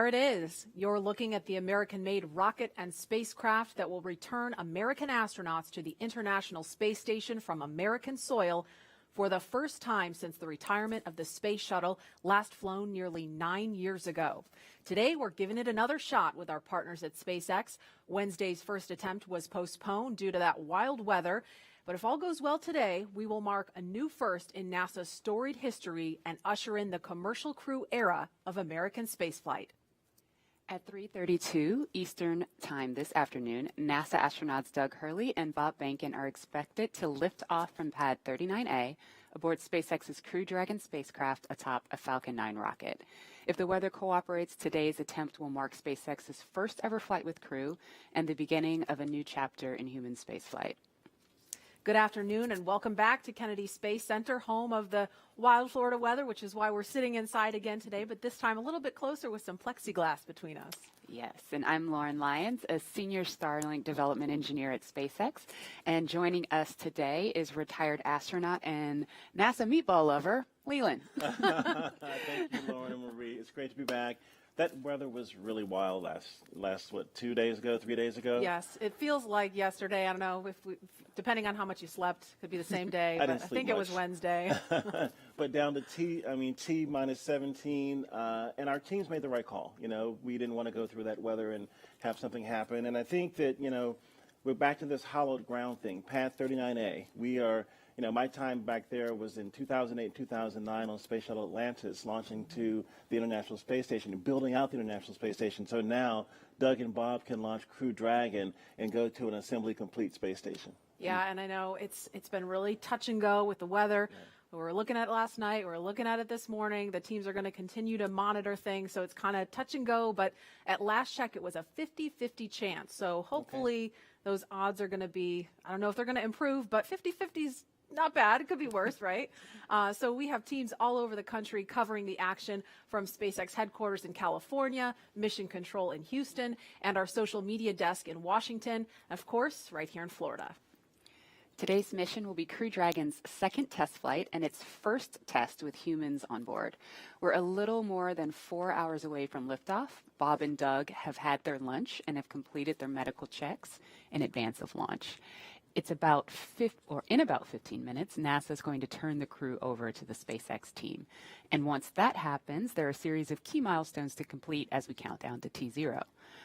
There it is. You're looking at the American-made rocket and spacecraft that will return American astronauts to the International Space Station from American soil for the first time since the retirement of the space shuttle, last flown nearly 9 years ago. Today, we're giving it another shot with our partners at SpaceX. Wednesday's first attempt was postponed due to that wild weather. But if all goes well today, we will mark a new first in NASA's storied history and usher in the commercial crew era of American spaceflight. At 3:32 Eastern Time this afternoon, NASA astronauts Doug Hurley and Bob Behnken are expected to lift off from Pad 39A aboard SpaceX's Crew Dragon spacecraft atop a Falcon 9 rocket. If the weather cooperates, today's attempt will mark SpaceX's first ever flight with crew and the beginning of a new chapter in human spaceflight. Good afternoon and welcome back to Kennedy Space Center, home of the wild Florida weather, which is why we're sitting inside again today, but this time a little bit closer with some plexiglass between us. Yes, and I'm Lauren Lyons, a senior Starlink development engineer at SpaceX, and joining us today is retired astronaut and NASA meatball lover, Leland. Thank you, Lauren and Marie. It's great to be back. That weather was really wild last what, 2 days ago, 3 days ago? Yes, it feels like yesterday. I don't know if depending on how much you slept, could be the same day. I think it was Wednesday. But down to T minus 17, and our teams made the right call. You know, we didn't want to go through that weather and have something happen. And I think that, you know, we're back to this hollowed ground thing, Pad 39A. We are, you know, my time back there was in 2008, 2009 on Space Shuttle Atlantis, launching to the International Space Station and building out the International Space Station. So now Doug and Bob can launch Crew Dragon and go to an assembly-complete space station. Yeah, and I know it's been really touch and go with the weather. Yeah. We were looking at it last night. We were looking at it this morning. The teams are going to continue to monitor things, so it's kind of touch and go. But at last check, it was a 50-50 chance. So hopefully those odds are going to be, I don't know if they're going to improve, but 50-50 is not bad. It could be worse, right? So we have teams all over the country covering the action from SpaceX headquarters in California, Mission Control in Houston, and our social media desk in Washington, and of course, right here in Florida. Today's mission will be Crew Dragon's second test flight and its first test with humans on board. We're a little more than 4 hours away from liftoff. Bob and Doug have had their lunch and have completed their medical checks in advance of launch. In about 15 minutes, NASA is going to turn the crew over to the SpaceX team. And once that happens, there are a series of key milestones to complete as we count down to T0.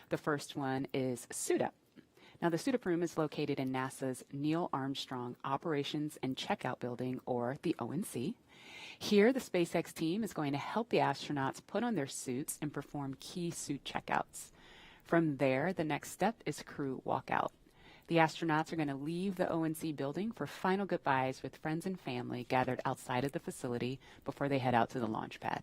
The first one is suit up. Now, the suit up room is located in NASA's Neil Armstrong Operations and Checkout Building, or the ONC. Here, the SpaceX team is going to help the astronauts put on their suits and perform key suit checkouts. From there, the next step is crew walkout. The astronauts are going to leave the ONC building for final goodbyes with friends and family gathered outside of the facility before they head out to the launch pad.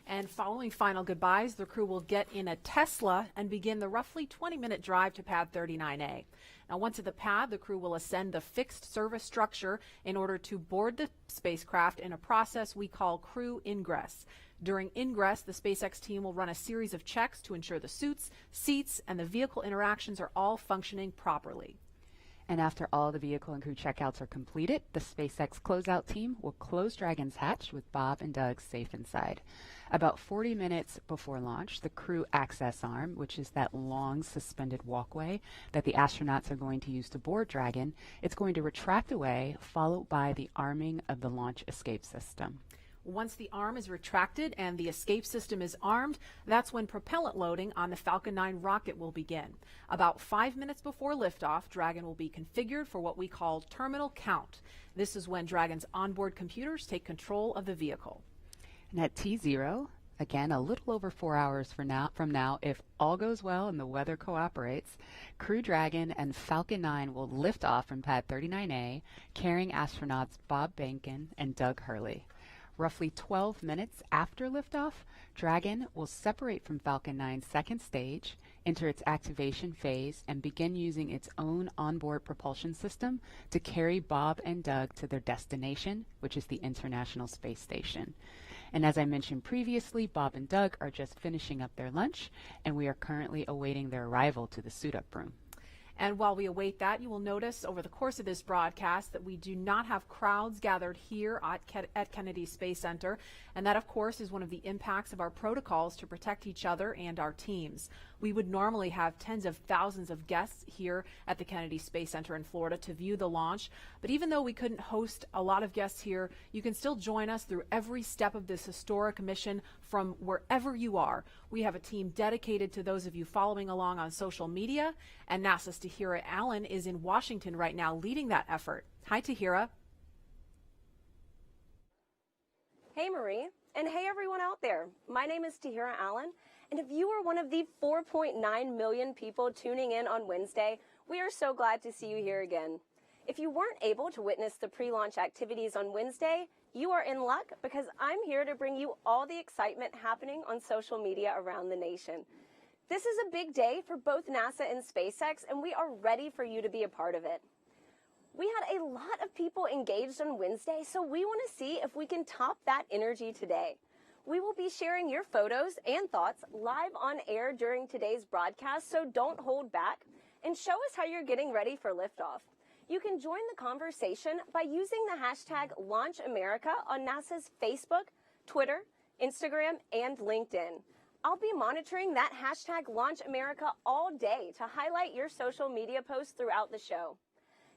And following final goodbyes, the crew will get in a Tesla and begin the roughly 20-minute drive to Pad 39A. Now, once at the pad, the crew will ascend the fixed service structure in order to board the spacecraft in a process we call crew ingress. During ingress, the SpaceX team will run a series of checks to ensure the suits, seats, and the vehicle interactions are all functioning properly. And after all the vehicle and crew checkouts are completed, the SpaceX closeout team will close Dragon's hatch with Bob and Doug safe inside. About 40 minutes before launch, the crew access arm, which is that long suspended walkway that the astronauts are going to use to board Dragon, it's going to retract away, followed by the arming of the launch escape system. Once the arm is retracted and the escape system is armed, that's when propellant loading on the Falcon 9 rocket will begin. About 5 minutes before liftoff, Dragon will be configured for what we call terminal count. This is when Dragon's onboard computers take control of the vehicle. And at T0, again, a little over 4 hours from now, if all goes well and the weather cooperates, Crew Dragon and Falcon 9 will lift off from Pad 39A, carrying astronauts Bob Behnken and Doug Hurley. Roughly 12 minutes after liftoff, Dragon will separate from Falcon 9's second stage, enter its activation phase, and begin using its own onboard propulsion system to carry Bob and Doug to their destination, which is the International Space Station. And as I mentioned previously, Bob and Doug are just finishing up their lunch, and we are currently awaiting their arrival to the suit-up room. And while we await that, you will notice over the course of this broadcast that we do not have crowds gathered here at Kennedy Space Center. And that, of course, is one of the impacts of our protocols to protect each other and our teams. We would normally have tens of thousands of guests here at the Kennedy Space Center in Florida to view the launch. But even though we couldn't host a lot of guests here, you can still join us through every step of this historic mission from wherever you are. We have a team dedicated to those of you following along on social media, and NASA's Tahira Allen is in Washington right now leading that effort. Hi, Tahira. Hey, Marie, and hey, everyone out there. My name is Tahira Allen, and if you are one of the 4.9 million people tuning in on Wednesday, we are so glad to see you here again. If you weren't able to witness the pre-launch activities on Wednesday, you are in luck because I'm here to bring you all the excitement happening on social media around the nation. This is a big day for both NASA and SpaceX, and we are ready for you to be a part of it. We had a lot of people engaged on Wednesday, so we want to see if we can top that energy today. We will be sharing your photos and thoughts live on air during today's broadcast, so don't hold back and show us how you're getting ready for liftoff. You can join the conversation by using the hashtag LaunchAmerica on NASA's Facebook, Twitter, Instagram, and LinkedIn. I'll be monitoring that hashtag LaunchAmerica all day to highlight your social media posts throughout the show.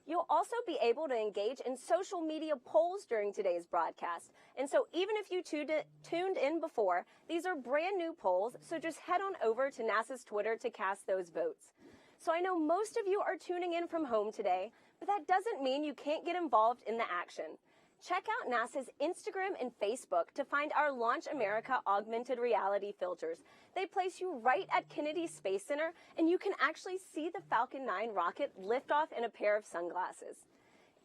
You'll also be able to engage in social media polls during today's broadcast. And so even if you tuned in before, these are brand new polls, so just head on over to NASA's Twitter to cast those votes. So I know most of you are tuning in from home today, but that doesn't mean you can't get involved in the action. Check out NASA's Instagram and Facebook to find our Launch America augmented reality filters. They place you right at Kennedy Space Center, and you can actually see the Falcon 9 rocket lift off in a pair of sunglasses.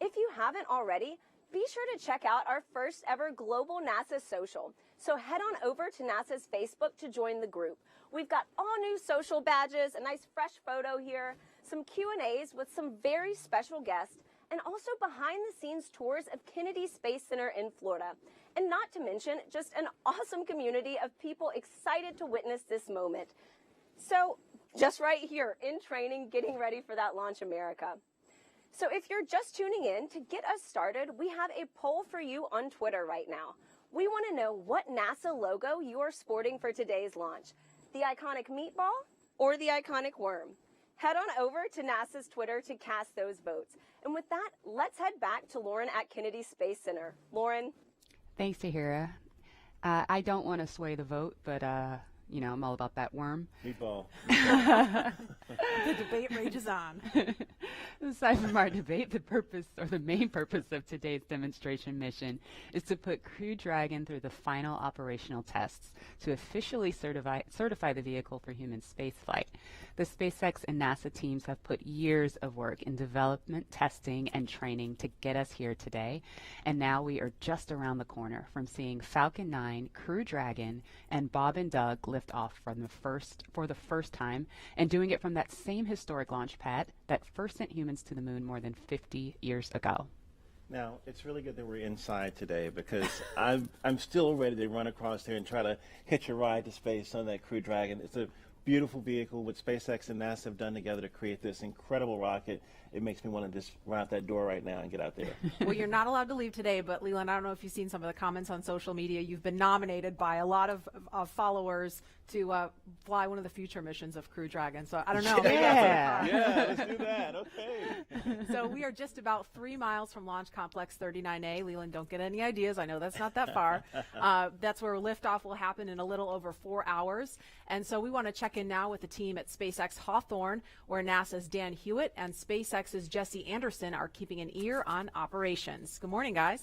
If you haven't already, be sure to check out our first ever global NASA social. So head on over to NASA's Facebook to join the group. We've got all new social badges, a nice fresh photo here, some Q&As with some very special guests, and also behind-the-scenes tours of Kennedy Space Center in Florida. And not to mention, just an awesome community of people excited to witness this moment. So, just right here in training, getting ready for that Launch America. So if you're just tuning in, to get us started, we have a poll for you on Twitter right now. We want to know what NASA logo you are sporting for today's launch. The iconic meatball or the iconic worm? Head on over to NASA's Twitter to cast those votes. And with that, let's head back to Lauren at Kennedy Space Center. Lauren? Thanks, Tahira. I don't want to sway the vote, but, you know, I'm all about that worm. Meatball. The debate rages on. Aside from our debate, the main purpose of today's demonstration mission is to put Crew Dragon through the final operational tests to officially certify the vehicle for human spaceflight. The SpaceX and NASA teams have put years of work in development, testing, and training to get us here today, and now we are just around the corner from seeing Falcon 9, Crew Dragon, and Bob and Doug lift off for the first time, and doing it from that same historic launch pad that first sent humans to the moon more than 50 years ago. Now, it's really good that we're inside today because I'm still ready to run across there and try to hitch a ride to space on that Crew Dragon. It's a beautiful vehicle what SpaceX and NASA have done together to create this incredible rocket. It makes me want to just run out that door right now and get out there. Well, you're not allowed to leave today, but Leland, I don't know if you've seen some of the comments on social media. You've been nominated by a lot of followers to fly one of the future missions of Crew Dragon. So I don't know. Yeah, let's do that. Okay. So we are just about 3 miles from Launch Complex 39A. Leland, don't get any ideas. I know that's not that far. That's where liftoff will happen in a little over 4 hours. And so we want to check in now with the team at SpaceX Hawthorne, where NASA's Dan Hewitt and SpaceX's Jesse Anderson are keeping an ear on operations. Good morning, guys.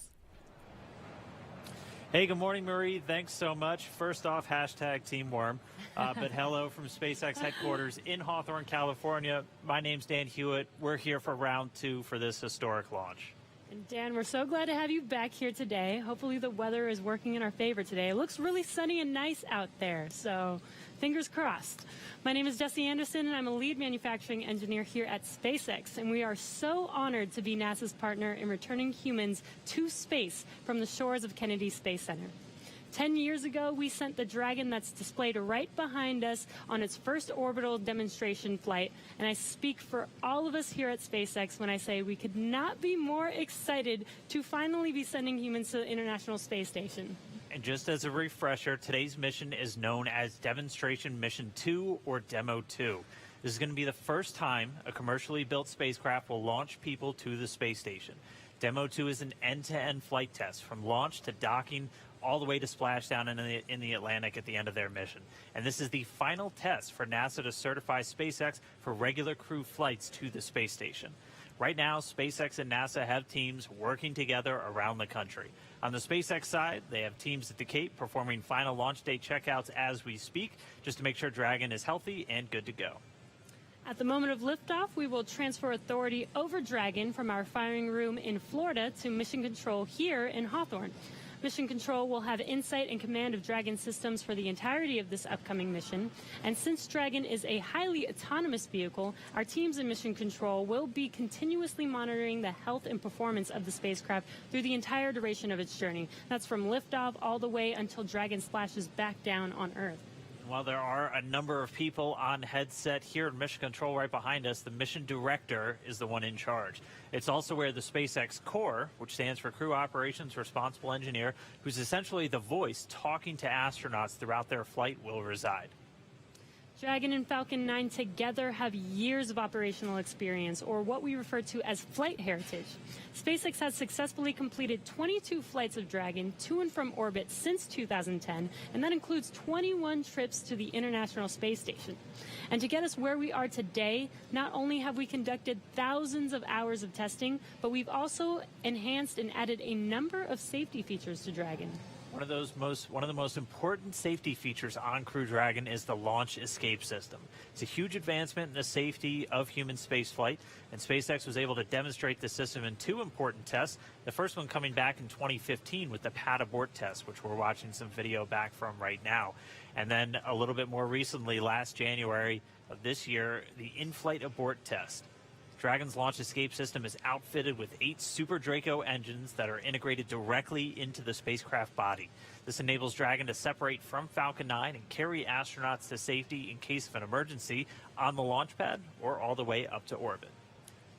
Hey, good morning, Marie. Thanks so much. First off, hashtag Team Worm. But hello from SpaceX headquarters in Hawthorne, California. My name's Dan Hewitt. We're here for round 2 for this historic launch. And Dan, we're so glad to have you back here today. Hopefully the weather is working in our favor today. It looks really sunny and nice out there, so fingers crossed. My name is Jesse Anderson, and I'm a lead manufacturing engineer here at SpaceX, and we are so honored to be NASA's partner in returning humans to space from the shores of Kennedy Space Center. 10 years ago, we sent the Dragon that's displayed right behind us on its first orbital demonstration flight. And I speak for all of us here at SpaceX when I say we could not be more excited to finally be sending humans to the International Space Station. And just as a refresher, today's mission is known as Demonstration Mission 2 or Demo 2. This is going to be the first time a commercially built spacecraft will launch people to the space station. Demo 2 is an end-to-end flight test from launch to docking all the way to splashdown in the Atlantic at the end of their mission. And this is the final test for NASA to certify SpaceX for regular crew flights to the space station. Right now, SpaceX and NASA have teams working together around the country. On the SpaceX side, they have teams at the Cape performing final launch day checkouts as we speak, just to make sure Dragon is healthy and good to go. At the moment of liftoff, we will transfer authority over Dragon from our firing room in Florida to Mission Control here in Hawthorne. Mission Control will have insight and command of Dragon systems for the entirety of this upcoming mission. And since Dragon is a highly autonomous vehicle, our teams in Mission Control will be continuously monitoring the health and performance of the spacecraft through the entire duration of its journey. That's from liftoff all the way until Dragon splashes back down on Earth. While there are a number of people on headset here in Mission Control right behind us, the mission director is the one in charge. It's also where the SpaceX Core, which stands for Crew Operations Responsible Engineer, who's essentially the voice talking to astronauts throughout their flight, will reside. Dragon and Falcon 9 together have years of operational experience, or what we refer to as flight heritage. SpaceX has successfully completed 22 flights of Dragon to and from orbit since 2010, and that includes 21 trips to the International Space Station. And to get us where we are today, not only have we conducted thousands of hours of testing, but we've also enhanced and added a number of safety features to Dragon. One of the most important safety features on Crew Dragon is the launch escape system. It's a huge advancement in the safety of human spaceflight, and SpaceX was able to demonstrate the system in two important tests. The first one coming back in 2015 with the pad abort test, which we're watching some video back from right now. And then a little bit more recently, last January of this year, the in-flight abort test. Dragon's launch escape system is outfitted with 8 Super Draco engines that are integrated directly into the spacecraft body. This enables Dragon to separate from Falcon 9 and carry astronauts to safety in case of an emergency on the launch pad or all the way up to orbit.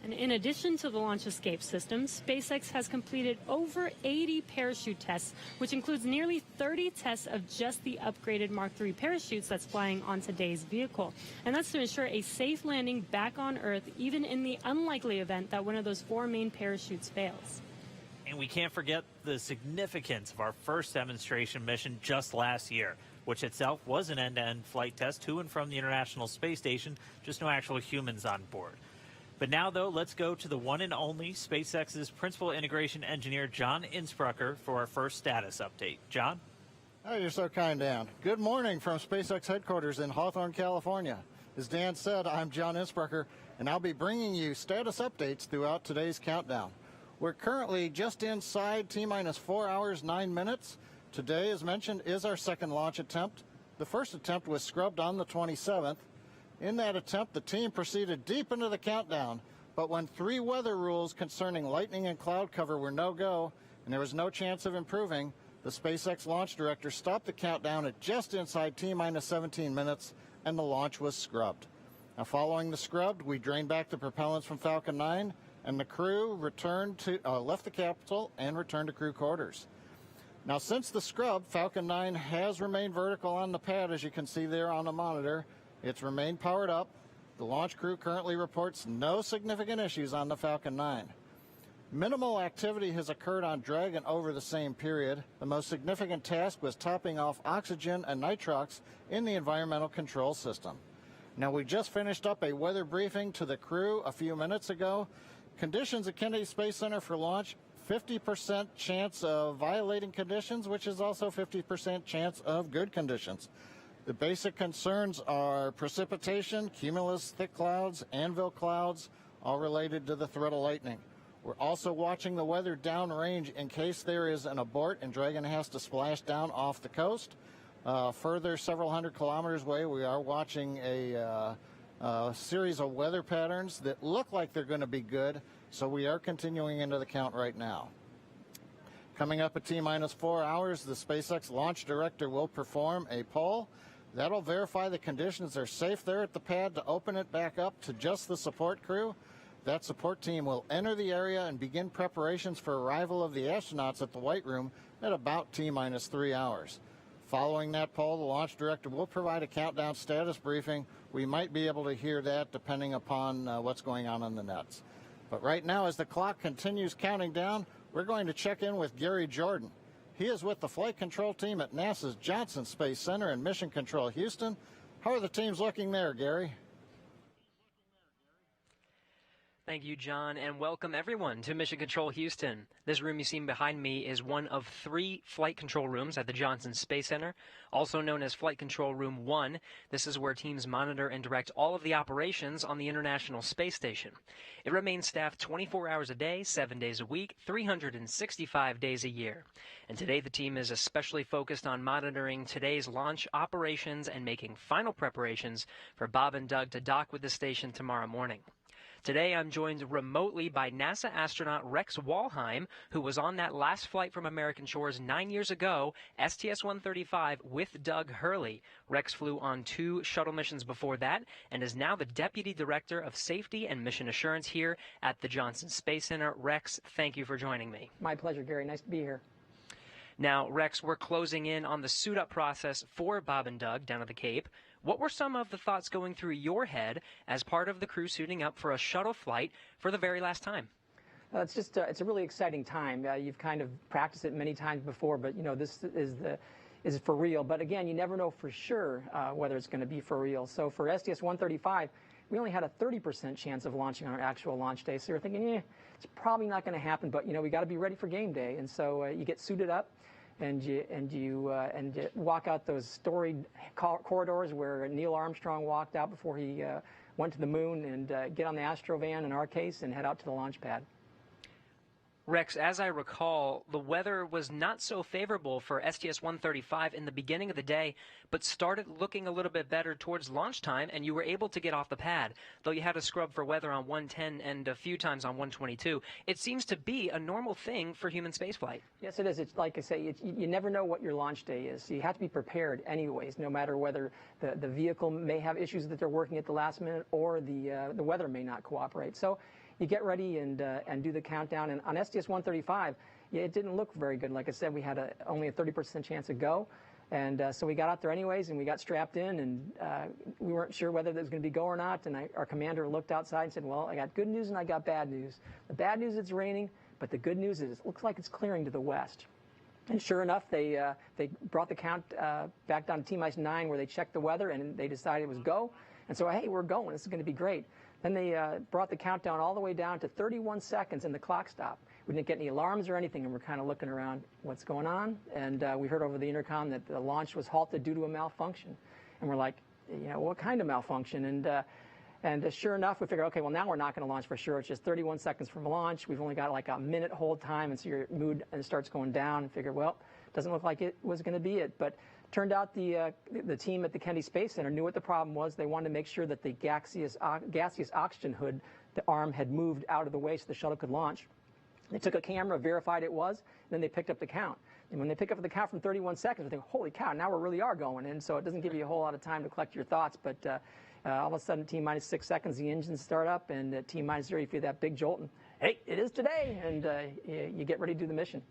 And in addition to the launch escape system, SpaceX has completed over 80 parachute tests, which includes nearly 30 tests of just the upgraded Mark III parachutes that's flying on today's vehicle. And that's to ensure a safe landing back on Earth, even in the unlikely event that one of those 4 main parachutes fails. And we can't forget the significance of our first demonstration mission just last year, which itself was an end-to-end flight test to and from the International Space Station, just no actual humans on board. But now, though, let's go to the one and only SpaceX's Principal Integration Engineer, John Innsbrucker, for our first status update. John? Oh, you're so kind, Dan. Good morning from SpaceX headquarters in Hawthorne, California. As Dan said, I'm John Innsbrucker, and I'll be bringing you status updates throughout today's countdown. We're currently just inside T-minus 4 hours, 9 minutes. Today, as mentioned, is our second launch attempt. The first attempt was scrubbed on the 27th. In that attempt, the team proceeded deep into the countdown, but when 3 weather rules concerning lightning and cloud cover were no-go, and there was no chance of improving, the SpaceX launch director stopped the countdown at just inside T-minus 17 minutes, and the launch was scrubbed. Now, following the scrub, we drained back the propellants from Falcon 9, and the crew left the capsule and returned to crew quarters. Now, since the scrub, Falcon 9 has remained vertical on the pad, as you can see there on the monitor. It's remained powered up. The launch crew currently reports no significant issues on the Falcon 9. Minimal activity has occurred on Dragon over the same period. The most significant task was topping off oxygen and nitrox in the environmental control system. Now, we just finished up a weather briefing to the crew a few minutes ago. Conditions at Kennedy Space Center for launch, 50% chance of violating conditions, which is also 50% chance of good conditions. The basic concerns are precipitation, cumulus thick clouds, anvil clouds, all related to the threat of lightning. We're also watching the weather downrange in case there is an abort and Dragon has to splash down off the coast. Further, several hundred kilometers away, we are watching a series of weather patterns that look like they're going to be good, so we are continuing into the count right now. Coming up at T-minus 4 hours, the SpaceX launch director will perform a poll. That'll verify the conditions are safe there at the pad to open it back up to just the support crew. That support team will enter the area and begin preparations for arrival of the astronauts at the White Room at about T-minus 3 hours. Following that poll, the launch director will provide a countdown status briefing. We might be able to hear that depending upon what's going on the nets. But right now, as the clock continues counting down, we're going to check in with Gary Jordan. He is with the flight control team at NASA's Johnson Space Center in Mission Control, Houston. How are the teams looking there, Gary? Thank you, John, and welcome everyone to Mission Control Houston. This room you see behind me is one of 3 flight control rooms at the Johnson Space Center, also known as Flight Control Room 1. This is where teams monitor and direct all of the operations on the International Space Station. It remains staffed 24 hours a day, 7 days a week, 365 days a year. And today the team is especially focused on monitoring today's launch operations and making final preparations for Bob and Doug to dock with the station tomorrow morning. Today, I'm joined remotely by NASA astronaut Rex Walheim, who was on that last flight from American shores 9 years ago, STS-135, with Doug Hurley. Rex flew on 2 shuttle missions before that and is now the Deputy Director of Safety and Mission Assurance here at the Johnson Space Center. Rex, thank you for joining me. My pleasure, Gary. Nice to be here. Now, Rex, we're closing in on the suit-up process for Bob and Doug down at the Cape. What were some of the thoughts going through your head as part of the crew suiting up for a shuttle flight for the very last time? It's just it's a really exciting time. You've kind of practiced it many times before, but this is for real. But again, you never know for sure whether it's going to be for real. So for STS-135, we only had a 30% chance of launching on our actual launch day. So you're thinking, it's probably not going to happen. But we got to be ready for game day, and so you get suited up. And you walk out those storied corridors where Neil Armstrong walked out before he went to the moon, and get on the Astrovan in our case and head out to the launch pad. Rex, as I recall, the weather was not so favorable for STS-135 in the beginning of the day, but started looking a little bit better towards launch time, and you were able to get off the pad, though you had to scrub for weather on 110 and a few times on 122. It seems to be a normal thing for human spaceflight. Yes, it is. It's like I say, you never know what your launch day is. So you have to be prepared anyways, no matter whether the vehicle may have issues that they're working at the last minute or the weather may not cooperate. So you get ready and do the countdown. And on STS-135, it didn't look very good. Like I said, we had only a 30% chance to go. And so we got out there anyways, and we got strapped in, and we weren't sure whether there was going to be go or not. And our commander looked outside and said, well, I got good news and I got bad news. The bad news is it's raining, but the good news is it looks like it's clearing to the west. And sure enough, they brought the count back down to T-9, where they checked the weather, and they decided it was go. And so, hey, we're going. This is going to be great. Then they brought the countdown all the way down to 31 seconds, and the clock stopped. We didn't get any alarms or anything, and we're kind of looking around, what's going on? And we heard over the intercom that the launch was halted due to a malfunction. And we're like, what kind of malfunction? And sure enough, we figured, okay, well, now we're not going to launch for sure. It's just 31 seconds from launch. We've only got like a minute hold time, and so your mood starts going down. And figured, well, doesn't look like it was going to be it. But turned out the team at the Kennedy Space Center knew what the problem was. They wanted to make sure that the gaseous oxygen hood, the arm, had moved out of the way so the shuttle could launch. They took a camera, verified it was, then they picked up the count. And when they pick up the count from 31 seconds, they think, holy cow, now we really are going. And so it doesn't give you a whole lot of time to collect your thoughts, but all of a sudden, T-6 seconds, the engines start up, and at T-0, you feel that big jolt, and hey, it is today, and you get ready to do the mission.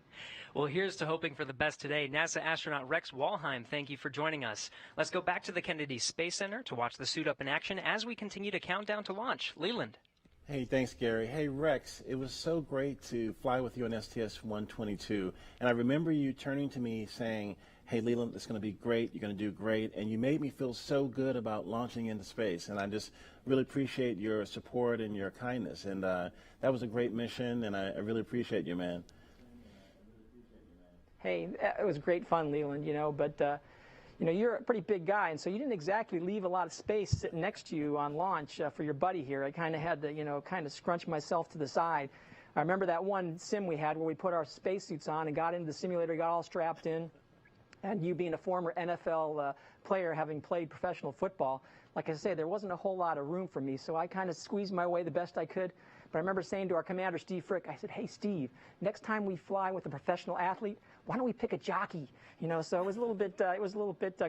Well, here's to hoping for the best today. NASA astronaut Rex Walheim, thank you for joining us. Let's go back to the Kennedy Space Center to watch the suit up in action as we continue to count down to launch. Leland. Hey, thanks, Gary. Hey, Rex, it was so great to fly with you on STS-122, and I remember you turning to me saying, hey, Leland, it's going to be great, you're going to do great, and you made me feel so good about launching into space, and I just really appreciate your support and your kindness, and that was a great mission, and I really appreciate you, man. Hey, it was great fun, Leland, but you're a pretty big guy, and so you didn't exactly leave a lot of space sitting next to you on launch for your buddy here. I kind of had to, kind of scrunch myself to the side. I remember that one sim we had where we put our spacesuits on and got into the simulator, got all strapped in, And you being a former NFL player, having played professional football, like I say, there wasn't a whole lot of room for me, so I kind of squeezed my way the best I could. But I remember saying to our commander, Steve Frick, I said, hey, Steve, next time we fly with a professional athlete, why don't we pick a jockey? You know, so it was a little bit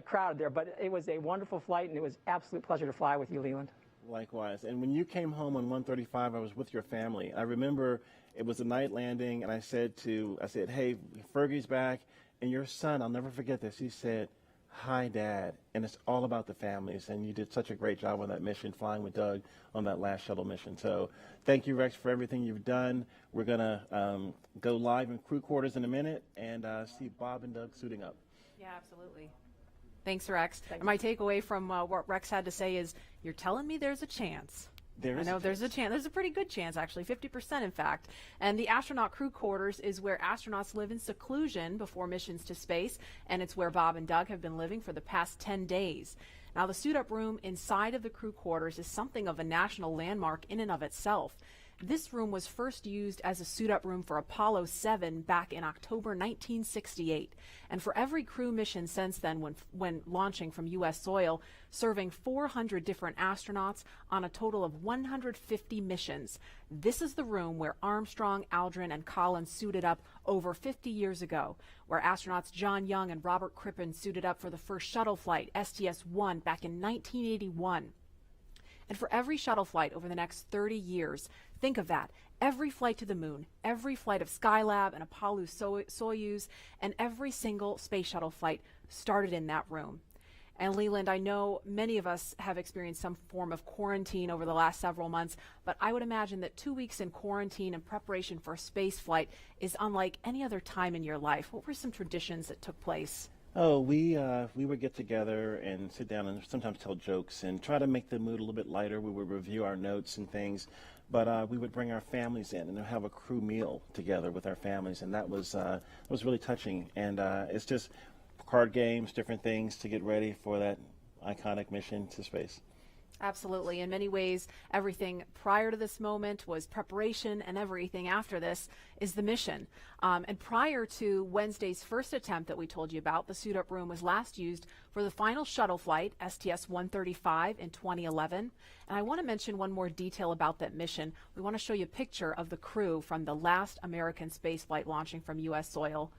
crowded there, but it was a wonderful flight, and it was absolute pleasure to fly with you, Leland. Likewise. And when you came home on 135, I was with your family. I remember it was a night landing, and I said, hey, Fergie's back, and your son, I'll never forget this, he said, hi, Dad, and it's all about the families, and you did such a great job on that mission, flying with Doug on that last shuttle mission. So thank you, Rex, for everything you've done. We're going to go live in crew quarters in a minute and see Bob and Doug suiting up. Yeah, absolutely. Thanks, Rex. And my takeaway from what Rex had to say is, you're telling me there's a chance. I know there's a chance. There's a pretty good chance, actually, 50% in fact. And the astronaut crew quarters is where astronauts live in seclusion before missions to space, and it's where Bob and Doug have been living for the past 10 days. Now, the suit-up room inside of the crew quarters is something of a national landmark in and of itself. This room was first used as a suit-up room for Apollo 7 back in October 1968. And for every crew mission since then, when launching from U.S. soil, serving 400 different astronauts on a total of 150 missions. This is the room where Armstrong, Aldrin, and Collins suited up over 50 years ago, where astronauts John Young and Robert Crippen suited up for the first shuttle flight, STS-1, back in 1981. And for every shuttle flight over the next 30 years, think of that. Every flight to the moon, every flight of Skylab and Apollo Soyuz, and every single space shuttle flight started in that room. And Leland, I know many of us have experienced some form of quarantine over the last several months, but I would imagine that 2 weeks in quarantine in preparation for a space flight is unlike any other time in your life. What were some traditions that took place? Oh, we would get together and sit down and sometimes tell jokes and try to make the mood a little bit lighter. We would review our notes and things, but we would bring our families in and have a crew meal together with our families, and that was really touching. And it's just card games, different things to get ready for that iconic mission to space. Absolutely. In many ways, everything prior to this moment was preparation, and everything after this is the mission. And prior to Wednesday's first attempt that we told you about, the suit-up room was last used for the final shuttle flight, STS-135, in 2011. And I want to mention one more detail about that mission. We want to show you a picture of the crew from the last American space flight launching from U.S. soil.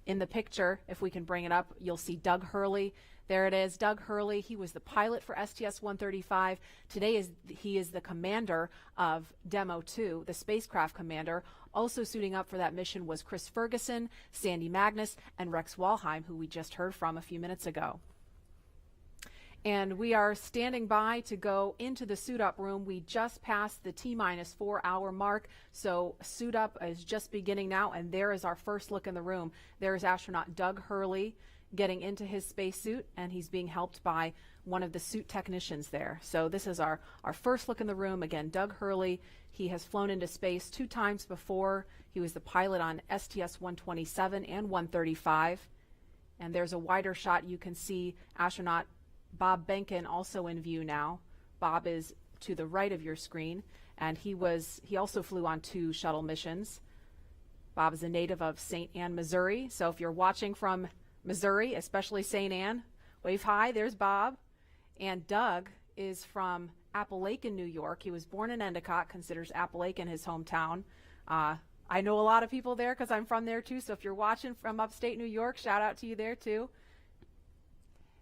In the picture, if we can bring it up, you'll see Doug Hurley. There it is, Doug Hurley. He was the pilot for STS-135. Today he is the commander of Demo 2, the spacecraft commander. Also suiting up for that mission was Chris Ferguson, Sandy Magnus, and Rex Walheim, who we just heard from a few minutes ago. And we are standing by to go into the suit-up room. We just passed the T-minus 4 hour mark, so suit-up is just beginning now, and there is our first look in the room. There is astronaut Doug Hurley getting into his spacesuit, and he's being helped by one of the suit technicians there. So this is our first look in the room. Again, Doug Hurley, he has flown into space 2 times before. He was the pilot on STS-127 and 135. And there's a wider shot. You can see astronaut Bob Behnken also in view now. Bob is to the right of your screen, and he also flew on 2 shuttle missions. Bob is a native of St. Anne, Missouri. So if you're watching from Missouri, especially St. Anne, wave hi. There's Bob. And Doug is from Appalachian, New York. He was born in Endicott, considers Appalachian his hometown. I know a lot of people there because I'm from there too. So if you're watching from upstate New York, shout out to you there too.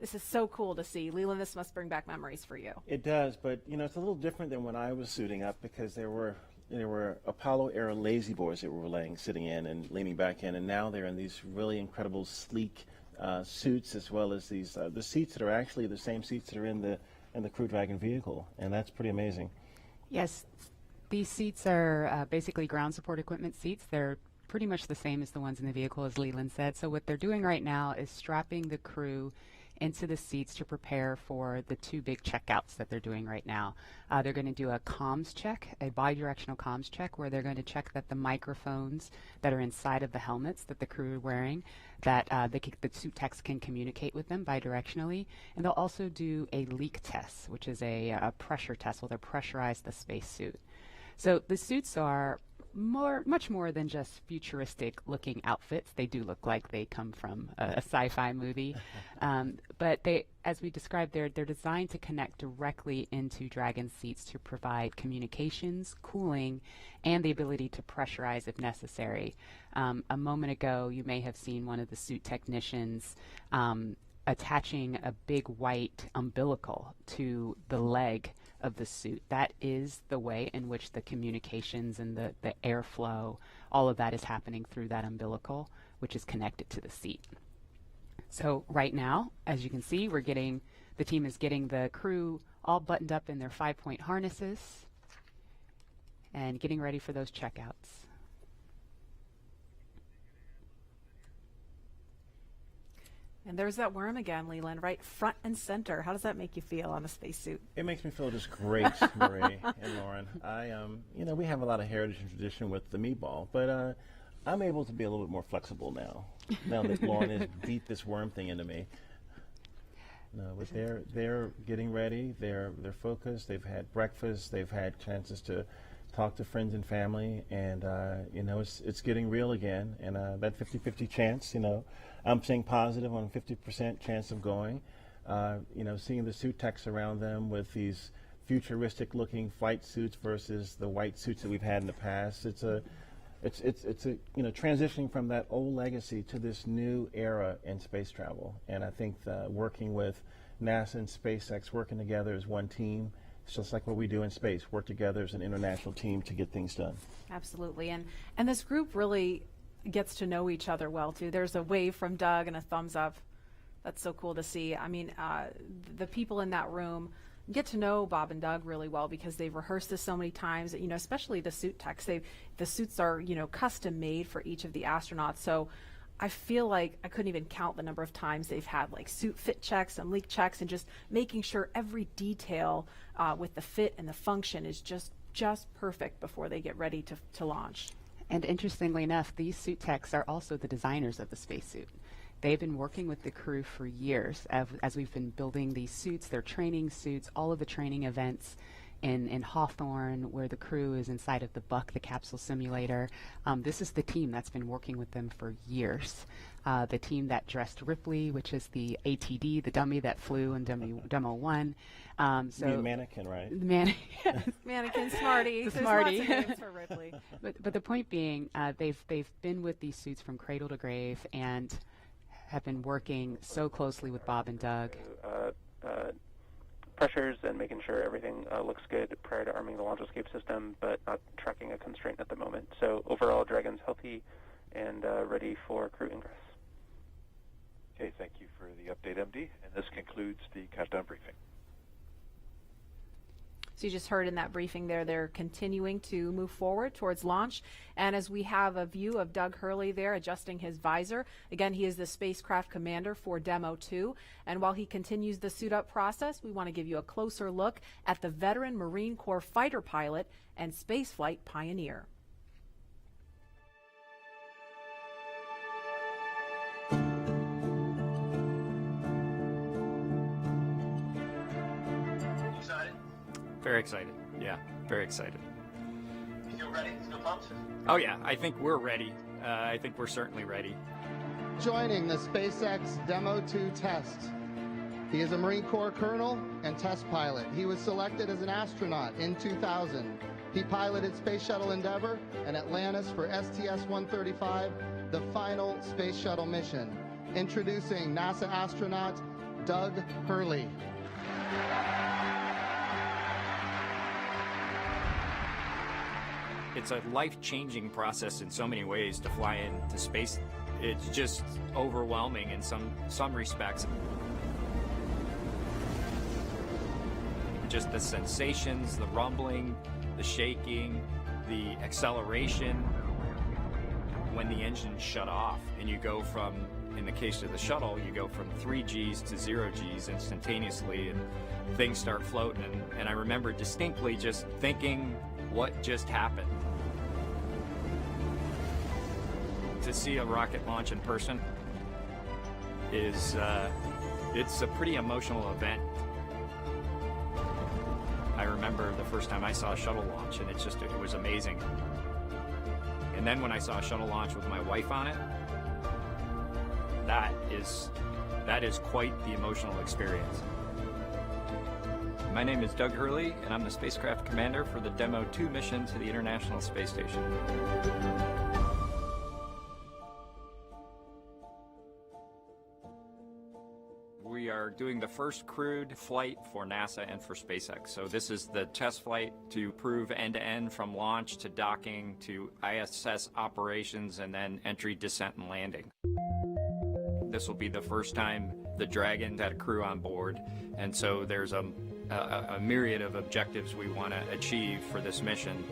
This is so cool to see. Leland, this must bring back memories for you. It does, but it's a little different than when I was suiting up, because there were Apollo era lazy boys that were sitting in and leaning back in, and now they're in these really incredible sleek suits, as well as these the seats that are actually the same seats that are in the Crew Dragon vehicle, and that's pretty amazing. Yes, these seats are basically ground support equipment seats. They're pretty much the same as the ones in the vehicle, as Leland said. So what they're doing right now is strapping the crew into the seats to prepare for the 2 big checkouts that they're doing right now. They're going to do a comms check, a bidirectional comms check, where they're going to check that the microphones that are inside of the helmets that the crew are wearing, that the suit techs can communicate with them bidirectionally. And they'll also do a leak test, which is a pressure test where they'll pressurize the spacesuit. So the suits are much more than just futuristic looking outfits. They do look like they come from a sci-fi movie. But they, as we described, they're designed to connect directly into Dragon's seats to provide communications, cooling, and the ability to pressurize if necessary. A moment ago, you may have seen one of the suit technicians attaching a big white umbilical to the leg of the suit. That is the way in which the communications and the airflow, all of that is happening through that umbilical, which is connected to the seat. So right now, as you can see, the team is getting the crew all buttoned up in their 5-point harnesses and getting ready for those checkouts. And there's that worm again, Leland, right front and center. How does that make you feel on a spacesuit? It makes me feel just great, Marie and Lauren. We have a lot of heritage and tradition with the meatball, but I'm able to be a little bit more flexible now. Now that Lauren has beat this worm thing into me. No, but they're getting ready. They're focused. They've had breakfast. They've had chances to talk to friends and family, and it's getting real again. And that 50-50 chance, I'm saying positive on a 50% chance of going. Seeing the suit techs around them with these futuristic-looking flight suits versus the white suits that we've had in the past. It's a transitioning from that old legacy to this new era in space travel. And I think working with NASA and SpaceX, working together as one team, it's just like what we do in space, work together as an international team to get things done. Absolutely. And this group really gets to know each other well, too. There's a wave from Doug and a thumbs up. That's so cool to see. I mean, the people in that room get to know Bob and Doug really well because they've rehearsed this so many times, especially the suit techs. The suits are, custom made for each of the astronauts. So I feel like I couldn't even count the number of times they've had like suit fit checks and leak checks and just making sure every detail with the fit and the function is just perfect before they get ready to launch. And interestingly enough, these suit techs are also the designers of the spacesuit. They've been working with the crew for years as we've been building these suits, their training suits, all of the training events in Hawthorne, where the crew is inside of the Buck, the capsule simulator. This is the team that's been working with them for years. The team that dressed Ripley, which is the ATD, the dummy that flew in Demo 1. The mannequin, right? Mannequin, Smarty. The There's Smarty. lots of names for Ripley. But the point being, they've been with these suits from cradle to grave and have been working so closely with Bob and Doug. Pressures and making sure everything looks good prior to arming the launch escape system, but not tracking a constraint at the moment. So overall, Dragon's healthy and ready for crew ingress. Okay, thank you for the update, MD. And this concludes the countdown briefing. So you just heard in that briefing there, they're continuing to move forward towards launch. And as we have a view of Doug Hurley there adjusting his visor, again, he is the spacecraft commander for Demo 2. And while he continues the suit up process, we want to give you a closer look at the veteran Marine Corps fighter pilot and spaceflight pioneer. Very excited. Yeah, very excited. You feel ready? Still pumped? Oh yeah, I think we're ready. I think we're certainly ready. Joining the SpaceX Demo 2 test. He is a Marine Corps colonel and test pilot. He was selected as an astronaut in 2000. He piloted Space Shuttle Endeavour and Atlantis for STS-135, the final Space Shuttle mission. Introducing NASA astronaut Doug Hurley. It's a life-changing process in so many ways to fly into space. It's just overwhelming in some respects. Just the sensations, the rumbling, the shaking, the acceleration. When the engines shut off and you go from, in the case of the shuttle, you go from 3 Gs to 0 Gs instantaneously and things start floating. And I remember distinctly just thinking, what just happened? To see a rocket launch in person is, it's a pretty emotional event. I remember the first time I saw a shuttle launch, and it was amazing. And then when I saw a shuttle launch with my wife on it, that is quite the emotional experience. My name is Doug Hurley, and I'm the spacecraft commander for the Demo 2 mission to the International Space Station. We are doing the first crewed flight for NASA and for SpaceX. So this is the test flight to prove end-to-end from launch to docking to ISS operations and then entry, descent, and landing. This will be the first time the Dragon had a crew on board, and so there's a myriad of objectives we want to achieve for this mission.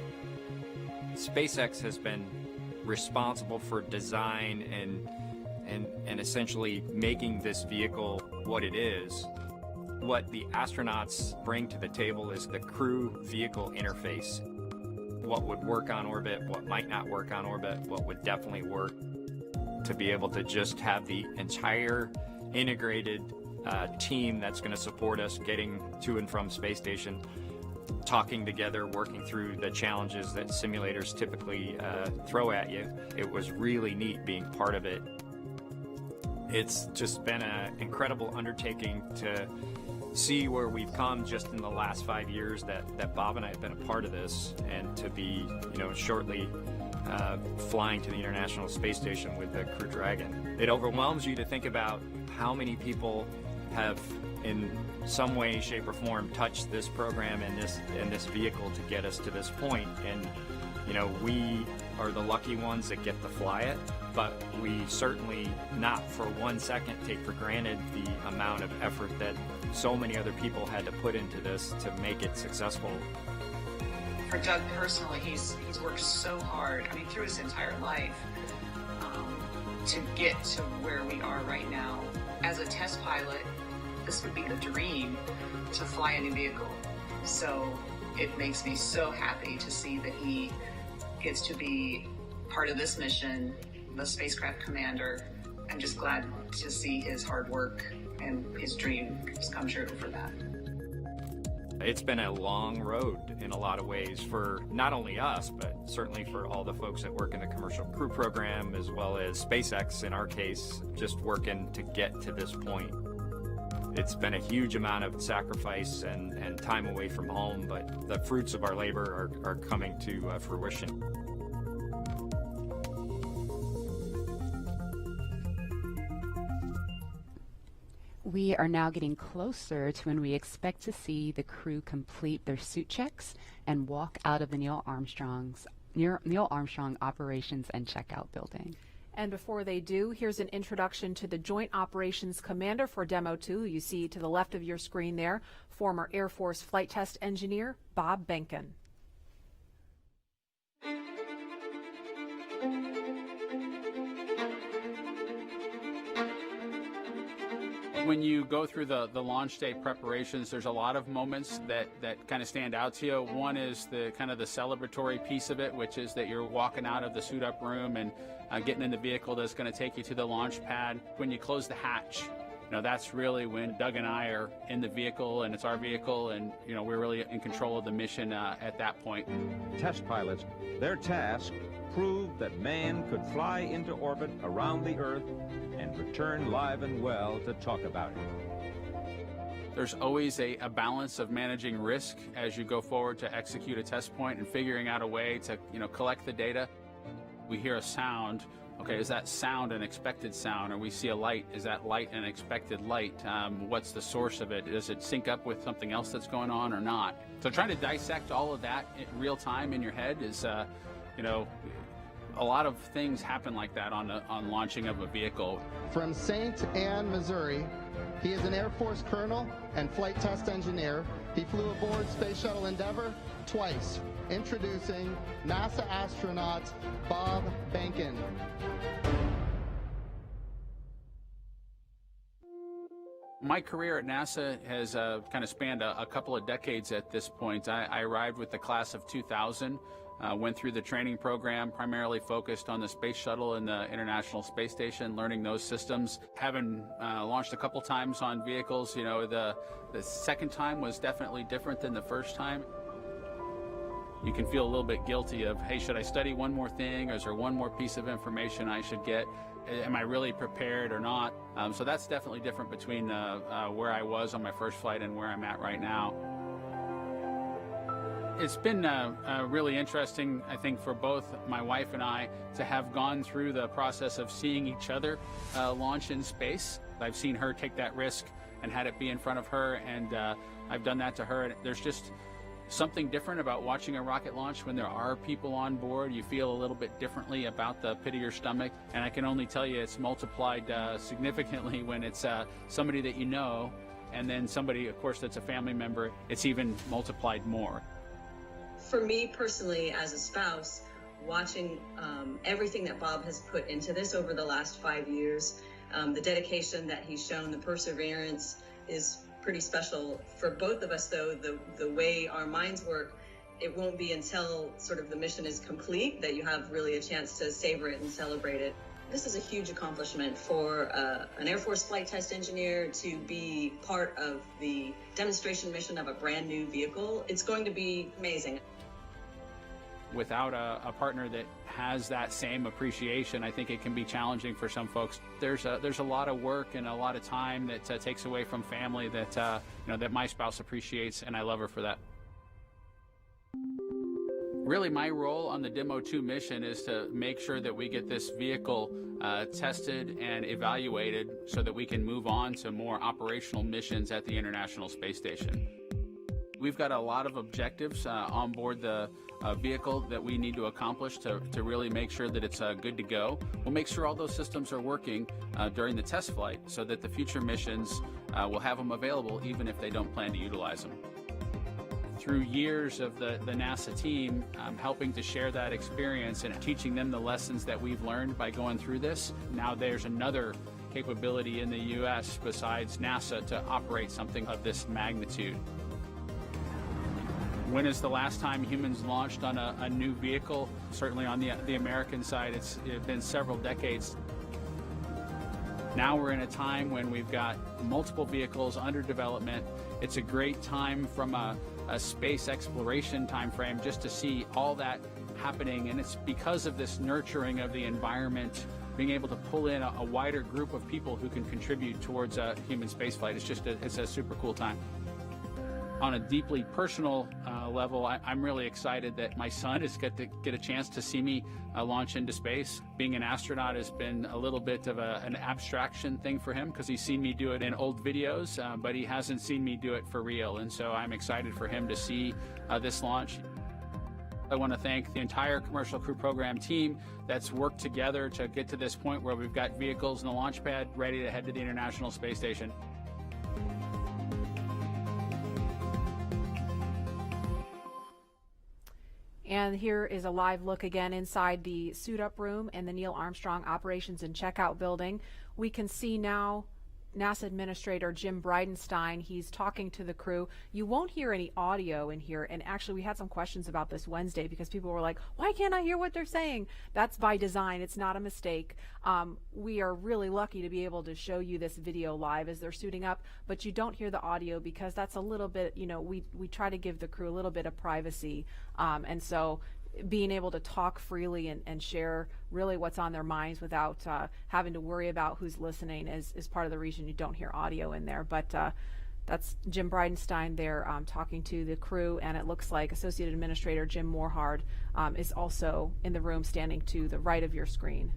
SpaceX has been responsible for design and essentially making this vehicle what it is. What the astronauts bring to the table is the crew vehicle interface. What would work on orbit, what might not work on orbit, what would definitely work. To be able to just have the entire integrated team that's going to support us getting to and from space station, talking together, working through the challenges that simulators typically throw at you. It was really neat being part of it. It's just been an incredible undertaking to see where we've come just in the last 5 years that Bob and I have been a part of this, and to be, shortly flying to the International Space Station with the Crew Dragon. It overwhelms you to think about how many people have, in some way, shape, or form, touched this program and this vehicle to get us to this point. And we are the lucky ones that get to fly it, but we certainly not for 1 second take for granted the amount of effort that so many other people had to put into this to make it successful. For Doug personally, he's worked so hard, through his entire life, to get to where we are right now. As a test pilot, this would be the dream to fly a new vehicle. So it makes me so happy to see that he gets to be part of this mission, the spacecraft commander. I'm just glad to see his hard work and his dream come true for that. It's been a long road in a lot of ways for not only us, but certainly for all the folks that work in the commercial crew program, as well as SpaceX in our case, just working to get to this point. It's been a huge amount of sacrifice and time away from home, but the fruits of our labor are coming to fruition. We are now getting closer to when we expect to see the crew complete their suit checks and walk out of the Neil Armstrong Operations and Checkout building. And before they do, here's an introduction to the Joint Operations Commander for Demo 2. You see to the left of your screen there, former Air Force flight test engineer Bob Behnken. When you go through the launch day preparations, there's a lot of moments that kind of stand out to you. One is the kind of the celebratory piece of it, which is that you're walking out of the suit up room and getting in the vehicle that's going to take you to the launch pad. When you close the hatch, that's really when Doug and I are in the vehicle, and it's our vehicle, and we're really in control of the mission at that point. Test pilots, their task proved that man could fly into orbit around the Earth and return live and well to talk about it. There's always a balance of managing risk as you go forward to execute a test point and figuring out a way to collect the data. We hear a sound. Okay, is that sound an expected sound? Or we see a light, is that light an expected light? What's the source of it? Does it sync up with something else that's going on or not? So trying to dissect all of that in real time in your head is, a lot of things happen like that on launching of a vehicle. From St. Anne, Missouri, he is an Air Force colonel and flight test engineer. He flew aboard Space Shuttle Endeavour twice. Introducing NASA astronaut Bob Behnken. My career at NASA has kind of spanned a couple of decades at this point. I arrived with the class of 2000. Went through the training program, primarily focused on the space shuttle and the International Space Station, learning those systems. Having launched a couple times on vehicles, the second time was definitely different than the first time. you can feel a little bit guilty of, hey, should I study one more thing, or is there one more piece of information I should get? Am I really prepared or not? So that's definitely different between where I was on my first flight and where I'm at right now. It's been really interesting, I think, for both my wife and I to have gone through the process of seeing each other launch in space. I've seen her take that risk and had it be in front of her, and I've done that to her. And there's just something different about watching a rocket launch when there are people on board. You feel a little bit differently about the pit of your stomach, and I can only tell you it's multiplied significantly when it's somebody that you know, and then somebody, of course, that's a family member. It's even multiplied more. For me personally, as a spouse, watching everything that Bob has put into this over the last 5 years, the dedication that he's shown, the perseverance is pretty special. For both of us, though, the way our minds work, it won't be until sort of the mission is complete that you have really a chance to savor it and celebrate it. This is a huge accomplishment for an Air Force flight test engineer to be part of the demonstration mission of a brand new vehicle. It's going to be amazing. Without a partner that has that same appreciation, I think it can be challenging for some folks. There's a lot of work and a lot of time that takes away from family that that my spouse appreciates, and I love her for that. Really, my role on the Demo 2 mission is to make sure that we get this vehicle tested and evaluated so that we can move on to more operational missions at the International Space Station. We've got a lot of objectives on board the vehicle that we need to accomplish to really make sure that it's good to go. We'll make sure all those systems are working during the test flight so that the future missions will have them available even if they don't plan to utilize them. Through years of the NASA team helping to share that experience and teaching them the lessons that we've learned by going through this, now there's another capability in the U.S. besides NASA to operate something of this magnitude. When is the last time humans launched on a new vehicle? Certainly on the American side, it's been several decades. Now we're in a time when we've got multiple vehicles under development. It's a great time from a space exploration time frame just to see all that happening, and it's because of this nurturing of the environment, being able to pull in a wider group of people who can contribute towards human spaceflight. It's a super cool time. On a deeply personal level, I'm really excited that my son is get a chance to see me launch into space. Being an astronaut has been a little bit of an abstraction thing for him because he's seen me do it in old videos, but he hasn't seen me do it for real. And so I'm excited for him to see this launch. I want to thank the entire Commercial Crew Program team that's worked together to get to this point where we've got vehicles in the launch pad ready to head to the International Space Station. And here is a live look again inside the suit-up room in the Neil Armstrong Operations and Checkout Building. We can see now NASA Administrator Jim Bridenstine. He's talking to the crew. You won't hear any audio in here, and actually we had some questions about this Wednesday because people were like, why can't I hear what they're saying? That's by design. It's not a mistake. We are really lucky to be able to show you this video live as they're suiting up, but you don't hear the audio because that's a little bit, we try to give the crew a little bit of privacy, and so being able to talk freely and share really what's on their minds without having to worry about who's listening is part of the reason you don't hear audio in there. But that's Jim Bridenstine there talking to the crew, and it looks like Associate Administrator Jim Morhard is also in the room standing to the right of your screen.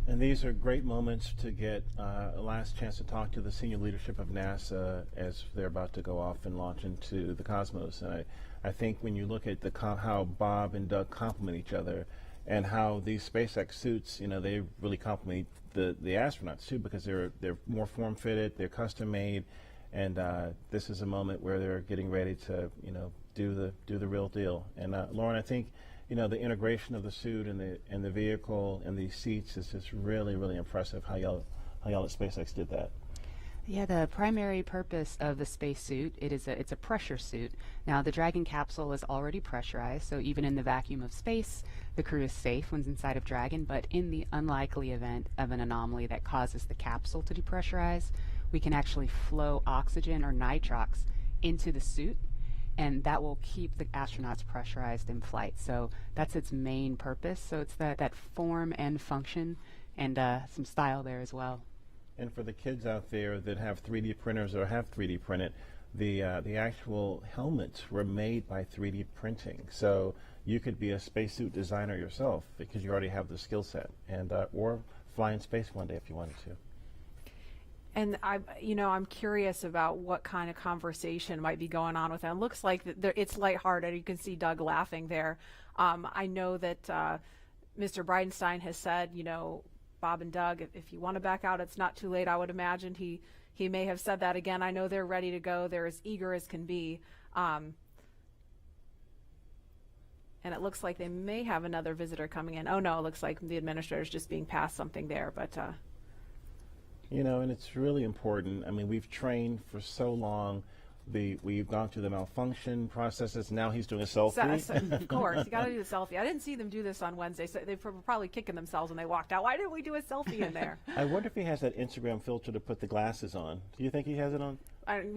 And these are great moments to get a last chance to talk to the senior leadership of NASA as they're about to go off and launch into the cosmos. And I think when you look at how Bob and Doug complement each other and how these SpaceX suits, they really complement the astronauts too, because they're more form-fitted, they're custom-made, and this is a moment where they're getting ready to, do the real deal. And Lauren, I think, the integration of the suit and the vehicle and the seats is just really, really impressive how y'all at SpaceX did that. Yeah, the primary purpose of the spacesuit, it's a pressure suit. Now, the Dragon capsule is already pressurized, so even in the vacuum of space, the crew is safe when inside of Dragon, but in the unlikely event of an anomaly that causes the capsule to depressurize, we can actually flow oxygen or nitrox into the suit, and that will keep the astronauts pressurized in flight. So that's its main purpose. So it's that form and function, and some style there as well. And for the kids out there that have 3D printers or have 3D printed, the actual helmets were made by 3D printing. So you could be a spacesuit designer yourself because you already have the skill set, and or fly in space one day if you wanted to. And I'm curious about what kind of conversation might be going on with them. Looks like it's lighthearted. You can see Doug laughing there. I know that Mr. Bridenstine has said, Bob and Doug, if you want to back out, it's not too late. I would imagine he may have said that again. I know they're ready to go. They're as eager as can be. And it looks like they may have another visitor coming in. Oh, no, it looks like the administrator's just being passed something there. But and it's really important. I mean, we've trained for so long. We've gone through the malfunction processes. Now he's doing a selfie. Of course, you got to do the selfie. I didn't see them do this on Wednesday, so they were probably kicking themselves when they walked out. Why didn't we do a selfie in there? I wonder if he has that Instagram filter to put the glasses on. Do you think he has it on?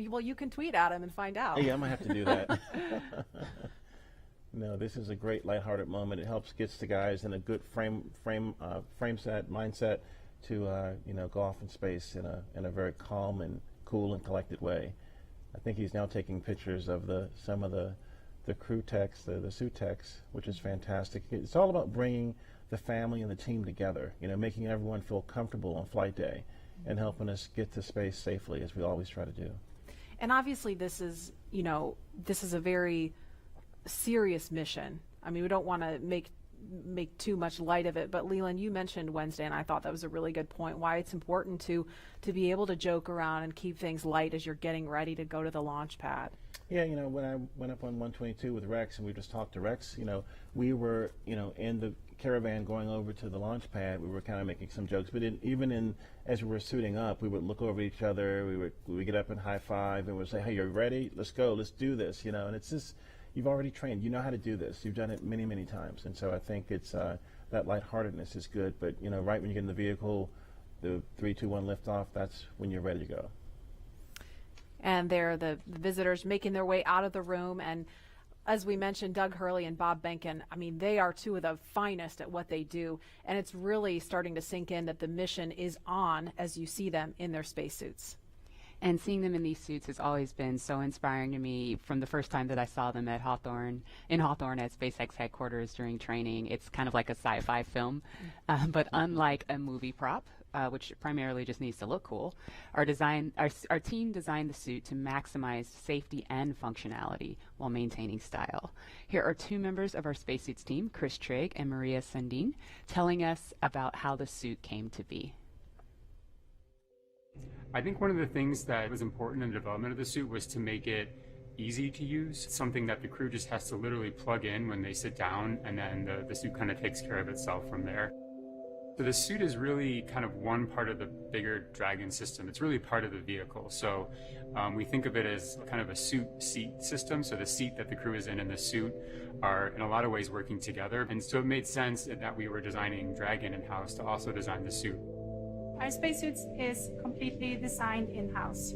Well, you can tweet at him and find out. Yeah, I might have to do that. No, this is a great lighthearted moment. It gets the guys in a good mindset to go off in space in a very calm and cool and collected way. I think he's now taking pictures of some of the crew techs, the suit techs, which is fantastic. It's all about bringing the family and the team together, making everyone feel comfortable on flight day and helping us get to space safely, as we always try to do. And obviously this is a very serious mission. I mean, we don't want to make too much light of it, but Leland, you mentioned Wednesday, and I thought that was a really good point, why it's important to be able to joke around and keep things light as you're getting ready to go to the launch pad. Yeah, when I went up on 122 with Rex and we just talked to Rex, we were, in the caravan going over to the launch pad, we were kind of making some jokes, but as we were suiting up, we would look over at each other, we would get up and high five, and we'd say, hey, you're ready? Let's go, let's do this, and it's just, you've already trained. You know how to do this. You've done it many, many times. And so I think it's that lightheartedness is good. But, right when you get in the vehicle, the 3, 2, 1 liftoff, that's when you're ready to go. And they're the visitors making their way out of the room. And as we mentioned, Doug Hurley and Bob Behnken, I mean, they are two of the finest at what they do. And it's really starting to sink in that the mission is on as you see them in their spacesuits. And seeing them in these suits has always been so inspiring to me from the first time that I saw them in Hawthorne at SpaceX headquarters during training. It's kind of like a sci-fi film, but unlike a movie prop, which primarily just needs to look cool, our team designed the suit to maximize safety and functionality while maintaining style. Here are two members of our spacesuits team, Chris Trigg and Maria Sundin, telling us about how the suit came to be. I think one of the things that was important in the development of the suit was to make it easy to use, something that the crew just has to literally plug in when they sit down, and then the suit kind of takes care of itself from there. So the suit is really kind of one part of the bigger Dragon system. It's really part of the vehicle. So we think of it as kind of a suit seat system. So the seat that the crew is in and the suit are in a lot of ways working together. And so it made sense that we were designing Dragon in-house to also design the suit. Our spacesuits is completely designed in-house.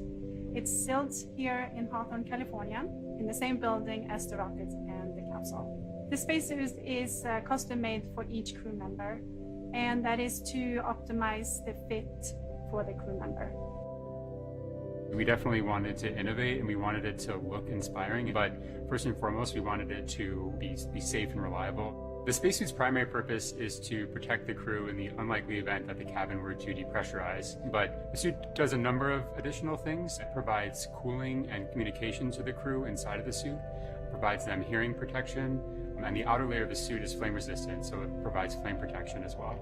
It's built here in Hawthorne, California, in the same building as the rocket and the capsule. The spacesuit is custom made for each crew member, and that is to optimize the fit for the crew member. We definitely wanted to innovate, and we wanted it to look inspiring, but first and foremost, we wanted it to be safe and reliable. The spacesuit's primary purpose is to protect the crew in the unlikely event that the cabin were to depressurize. But the suit does a number of additional things. It provides cooling and communication to the crew inside of the suit. It provides them hearing protection. And the outer layer of the suit is flame resistant, so it provides flame protection as well.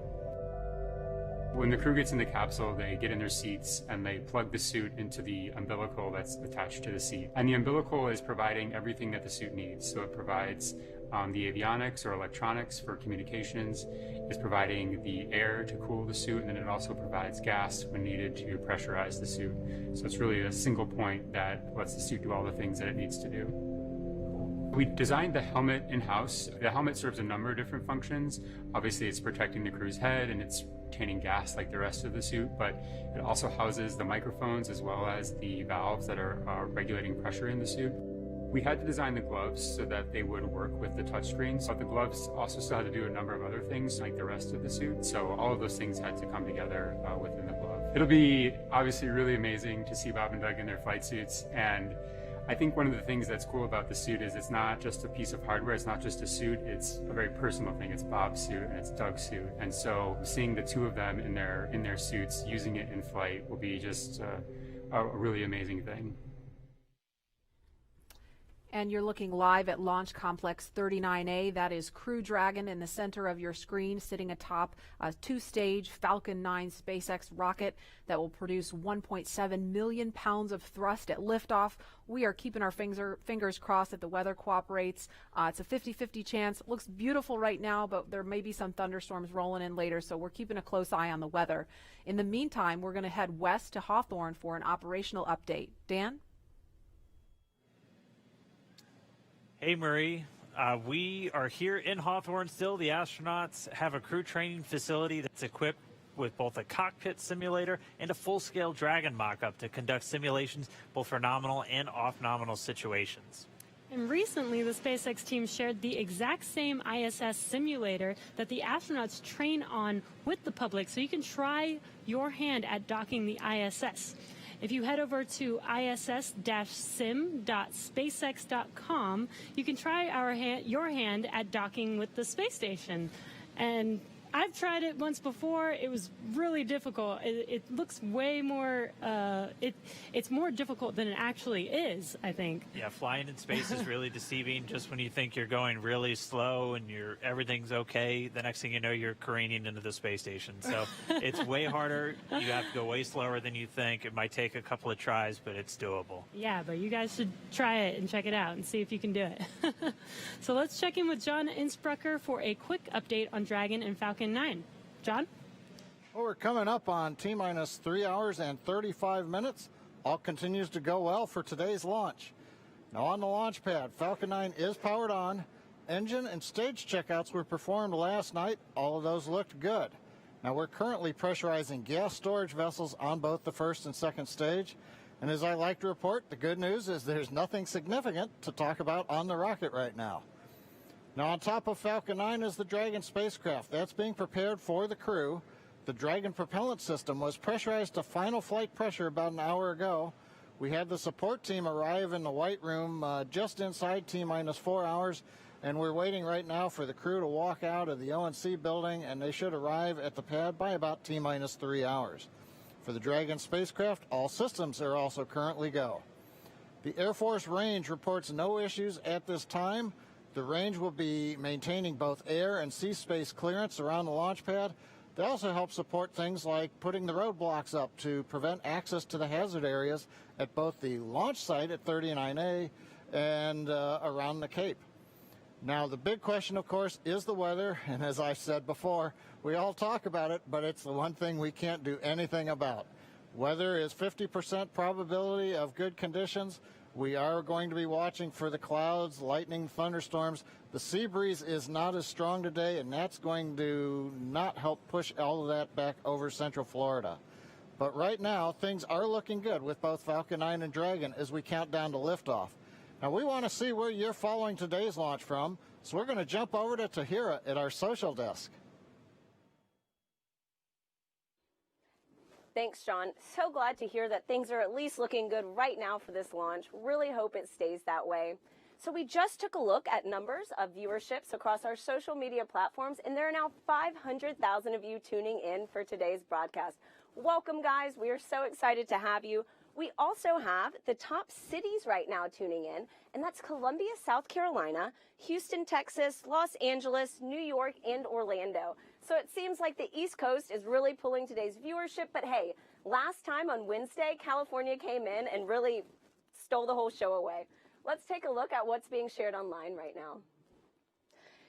When the crew gets in the capsule, they get in their seats and they plug the suit into the umbilical that's attached to the seat. And the umbilical is providing everything that the suit needs. So it provides the avionics or electronics for communications, is providing the air to cool the suit, and then it also provides gas when needed to pressurize the suit. So it's really a single point that lets the suit do all the things that it needs to do. We designed the helmet in-house. The helmet serves a number of different functions. Obviously, it's protecting the crew's head and it's retaining gas like the rest of the suit, but it also houses the microphones as well as the valves that are regulating pressure in the suit. We had to design the gloves so that they would work with the touchscreens, but the gloves also still had to do a number of other things like the rest of the suit. So all of those things had to come together within the glove. It'll be obviously really amazing to see Bob and Doug in their flight suits. And I think one of the things that's cool about the suit is it's not just a piece of hardware. It's not just a suit. It's a very personal thing. It's Bob's suit and it's Doug's suit. And so seeing the two of them in their suits using it in flight will be just a really amazing thing. And you're looking live at Launch Complex 39A. That is Crew Dragon in the center of your screen, sitting atop a two-stage Falcon 9 SpaceX rocket that will produce 1.7 million pounds of thrust at liftoff. We are keeping our fingers crossed that the weather cooperates. It's a 50-50 chance. It looks beautiful right now, but there may be some thunderstorms rolling in later, so we're keeping a close eye on the weather. In the meantime, we're going to head west to Hawthorne for an operational update. Dan? Hey, Marie. We are here in Hawthorne still. The astronauts have a crew training facility that's equipped with both a cockpit simulator and a full-scale Dragon mock-up to conduct simulations both for nominal and off-nominal situations. And recently, the SpaceX team shared the exact same ISS simulator that the astronauts train on with the public, so you can try your hand at docking the ISS. If you head over to iss-sim.spacex.com, you can try your hand at docking with the space station. And I've tried it once before. It was really difficult. It looks way more, it's more difficult than it actually is, I think. Yeah, flying in space is really deceiving. Just when you think you're going really slow and everything's okay, the next thing you know, you're careening into the space station. So it's way harder. You have to go way slower than you think. It might take a couple of tries, but it's doable. Yeah, but you guys should try it and check it out and see if you can do it. So let's check in with John Innsbrucker for a quick update on Dragon and Falcon 9. John? Well, we're coming up on T-minus 3 hours and 35 minutes. All continues to go well for today's launch. Now on the launch pad, Falcon 9 is powered on. Engine and stage checkouts were performed last night. All of those looked good. Now we're currently pressurizing gas storage vessels on both the first and second stage. And as I like to report, the good news is there's nothing significant to talk about on the rocket right now. Now on top of Falcon 9 is the Dragon spacecraft. That's being prepared for the crew. The Dragon propellant system was pressurized to final flight pressure about an hour ago. We had the support team arrive in the White Room just inside T-minus 4 hours, and we're waiting right now for the crew to walk out of the ONC building, and they should arrive at the pad by about T-minus 3 hours. For the Dragon spacecraft, all systems are also currently go. The Air Force range reports no issues at this time. The range will be maintaining both air and sea space clearance around the launch pad. They also help support things like putting the roadblocks up to prevent access to the hazard areas at both the launch site at 39A and around the Cape. Now, the big question, of course, is the weather. And as I said before, we all talk about it, but it's the one thing we can't do anything about. Weather is 50% probability of good conditions. We are going to be watching for the clouds, lightning, thunderstorms. The sea breeze is not as strong today, and that's going to not help push all of that back over central Florida. But right now, things are looking good with both Falcon 9 and Dragon as we count down to liftoff. Now, we want to see where you're following today's launch from, so we're going to jump over to Tahira at our social desk. Thanks, John. So glad to hear that things are at least looking good right now for this launch. Really hope it stays that way. So we just took a look at numbers of viewerships across our social media platforms, and there are now 500,000 of you tuning in for today's broadcast. Welcome, guys. We are so excited to have you. We also have the top cities right now tuning in, and that's Columbia, South Carolina, Houston, Texas, Los Angeles, New York, and Orlando. So it seems like the East Coast is really pulling today's viewership, but hey, last time on Wednesday, California came in and really stole the whole show away. Let's take a look at what's being shared online right now.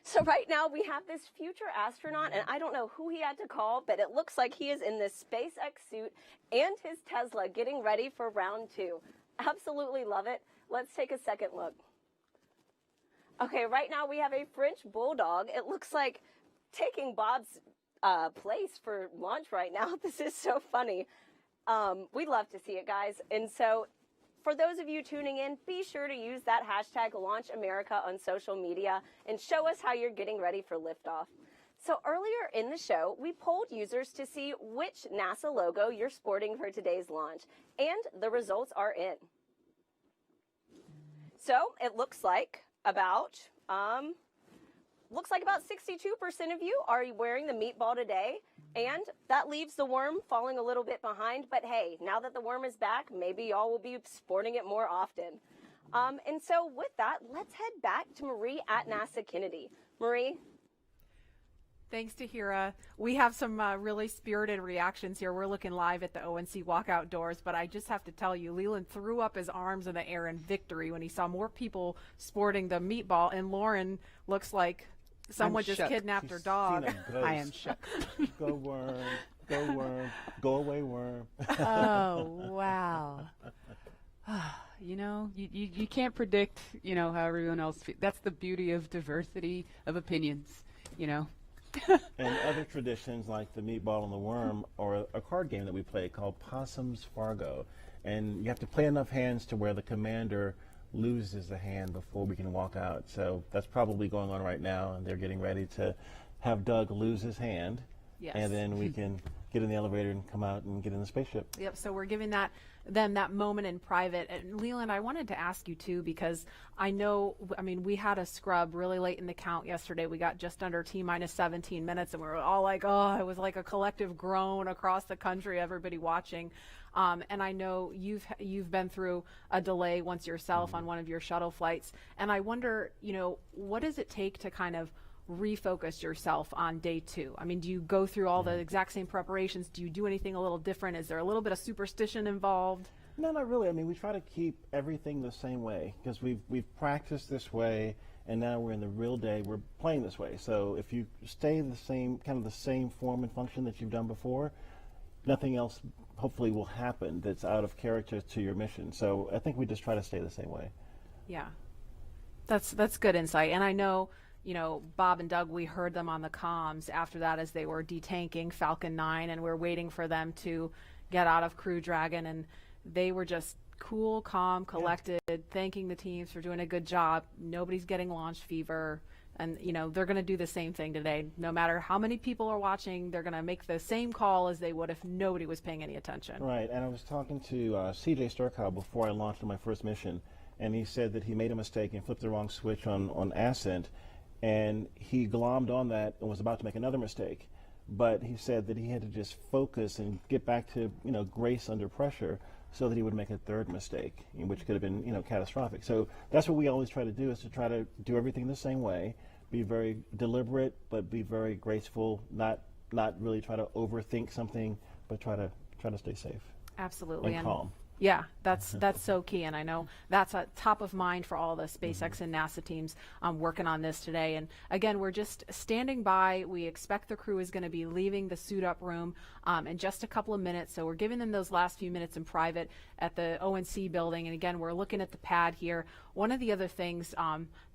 So right now we have this future astronaut, and I don't know who he had to call, but it looks like he is in this SpaceX suit and his Tesla getting ready for round 2. Absolutely love it. Let's take a second look. Okay, right now we have a French bulldog. It looks like taking Bob's place for launch right now. This is so funny. We love to see it, guys. And so for those of you tuning in, be sure to use that hashtag #LaunchAmerica on social media and show us how you're getting ready for liftoff. So earlier in the show, we polled users to see which NASA logo you're sporting for today's launch, and the results are in. So it looks like about 62% of you are wearing the meatball today, and that leaves the worm falling a little bit behind. But hey, now that the worm is back, maybe y'all will be sporting it more often. And so with that, let's head back to Marie at NASA Kennedy. Marie? Thanks, Tahira. We have some really spirited reactions here. We're looking live at the ONC walkout doors, but I just have to tell you, Leland threw up his arms in the air in victory when he saw more people sporting the meatball, and Lauren looks like someone just kidnapped her dog. I am shook. Go worm, go worm, go away worm. Oh, wow. You know, you can't predict, you know, how everyone else feels. That's the beauty of diversity of opinions, you know. And other traditions like the meatball and the worm, or a card game that we play called Possum's Fargo. And you have to play enough hands to where the commander loses a hand before we can walk out. So that's probably going on right now, and they're getting ready to have Doug lose his hand. Yes. And then we can get in the elevator and come out and get in the spaceship. Yep, so we're giving them that moment in private. And Leland, I wanted to ask you too, because I know, I mean, we had a scrub really late in the count yesterday. We got just under T-minus 17 minutes, and we were all like, oh, it was like a collective groan across the country, everybody watching. And I know you've been through a delay once yourself on one of your shuttle flights. And I wonder, you know, what does it take to kind of refocus yourself on day two? I mean, do you go through all the exact same preparations? Do you do anything a little different? Is there a little bit of superstition involved? No, not really. I mean, we try to keep everything the same way because we've practiced this way, and now we're in the real day. We're playing this way. So if you stay the same, kind of the same form and function that you've done before, nothing else hopefully will happen that's out of character to your mission. So I think we just try to stay the same way. Yeah, that's good insight. And I know, you know, Bob and Doug, we heard them on the comms after that as they were detanking Falcon 9, and we're waiting for them to get out of Crew Dragon, and they were just cool, calm, collected, thanking the teams for doing a good job. Nobody's getting launch fever, and, you know, they're going to do the same thing today. No matter how many people are watching, they're going to make the same call as they would if nobody was paying any attention. Right, and I was talking to CJ Sturkow before I launched on my first mission, and he said that he made a mistake and flipped the wrong switch on Ascent, and he glommed on that and was about to make another mistake. But he said that he had to just focus and get back to, you know, grace under pressure so that he would make a third mistake, which could have been, you know, catastrophic. So that's what we always try to do, is to try to do everything the same way, be very deliberate, but be very graceful, not really try to overthink something, but try to stay safe. Absolutely. And calm. Yeah, that's so key, and I know that's top of mind for all the SpaceX and NASA teams working on this today. And again, we're just standing by. We expect the crew is going to be leaving the suit-up room in just a couple of minutes, so we're giving them those last few minutes in private at the ONC building. And again, we're looking at the pad here. One of the other things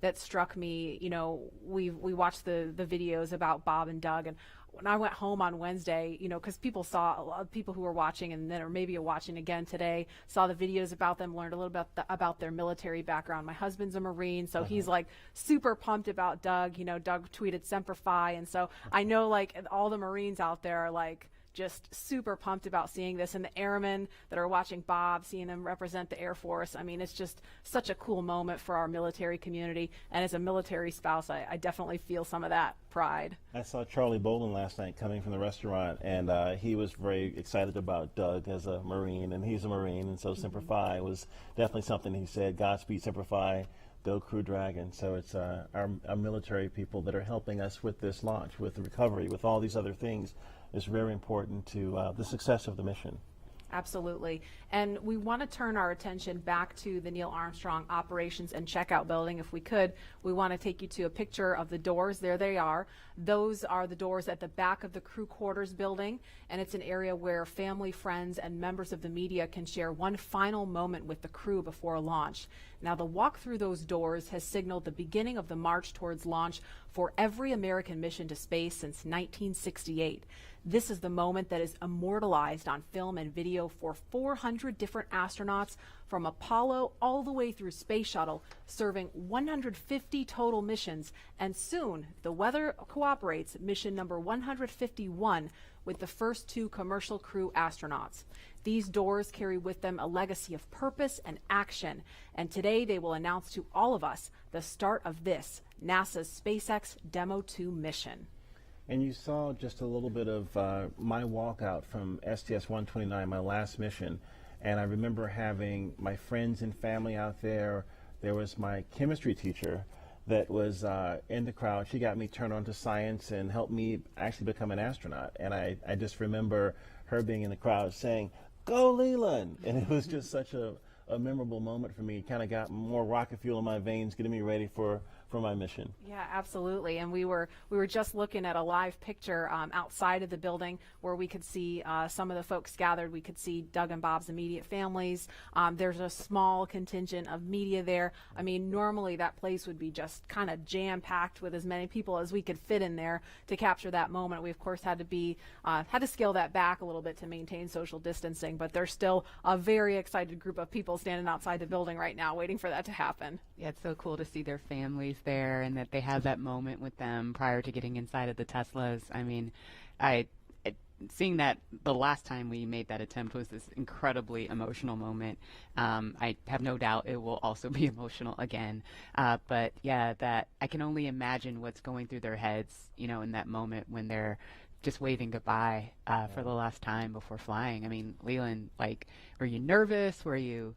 that struck me, you know, we watched the videos about Bob and Doug, and when I went home on Wednesday, you know, because people saw, a lot of people who were watching and then, or maybe are watching again today, saw the videos about them, learned a little bit about their military background. My husband's a Marine, so he's like super pumped about Doug. You know, Doug tweeted Semper Fi, and so I know like all the Marines out there are like just super pumped about seeing this, and the airmen that are watching Bob, seeing him represent the Air Force. I mean, it's just such a cool moment for our military community, and as a military spouse, I definitely feel some of that pride. I saw Charlie Bolden last night coming from the restaurant, and he was very excited about Doug as a Marine, and he's a Marine, and so Semper Fi was definitely something he said. Godspeed, Semper Fi, go Crew Dragon. So it's our military people that are helping us with this launch, with the recovery, with all these other things, is very important to the success of the mission. Absolutely. And we want to turn our attention back to the Neil Armstrong Operations and Checkout Building. If we could, we want to take you to a picture of the doors. There they are. Those are the doors at the back of the crew quarters building, and it's an area where family, friends, and members of the media can share one final moment with the crew before launch. Now, the walk through those doors has signaled the beginning of the march towards launch for every American mission to space since 1968. This is the moment that is immortalized on film and video for 400 different astronauts from Apollo all the way through Space Shuttle, serving 150 total missions, and soon, if the weather cooperates, mission number 151 with the first 2 commercial crew astronauts. These doors carry with them a legacy of purpose and action, and today they will announce to all of us the start of this, NASA's SpaceX Demo 2 mission. And you saw just a little bit of my walkout from STS-129, my last mission. And I remember having my friends and family out there. There was my chemistry teacher that was in the crowd. She got me turned on to science and helped me actually become an astronaut. And I just remember her being in the crowd saying, "Go Leland!" And it was just such a memorable moment for me. It kind of got more rocket fuel in my veins, getting me ready for my mission. Yeah, absolutely. And we were just looking at a live picture outside of the building where we could see some of the folks gathered. We could see Doug and Bob's immediate families. There's a small contingent of media there. I mean, normally that place would be just kind of jam-packed with as many people as we could fit in there to capture that moment. We, of course, had to scale that back a little bit to maintain social distancing, but there's still a very excited group of people standing outside the building right now waiting for that to happen. Yeah, it's so cool to see their families there and that they have that moment with them prior to getting inside of the Teslas. I mean, seeing that the last time we made that attempt was this incredibly emotional moment. I have no doubt it will also be emotional again. But yeah, that I can only imagine what's going through their heads, you know, in that moment when they're just waving goodbye for the last time before flying. I mean, Leland, like, were you nervous? Were you?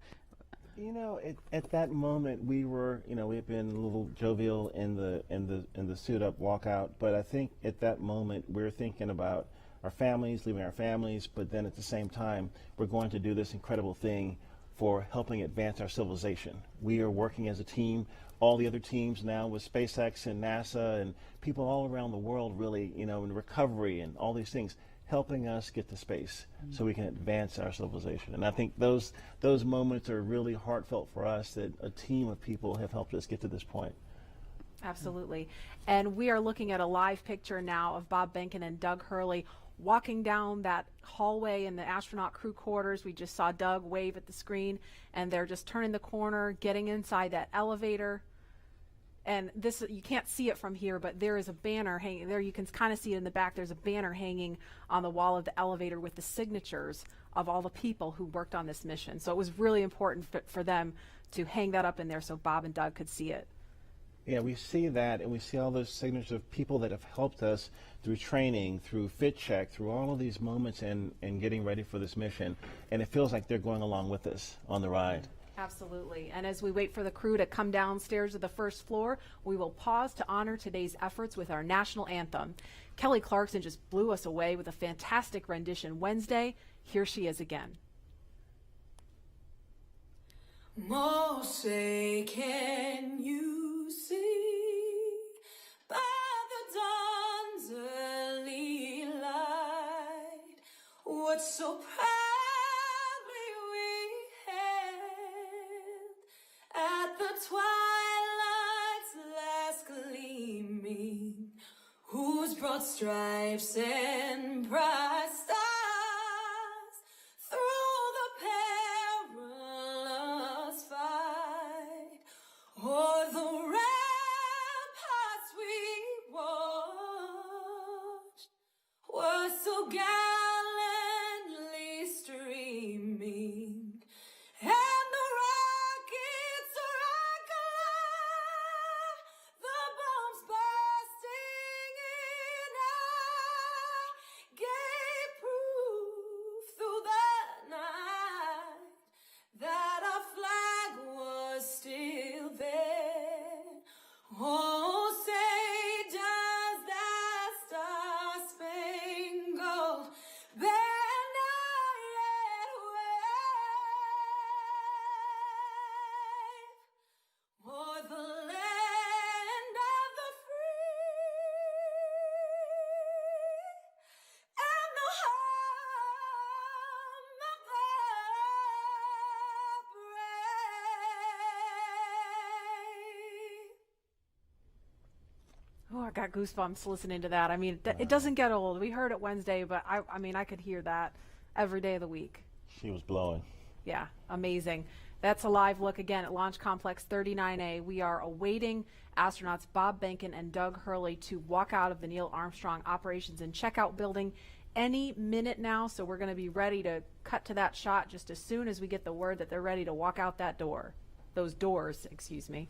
You know, at that moment we were, you know, we had been a little jovial in the suit up walkout, but I think at that moment we're thinking about our families, leaving our families, but then at the same time we're going to do this incredible thing for helping advance our civilization. We are working as a team, all the other teams now with SpaceX and NASA and people all around the world really, you know, in recovery and all these things, helping us get to space so we can advance our civilization. And I think those moments are really heartfelt for us, that a team of people have helped us get to this point. Absolutely. And we are looking at a live picture now of Bob Behnken and Doug Hurley walking down that hallway in the astronaut crew quarters. We just saw Doug wave at the screen, and they're just turning the corner, getting inside that elevator. And this, you can't see it from here, but there is a banner hanging there. You can kind of see it in the back. There's a banner hanging on the wall of the elevator with the signatures of all the people who worked on this mission. So it was really important for them to hang that up in there so Bob and Doug could see it. Yeah, we see that, and we see all those signatures of people that have helped us through training, through fit check, through all of these moments and getting ready for this mission. And it feels like they're going along with us on the ride. Absolutely. And as we wait for the crew to come downstairs to the first floor, we will pause to honor today's efforts with our national anthem. Kelly Clarkson just blew us away with a fantastic rendition Wednesday. Here she is again. Moshe, can you see by the dawn's early light what so proudly we hailed at the twilight's last gleaming, whose broad stripes and bright stars through the perilous fight o'er the ramparts we watched were so gallantly streaming, and the rockets rock alive, the bombs bursting in. I gave Oh, I got goosebumps listening to that. I mean, it doesn't get old. We heard it Wednesday, but I mean, I could hear that every day of the week. She was blowing. Yeah, amazing. That's a live look again at Launch Complex 39A. We are awaiting astronauts Bob Behnken and Doug Hurley to walk out of the Neil Armstrong Operations and Checkout building any minute now. So we're going to be ready to cut to that shot just as soon as we get the word that they're ready to walk out that door. Those doors, excuse me.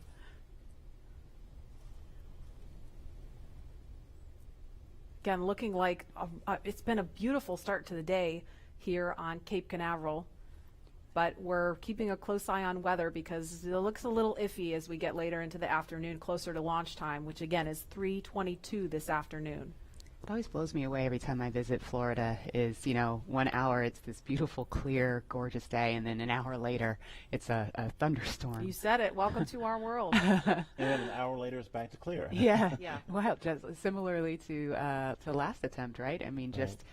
Again, looking like it's been a beautiful start to the day here on Cape Canaveral, but we're keeping a close eye on weather because it looks a little iffy as we get later into the afternoon, closer to launch time, which again is 3:22 this afternoon. It always blows me away every time I visit Florida is, 1 hour it's this beautiful, clear, gorgeous day, and then an hour later it's a thunderstorm. You said it. Welcome to our world. And then an hour later it's back to clear. Yeah. Yeah. Well, just similarly to last attempt, right? I mean, just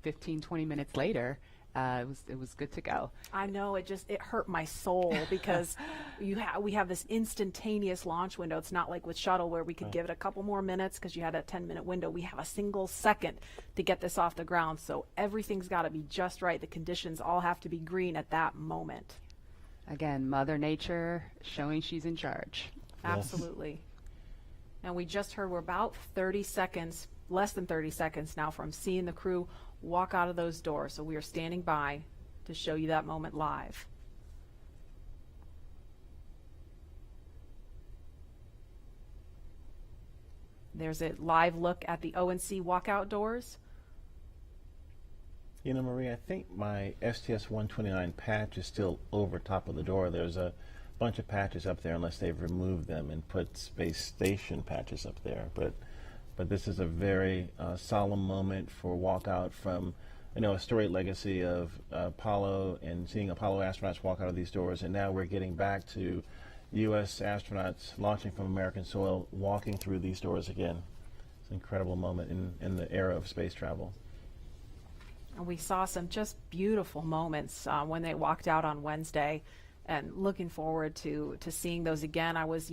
15, 20 minutes later, it was good to go. I know, it hurt my soul because we have this instantaneous launch window. It's not like with shuttle where we could give it a couple more minutes because you had a 10-minute window. We have a single second to get this off the ground, so everything's got to be just right. The conditions all have to be green at that moment. Again, Mother Nature showing she's in charge. Absolutely. And we just heard we're about 30 seconds, less than 30 seconds now from seeing the crew walk out of those doors. So we are standing by to show you that moment live. There's a live look at the O&C walkout doors. You know, Marie, I think my STS-129 patch is still over top of the door. There's a bunch of patches up there unless they've removed them and put space station patches up there. But this is a very solemn moment for walkout from, a storied legacy of Apollo and seeing Apollo astronauts walk out of these doors. And now we're getting back to U.S. astronauts launching from American soil, walking through these doors again. It's an incredible moment in the era of space travel. And we saw some just beautiful moments when they walked out on Wednesday, and looking forward to seeing those again. I was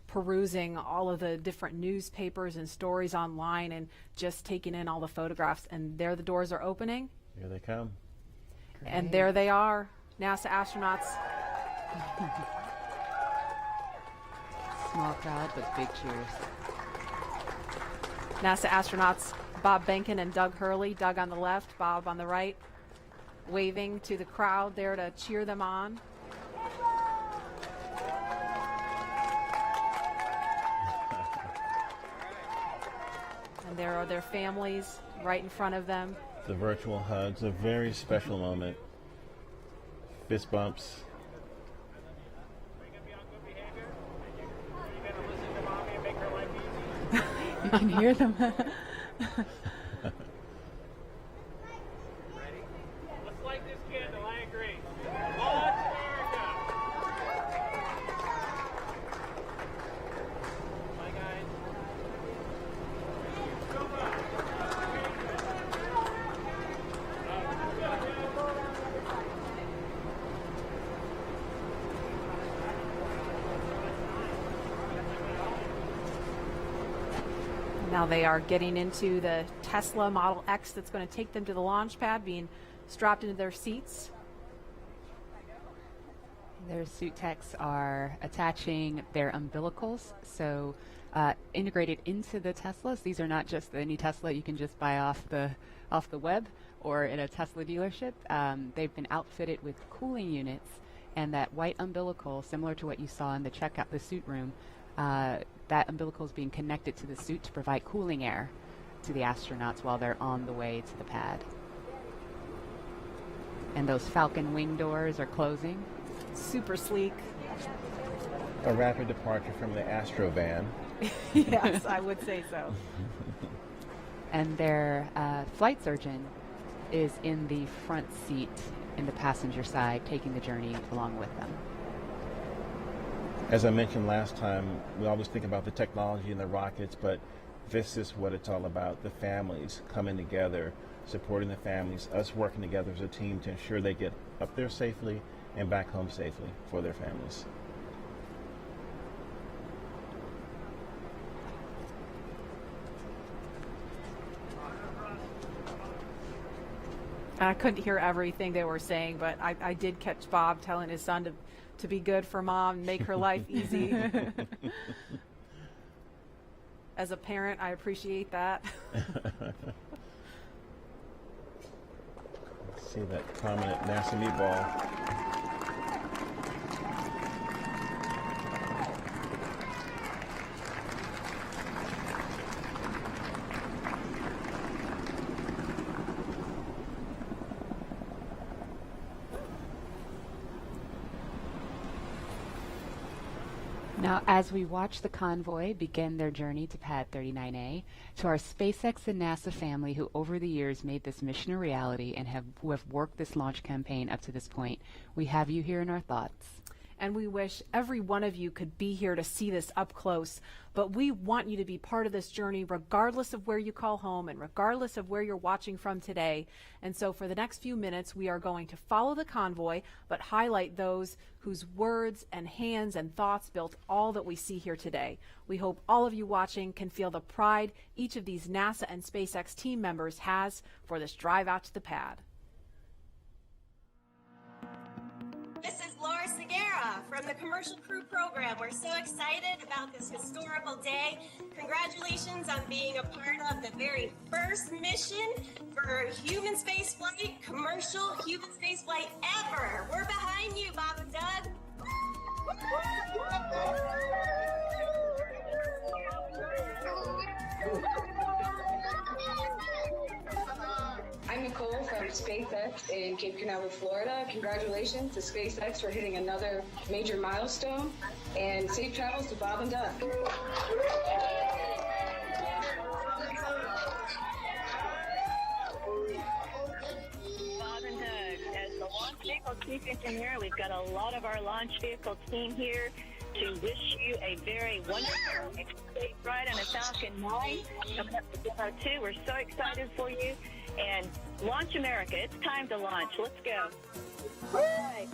perusing all of the different newspapers and stories online and just taking in all the photographs, and there the doors are opening. Here they come. Great. And there they are, NASA astronauts. Small crowd, but big cheers. NASA astronauts Bob Behnken and Doug Hurley, Doug on the left, Bob on the right, waving to the crowd there to cheer them on. And there are their families right in front of them. The virtual hugs, a very special moment. Fist bumps. You can hear them. Let's light this candle, I agree. Launch America! Bye, guys. Now they are getting into the Tesla Model X that's going to take them to the launch pad, being strapped into their seats. Their suit techs are attaching their umbilicals, so integrated into the Teslas. These are not just any Tesla you can just buy off the web or in a Tesla dealership. They've been outfitted with cooling units, and that white umbilical, similar to what you saw in the suit room, that umbilical is being connected to the suit to provide cooling air to the astronauts while they're on the way to the pad. And those Falcon wing doors are closing. Super sleek. A rapid departure from the Astro van. Yes, I would say so. And their flight surgeon is in the front seat in the passenger side, taking the journey along with them. As I mentioned last time, we always think about the technology and the rockets, but this is what it's all about, the families coming together, supporting the families, us working together as a team to ensure they get up there safely and back home safely for their families. I couldn't hear everything they were saying, but I did catch Bob telling his son to be good for mom and make her life easy. As a parent, I appreciate that. See that prominent NASA meatball. Now, as we watch the Convoy begin their journey to Pad 39A, to our SpaceX and NASA family who over the years made this mission a reality and who have worked this launch campaign up to this point, we have you here in our thoughts. And we wish every one of you could be here to see this up close. But we want you to be part of this journey regardless of where you call home and regardless of where you're watching from today. And so for the next few minutes, we are going to follow the convoy, but highlight those whose words and hands and thoughts built all that we see here today. We hope all of you watching can feel the pride each of these NASA and SpaceX team members has for this drive out to the pad. This is Laura Segura from the Commercial Crew Program. We're so excited about this historical day. Congratulations on being a part of the very first mission for human spaceflight, commercial human spaceflight ever. We're behind you, Bob and Doug. I'm Nicole from SpaceX in Cape Canaveral, Florida. Congratulations to SpaceX for hitting another major milestone, and safe travels to Bob and Doug. Bob and Doug, as the launch vehicle chief engineer, we've got a lot of our launch vehicle team here to wish you a very wonderful safe ride on a Falcon 9 coming up to Demo 2. We're so excited for you. And launch America. It's time to launch. Let's go. Right.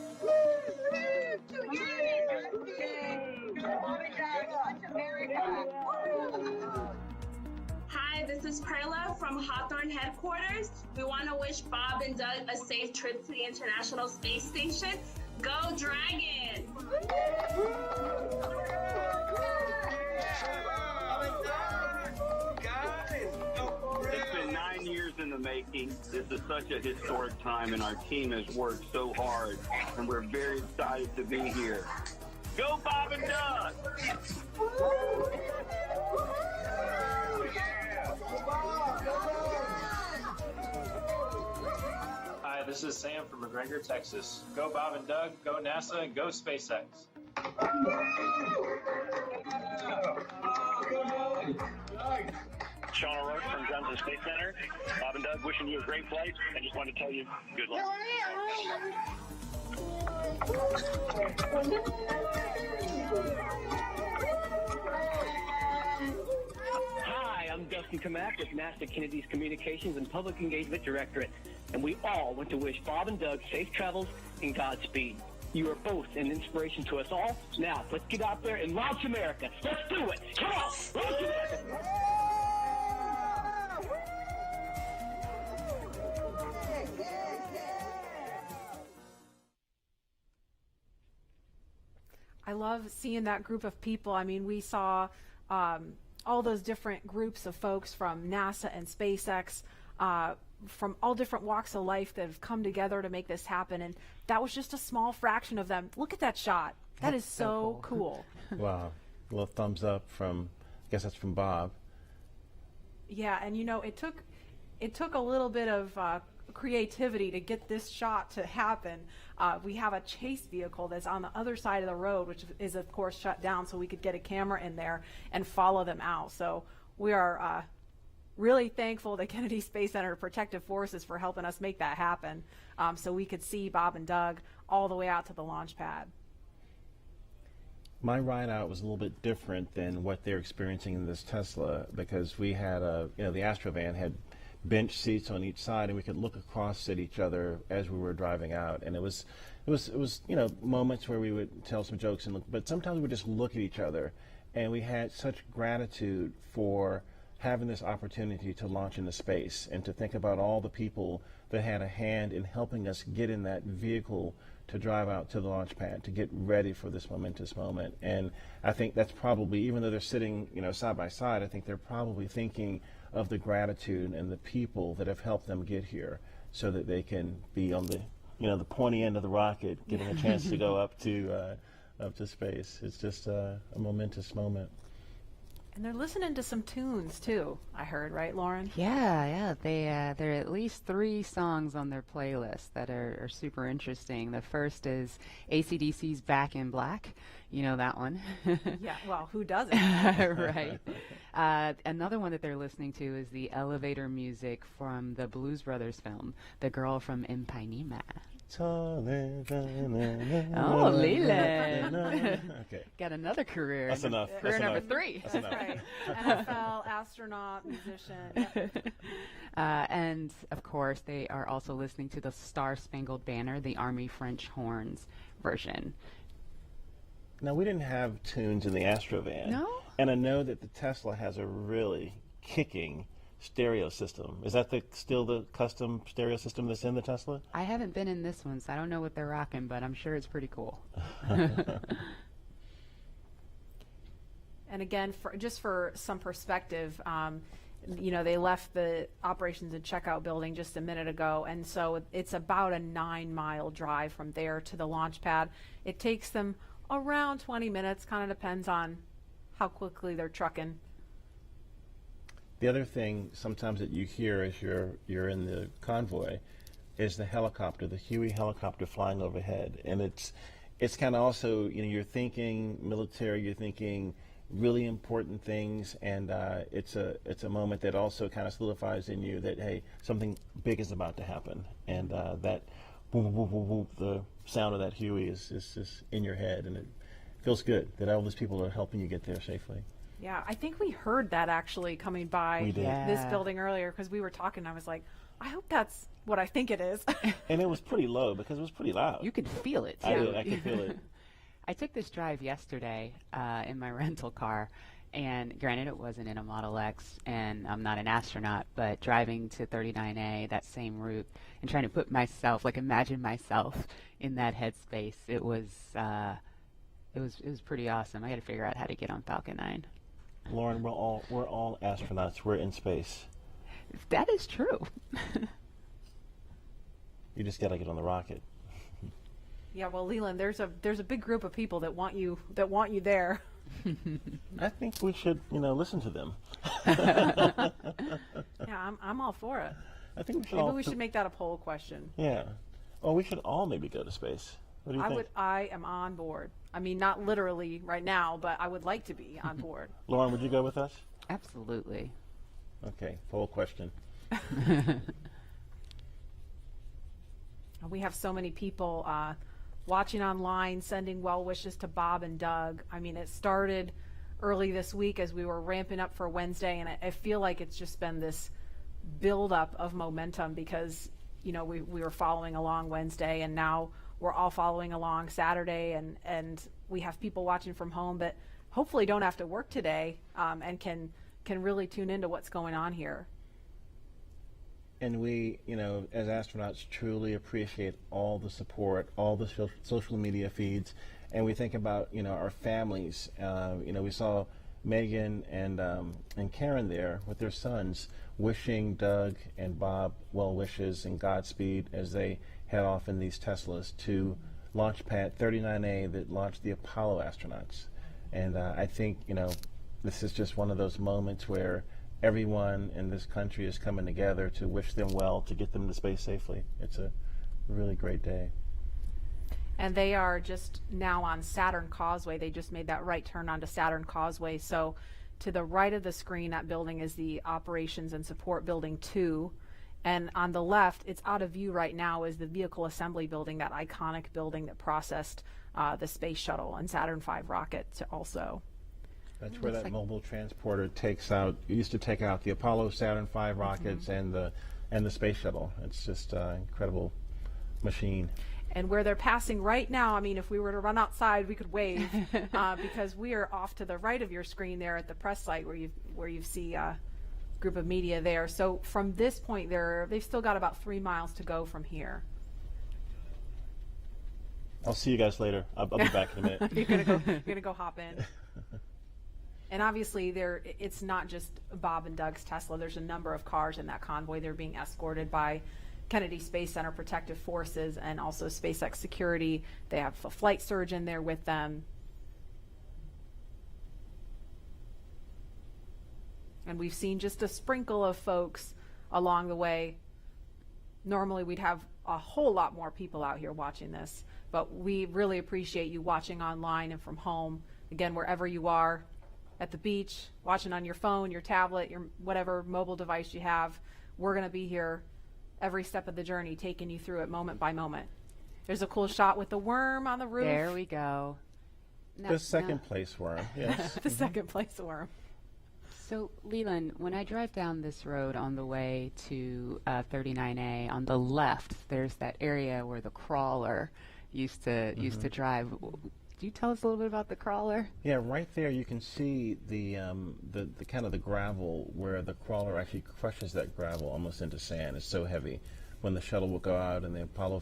Hi, this is Perla from Hawthorne headquarters. We want to wish Bob and Doug a safe trip to the International Space Station. Go Dragon! It's been 9 years in the making. This is such a historic time, and our team has worked so hard, and we're very excited to be here. Go Bob and Doug! Hi, this is Sam from McGregor, Texas. Go Bob and Doug, go NASA, and go SpaceX. Sean O'Rourke from Johnson Space Center. Bob and Doug, wishing you a great flight. I just wanted to tell you good luck. Hi, I'm Dustin Kamak with NASA Kennedy's Communications and Public Engagement Directorate, and we all want to wish Bob and Doug safe travels and Godspeed. You are both an inspiration to us all. Now, let's get out there and launch America. Let's do it. Come on, launch America. I love seeing that group of people. I mean, we saw all those different groups of folks from NASA and SpaceX, from all different walks of life that have come together to make this happen. And that was just a small fraction of them. Look at that shot. That's so cool. Wow. A little thumbs up from, I guess that's from Bob. Yeah, and you know, it took a little bit of creativity to get this shot to happen. We have a chase vehicle that's on the other side of the road, which is of course shut down, so we could get a camera in there and follow them out. So we are really thankful to Kennedy Space Center Protective Forces for helping us make that happen, so we could see Bob and Doug all the way out to the launch pad. My ride out was a little bit different than what they're experiencing in this Tesla, because we had the Astrovan had bench seats on each side, and we could look across at each other as we were driving out. And it was moments where we would tell some jokes, but sometimes we would just look at each other, and we had such gratitude for having this opportunity to launch into space and to think about all the people that had a hand in helping us get in that vehicle to drive out to the launch pad, to get ready for this momentous moment. And I think that's probably, even though they're sitting, side by side, I think they're probably thinking of the gratitude and the people that have helped them get here so that they can be on the, the pointy end of the rocket, getting a chance to go up to space. It's just a momentous moment. And they're listening to some tunes too, I heard, right, Lauren? Yeah. There are at least 3 songs on their playlist that are super interesting. The first is AC/DC's Back in Black. You know that one. Yeah, well, who doesn't? Right. Another one that they're listening to is the elevator music from the Blues Brothers film, The Girl from Ipanema. Oh, Leland. Okay. Got another career. That's enough. Career That's number enough. 3. That's enough. Right. NFL, astronaut, musician. And, of course, they are also listening to the Star Spangled Banner, the Army French Horns version. Now, we didn't have tunes in the Astrovan. No? And I know that the Tesla has a really kicking stereo system. Is that still the custom stereo system that's in the Tesla? I haven't been in this one, so I don't know what they're rocking, but I'm sure it's pretty cool. And again, just for some perspective, they left the operations and checkout building just a minute ago, and so it's about a 9-mile drive from there to the launch pad. It takes them around 20 minutes, kind of depends on how quickly they're trucking. The other thing sometimes that you hear as you're in the convoy is the helicopter, the Huey helicopter flying overhead, and it's kind of also, you're thinking military, you're thinking really important things, and it's a moment that also kind of solidifies in you that, hey, something big is about to happen, and that boom, boom, boom, boom, boom, the sound of that Huey is just in your head, and it feels good that all these people are helping you get there safely. Yeah, I think we heard that actually coming by this Yeah. building earlier because we were talking. And I was like, I hope that's what I think it is. And it was pretty low because it was pretty loud. You could feel it, too. I did. I could feel it. I took this drive yesterday in my rental car, and granted it wasn't in a Model X, and I'm not an astronaut, but driving to 39A, that same route, and trying to put myself, imagine myself in that headspace, it was pretty awesome. I got to figure out how to get on Falcon 9. Lauren, we're all astronauts. We're in space. That is true. You just got to get on the rocket. Yeah, well, Leland, there's a big group of people that want you there. I think we should, listen to them. Yeah, I'm all for it. I think we should. Maybe we should make that a poll question. Yeah. Or we should all maybe go to space. What do you think? I am on board. I mean, not literally right now, but I would like to be on board. Lauren, would you go with us? Absolutely. Okay, poll question. We have so many people watching online, sending well wishes to Bob and Doug. I mean, it started early this week as we were ramping up for Wednesday, and I feel like it's just been this buildup of momentum because, we were following along Wednesday, and now we're all following along Saturday, and we have people watching from home that hopefully don't have to work today and can really tune into what's going on here. And we, as astronauts, truly appreciate all the support, all the social media feeds, and we think about, our families. We saw Megan and Karen there with their sons, wishing Doug and Bob well wishes and Godspeed as they head off in these Teslas to launch pad 39A that launched the Apollo astronauts. And I think, this is just one of those moments where everyone in this country is coming together to wish them well, to get them to space safely. It's a really great day. And they are just now on Saturn Causeway. They just made that right turn onto Saturn Causeway. So to the right of the screen, that building is the Operations and Support Building 2. And on the left, it's out of view right now, is the Vehicle Assembly Building, that iconic building that processed the Space Shuttle and Saturn V rocket also. That's where that mobile transporter used to take out the Apollo, Saturn V rockets and the Space Shuttle. It's just an incredible machine. And where they're passing right now, I mean, if we were to run outside, we could wave because we are off to the right of your screen there at the press site where you see group of media there. So from this point, they've still got about 3 miles to go from here. I'll see you guys later. I'll be back in a minute. You're gonna go hop in. And obviously, it's not just Bob and Doug's Tesla. There's a number of cars in that convoy. They're being escorted by Kennedy Space Center Protective Forces and also SpaceX security. They have a flight surgeon there with them. And we've seen just a sprinkle of folks along the way. Normally, we'd have a whole lot more people out here watching this, but we really appreciate you watching online and from home. Again, wherever you are, at the beach, watching on your phone, your tablet, your whatever mobile device you have, we're going to be here every step of the journey, taking you through it moment by moment. There's a cool shot with the worm on the roof. There we go. The second place worm, yes. The second place worm. So, Leland, when I drive down this road on the way to 39A, on the left, there's that area where the crawler used to drive. Do you tell us a little bit about the crawler? Yeah, right there you can see the kind of the gravel where the crawler actually crushes that gravel almost into sand. It's so heavy. When the shuttle will go out and the Apollo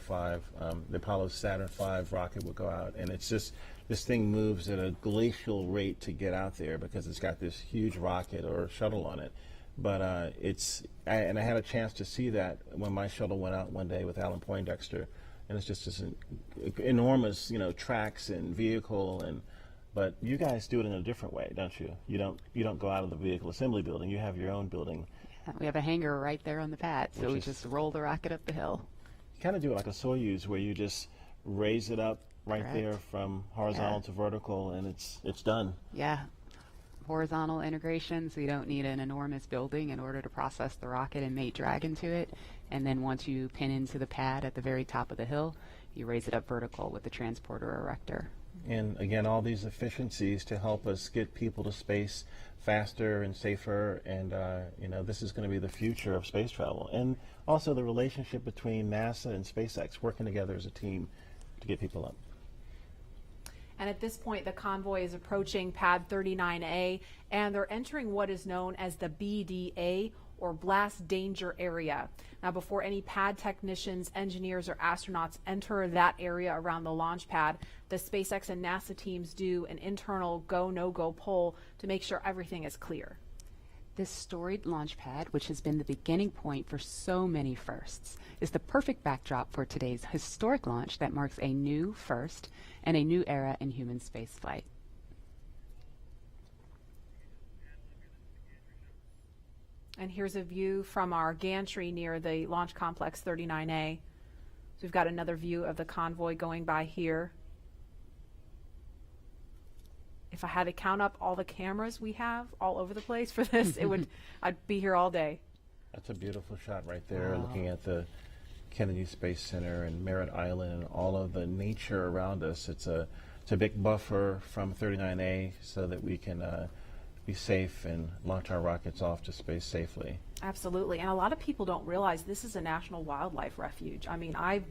Saturn V rocket will go out, and it's just, this thing moves at a glacial rate to get out there because it's got this huge rocket or shuttle on it. But I had a chance to see that when my shuttle went out one day with Alan Poindexter. And it's just this enormous, tracks and vehicle, but you guys do it in a different way, don't you? You don't go out of the vehicle assembly building. You have your own building. Yeah, we have a hangar right there on the pad, so we just roll the rocket up the hill. You kind of do it like a Soyuz, where you just raise it up right there from horizontal to vertical, and it's done. Yeah. Horizontal integration, so you don't need an enormous building in order to process the rocket and mate drag into it. And then once you pin into the pad at the very top of the hill, you raise it up vertical with the transporter erector. And again, all these efficiencies to help us get people to space faster and safer, and this is going to be the future of space travel. And also the relationship between NASA and SpaceX working together as a team to get people up. And at this point, the convoy is approaching pad 39A, and they're entering what is known as the BDA, or blast danger area. Now, before any pad technicians, engineers, or astronauts enter that area around the launch pad, the SpaceX and NASA teams do an internal go, no-go poll to make sure everything is clear. This storied launch pad, which has been the beginning point for so many firsts, is the perfect backdrop for today's historic launch that marks a new first and a new era in human spaceflight. And here's a view from our gantry near the Launch Complex 39A. So we've got another view of the convoy going by here. If I had to count up all the cameras we have all over the place for this, I'd be here all day. That's a beautiful shot right there, looking at the Kennedy Space Center and Merritt Island and all of the nature around us. It's a big buffer from 39A so that we can be safe and launch our rockets off to space safely. Absolutely, and a lot of people don't realize this is a national wildlife refuge. I mean, I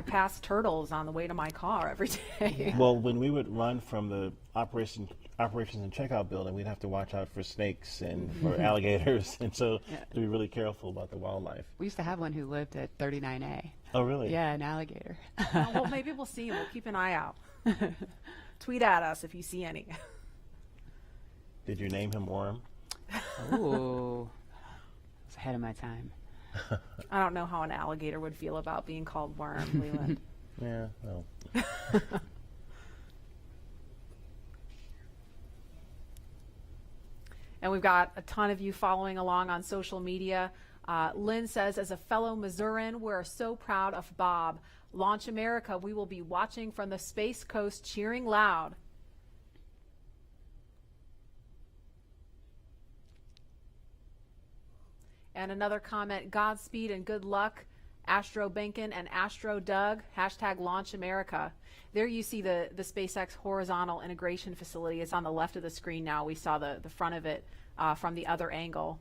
pass turtles on the way to my car every day. Yeah. Well, when we would run from the operations and checkout building, we'd have to watch out for snakes and for alligators, and so to be really careful about the wildlife. We used to have one who lived at 39A. Oh, really? Yeah, an alligator. Well, maybe we'll see him. We'll keep an eye out. Tweet at us if you see any. Did you name him Worm? Ooh, it's ahead of my time. I don't know how an alligator would feel about being called Worm, Leland. Yeah, well. And we've got a ton of you following along on social media. Lynn says, as a fellow Missourian, we're so proud of Bob. Launch America, we will be watching from the Space Coast, cheering loud. And another comment, Godspeed and good luck, Astro Behnken and Astro Doug, hashtag Launch America. There you see the SpaceX horizontal integration facility. It's on the left of the screen now. We saw the front of it from the other angle.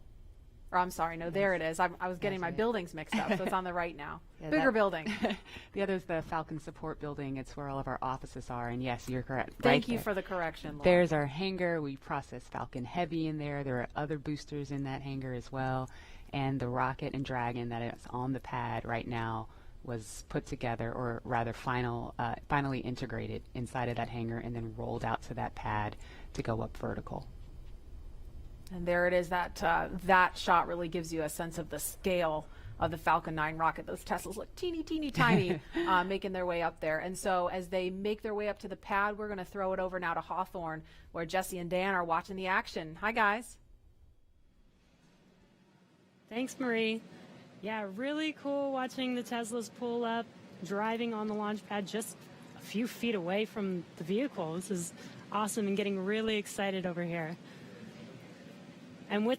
Or I'm sorry, no, there it is. I was getting my buildings mixed up, so it's on the right now. Yeah, Bigger building. The other is the Falcon Support Building. It's where all of our offices are. And yes, you're correct. Thank you for the correction, Laura. There's our hangar. We process Falcon Heavy in there. There are other boosters in that hangar as well. And the rocket and Dragon that is on the pad right now was put together, or rather finally integrated inside of that hangar and then rolled out to that pad to go up vertical. And there it is. That shot really gives you a sense of the scale of the Falcon 9 rocket. Those Teslas look teeny, teeny, tiny, making their way up there. And so as they make their way up to the pad, we're going to throw it over now to Hawthorne, where Jesse and Dan are watching the action. Hi, guys. Thanks, Marie. Yeah, really cool watching the Teslas pull up, driving on the launch pad just a few feet away from the vehicle. This is awesome and getting really excited over here. And with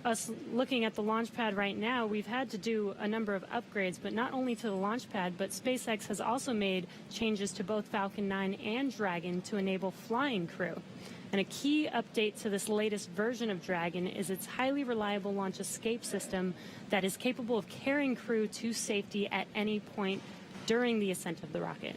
us looking at the launch pad right now, we've had to do a number of upgrades, but not only to the launch pad, but SpaceX has also made changes to both Falcon 9 and Dragon to enable flying crew. And a key update to this latest version of Dragon is its highly reliable launch escape system that is capable of carrying crew to safety at any point during the ascent of the rocket.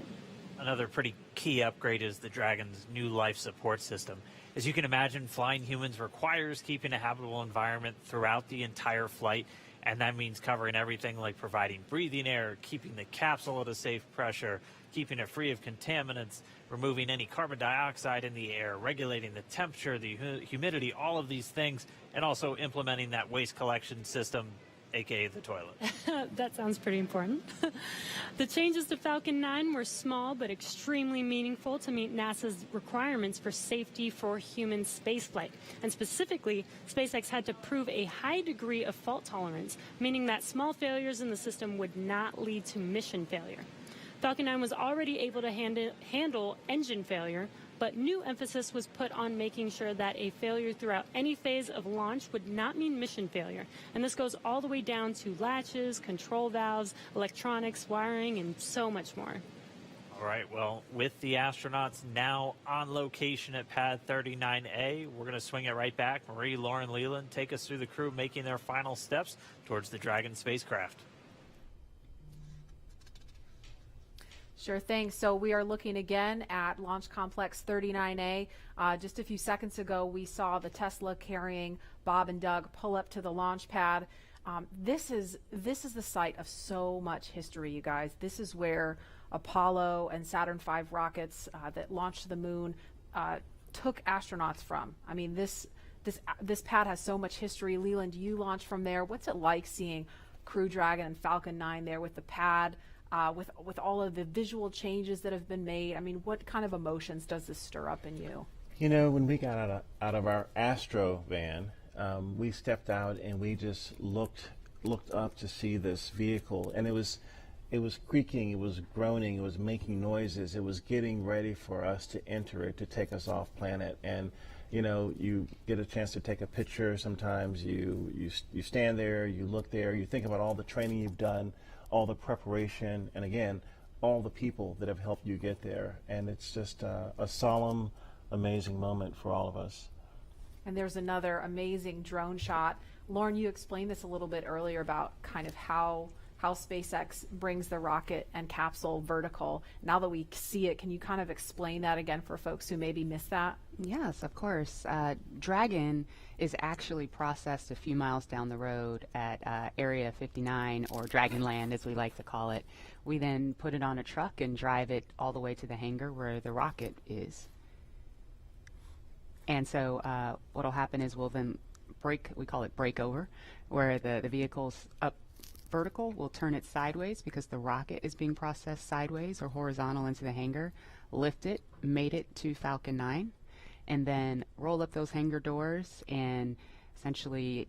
Another pretty key upgrade is the Dragon's new life support system. As you can imagine, flying humans requires keeping a habitable environment throughout the entire flight, and that means covering everything like providing breathing air, keeping the capsule at a safe pressure, keeping it free of contaminants, removing any carbon dioxide in the air, regulating the temperature, the humidity, all of these things, and also implementing that waste collection system, aka the toilet. That sounds pretty important. The changes to Falcon 9 were small but extremely meaningful to meet NASA's requirements for safety for human spaceflight. And specifically, SpaceX had to prove a high degree of fault tolerance, meaning that small failures in the system would not lead to mission failure. Falcon 9 was already able to handle engine failure, but new emphasis was put on making sure that a failure throughout any phase of launch would not mean mission failure. And this goes all the way down to latches, control valves, electronics, wiring, and so much more. All right, well, with the astronauts now on location at Pad 39A, we're going to swing it right back. Marie, Lauren, Leland, take us through the crew making their final steps towards the Dragon spacecraft. Sure thing. So we are looking again at Launch Complex 39A. Just a few seconds ago, we saw the Tesla carrying Bob and Doug pull up to the launch pad. This is the site of so much history, you guys. This is where Apollo and Saturn V rockets that launched to the moon took astronauts from. I mean, this pad has so much history. Leland, you launched from there. What's it like seeing Crew Dragon and Falcon 9 there with the pad? With all of the visual changes that have been made? I mean, what kind of emotions does this stir up in you? You know, when we got out of our Astro van, we stepped out and we just looked up to see this vehicle, and it was creaking, it was groaning, it was making noises, it was getting ready for us to enter it, to take us off planet. And you know, you get a chance to take a picture. Sometimes you stand there, you look there, you think about all the training you've done, all the preparation, and again, all the people that have helped you get there. And it's just a solemn, amazing moment for all of us. And there's another amazing drone shot. Lauren, you explained this a little bit earlier about kind of how SpaceX brings the rocket and capsule vertical. Now that we see it, can you kind of explain that again for folks who maybe missed that? Yes, of course. Dragon is actually processed a few miles down the road at Area 59, or Dragonland as we like to call it. We then put it on a truck and drive it all the way to the hangar where the rocket is. And so what will happen is we'll then we call it breakover, where the vehicle's up vertical, we'll turn it sideways because the rocket is being processed sideways or horizontal into the hangar, lift it, mate it to Falcon 9, and then roll up those hangar doors and essentially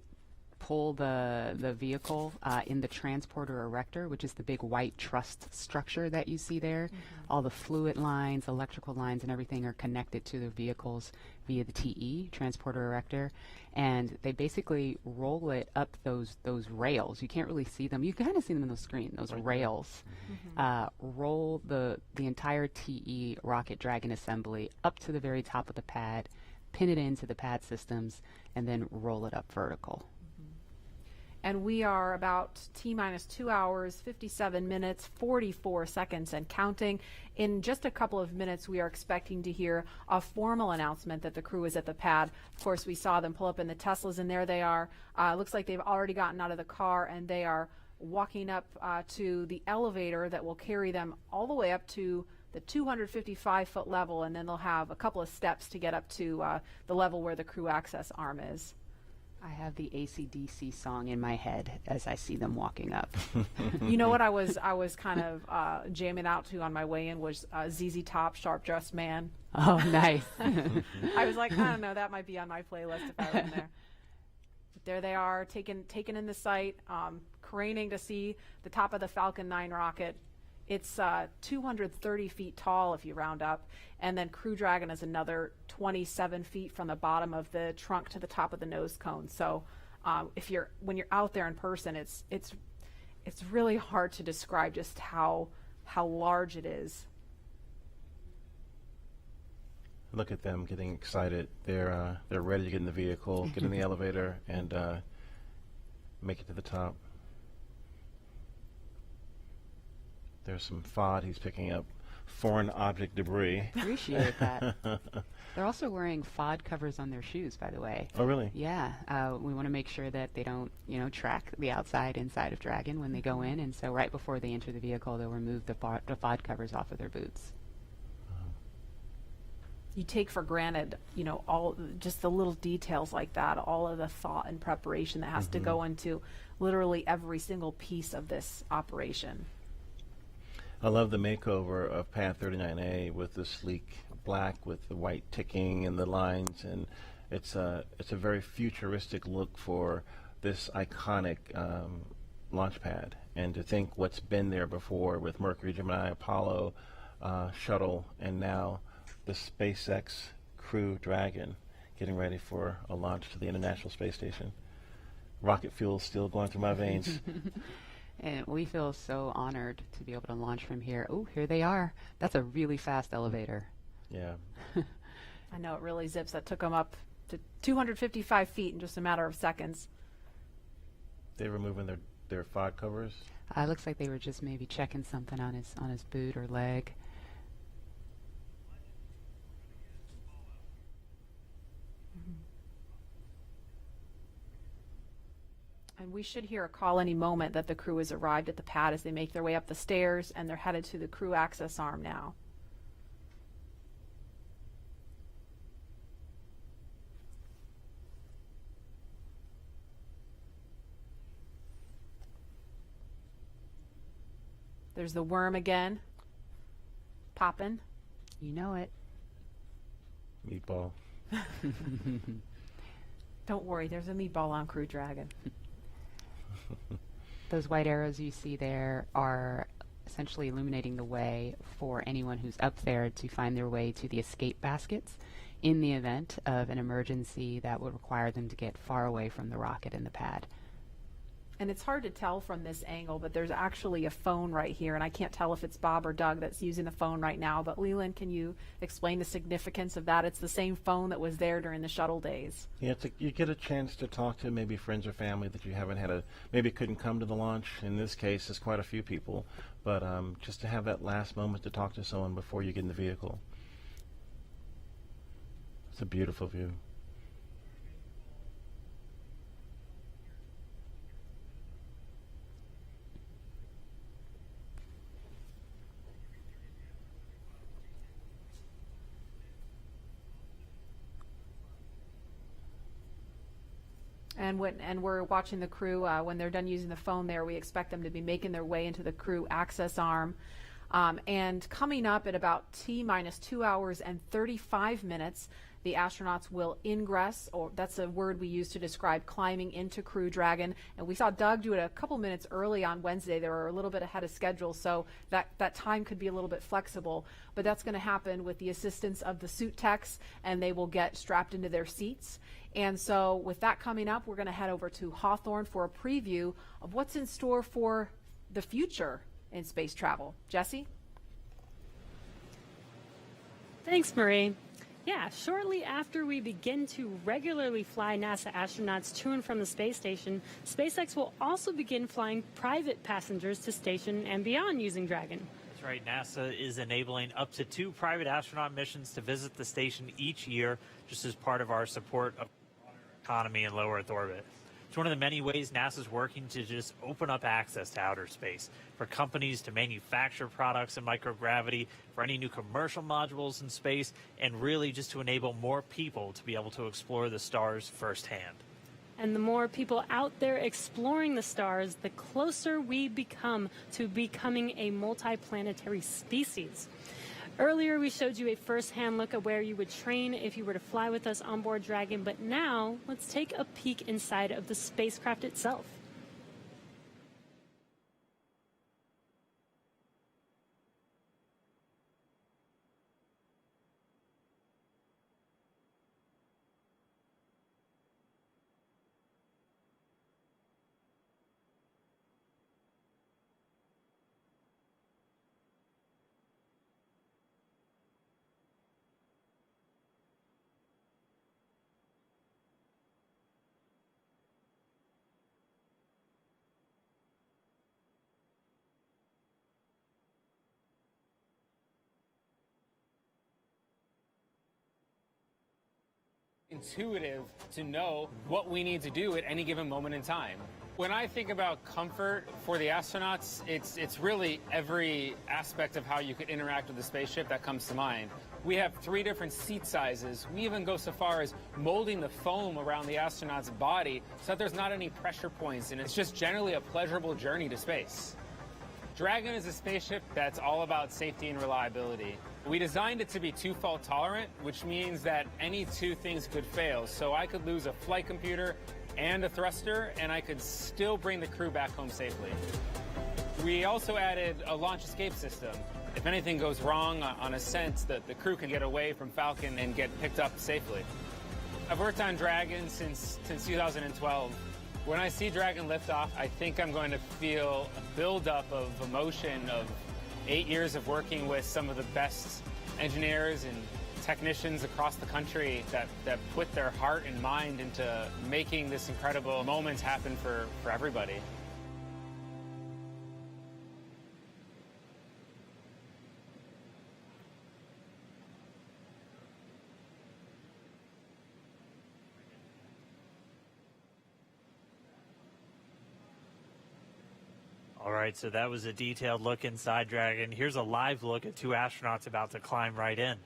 pull the vehicle in the transporter erector, which is the big white truss structure that you see there. All the fluid lines, electrical lines, and everything are connected to the vehicles via the TE, transporter erector, and they basically roll it up those rails. You can't really see them. You kind of see them on the screen, those rails. Roll the entire TE rocket Dragon assembly up to the very top of the pad, pin it into the pad systems, and then roll it up vertical. And we are about T-minus 2 hours, 57 minutes, 44 seconds and counting. In just a couple of minutes, we are expecting to hear a formal announcement that the crew is at the pad. Of course, we saw them pull up in the Teslas, and there they are. Looks like they've already gotten out of the car, and they are walking up to the elevator that will carry them all the way up to the 255-foot level, and then they'll have a couple of steps to get up to the level where the crew access arm is. I have the AC/DC song in my head as I see them walking up. You know what I was kind of jamming out to on my way in was ZZ Top, Sharp Dressed Man. Oh, nice. I was like, I don't know, that might be on my playlist if I were in there. But there they are, taken in the sight, craning to see the top of the Falcon 9 rocket. It's 230 feet tall if you round up, and then Crew Dragon is another 27 feet from the bottom of the trunk to the top of the nose cone. So when you're out there in person, it's really hard to describe just how large it is. Look at them getting excited. They're ready to get in the vehicle, get in the elevator, and make it to the top. There's some FOD. He's picking up foreign object debris. Appreciate that. They're also wearing FOD covers on their shoes, by the way. Oh, really? Yeah. We want to make sure that they don't, track the inside of Dragon when they go in. And so right before they enter the vehicle, they'll remove the FOD covers off of their boots. You take for granted, all just the little details like that, all of the thought and preparation that has to go into literally every single piece of this operation. I love the makeover of Pad 39A with the sleek black with the white ticking and the lines, and it's a very futuristic look for this iconic launch pad. And to think what's been there before with Mercury, Gemini, Apollo, shuttle, and now the SpaceX Crew Dragon getting ready for a launch to the International Space Station. Rocket fuel still going through my veins. And we feel so honored to be able to launch from here. Oh, here they are. That's a really fast elevator. Yeah. I know, it really zips. That took them up to 255 feet in just a matter of seconds. They're removing their FOD covers? It looks like they were just maybe checking something on his boot or leg. And we should hear a call any moment that the crew has arrived at the pad as they make their way up the stairs, and they're headed to the crew access arm now. There's the worm again, popping. You know it. Meatball. Don't worry, there's a meatball on Crew Dragon. Those white arrows you see there are essentially illuminating the way for anyone who's up there to find their way to the escape baskets in the event of an emergency that would require them to get far away from the rocket and the pad. And it's hard to tell from this angle, but there's actually a phone right here, and I can't tell if it's Bob or Doug that's using the phone right now. But Leland, can you explain the significance of that? It's the same phone that was there during the shuttle days. Yeah, you get a chance to talk to maybe friends or family that you haven't had maybe couldn't come to the launch. In this case, it's quite a few people, but just to have that last moment to talk to someone before you get in the vehicle. It's a beautiful view. And we're watching the crew when they're done using the phone there. We expect them to be making their way into the crew access arm. And coming up at about T-minus 2 hours and 35 minutes, the astronauts will ingress, or that's a word we use to describe climbing into Crew Dragon. And we saw Doug do it a couple minutes early on Wednesday. They were a little bit ahead of schedule, so that time could be a little bit flexible. But that's going to happen with the assistance of the suit techs, and they will get strapped into their seats. And so with that coming up, we're going to head over to Hawthorne for a preview of what's in store for the future in space travel. Jesse? Thanks, Marie. Yeah, shortly after we begin to regularly fly NASA astronauts to and from the space station, SpaceX will also begin flying private passengers to station and beyond using Dragon. That's right. NASA is enabling up to 2 private astronaut missions to visit the station each year, just as part of our support of the economy in low Earth orbit. It's one of the many ways NASA's working to just open up access to outer space for companies to manufacture products in microgravity, for any new commercial modules in space, and really just to enable more people to be able to explore the stars firsthand. And the more people out there exploring the stars, the closer we become to becoming a multiplanetary species. Earlier, we showed you a first-hand look at where you would train if you were to fly with us on board Dragon, but now let's take a peek inside of the spacecraft itself. Intuitive to know what we need to do at any given moment in time. When I think about comfort for the astronauts, it's really every aspect of how you could interact with the spaceship that comes to mind. We have 3 different seat sizes. We even go so far as molding the foam around the astronaut's body so that there's not any pressure points, and it's just generally a pleasurable journey to space. Dragon is a spaceship that's all about safety and reliability. We designed it to be 2-fault tolerant, which means that any 2 things could fail. So I could lose a flight computer and a thruster, and I could still bring the crew back home safely. We also added a launch escape system. If anything goes wrong on ascent, the crew can get away from Falcon and get picked up safely. I've worked on Dragon since 2012. When I see Dragon lift off, I think I'm going to feel a buildup of emotion of 8 years of working with some of the best engineers and technicians across the country that put their heart and mind into making this incredible moment happen for everybody. All right, so that was a detailed look inside Dragon. Here's a live look at 2 astronauts about to climb right in.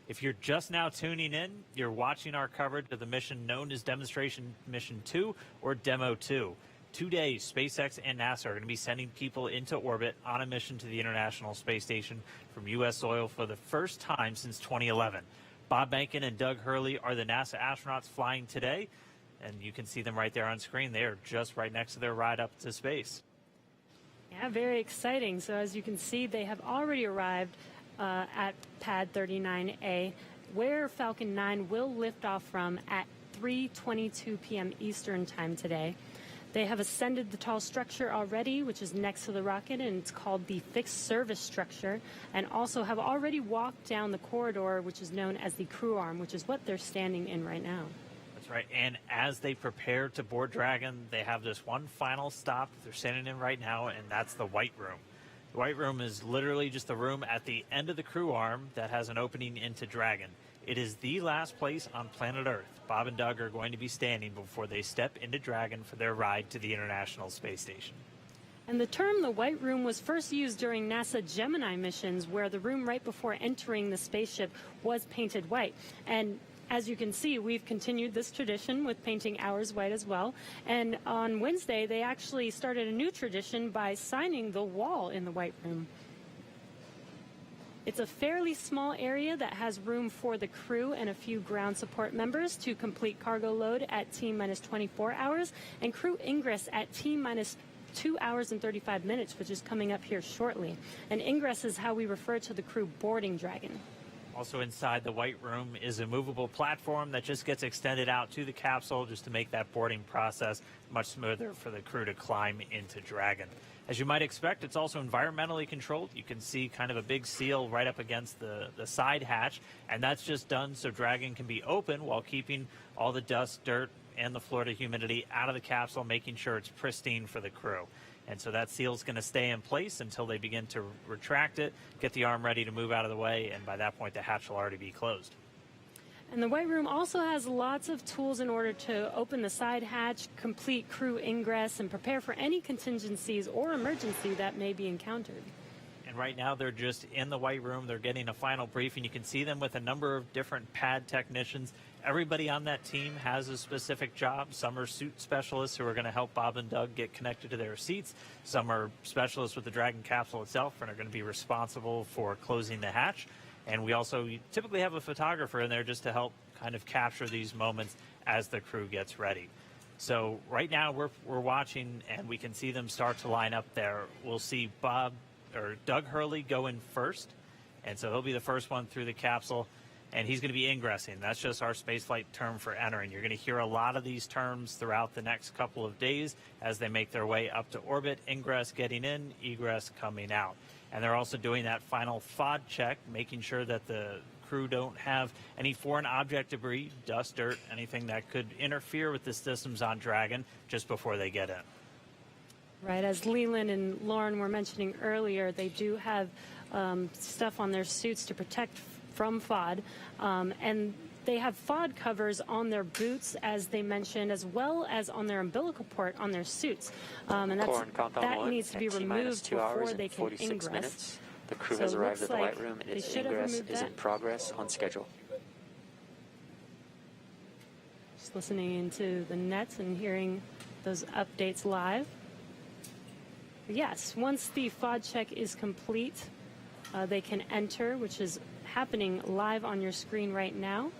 If you're just now tuning in, you're watching our coverage of the mission known as Demonstration Mission 2 or Demo 2. 2 days, SpaceX and NASA are going to be sending people into orbit on a mission to the International Space Station from U.S. soil for the first time since 2011. Bob Behnken and Doug Hurley are the NASA astronauts flying today, and you can see them right there on screen. They are just right next to their ride up to space. Yeah, very exciting. So as you can see, they have already arrived at pad 39A, where Falcon 9 will lift off from at 3:22 p.m. Eastern time today. They have ascended the tall structure already, which is next to the rocket, and it's called the fixed service structure, and also have already walked down the corridor, which is known as the crew arm, which is what they're standing in right now. Right, and as they prepare to board Dragon, they have this one final stop that they're standing in right now, and that's the White Room. The White Room is literally just the room at the end of the crew arm that has an opening into Dragon. It is the last place on planet Earth Bob and Doug are going to be standing before they step into Dragon for their ride to the International Space Station. And the term the White Room was first used during NASA Gemini missions, where the room right before entering the spaceship was painted white. And as you can see, we've continued this tradition with painting ours white as well. And on Wednesday, they actually started a new tradition by signing the wall in the White Room. It's a fairly small area that has room for the crew and a few ground support members to complete cargo load at T-minus 24 hours and crew ingress at T-minus 2 hours and 35 minutes, which is coming up here shortly. And ingress is how we refer to the crew boarding Dragon. Also inside the White Room is a movable platform that just gets extended out to the capsule just to make that boarding process much smoother for the crew to climb into Dragon. As you might expect, it's also environmentally controlled. You can see kind of a big seal right up against the side hatch, and that's just done so Dragon can be open while keeping all the dust, dirt, and the Florida humidity out of the capsule, making sure it's pristine for the crew. And so that seal's going to stay in place until they begin to retract it, get the arm ready to move out of the way, and by that point the hatch will already be closed. And the White Room also has lots of tools in order to open the side hatch, complete crew ingress, and prepare for any contingencies or emergency that may be encountered. And right now they're just in the White Room. They're getting a final briefing. You can see them with a number of different pad technicians. Everybody on that team has a specific job. Some are suit specialists who are going to help Bob and Doug get connected to their seats. Some are specialists with the Dragon capsule itself and are going to be responsible for closing the hatch. And we also typically have a photographer in there just to help kind of capture these moments as the crew gets ready. So right now we're watching, and we can see them start to line up there. We'll see Doug Hurley go in first, and so he'll be the first one through the capsule, and he's going to be ingressing. That's just our spaceflight term for entering. You're going to hear a lot of these terms throughout the next couple of days as they make their way up to orbit. Ingress getting in, egress coming out. And they're also doing that final FOD check, making sure that the crew don't have any foreign object debris, dust, dirt, anything that could interfere with the systems on Dragon just before they get in. Right, as Leland and Lauren were mentioning earlier, they do have stuff on their suits to protect from FOD, and they have FOD covers on their boots, as they mentioned, as well as on their umbilical port on their suits, and that needs to be removed before they can ingress. The crew has arrived at the White Room, and its ingress is in progress on schedule. Just listening into the nets and hearing those updates live. Yes, once the FOD check is complete, they can enter, which is happening live on your screen right now.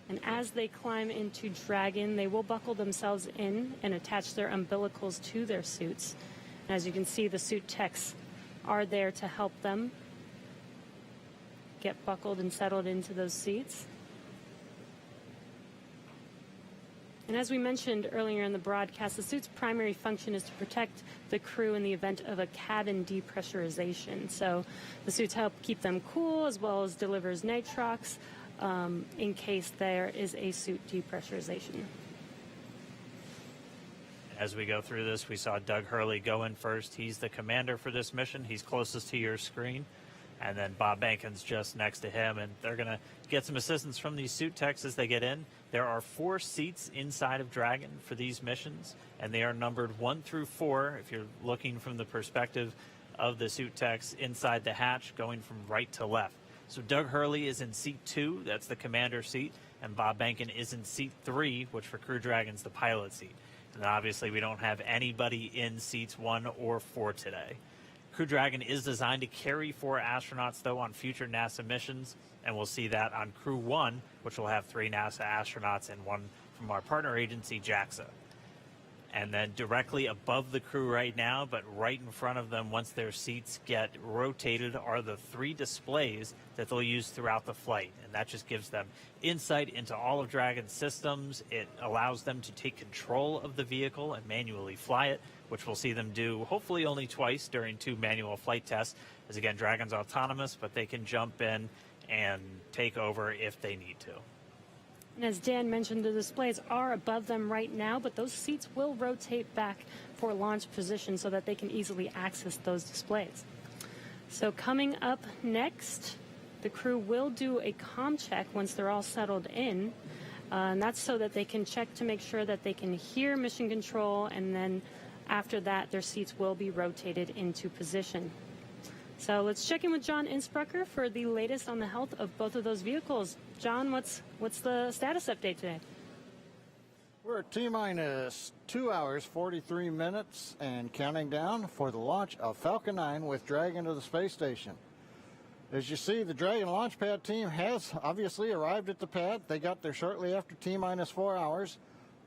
And as they climb into Dragon, they will buckle themselves in and attach their umbilicals to their suits. And as you can see, the suit techs are there to help them get buckled and settled into those seats. And as we mentioned earlier in the broadcast, the suit's primary function is to protect the crew in the event of a cabin depressurization. So the suits help keep them cool, as well as delivers nitrox in case there is a suit depressurization. As we go through this, we saw Doug Hurley go in first. He's the commander for this mission. He's closest to your screen. And then Bob Behnken's just next to him, and they're going to get some assistance from these suit techs as they get in. There are 4 seats inside of Dragon for these missions, and they are numbered 1 through 4 if you're looking from the perspective of the suit techs inside the hatch, going from right to left. So Doug Hurley is in seat 2, that's the commander seat, and Bob Behnken is in seat 3, which for Crew Dragon's the pilot seat. And obviously we don't have anybody in seats 1 or 4 today. Crew Dragon is designed to carry 4 astronauts, though, on future NASA missions, and we'll see that on Crew 1, which will have 3 NASA astronauts and 1 from our partner agency, JAXA. And then directly above the crew right now, but right in front of them once their seats get rotated, are the 3 displays that they'll use throughout the flight. And that just gives them insight into all of Dragon's systems. It allows them to take control of the vehicle and manually fly it, which we'll see them do hopefully only twice during 2 manual flight tests. As again, Dragon's autonomous, but they can jump in and take over if they need to. And as Dan mentioned, the displays are above them right now, but those seats will rotate back for launch position so that they can easily access those displays. So coming up next, the crew will do a comm check once they're all settled in. And that's so that they can check to make sure that they can hear mission control, and then after that, their seats will be rotated into position. So let's check in with John Innsbrucker for the latest on the health of both of those vehicles. John, what's the status update today? We're at T-minus 2 hours, 43 minutes, and counting down for the launch of Falcon 9 with Dragon to the space station. As you see, the Dragon launch pad team has obviously arrived at the pad. They got there shortly after T-minus 4 hours,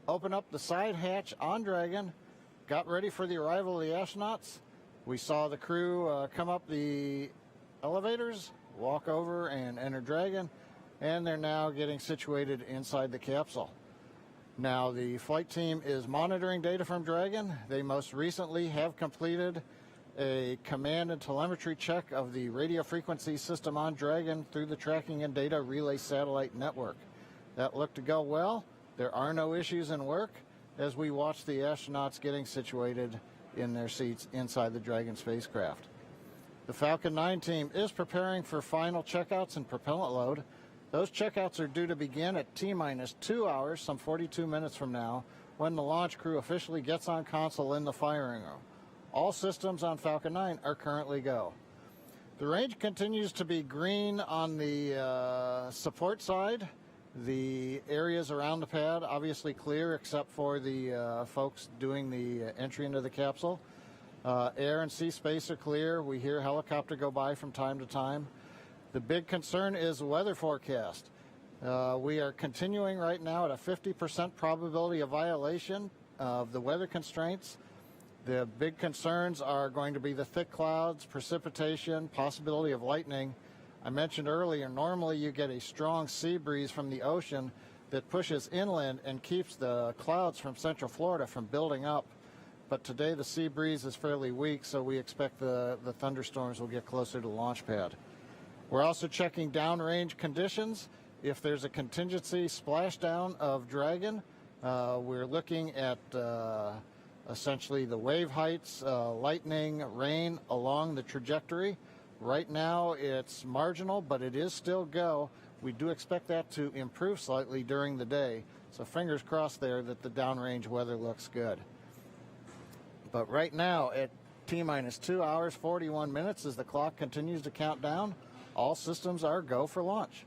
opened up the side hatch on Dragon, got ready for the arrival of the astronauts, We saw the crew come up the elevators, walk over and enter Dragon, and they're now getting situated inside the capsule. Now the flight team is monitoring data from Dragon. They most recently have completed a command and telemetry check of the radio frequency system on Dragon through the tracking and data relay satellite network. That looked to go well. There are no issues in work as we watch the astronauts getting situated in their seats inside the Dragon spacecraft. The Falcon 9 team is preparing for final checkouts and propellant load. Those checkouts are due to begin at T-minus 2 hours, some 42 minutes from now, when the launch crew officially gets on console in the firing room. All systems on Falcon 9 are currently go. The range continues to be green on the support side. The areas around the pad obviously clear except for the folks doing the entry into the capsule. Air and sea space are clear. We hear helicopter go by from time to time. The big concern is weather forecast. We are continuing right now at a 50% probability of violation of the weather constraints. The big concerns are going to be the thick clouds, precipitation, possibility of lightning. I mentioned earlier, normally you get a strong sea breeze from the ocean that pushes inland and keeps the clouds from Central Florida from building up. But today the sea breeze is fairly weak, so we expect the thunderstorms will get closer to the launch pad. We're also checking downrange conditions. If there's a contingency splashdown of Dragon, we're looking at essentially the wave heights, lightning, rain along the trajectory. Right now it's marginal, but it is still go. We do expect that to improve slightly during the day. So fingers crossed there that the downrange weather looks good. But right now at T-minus 2 hours, 41 minutes as the clock continues to count down, all systems are go for launch.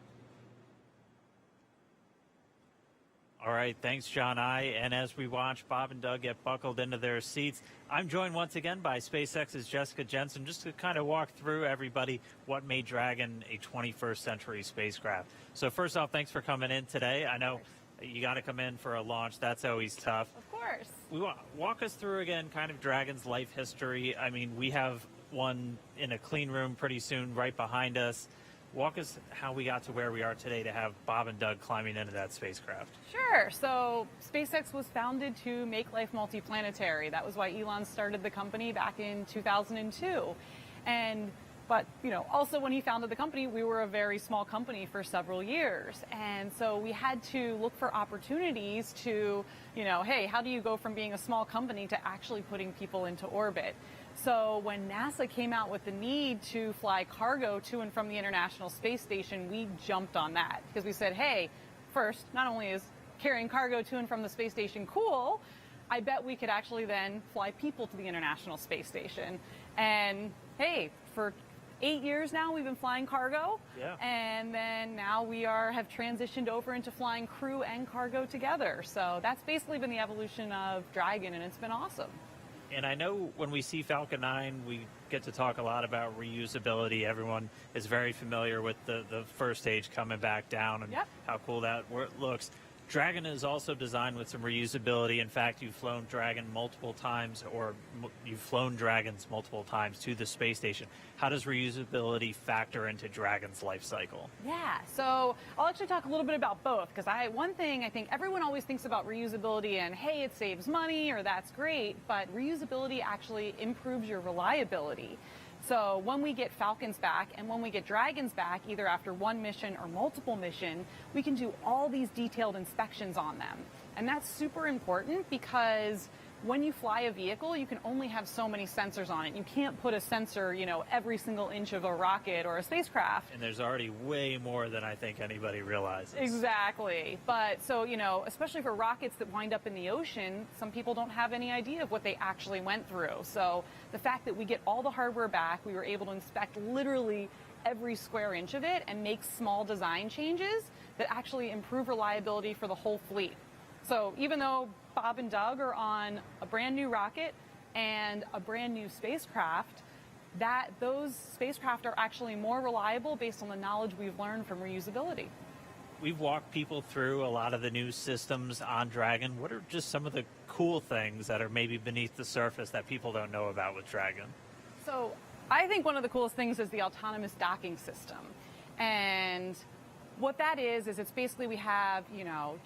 All right, thanks, John I. And as we watch Bob and Doug get buckled into their seats, I'm joined once again by SpaceX's Jessica Jensen, just to kind of walk through everybody what made Dragon a 21st century spacecraft. So first off, thanks for coming in today. I know you got to come in for a launch. That's always tough. Of course. Walk us through again kind of Dragon's life history. I mean, we have one in a clean room pretty soon right behind us. Walk us how we got to where we are today to have Bob and Doug climbing into that spacecraft. Sure. So SpaceX was founded to make life multiplanetary. That was why Elon started the company back in 2002. But, also when he founded the company, we were a very small company for several years. And so we had to look for opportunities to, hey, how do you go from being a small company to actually putting people into orbit? So when NASA came out with the need to fly cargo to and from the International Space Station, we jumped on that because we said, hey, first, not only is carrying cargo to and from the space station cool, I bet we could actually then fly people to the International Space Station. And hey, for 8 years now we've been flying cargo, and then now we have transitioned over into flying crew and cargo together. So that's basically been the evolution of Dragon, and it's been awesome. And I know when we see Falcon 9, we get to talk a lot about reusability. Everyone is very familiar with the first stage coming back down and how cool that looks. Dragon is also designed with some reusability. In fact, you've flown Dragon multiple times, or you've flown Dragons multiple times to the space station. How does reusability factor into Dragon's life cycle? Yeah, so I'll actually talk a little bit about both, because one thing I think everyone always thinks about reusability and, hey, it saves money or that's great, but reusability actually improves your reliability. So when we get Falcons back and when we get Dragons back, either after one mission or multiple mission, we can do all these detailed inspections on them. And that's super important because when you fly a vehicle, you can only have so many sensors on it. You can't put a sensor, every single inch of a rocket or a spacecraft. And there's already way more than I think anybody realizes. Exactly. But so, especially for rockets that wind up in the ocean, some people don't have any idea of what they actually went through. So the fact that we get all the hardware back, we were able to inspect literally every square inch of it and make small design changes that actually improve reliability for the whole fleet. So even though Bob and Doug are on a brand new rocket and a brand new spacecraft, those spacecraft are actually more reliable based on the knowledge we've learned from reusability. We've walked people through a lot of the new systems on Dragon. What are just some of the cool things that are maybe beneath the surface that people don't know about with Dragon? So I think one of the coolest things is the autonomous docking system. And what that is it's basically we have,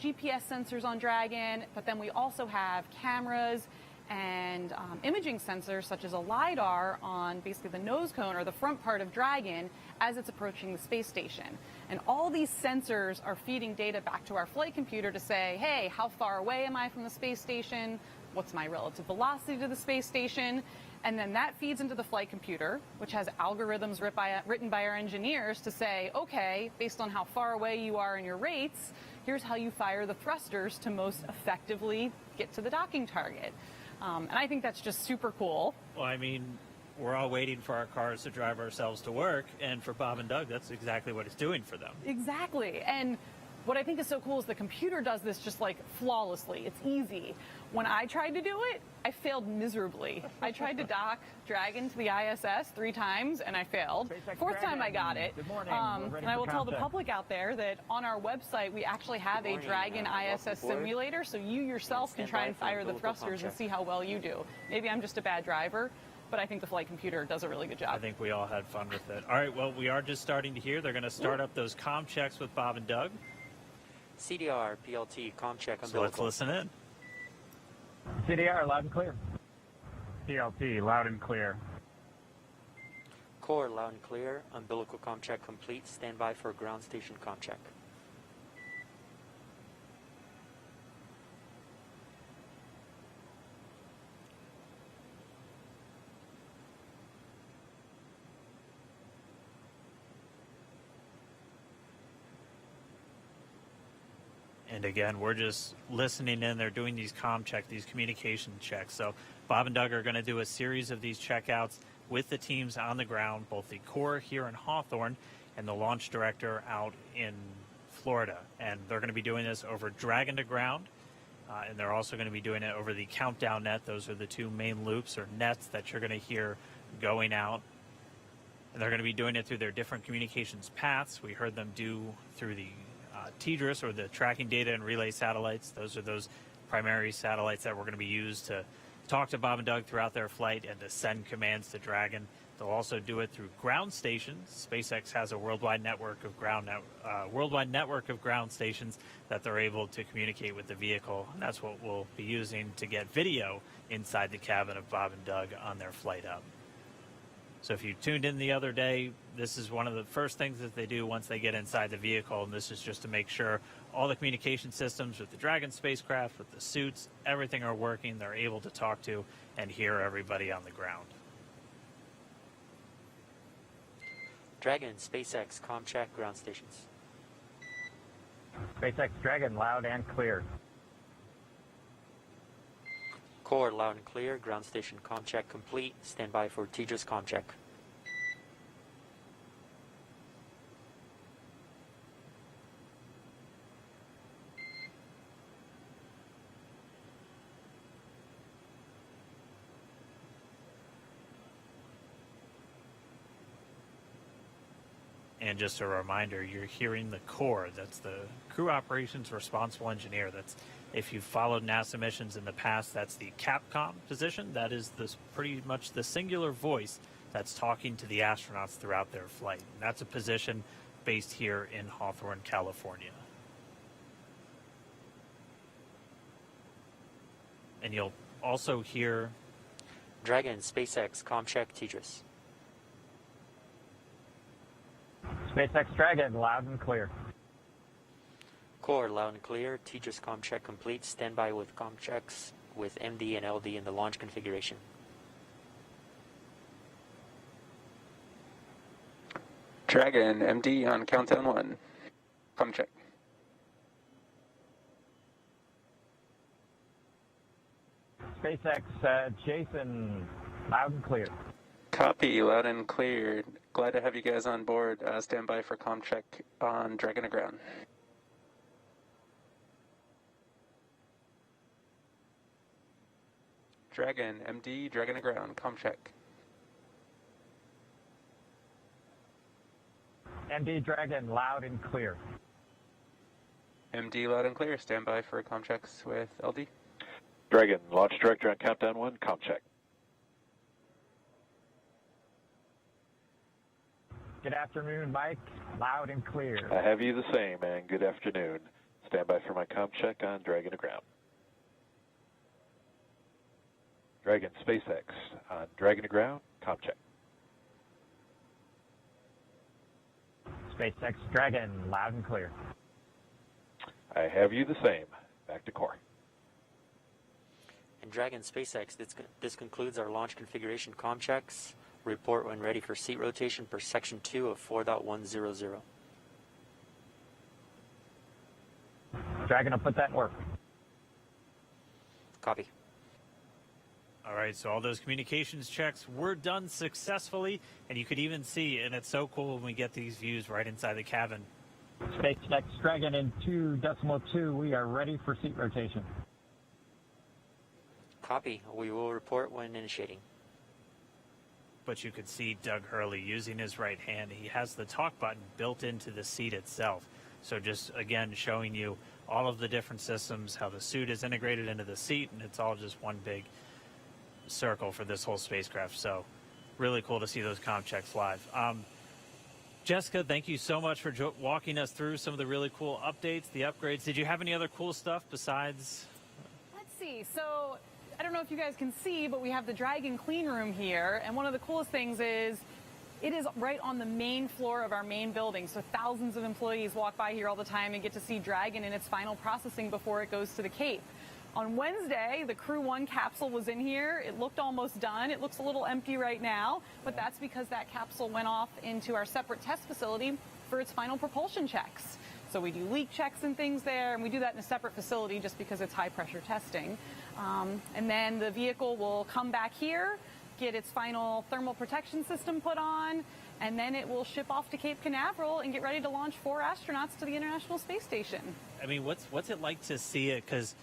GPS sensors on Dragon, but then we also have cameras and imaging sensors such as a LiDAR on basically the nose cone or the front part of Dragon as it's approaching the space station. And all these sensors are feeding data back to our flight computer to say, hey, how far away am I from the space station? What's my relative velocity to the space station? And then that feeds into the flight computer, which has algorithms written by our engineers to say, okay, based on how far away you are in your rates, here's how you fire the thrusters to most effectively get to the docking target. And I think that's just super cool. Well, I mean, we're all waiting for our cars to drive ourselves to work, and for Bob and Doug, that's exactly what it's doing for them. Exactly. And what I think is so cool is the computer does this just like flawlessly. It's easy. When I tried to do it, I failed miserably. I tried to dock Dragon to the ISS 3 times and I failed. Fourth time I got it. Good morning. And I will tell the public out there that on our website we actually have a Dragon ISS simulator, so you yourself can try and fire the thrusters and see how well you do. Maybe I'm just a bad driver, but I think the flight computer does a really good job. I think we all had fun with it. All right, well, we are just starting to hear. They're going to start up those comm checks with Bob and Doug. CDR, PLT, comm check, so let's listen in. CDR, loud and clear. PLT, loud and clear. Core, loud and clear. Umbilical comm check complete. Stand by for ground station comm check. And again, we're just listening in. They're doing these comm checks, these communication checks. So Bob and Doug are going to do a series of these checkouts with the teams on the ground, both the Corps here in Hawthorne and the launch director out in Florida. And they're going to be doing this over Dragon to ground. And they're also going to be doing it over the countdown net. Those are the 2 main loops or nets that you're going to hear going out. And they're going to be doing it through their different communications paths. We heard them do through the TDRS, or the tracking data and relay satellites. Those are those primary satellites that we're going to be used to talk to Bob and Doug throughout their flight and to send commands to Dragon. They'll also do it through ground stations. SpaceX has a worldwide network of ground stations that they're able to communicate with the vehicle. And that's what we'll be using to get video inside the cabin of Bob and Doug on their flight up. So if you tuned in the other day, this is one of the first things that they do once they get inside the vehicle, and this is just to make sure all the communication systems with the Dragon spacecraft, with the suits, everything are working. They're able to talk to and hear everybody on the ground. Dragon, SpaceX, comm check, ground stations. SpaceX Dragon, loud and clear. Core, loud and clear. Ground station comm check complete. Stand by for TDRS comm check. And just a reminder, you're hearing the Corps. That's the Crew Operations Responsible Engineer. That's, if you've followed NASA missions in the past, that's the CAPCOM position. That is pretty much the singular voice that's talking to the astronauts throughout their flight. And that's a position based here in Hawthorne, California. And you'll also hear Dragon, SpaceX, comm check, TDRS. SpaceX Dragon, loud and clear. Core, loud and clear. TDRS comm check complete. Stand by with comm checks with MD and LD in the launch configuration. Dragon, MD on countdown 1. Comm check. SpaceX Jason, loud and clear. Copy, loud and clear. Glad to have you guys on board. Stand by for comm check on Dragon to ground. Dragon, MD, Dragon to ground. Comm check. MD Dragon, loud and clear. MD, loud and clear. Stand by for comm checks with LD. Dragon, launch director on countdown 1. Comm check. Good afternoon, Mike. Loud and clear. I have you the same, and good afternoon. Stand by for my comm check on Dragon to ground. Dragon SpaceX on Dragon to ground, comm check. SpaceX Dragon, loud and clear. I have you the same. Back to core. And Dragon SpaceX, this concludes our launch configuration comm checks. Report when ready for seat rotation per section 2 of 4.100. Dragon will put that in work. Copy. All right, so all those communications checks were done successfully, and you could even see, and it's so cool when we get these views right inside the cabin. SpaceX Dragon in 2.2, we are ready for seat rotation. Copy. We will report when initiating. But you could see Doug Hurley using his right hand. He has the talk button built into the seat itself. So just, again, showing you all of the different systems, how the suit is integrated into the seat, and it's all just one big circle for this whole spacecraft. So really cool to see those comm checks live. Jessica, thank you so much for walking us through some of the really cool updates, the upgrades. Did you have any other cool stuff besides? Let's see. So I don't know if you guys can see, but we have the Dragon clean room here. And one of the coolest things is it is right on the main floor of our main building. So thousands of employees walk by here all the time and get to see Dragon in its final processing before it goes to the Cape. On Wednesday, the Crew 1 capsule was in here. It looked almost done. It looks a little empty right now, but that's because that capsule went off into our separate test facility for its final propulsion checks. So we do leak checks and things there, and we do that in a separate facility just because it's high pressure testing. And then the vehicle will come back here, get its final thermal protection system put on, and then it will ship off to Cape Canaveral and get ready to launch 4 astronauts to the International Space Station. I mean, what's it like to see it? Because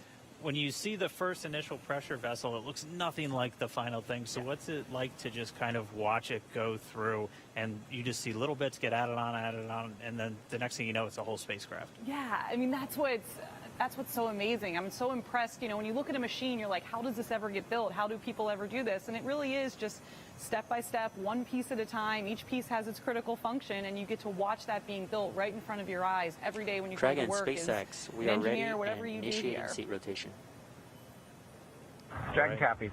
when you see the first initial pressure vessel, it looks nothing like the final thing. So what's it like to just kind of watch it go through, and you just see little bits get added on, and then the next thing you know, it's a whole spacecraft? Yeah, I mean, that's what's so amazing. I'm so impressed. You know, when you look at a machine, you're like, how does this ever get built? How do people ever do this? And it really is just step by step, one piece at a time. Each piece has its critical function, and you get to watch that being built right in front of your eyes every day when you come to work. Dragon SpaceX, we are ready and initiating seat rotation. Dragon copies.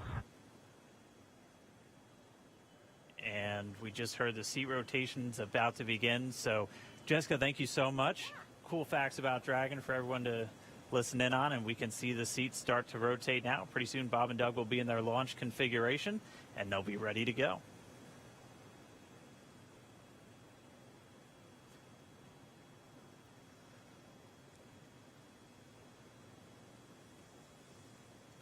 And we just heard the seat rotation's about to begin. So, Jessica, thank you so much. Cool facts about Dragon for everyone to listen in on, and we can see the seats start to rotate now. Pretty soon, Bob and Doug will be in their launch configuration, and they'll be ready to go.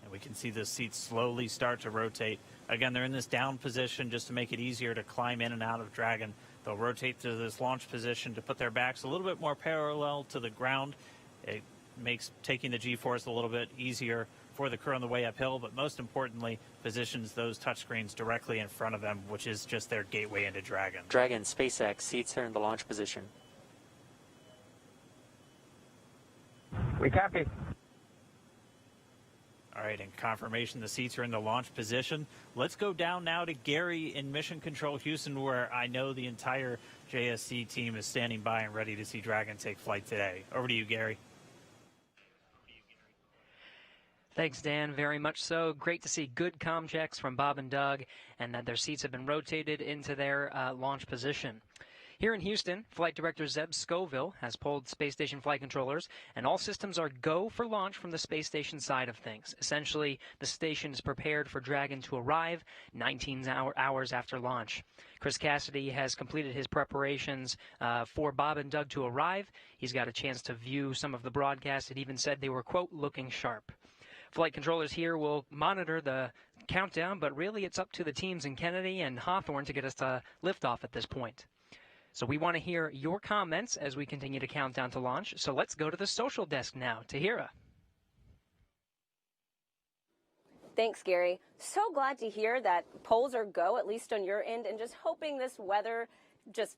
And we can see the seats slowly start to rotate. Again, they're in this down position just to make it easier to climb in and out of Dragon. They'll rotate to this launch position to put their backs a little bit more parallel to the ground. It makes taking the G-force a little bit easier for the crew on the way uphill, but most importantly, positions those touchscreens directly in front of them, which is just their gateway into Dragon. Dragon SpaceX, seats are in the launch position. We copy. All right, and confirmation the seats are in the launch position. Let's go down now to Gary in Mission Control Houston, where I know the entire JSC team is standing by and ready to see Dragon take flight today. Over to you, Gary. Thanks, Dan. Very much so. Great to see good comm checks from Bob and Doug, and that their seats have been rotated into their launch position. Here in Houston, Flight Director Zeb Scoville has polled space station flight controllers, and all systems are go for launch from the space station side of things. Essentially, the station is prepared for Dragon to arrive 19 hours after launch. Chris Cassidy has completed his preparations for Bob and Doug to arrive. He's got a chance to view some of the broadcasts. It even said they were, quote, looking sharp. Flight controllers here will monitor the countdown, but really it's up to the teams in Kennedy and Hawthorne to get us to liftoff at this point. So we want to hear your comments as we continue to count down to launch. So let's go to the social desk now. Tahira. Thanks, Gary. So glad to hear that polls are go, at least on your end, and just hoping this weather just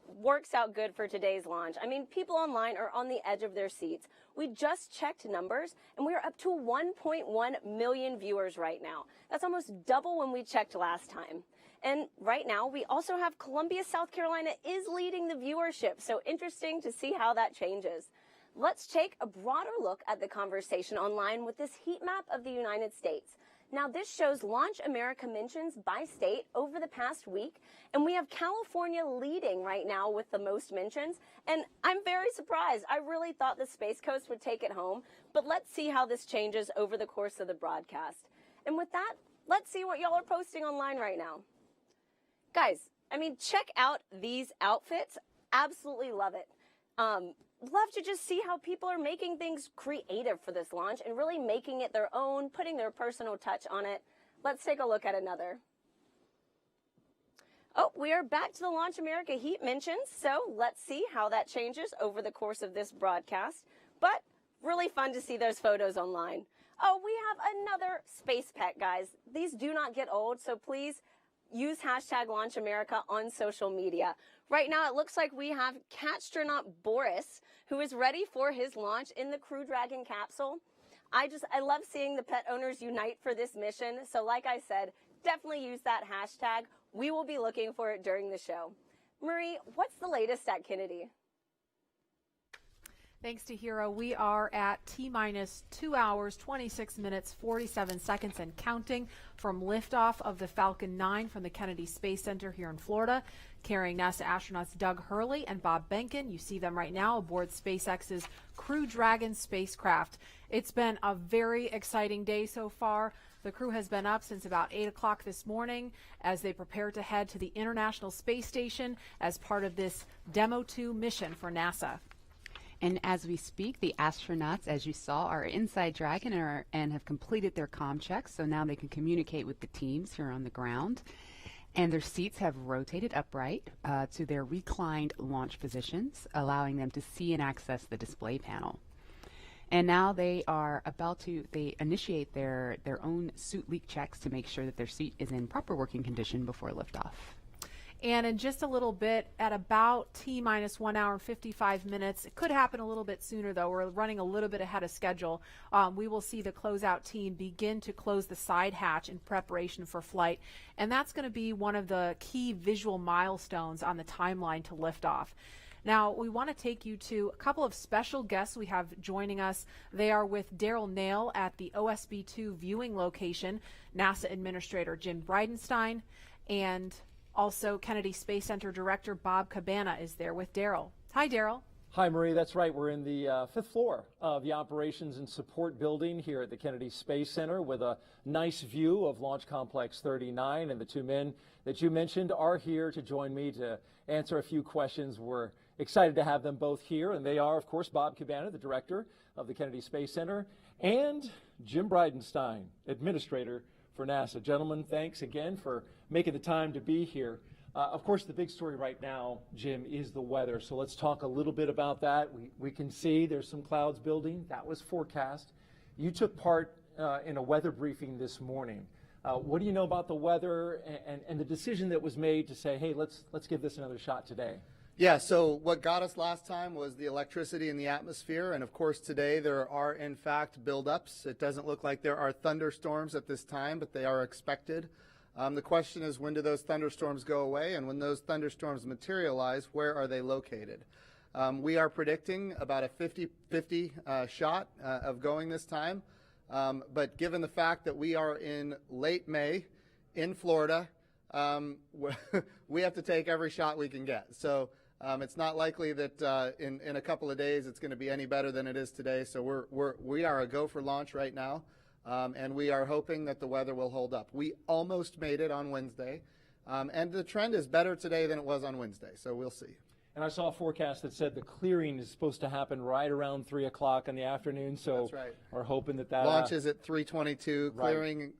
works out good for today's launch. I mean, people online are on the edge of their seats. We just checked numbers, and we are up to 1.1 million viewers right now. That's almost double when we checked last time. And right now, we also have Columbia, South Carolina is leading the viewership. So interesting to see how that changes. Let's take a broader look at the conversation online with this heat map of the United States. Now, this shows Launch America mentions by state over the past week, and we have California leading right now with the most mentions, and I'm very surprised. I really thought the Space Coast would take it home, but let's see how this changes over the course of the broadcast. And with that, let's see what y'all are posting online right now. Guys, I mean, check out these outfits. Absolutely love it. Love to just see how people are making things creative for this launch and really making it their own, putting their personal touch on it. Let's take a look at another. Oh, we are back to the Launch America heat mentions, so let's see how that changes over the course of this broadcast. But really fun to see those photos online. Oh, we have another space pet, guys. These do not get old, so please use hashtag Launch America on social media. Right now, it looks like we have Astronaut Boris, who is ready for his launch in the Crew Dragon capsule. I love seeing the pet owners unite for this mission. So like I said, definitely use that hashtag. We will be looking for it during the show. Marie, what's the latest at Kennedy? Thanks to Hero, we are at T-minus 2 hours, 26 minutes, 47 seconds and counting from liftoff of the Falcon 9 from the Kennedy Space Center here in Florida, carrying NASA astronauts Doug Hurley and Bob Behnken. You see them right now aboard SpaceX's Crew Dragon spacecraft. It's been a very exciting day so far. The crew has been up since about 8 o'clock this morning as they prepare to head to the International Space Station as part of this Demo 2 mission for NASA. And as we speak, the astronauts, as you saw, are inside Dragon and have completed their comm checks, so now they can communicate with the teams here on the ground. And their seats have rotated upright to their reclined launch positions, allowing them to see and access the display panel. And now they are they initiate their own suit leak checks to make sure that their seat is in proper working condition before liftoff. And in just a little bit, at about T-minus 1 hour and 55 minutes, it could happen a little bit sooner, though. We're running a little bit ahead of schedule. We will see the closeout team begin to close the side hatch in preparation for flight. And that's going to be one of the key visual milestones on the timeline to liftoff. Now, we want to take you to a couple of special guests we have joining us. They are with Daryl Nail at the OSB-2 viewing location, NASA Administrator Jim Bridenstine, and also Kennedy Space Center Director Bob Cabana is there with Daryl. Hi, Daryl. Hi, Marie. That's right. We're in the fifth floor of the Operations and Support Building here at the Kennedy Space Center with a nice view of Launch Complex 39. And the two men that you mentioned are here to join me to answer a few questions. We're excited to have them both here. And they are, of course, Bob Cabana, the Director of the Kennedy Space Center, and Jim Bridenstine, Administrator for NASA. Gentlemen, thanks again for making the time to be here. Of course, the big story right now, Jim, is the weather. So let's talk a little bit about that. We can see there's some clouds building. That was forecast. You took part in a weather briefing this morning. What do you know about the weather and the decision that was made to say, hey, let's give this another shot today? Yeah, so what got us last time was the electricity in the atmosphere, and of course today there are in fact buildups. It doesn't look like there are thunderstorms at this time, but they are expected. The question is, when do those thunderstorms go away, and when those thunderstorms materialize, where are they located? We are predicting about a 50-50 shot of going this time, but given the fact that we are in late May in Florida, we have to take every shot we can get. So it's not likely that in a couple of days it's going to be any better than it is today. So we are a go for launch right now, and we are hoping that the weather will hold up. We almost made it on Wednesday, and the trend is better today than it was on Wednesday. So we'll see. And I saw a forecast that said the clearing is supposed to happen right around 3 o'clock in the afternoon. So that's right. We're hoping that launch is at 3:22, right. Clearing,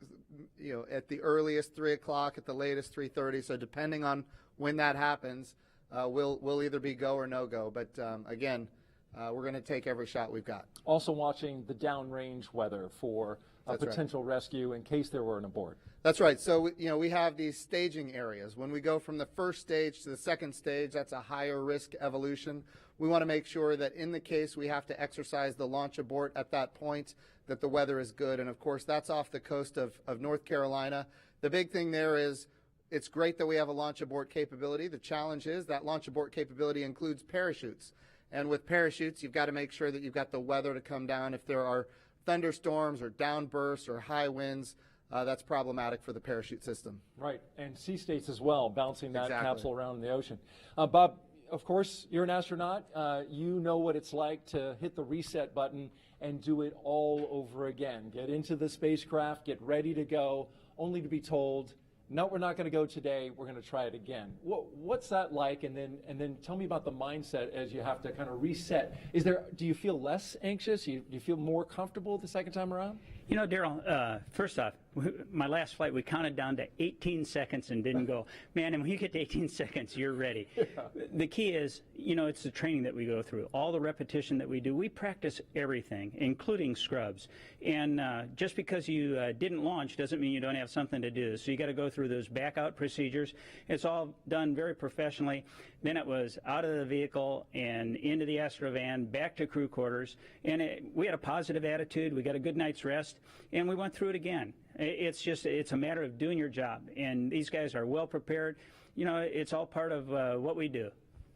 at the earliest 3 o'clock, at the latest 3:30. So depending on when that happens, we'll either be go or no go. But again, we're going to take every shot we've got. Also watching the downrange weather for a That's potential rescue in case there were an abort. That's right. So, we have these staging areas. When we go from the first stage to the second stage, that's a higher risk evolution. We want to make sure that in the case we have to exercise the launch abort at that point, that the weather is good. And of course, that's off the coast of North Carolina. The big thing there is it's great that we have a launch abort capability. The challenge is that launch abort capability includes parachutes. And with parachutes, you've got to make sure that you've got the weather to come down. If there are thunderstorms or downbursts or high winds, that's problematic for the parachute system. Right, and sea states as well, bouncing that Exactly. capsule around in the ocean. Bob, of course, you're an astronaut. You know what it's like to hit the reset button and do it all over again. Get into the spacecraft, get ready to go, only to be told, no, we're not going to go today. We're going to try it again. What's that like? And then tell me about the mindset as you have to kind of reset. Do you feel less anxious? Do you feel more comfortable the second time around? You know, Daryl, first off, my last flight, we counted down to 18 seconds and didn't go. Man, and when you get to 18 seconds, you're ready. Yeah. The key is, you know, it's the training that we go through. All the repetition that we do, we practice everything, including scrubs. And just because you didn't launch doesn't mean you don't have something to do. So you got to go through those back-out procedures. It's all done very professionally. Then it was out of the vehicle and into the Astrovan, back to crew quarters. And we had a positive attitude. We got a good night's rest. And we went through it again. It's a matter of doing your job. And these guys are well prepared. You know, it's all part of what we do.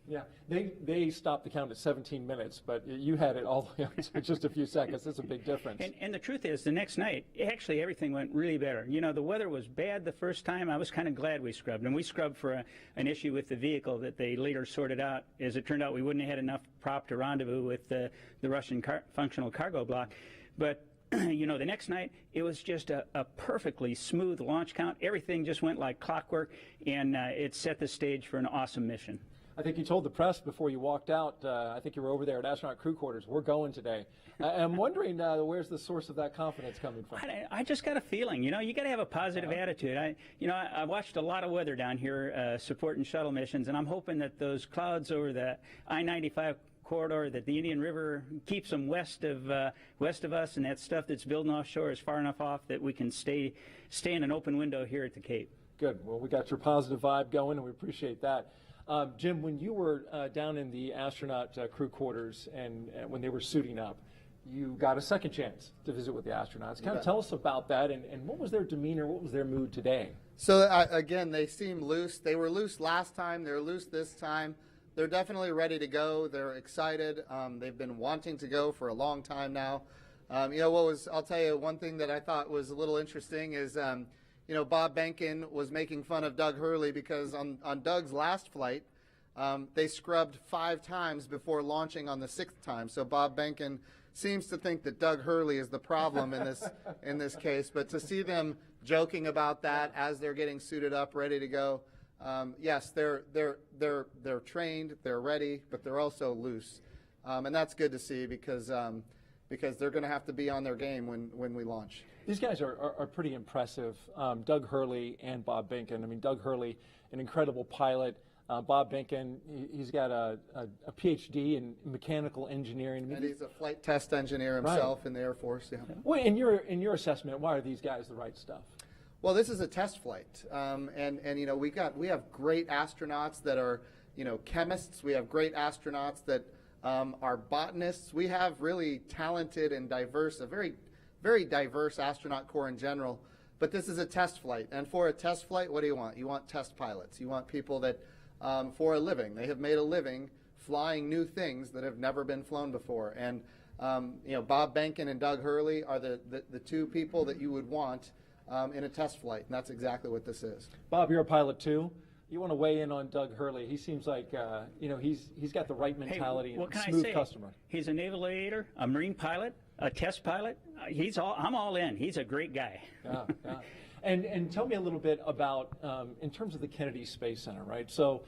Yeah, they stopped the count at 17 minutes, but you had it all the way up to just a few seconds. That's a big difference. And the truth is, the next night, actually everything went really better. You know, the weather was bad the first time. I was kind of glad we scrubbed. And we scrubbed for an issue with the vehicle that they later sorted out. As it turned out, we wouldn't have had enough prop to rendezvous with the Russian functional cargo block. But you know, the next night, it was just a perfectly smooth launch count. Everything just went like clockwork, and it set the stage for an awesome mission. I think you told the press before you walked out, I think you were over there at Astronaut Crew Quarters, we're going today. I'm wondering, where's the source of that confidence coming from? I just got a feeling, you know, you got to have a positive attitude. I watched a lot of weather down here supporting shuttle missions, and I'm hoping that those clouds over the I-95 corridor, that the Indian River keeps them west of us, and that stuff that's building offshore is far enough off that we can stay in an open window here at the Cape. Good. Well, we got your positive vibe going, and we appreciate that. Jim, when you were down in the astronaut crew quarters and when they were suiting up, you got a second chance to visit with the astronauts. Kind of tell us about that, and what was their demeanor, what was their mood today? So again, they seem loose. They were loose last time. They're loose this time. They're definitely ready to go. They're excited. They've been wanting to go for a long time now. You know, I'll tell you one thing that I thought was a little interesting is, you know, Bob Behnken was making fun of Doug Hurley because on Doug's last flight, they scrubbed 5 times before launching on the 6th time. So Bob Behnken seems to think that Doug Hurley is the problem in this case. But to see them joking about that as they're getting suited up, ready to go, yes, they're trained, they're ready, but they're also loose, and that's good to see because they're going to have to be on their game when we launch. These guys are pretty impressive, Doug Hurley and Bob Behnken. I mean, Doug Hurley, an incredible pilot. Bob Behnken, he's got a PhD in mechanical engineering. And he's a flight test engineer himself in the Air Force. Yeah. Well, in your assessment, why are these guys the right stuff? Well, this is a test flight, and you know we have great astronauts that are, you know, chemists. We have great astronauts that are botanists. We have really talented and diverse, a very, very diverse astronaut corps in general. But this is a test flight, and for a test flight, what do you want? You want test pilots. You want people that, for a living, they have made a living flying new things that have never been flown before. And you know, Bob Behnken and Doug Hurley are the 2 people that you would want in a test flight, and that's exactly what this is. Bob, you're a pilot too. You want to weigh in on Doug Hurley? He seems like you know, he's got the right mentality and smooth customer. He's a naval aviator, a marine pilot, a test pilot. I'm all in. He's a great guy. Yeah, yeah. And tell me a little bit about in terms of the Kennedy Space Center, right? So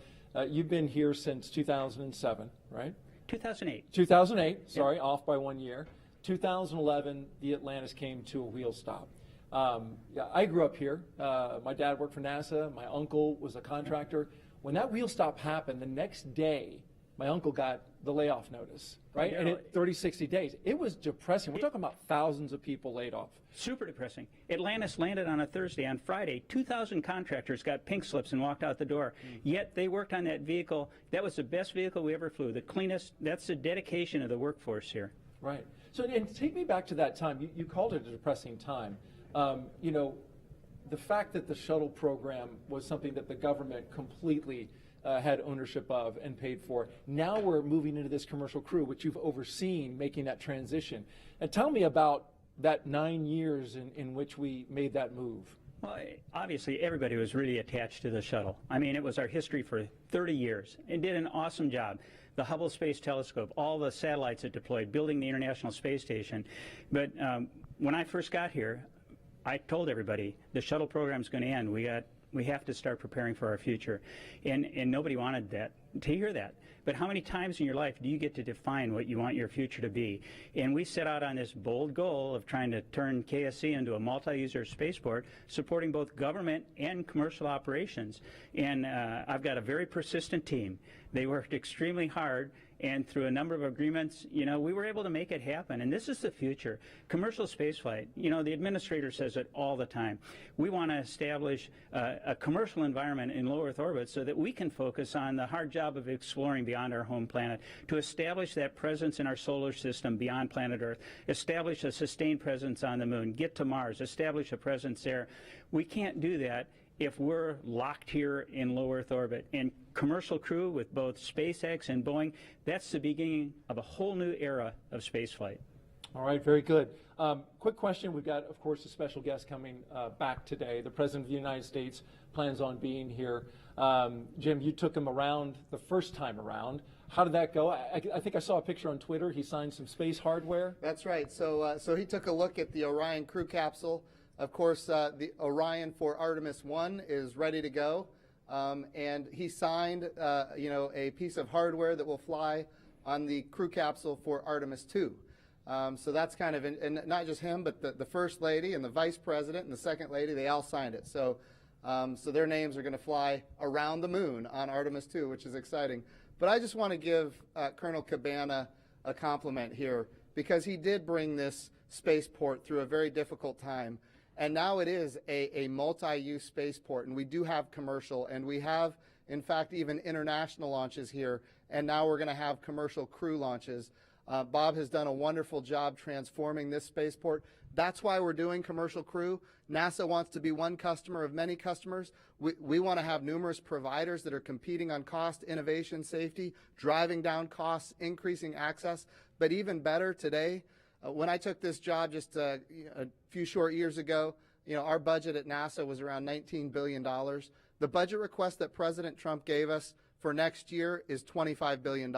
you've been here since 2007, right? 2008. 2008. Sorry, off by 1 year. 2011, the Atlantis came to a wheel stop. Yeah, I grew up here. My dad worked for NASA. My uncle was a contractor. When that wheel stop happened, the next day, my uncle got the layoff notice, right? And it 30, 60 days. It was depressing. We're talking about thousands of people laid off. Super depressing. Atlantis landed on a Thursday. On Friday, 2,000 contractors got pink slips and walked out the door. Yet they worked on that vehicle. That was the best vehicle we ever flew, the cleanest. That's the dedication of the workforce here. Right. So, and take me back to that time. You called it a depressing time. You know, the fact that the shuttle program was something that the government completely had ownership of and paid for. Now we're moving into this commercial crew, which you've overseen making that transition. And tell me about that 9 years in which we made that move. Well, obviously, everybody was really attached to the shuttle. I mean, it was our history for 30 years. It did an awesome job. The Hubble Space Telescope, all the satellites it deployed, building the International Space Station. But when I first got here, I told everybody the shuttle program is going to end. We have to start preparing for our future. And nobody wanted to hear that. But how many times in your life do you get to define what you want your future to be? And we set out on this bold goal of trying to turn KSC into a multi-user spaceport, supporting both government and commercial operations. And I've got a very persistent team. They worked extremely hard, and through a number of agreements, we were able to make it happen. And this is the future. Commercial spaceflight, the administrator says it all the time. We want to establish a commercial environment in low Earth orbit so that we can focus on the hard job of exploring beyond our home planet, to establish that presence in our solar system beyond planet Earth, establish a sustained presence on the moon, get to Mars, establish a presence there. We can't do that if we're locked here in low Earth orbit. And commercial crew with both SpaceX and Boeing, that's the beginning of a whole new era of spaceflight. All right, very good. Quick question. We've got, of course, a special guest coming back today. The President of the United States plans on being here. Jim, you took him around the first time around. How did that go? I think I saw a picture on Twitter. He signed some space hardware. That's right. So he took a look at the Orion crew capsule. Of course, the Orion for Artemis 1 is ready to go, and he signed, a piece of hardware that will fly on the crew capsule for Artemis 2. So that's kind of, and not just him, but the First Lady and the Vice President and the Second Lady, they all signed it. So their names are going to fly around the moon on Artemis 2, which is exciting. But I just want to give Colonel Cabana a compliment here, because he did bring this spaceport through a very difficult time. And now it is a multi-use spaceport, and we do have commercial, and we have, in fact, even international launches here, and now we're going to have commercial crew launches. Bob has done a wonderful job transforming this spaceport. That's why we're doing commercial crew. NASA wants to be one customer of many customers. We want to have numerous providers that are competing on cost, innovation, safety, driving down costs, increasing access. But even better today, when I took this job just a few short years ago, our budget at NASA was around $19 billion. The budget request that President Trump gave us for next year is $25 billion.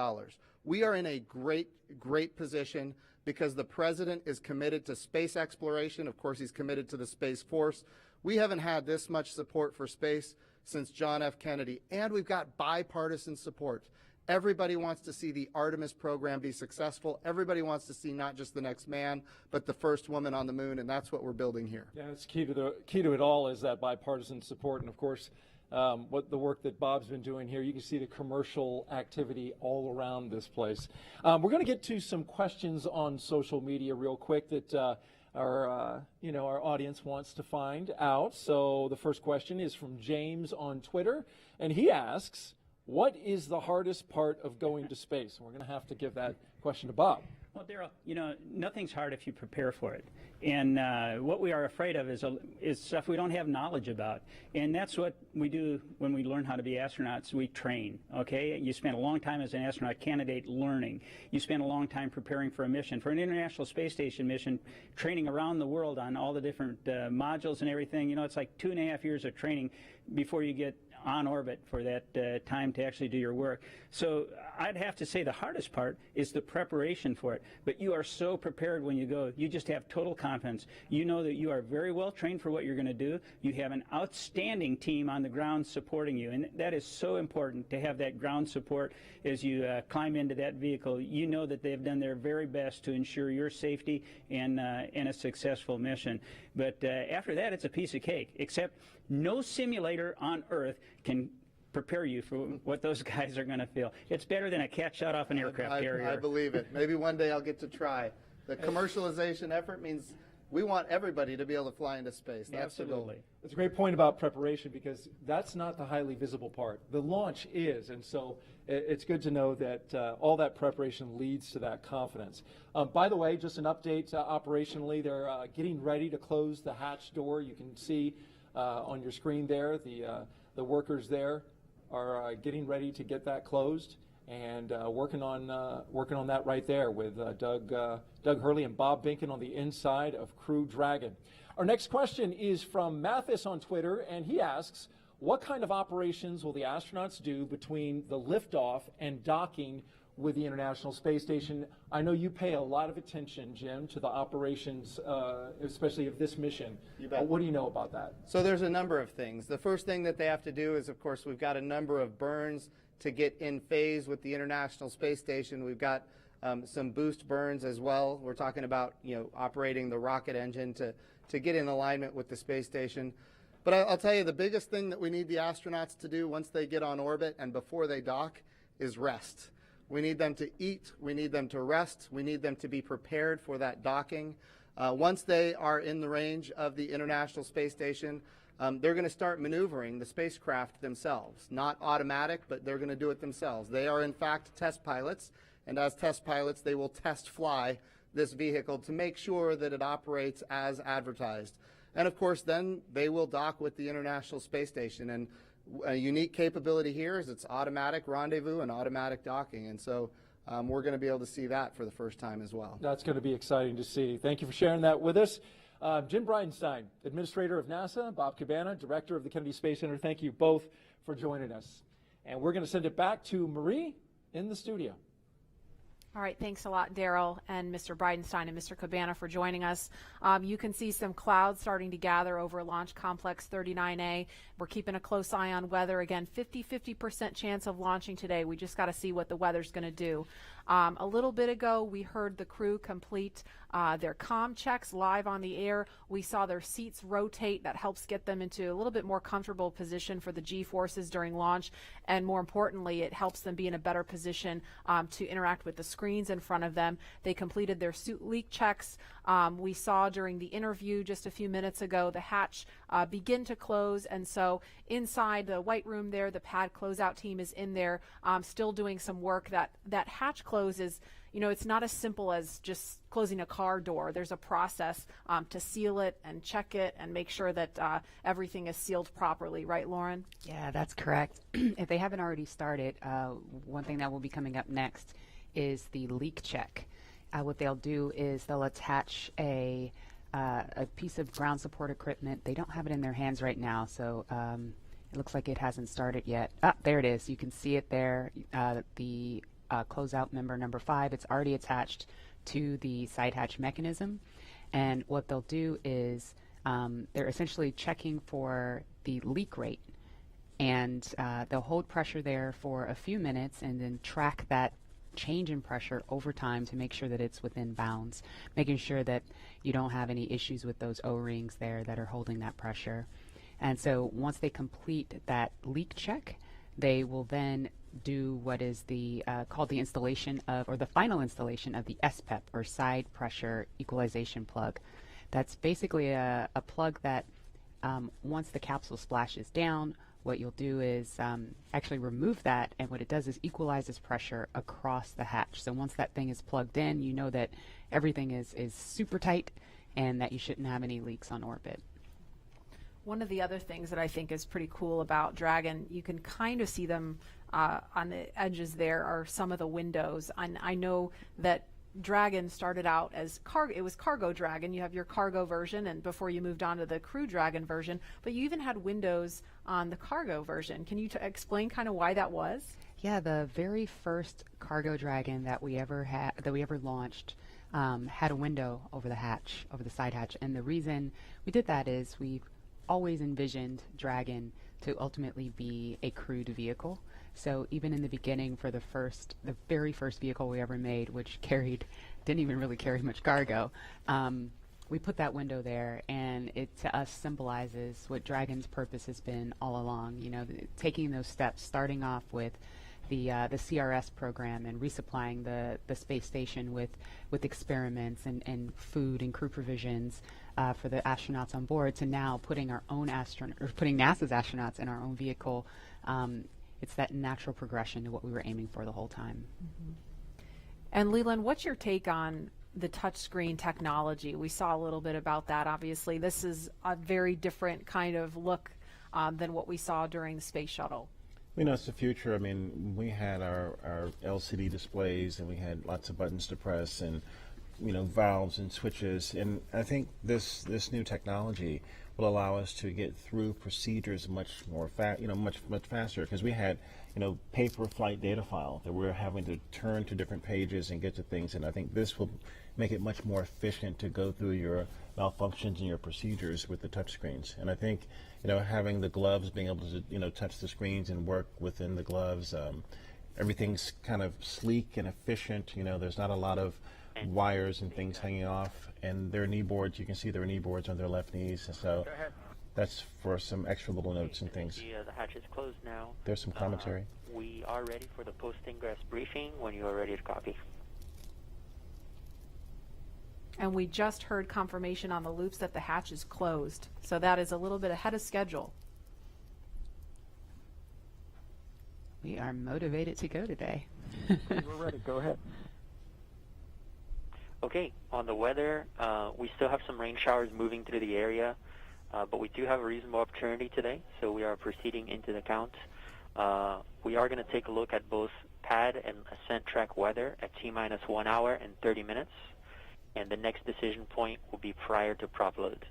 We are in a great position because the President is committed to space exploration. Of course, he's committed to the Space Force. We haven't had this much support for space since John F. Kennedy, and we've got bipartisan support. Everybody wants to see the Artemis program be successful. Everybody wants to see not just the next man, but the first woman on the moon, and that's what we're building here. Yeah, it's key to it all is that bipartisan support, and of course, what the work that Bob's been doing here. You can see the commercial activity all around this place. We're going to get to some questions on social media real quick that our audience wants to find out. So the first question is from James on Twitter, and he asks, what is the hardest part of going to space? And we're going to have to give that question to Bob. Well, Daryl, nothing's hard if you prepare for it. And what we are afraid of is stuff we don't have knowledge about. And that's what we do when we learn how to be astronauts. We train, okay? You spend a long time as an astronaut candidate learning. You spend a long time preparing for a mission. For an International Space Station mission, training around the world on all the different modules and everything, it's like 2.5 years of training before you get on orbit for that time to actually do your work. So I'd have to say the hardest part is the preparation for it. But you are so prepared when you go. You just have total confidence. You know that you are very well trained for what you're going to do. You have an outstanding team on the ground supporting you. And that is so important to have that ground support as you climb into that vehicle. You know that they've done their very best to ensure your safety and a successful mission. But after that, it's a piece of cake, except no simulator on Earth can prepare you for what those guys are going to feel. It's better than a cat shot off an aircraft carrier. I believe it. Maybe one day I'll get to try. The commercialization effort means we want everybody to be able to fly into space. That's Absolutely. the goal. It's a great point about preparation, because that's not the highly visible part. The launch is, and so it's good to know that all that preparation leads to that confidence. By the way, just an update operationally, they're getting ready to close the hatch door. You can see on your screen there. The workers there are getting ready to get that closed and working on that right there with Doug Hurley and Bob Behnken on the inside of Crew Dragon. Our next question is from Mathis on Twitter, and he asks, what kind of operations will the astronauts do between the liftoff and docking with the International Space Station? I know you pay a lot of attention, Jim, to the operations, especially of this mission. You bet. What do you know about that? So there's a number of things. The first thing that they have to do is, of course, we've got a number of burns to get in phase with the International Space Station. We've got some boost burns as well. We're talking about, operating the rocket engine to get in alignment with the space station. But I'll tell you, the biggest thing that we need the astronauts to do once they get on orbit and before they dock is rest. We need them to eat, we need them to rest, we need them to be prepared for that docking. Once they are in the range of the International Space Station, they're going to start maneuvering the spacecraft themselves. Not automatic, but they're going to do it themselves. They are in fact test pilots, and as test pilots they will test fly this vehicle to make sure that it operates as advertised. And of course then they will dock with the International Space Station. And a unique capability here is it's automatic rendezvous and automatic docking. And so we're going to be able to see that for the first time as well. That's going to be exciting to see. Thank you for sharing that with us. Jim Bridenstine, Administrator of NASA, Bob Cabana, Director of the Kennedy Space Center, thank you both for joining us. And we're going to send it back to Marie in the studio. All right, thanks a lot, Daryl and Mr. Bridenstine and Mr. Cabana for joining us. You can see some clouds starting to gather over Launch Complex 39A. We're keeping a close eye on weather. Again, 50% chance of launching today. We just got to see what the weather's going to do. A little bit ago, we heard the crew complete their comm checks live on the air. We saw their seats rotate. That helps get them into a little bit more comfortable position for the G-forces during launch. And more importantly, it helps them be in a better position to interact with the screens in front of them. They completed their suit leak checks. We saw during the interview just a few minutes ago the hatch begin to close. And so inside the white room there, the pad closeout team is in there still doing some work. That hatch close is, it's not as simple as just closing a car door. There's a process to seal it and check it and make sure that everything is sealed properly. Right, Lauren? Yeah, that's correct. If they haven't already started, one thing that will be coming up next is the leak check. What they'll do is they'll attach a piece of ground support equipment. They don't have it in their hands right now, so it looks like it hasn't started yet. There it is. You can see it there. The closeout member number 5, it's already attached to the side hatch mechanism. And what they'll do is they're essentially checking for the leak rate. And they'll hold pressure there for a few minutes and then track that change in pressure over time to make sure that it's within bounds, making sure that you don't have any issues with those O-rings there that are holding that pressure. And so once they complete that leak check, they will then do what is the called the installation of, or the final installation of the SPEP, or side pressure equalization plug. That's basically a plug that once the capsule splashes down, what you'll do is actually remove that, and what it does is equalizes pressure across the hatch. So once that thing is plugged in, you know that everything is super tight and that you shouldn't have any leaks on orbit. One of the other things that I think is pretty cool about Dragon, you can kind of see them on the edges there are some of the windows. And I know that Dragon started out as it was Cargo Dragon. You have your cargo version, and before you moved on to the Crew Dragon version, but you even had windows on the cargo version. Can you explain kind of why that was? Yeah, the very first Cargo Dragon that we ever launched had a window over the hatch, over the side hatch, and the reason we did that is we've always envisioned Dragon to ultimately be a crewed vehicle. So even in the beginning, for the very first vehicle we ever made, which didn't even really carry much cargo, we put that window there, and it to us symbolizes what Dragon's purpose has been all along. Taking those steps, starting off with the CRS program and resupplying the space station with experiments and food and crew provisions for the astronauts on board, to now putting putting NASA's astronauts in our own vehicle. It's that natural progression to what we were aiming for the whole time. Mm-hmm. And Leland, what's your take on the touchscreen technology. We saw a little bit about that. Obviously, this is a very different kind of look than what we saw during the space shuttle. You know, it's the future. I mean, we had our LCD displays, and we had lots of buttons to press, and valves and switches. And I think this new technology will allow us to get through procedures much more much faster, because we had paper flight data file that we're having to turn to different pages and get to things. And I think this will make it much more efficient to go through your malfunctions and your procedures with the touch screens. And I think having the gloves, being able to touch the screens and work within the gloves, everything's kind of sleek and efficient. There's not a lot of wires and things hanging off, and their knee boards, you can see their knee boards on their left knees. And so that's for some extra little notes and things. The hatch is closed now. There's some commentary. We are ready for the post-ingress briefing when you are ready to copy. And we just heard confirmation on the loops that the hatch is closed. So that is a little bit ahead of schedule. We are motivated to go today. We're ready. Go ahead. Okay, on the weather, we still have some rain showers moving through the area, but we do have a reasonable opportunity today, so we are proceeding into the count. We are going to take a look at both pad and ascent track weather at T-minus 1 hour and 30 minutes, and the next decision point will be prior to prop load.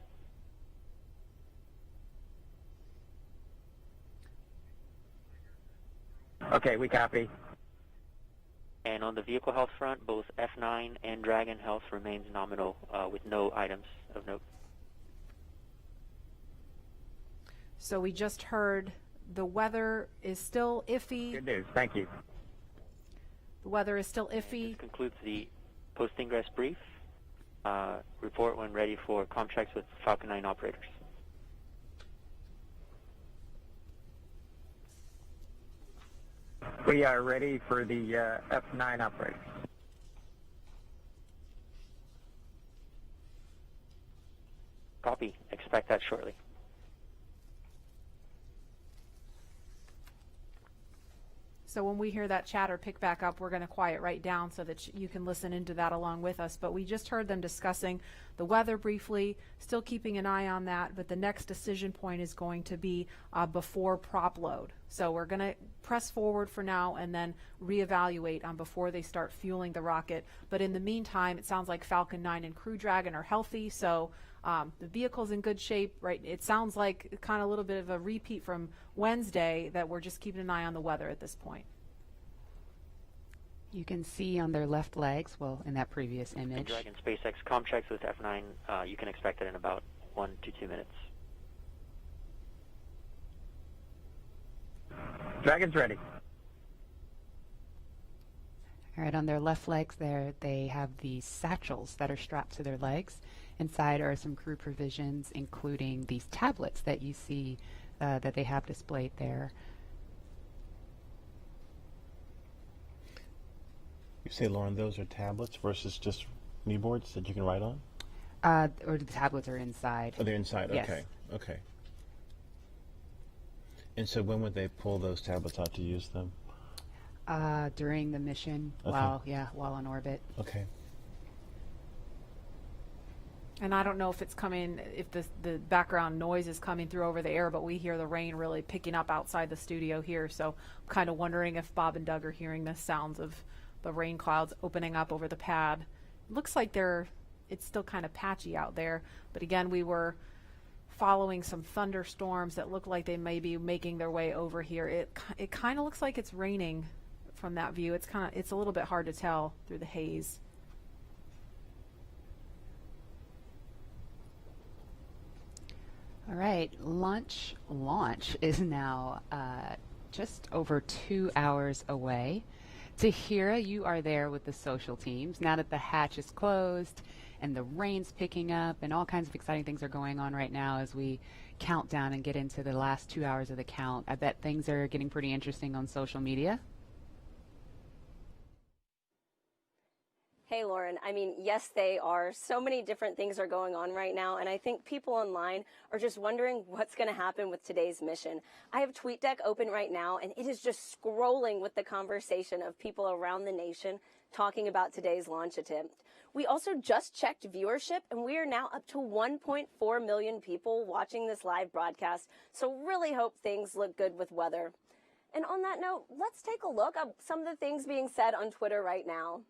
Okay, we copy. And on the vehicle health front, both F9 and Dragon health remains nominal with no items of note. So we just heard the weather is still iffy. Good news. Thank you. The weather is still iffy. This concludes the post-ingress brief. Report when ready for comm checks with Falcon 9 operators. We are ready for the F9 operators. Copy. Expect that shortly. So when we hear that chatter pick back up, we're going to quiet right down so that you can listen into that along with us. But we just heard them discussing the weather briefly, still keeping an eye on that. But the next decision point is going to be before prop load. So we're going to press forward for now and then reevaluate before they start fueling the rocket. But in the meantime, it sounds like Falcon 9 and Crew Dragon are healthy. So the vehicle's in good shape, right? It sounds like kind of a little bit of a repeat from Wednesday, that we're just keeping an eye on the weather at this point. You can see on their left legs, well, in that previous image. And Dragon SpaceX comm checks with F9, you can expect it in about 1 to 2 minutes. Dragon's ready. All right, on their left legs there, they have these satchels that are strapped to their legs. Inside are some crew provisions, including these tablets that you see that they have displayed there. You say, Lauren, those are tablets versus just kneeboards that you can write on? Or the tablets are inside. Oh, they're inside. Yes. Okay. Okay. And so when would they pull those tablets out to use them? During the mission, Okay. while on orbit. Okay. And I don't know if it's coming, if the background noise is coming through over the air, but we hear the rain really picking up outside the studio here. So I'm kind of wondering if Bob and Doug are hearing the sounds of the rain clouds opening up over the pad. It looks like it's still kind of patchy out there. But again, we were following some thunderstorms that look like they may be making their way over here. It kind of looks like it's raining from that view. It's a little bit hard to tell through the haze. All right, launch is now just over 2 hours away. Tahira, you are there with the social teams. Now that the hatch is closed and the rain's picking up and all kinds of exciting things are going on right now as we count down and get into the last 2 hours of the count, I bet things are getting pretty interesting on social media. Hey, Lauren. I mean, yes, they are. So many different things are going on right now, and I think people online are just wondering what's going to happen with today's mission. I have TweetDeck open right now, and it is just scrolling with the conversation of people around the nation talking about today's launch attempt. We also just checked viewership, and we are now up to 1.4 million people watching this live broadcast, so really hope things look good with weather. And on that note, let's take a look at some of the things being said on Twitter right now.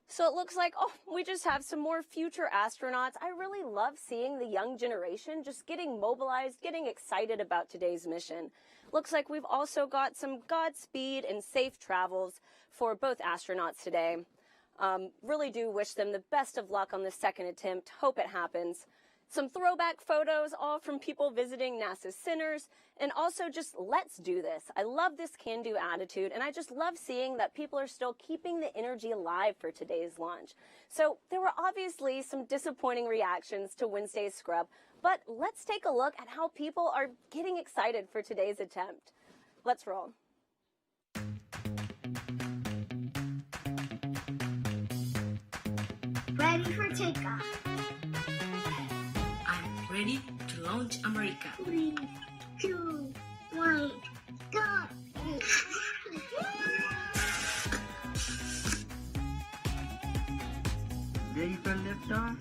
So it looks like, oh, we just have some more future astronauts. I really love seeing the young generation just getting mobilized, getting excited about today's mission. Looks like we've also got some Godspeed and safe travels for both astronauts today. Really do wish them the best of luck on the second attempt. Hope it happens. Some throwback photos, all from people visiting NASA's centers, and also just let's do this. I love this can-do attitude, and I just love seeing that people are still keeping the energy alive for today's launch. So there were obviously some disappointing reactions to Wednesday's scrub, but let's take a look at how people are getting excited for today's attempt. Let's roll. Ready for takeoff. I'm ready to launch America. 3, 2, 1, go! Ready for liftoff?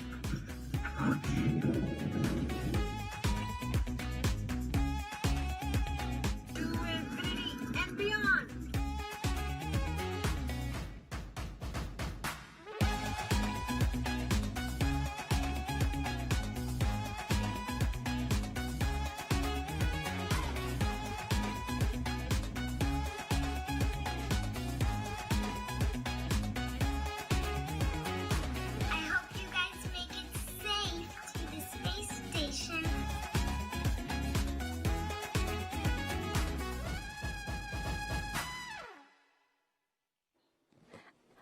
To infinity and beyond!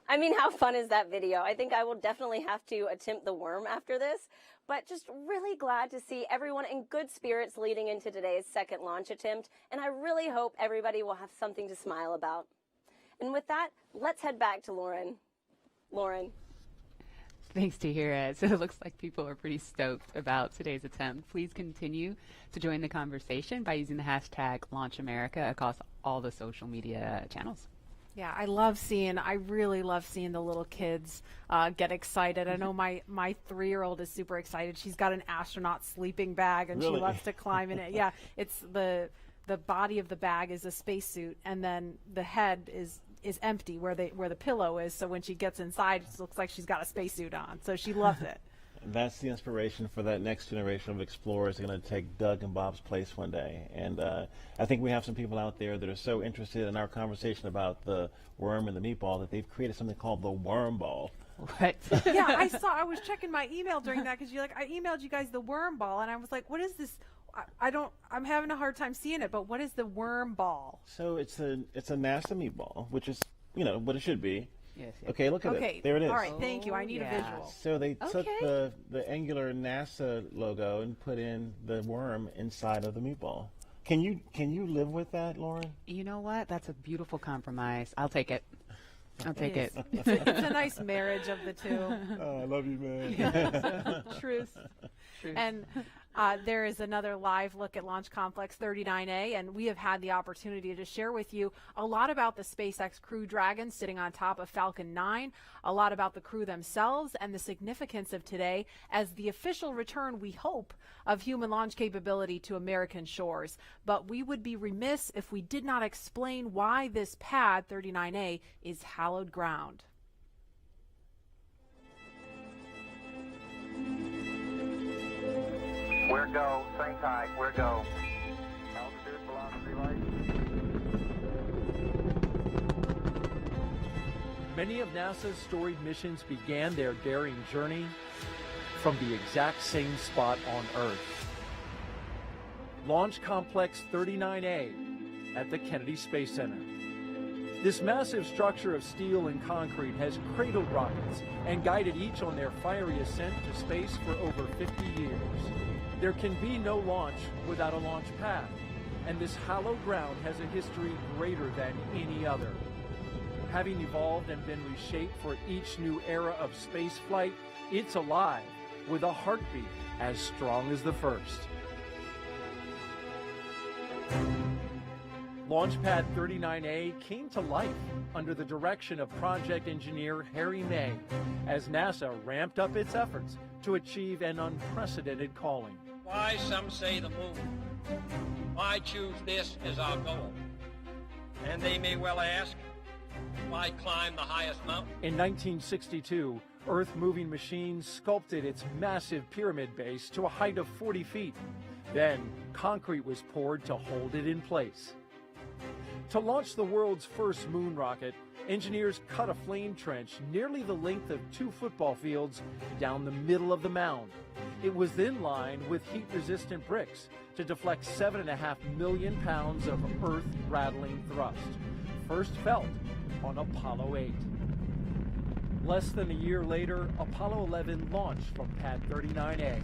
I mean, how fun is that video? I think I will definitely have to attempt the worm after this, but just really glad to see everyone in good spirits leading into today's second launch attempt, and I really hope everybody will have something to smile about. And with that, let's head back to Lauren. Lauren. Thanks, Tahira. So it looks like people are pretty stoked about today's attempt. Please continue to join the conversation by using the hashtag #LaunchAmerica across all the social media channels. Yeah, I really love seeing the little kids get excited. I know my 3-year-old is super excited. She's got an astronaut sleeping bag, and Really? she loves to climb in it. Yeah, it's the body of the bag is a spacesuit, and then the head is empty where the pillow is. So when she gets inside, it looks like she's got a spacesuit on. So she loves it. That's the inspiration for that next generation of explorers. They're going to take Doug and Bob's place one day. And I think we have some people out there that are so interested in our conversation about the worm and the meatball that they've created something called the worm ball. What? Yeah, I was checking my email during that because I emailed you guys the worm ball, and I was like, what is this? I'm having a hard time seeing it, but what is the worm ball? So it's a NASA meatball, which is, what it should be. Yes. Okay, look at it. There it is. All right, thank you. I need a visual. So they took the angular NASA logo and put in the worm inside of the meatball. Can you live with that, Lauren? You know what? That's a beautiful compromise. I'll take it. I'll take it. It's a nice marriage of the two. Oh, I love you, man. Yeah, truth. And there is another live look at Launch Complex 39A, and we have had the opportunity to share with you a lot about the SpaceX Crew Dragon sitting on top of Falcon 9, a lot about the crew themselves, and the significance of today as the official return, we hope, of human launch capability to American shores. But we would be remiss if we did not explain why this pad, 39A, is hallowed ground. We're go, same tide, we're go. Altitude, velocity light. Many of NASA's storied missions began their daring journey from the exact same spot on Earth. Launch Complex 39A at the Kennedy Space Center. This massive structure of steel and concrete has cradled rockets and guided each on their fiery ascent to space for over 50 years. There can be no launch without a launch pad, and this hallowed ground has a history greater than any other. Having evolved and been reshaped for each new era of spaceflight, it's alive with a heartbeat as strong as the first. Launchpad 39A came to life under the direction of project engineer Harry May as NASA ramped up its efforts to achieve an unprecedented calling. Why, some say the moon. Why choose this as our goal? And they may well ask, why climb the highest mountain? In 1962, Earth-moving machines sculpted its massive pyramid base to a height of 40 feet. Then, concrete was poured to hold it in place. To launch the world's first moon rocket, engineers cut a flame trench nearly the length of 2 football fields down the middle of the mound. It was then lined with heat-resistant bricks to deflect 7.5 million pounds of earth-rattling thrust, first felt on Apollo 8. Less than a year later, Apollo 11 launched from Pad 39A.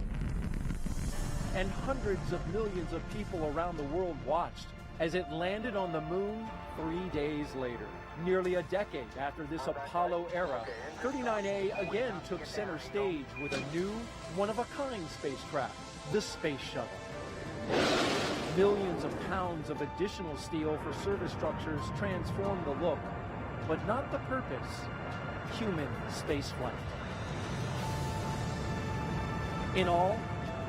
And hundreds of millions of people around the world watched as it landed on the moon 3 days later. Nearly a decade after this Apollo era, 39A again took center stage with a new, one-of-a-kind spacecraft, the Space Shuttle. Millions of pounds of additional steel for surface structures transformed the look, but not the purpose: human spaceflight. In all,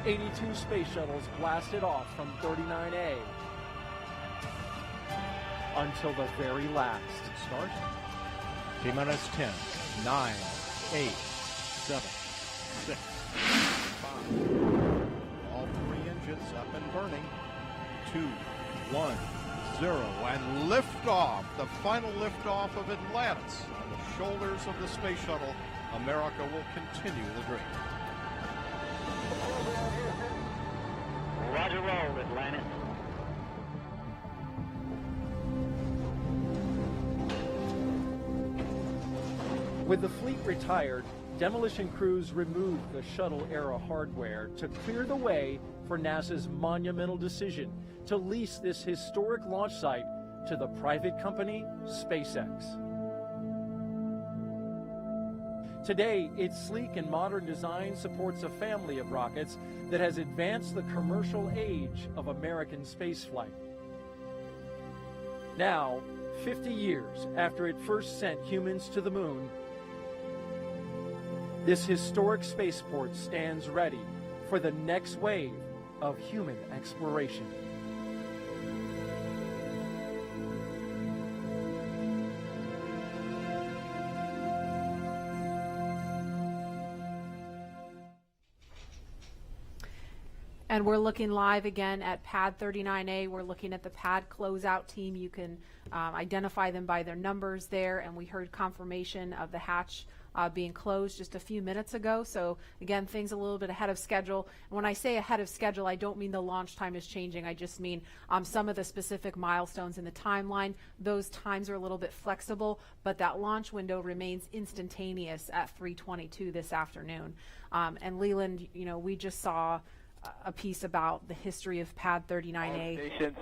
82 space shuttles blasted off from 39A until the very last. Start. T-minus 10, 9, 8, 7, 6, 5. All 3 engines up and burning. 2, 1, 0, and liftoff. The final liftoff of Atlantis on the shoulders of the space shuttle. America will continue the dream. Roger, roll, Atlantis. With the fleet retired, demolition crews removed the shuttle-era hardware to clear the way for NASA's monumental decision to lease this historic launch site to the private company SpaceX. Today, its sleek and modern design supports a family of rockets that has advanced the commercial age of American spaceflight. Now, 50 years after it first sent humans to the moon, this historic spaceport stands ready for the next wave of human exploration. And we're looking live again at Pad 39A. We're looking at the pad closeout team. You can identify them by their numbers there, and we heard confirmation of the hatch being closed just a few minutes ago. So again, things a little bit ahead of schedule. And when I say ahead of schedule, I don't mean the launch time is changing. I just mean some of the specific milestones in the timeline. Those times are a little bit flexible, but that launch window remains instantaneous at 3:22 this afternoon. And Leland, you know, we just saw a piece about the history of Pad 39A.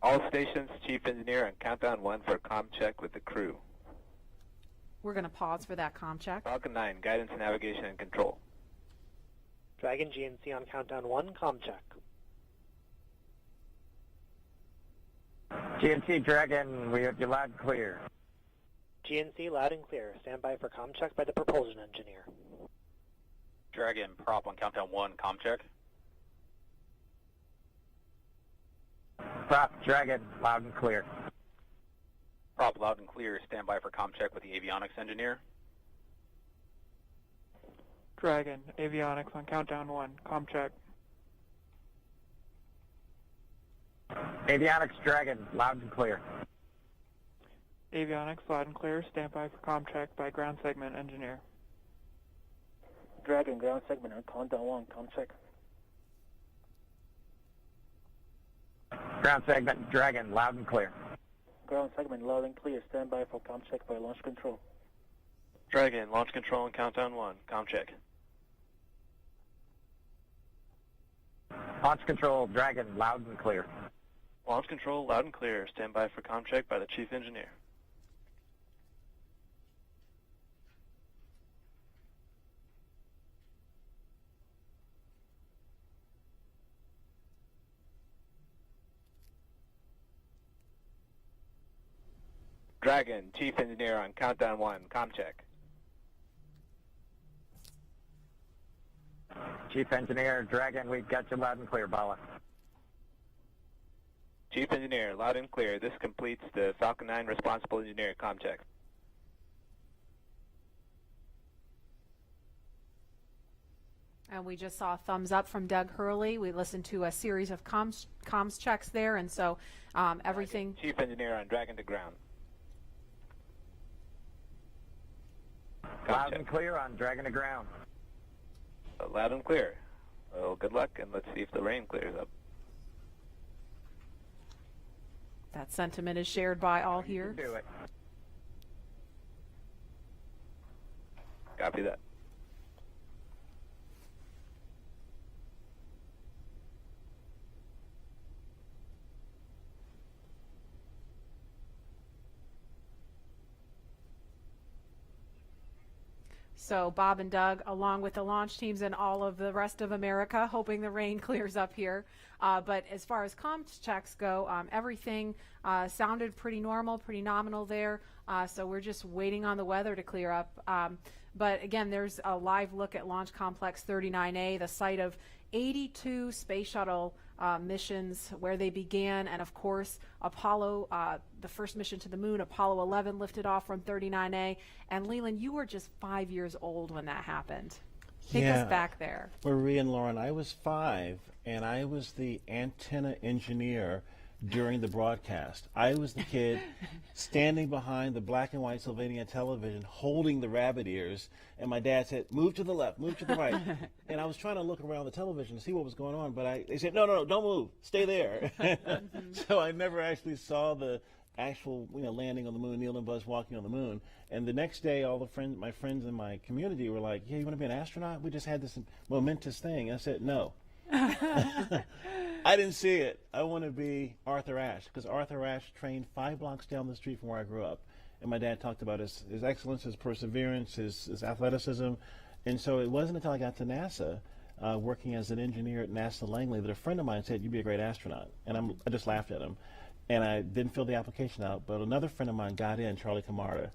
All stations, Chief Engineer, on countdown 1 for comm check with the crew. We're going to pause for that comm check. Falcon 9, guidance, navigation, and control. Dragon GNC on countdown 1, comm check. GNC Dragon, we have you loud and clear. GNC loud and clear. Stand by for comm check by the propulsion engineer. Dragon, prop on countdown 1, comm check. Prop Dragon, loud and clear. Prop loud and clear. Stand by for comm check with the avionics engineer. Dragon, avionics on countdown 1, comm check. Avionics Dragon, loud and clear. Avionics loud and clear. Stand by for comm check by ground segment engineer. Dragon, ground segment on countdown 1, comm check. Ground segment Dragon, loud and clear. Ground segment loud and clear. Stand by for comm check by launch control. Dragon, launch control on countdown 1, comm check. Launch control Dragon, loud and clear. Launch control loud and clear. Stand by for comm check by the chief engineer. Dragon, Chief Engineer on countdown 1, comm check. Chief Engineer, Dragon, we've got you loud and clear, Bala. Chief Engineer, loud and clear. This completes the Falcon 9 responsible engineer comm check. And we just saw a thumbs up from Doug Hurley. We listened to a series of comms checks there, and so everything. Chief Engineer on Dragon to ground. Loud and clear on Dragon to ground. Loud and clear. Well, good luck, and let's see if the rain clears up. That sentiment is shared by all here. Do it. Copy that. So Bob and Doug, along with the launch teams and all of the rest of America, hoping the rain clears up here. But as far as comms checks go, everything sounded pretty normal, pretty nominal there. So we're just waiting on the weather to clear up. But again, there's a live look at Launch Complex 39A, the site of 82 space shuttle missions where they began, and of course Apollo, the first mission to the moon, Apollo 11 lifted off from 39A. And Leland, you were just 5 years old when that happened. Take us back there. Marie and Lauren, I was 5, and I was the antenna engineer during the broadcast. I was the kid standing behind the black and white Sylvania television holding the rabbit ears, and my dad said, move to the left, move to the right. And I was trying to look around the television to see what was going on, but they said, no, don't move, stay there. So I never actually saw the actual landing on the moon, Neil and Buzz walking on the moon. And the next day, all my friends in my community were like, yeah, you want to be an astronaut? We just had this momentous thing. I said, no. I didn't see it. I want to be Arthur Ashe, because Arthur Ashe trained 5 blocks down the street from where I grew up. And my dad talked about his excellence, his perseverance, his athleticism. And so it wasn't until I got to NASA, working as an engineer at NASA Langley, that a friend of mine said, you'd be a great astronaut. And I just laughed at him. And I didn't fill the application out, but another friend of mine got in, Charlie Camarda.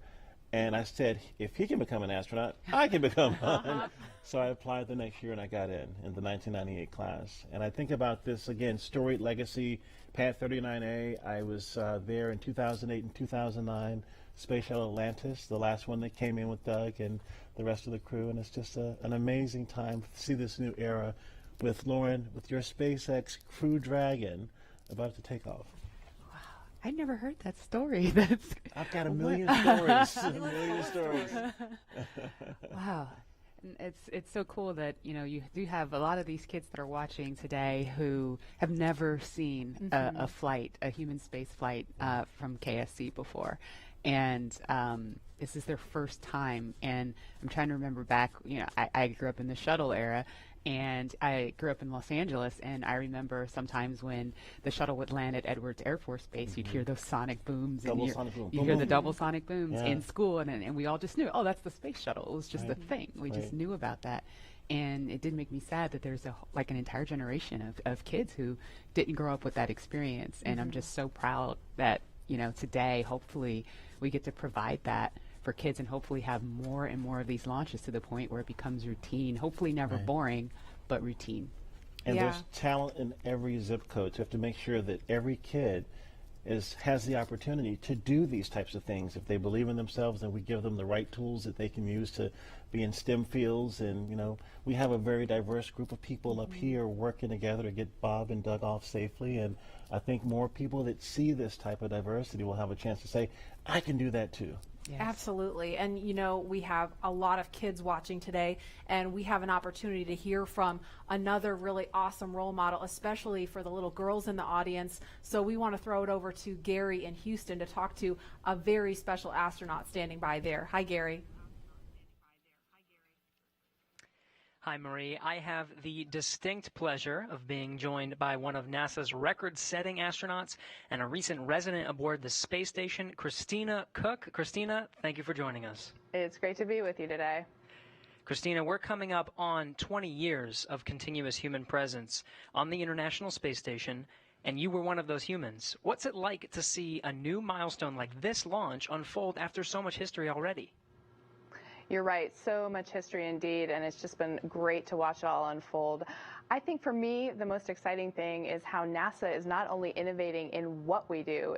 And I said, if he can become an astronaut, I can become one. So I applied the next year, and I got in the 1998 class. And I think about this, again, storied legacy, Pad 39A. I was there in 2008 and 2009, Space Shuttle Atlantis, the last one that came in with Doug and the rest of the crew. And it's just an amazing time to see this new era with Lauren, with your SpaceX Crew Dragon about to take off. I never heard that story. I've got a million stories. A million stories. Wow. And it's so cool that, you do have a lot of these kids that are watching today who have never seen a flight, a human space flight from KSC before. And this is their first time. And I'm trying to remember back, I grew up in the shuttle era. And I grew up in Los Angeles, and I remember sometimes when the shuttle would land at Edwards Air Force Base, you'd hear those sonic booms. You hear the double sonic booms in school, and we all just knew, oh, that's the space shuttle. It was just a thing. We just knew about that. And it did make me sad that there's an entire generation of kids who didn't grow up with that experience. And I'm just so proud that, today, hopefully, we get to provide that for kids and hopefully have more and more of these launches to the point where it becomes routine, hopefully never boring, but routine. And there's talent in every zip code, so you have to make sure that every kid has the opportunity to do these types of things. If they believe in themselves, then we give them the right tools that they can use to be in STEM fields. And, we have a very diverse group of people up here working together to get Bob and Doug off safely. And I think more people that see this type of diversity will have a chance to say, I can do that too. Yes. Absolutely. And, we have a lot of kids watching today, and we have an opportunity to hear from another really awesome role model, especially for the little girls in the audience. So we want to throw it over to Gary in Houston to talk to a very special astronaut standing by there. Hi, Gary. Hi, Marie. I have the distinct pleasure of being joined by one of NASA's record-setting astronauts and a recent resident aboard the space station, Christina Cook. Christina, thank you for joining us. It's great to be with you today. Christina, we're coming up on 20 years of continuous human presence on the International Space Station And you were one of those humans. What's it like to see a new milestone like this launch unfold after so much history already? You're right, so much history indeed, and it's just been great to watch it all unfold. I think for me, the most exciting thing is how NASA is not only innovating in what we do,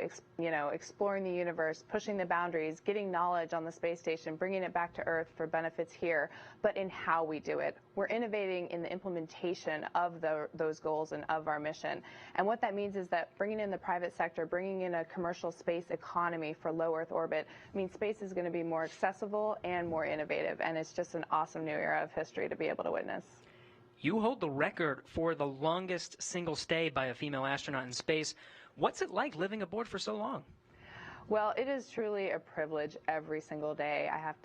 exploring the universe, pushing the boundaries, getting knowledge on the space station, bringing it back to Earth for benefits here, but in how we do it. We're innovating in the implementation of those goals and of our mission. And what that means is that bringing in the private sector, bringing in a commercial space economy for low Earth orbit, means space is going to be more accessible and more innovative. And it's just an awesome new era of history to be able to witness. You hold the record for the longest single stay by a female astronaut in space. What's it like living aboard for so long? Well, it is truly a privilege every single day. I have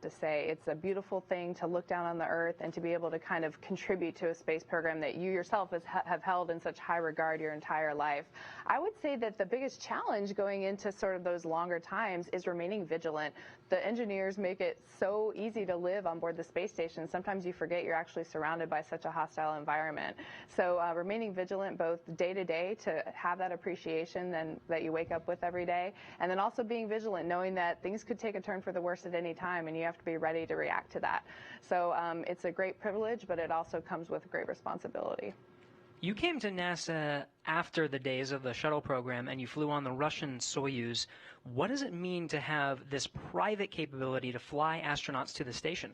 to say it's a beautiful thing to look down on the Earth and to be able to kind of contribute to a space program that you yourself have held in such high regard your entire life. I would say that the biggest challenge going into sort of those longer times is remaining vigilant. The engineers make it so easy to live on board the space station. Sometimes you forget you're actually surrounded by such a hostile environment. So remaining vigilant both day to day to have that appreciation that you wake up with every day, and then also being vigilant, knowing that things could take a turn for the worse at any time, and you have to be ready to react to that. So it's a great privilege, but it also comes with great responsibility. You came to NASA after the days of the shuttle program, and you flew on the Russian Soyuz. What does it mean to have this private capability to fly astronauts to the station?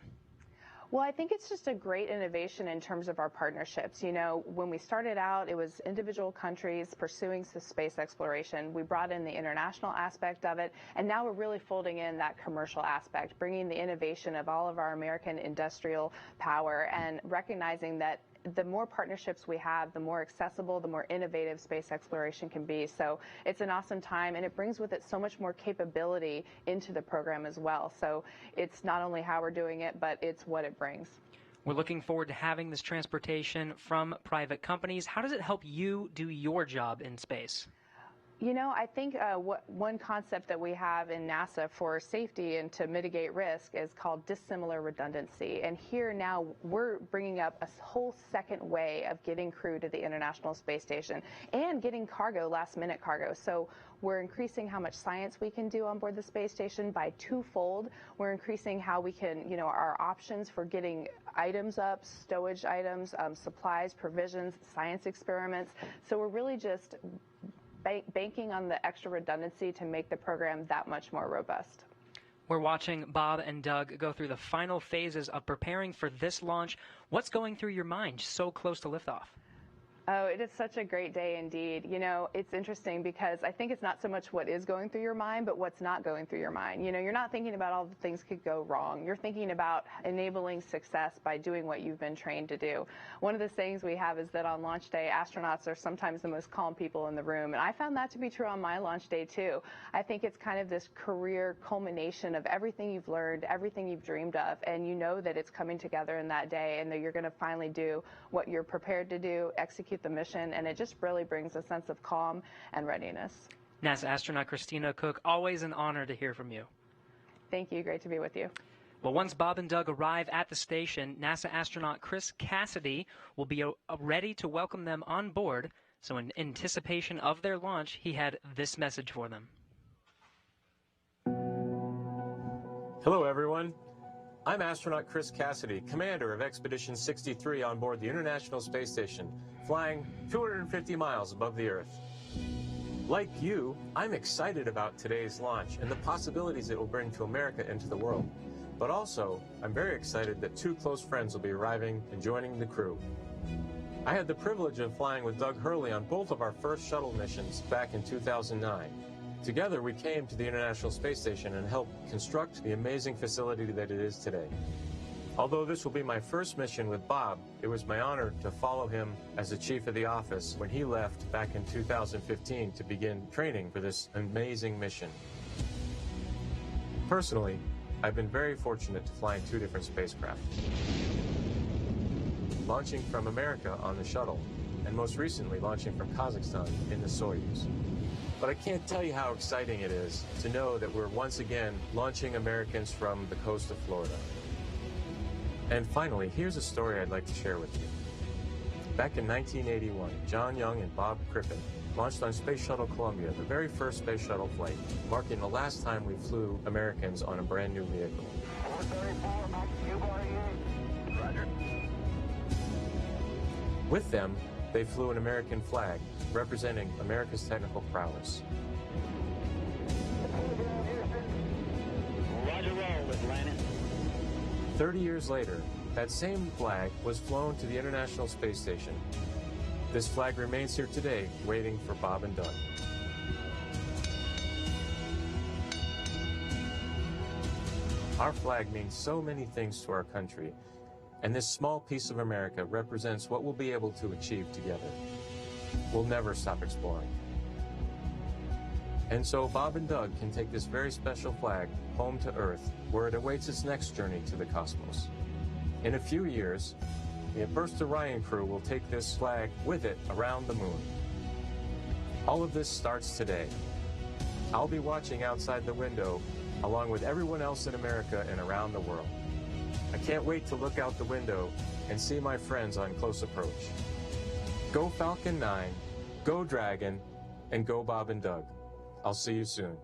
Well, I think it's just a great innovation in terms of our partnerships. You know, when we started out, it was individual countries pursuing space exploration. We brought in the international aspect of it, and now we're really folding in that commercial aspect, bringing the innovation of all of our American industrial power and recognizing that the more partnerships we have, the more accessible, the more innovative space exploration can be. So it's an awesome time, and it brings with it so much more capability into the program as well. So it's not only how we're doing it, but it's what it brings. We're looking forward to having this transportation from private companies. How does it help you do your job in space? You know, I think one concept that we have in NASA for safety and to mitigate risk is called dissimilar redundancy. And here now we're bringing up a whole second way of getting crew to the International Space Station and getting cargo, last-minute cargo. So we're increasing how much science we can do on board the space station by twofold. We're increasing how we can, our options for getting items up, stowage items, supplies, provisions, science experiments. So we're really just banking on the extra redundancy to make the program that much more robust. We're watching Bob and Doug go through the final phases of preparing for this launch. What's going through your mind so close to liftoff? Oh, it is such a great day indeed. You know, it's interesting because I think it's not so much what is going through your mind, but what's not going through your mind. You know, you're not thinking about all the things could go wrong. You're thinking about enabling success by doing what you've been trained to do. One of the sayings we have is that on launch day, astronauts are sometimes the most calm people in the room. And I found that to be true on my launch day too. I think it's kind of this career culmination of everything you've learned, everything you've dreamed of, and you know that it's coming together in that day and that you're going to finally do what you're prepared to do, execute the mission, and it just really brings a sense of calm and readiness. NASA astronaut Christina Cook, always an honor to hear from you. Thank you. Great to be with you. Well, once Bob and Doug arrive at the station, NASA astronaut Chris Cassidy will be ready to welcome them on board. So in anticipation of their launch, he had this message for them. Hello, everyone. I'm astronaut Chris Cassidy, commander of Expedition 63 on board the International Space Station, flying 250 miles above the Earth. Like you, I'm excited about today's launch and the possibilities it will bring to America and to the world. But also, I'm very excited that two close friends will be arriving and joining the crew. I had the privilege of flying with Doug Hurley on both of our first shuttle missions back in 2009. Together, we came to the International Space Station and helped construct the amazing facility that it is today. Although this will be my first mission with Bob, it was my honor to follow him as the chief of the office when he left back in 2015 to begin training for this amazing mission. Personally, I've been very fortunate to fly in two different spacecraft. Launching from America on the shuttle, and most recently launching from Kazakhstan in the Soyuz. But I can't tell you how exciting it is to know that we're once again launching Americans from the coast of Florida. And finally, here's a story I'd like to share with you. Back in 1981, John Young and Bob Crippen launched on Space Shuttle Columbia, the very first space shuttle flight, marking the last time we flew Americans on a brand new vehicle. 434, Max Q-48. Roger. With them, they flew an American flag, representing America's technical prowess. Roger roll, Atlanta. 30 years later, that same flag was flown to the International Space Station. This flag remains here today, waiting for Bob and Doug. Our flag means so many things to our country, and this small piece of America represents what we'll be able to achieve together. We'll never stop exploring. And so Bob and Doug can take this very special flag home to Earth, where it awaits its next journey to the cosmos. In a few years, the First Orion crew will take this flag with it around the moon. All of this starts today. I'll be watching outside the window along with everyone else in America and around the world. I can't wait to look out the window and see my friends on close approach. Go Falcon 9, go Dragon, and go Bob and Doug. I'll see you soon.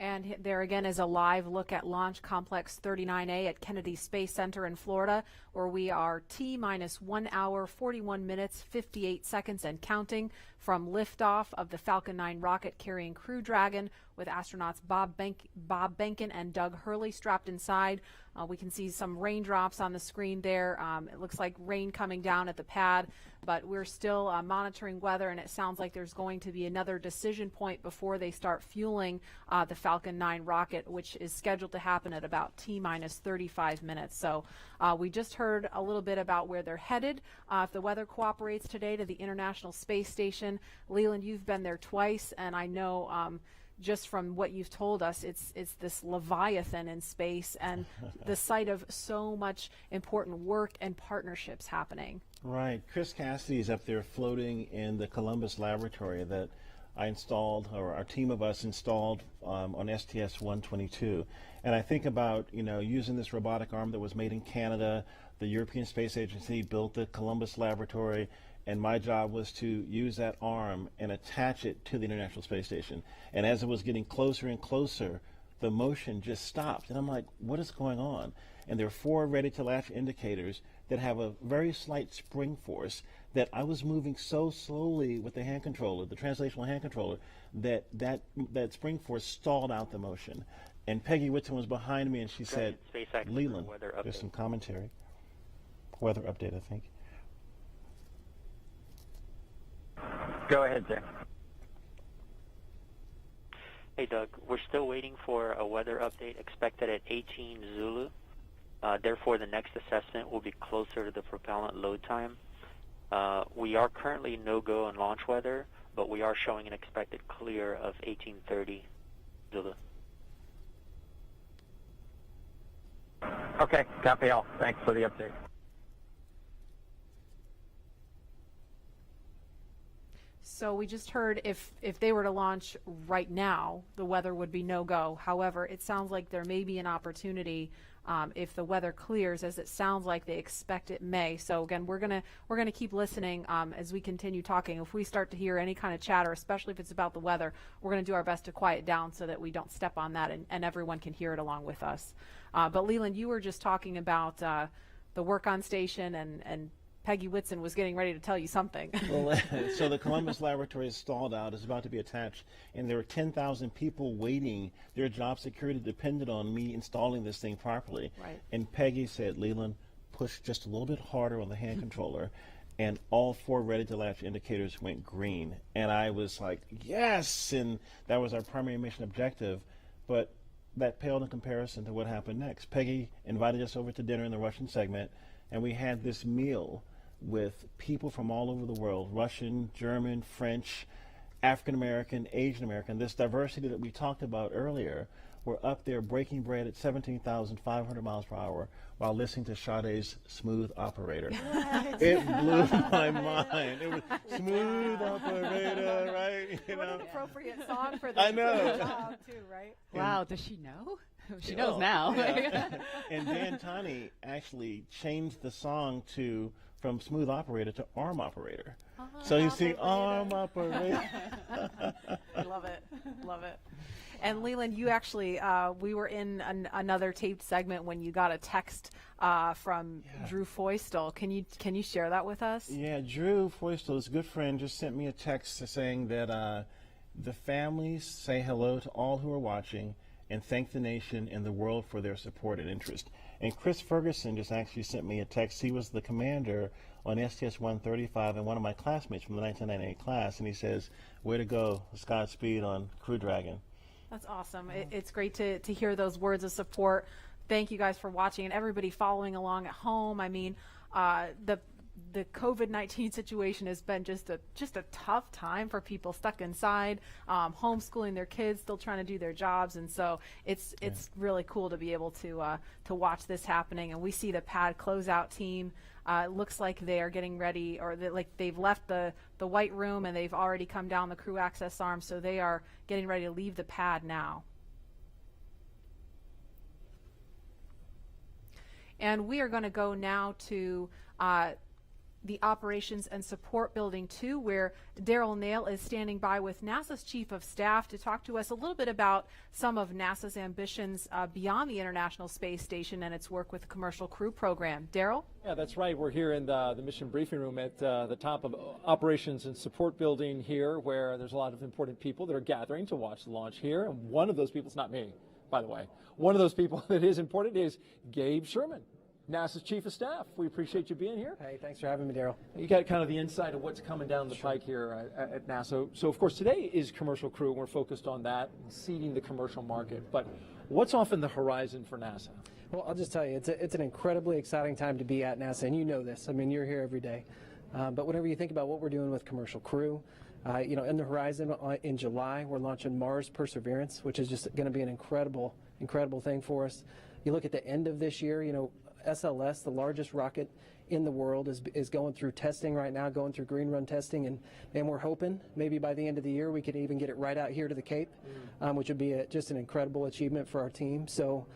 And there again is a live look at Launch Complex 39A at Kennedy Space Center in Florida, where we are T-minus 1 hour, 41 minutes, 58 seconds and counting from liftoff of the Falcon 9 rocket carrying Crew Dragon with astronauts Bob Behnken and Doug Hurley strapped inside. We can see some raindrops on the screen there. It looks like rain coming down at the pad, but we're still monitoring weather, and it sounds like there's going to be another decision point before they start fueling the Falcon 9 rocket, which is scheduled to happen at about T-minus 35 minutes. So we just heard a little bit about where they're headed. If the weather cooperates today, to the International Space Station. Leland, you've been there twice, and I know just from what you've told us, it's this Leviathan in space and the site of so much important work and partnerships happening. Right. Chris Cassidy is up there floating in the Columbus laboratory that I installed, or our team of us installed on STS-122. And I think about, using this robotic arm that was made in Canada. The European Space Agency built the Columbus laboratory, and my job was to use that arm and attach it to the International Space Station. And as it was getting closer and closer, the motion just stopped. And I'm like, what is going on? And there are 4 ready-to-latch indicators that have a very slight spring force that I was moving so slowly with the hand controller, the translational hand controller, that spring force stalled out the motion. And Peggy Whitson was behind me, and she said, Leland, there's some commentary. Weather update, I think. Go ahead, sir. Hey, Doug, we're still waiting for a weather update expected at 18 Zulu. Therefore, the next assessment will be closer to the propellant load time. We are currently no-go on launch weather, but we are showing an expected clear of 1830 Zulu. Okay, copy all. Thanks for the update. So we just heard if they were to launch right now, the weather would be no-go. However, it sounds like there may be an opportunity if the weather clears, as it sounds like they expect it may. So again, we're gonna keep listening as we continue talking. If we start to hear any kind of chatter, especially if it's about the weather, we're gonna do our best to quiet down so that we don't step on that and everyone can hear it along with us. But Leland, you were just talking about the work on station, and Peggy Whitson was getting ready to tell you something. Well, so the Columbus laboratory is stalled out. It's about to be attached, and there are 10,000 people waiting. Their job security depended on me installing this thing properly. Right. And Peggy said, Leland, push just a little bit harder on the hand controller, and all 4 ready-to-latch indicators went green. And I was like, yes! And that was our primary mission objective. But that paled in comparison to what happened next. Peggy invited us over to dinner in the Russian segment, and we had this meal with people from all over the world, Russian, German, French, African American, Asian American. This diversity that we talked about earlier, were up there breaking bread at 17,500 miles per hour while listening to Sade's Smooth Operator. What? It blew my mind. It was Smooth Operator, right? What an appropriate song for I this know. job too, right? Wow, does she know? She knows now. Yeah. And Dan Tani actually changed the song to from smooth operator to arm operator. So you see arm operator. I love it. Love it. And Leland, you actually, we were in another taped segment when you got a text from Drew Foystel. Can you share that with us? Yeah, Drew Foystel, his good friend, just sent me a text saying that the families say hello to all who are watching and thank the nation and the world for their support and interest. And Chris Ferguson just actually sent me a text. He was the commander on STS-135 and one of my classmates from the 1998 class, and he says, way to go, Godspeed on Crew Dragon. That's awesome. It's great to hear those words of support. Thank you guys for watching and everybody following along at home. I mean, the COVID-19 situation has been just a tough time for people stuck inside, homeschooling their kids, still trying to do their jobs, and so it's really cool to be able to watch this happening. And we see the pad closeout team. It looks like they are getting ready, or they've left the white room and they've already come down the crew access arm, so they are getting ready to leave the pad now. And we are going to go now to the Operations and Support Building 2, where Daryl Nail is standing by with NASA's Chief of Staff to talk to us a little bit about some of NASA's ambitions beyond the International Space Station and its work with the Commercial Crew Program. Daryl? Yeah, that's right. We're here in the mission briefing room at the top of Operations and Support Building here, where there's a lot of important people that are gathering to watch the launch here. And one of those people is not me, by the way. One of those people that is important is Gabe Sherman, NASA's Chief of Staff. We appreciate you being here. Hey, thanks for having me, Daryl. You got kind of the insight of what's coming down the pike here at NASA. So, of course, today is Commercial Crew, and we're focused on that, seeding the commercial market. But what's off in the horizon for NASA? Well, I'll just tell you, it's an incredibly exciting time to be at NASA, and you know this. I mean, you're here every day. But whenever you think about what we're doing with Commercial Crew, in the horizon in July, we're launching Mars Perseverance, which is just going to be an incredible thing for us. You look at the end of this year, SLS, the largest rocket in the world, is going through testing right now, going through green run testing, and we're hoping maybe by the end of the year we could even get it right out here to the Cape, which would be just an incredible achievement for our team. So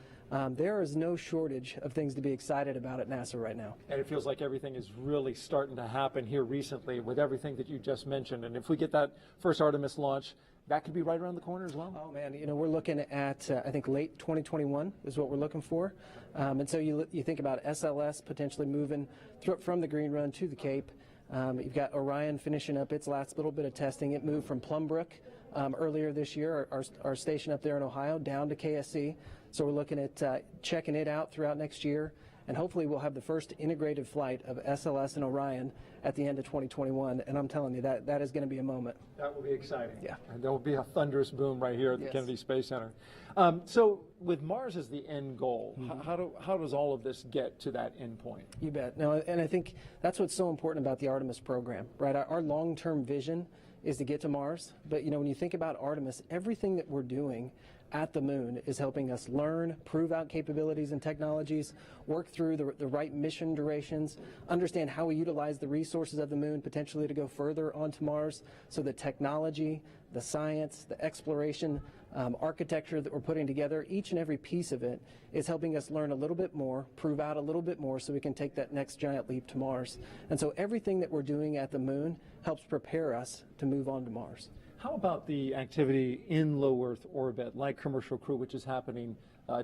there is no shortage of things to be excited about at NASA right now. And it feels like everything is really starting to happen here recently with everything that you just mentioned. And if we get that first Artemis launch, that could be right around the corner as well. Oh man, we're looking at I think late 2021 is what we're looking for, and so you think about SLS potentially moving from the green run to the Cape. You've got Orion finishing up its last little bit of testing. It moved from Plumbrook earlier this year, our station up there in Ohio, down to KSC. So we're looking at checking it out throughout next year, and hopefully we'll have the first integrated flight of SLS and Orion at the end of 2021, and I'm telling you that is going to be a moment. That will be exciting. Yeah. And there will be a thunderous boom right here at the Kennedy Space Center. So with Mars as the end goal, how does all of this get to that end point? You bet. No, and I think that's what's so important about the Artemis program, right? Our long-term vision is to get to Mars, but when you think about Artemis, everything that we're doing at the moon is helping us learn, prove out capabilities and technologies, work through the right mission durations, understand how we utilize the resources of the moon potentially to go further onto Mars. So the technology, the science, the exploration, architecture that we're putting together, each and every piece of it is helping us learn a little bit more, prove out a little bit more so we can take that next giant leap to Mars. And so everything that we're doing at the moon helps prepare us to move on to Mars. How about the activity in low Earth orbit, like Commercial Crew, which is happening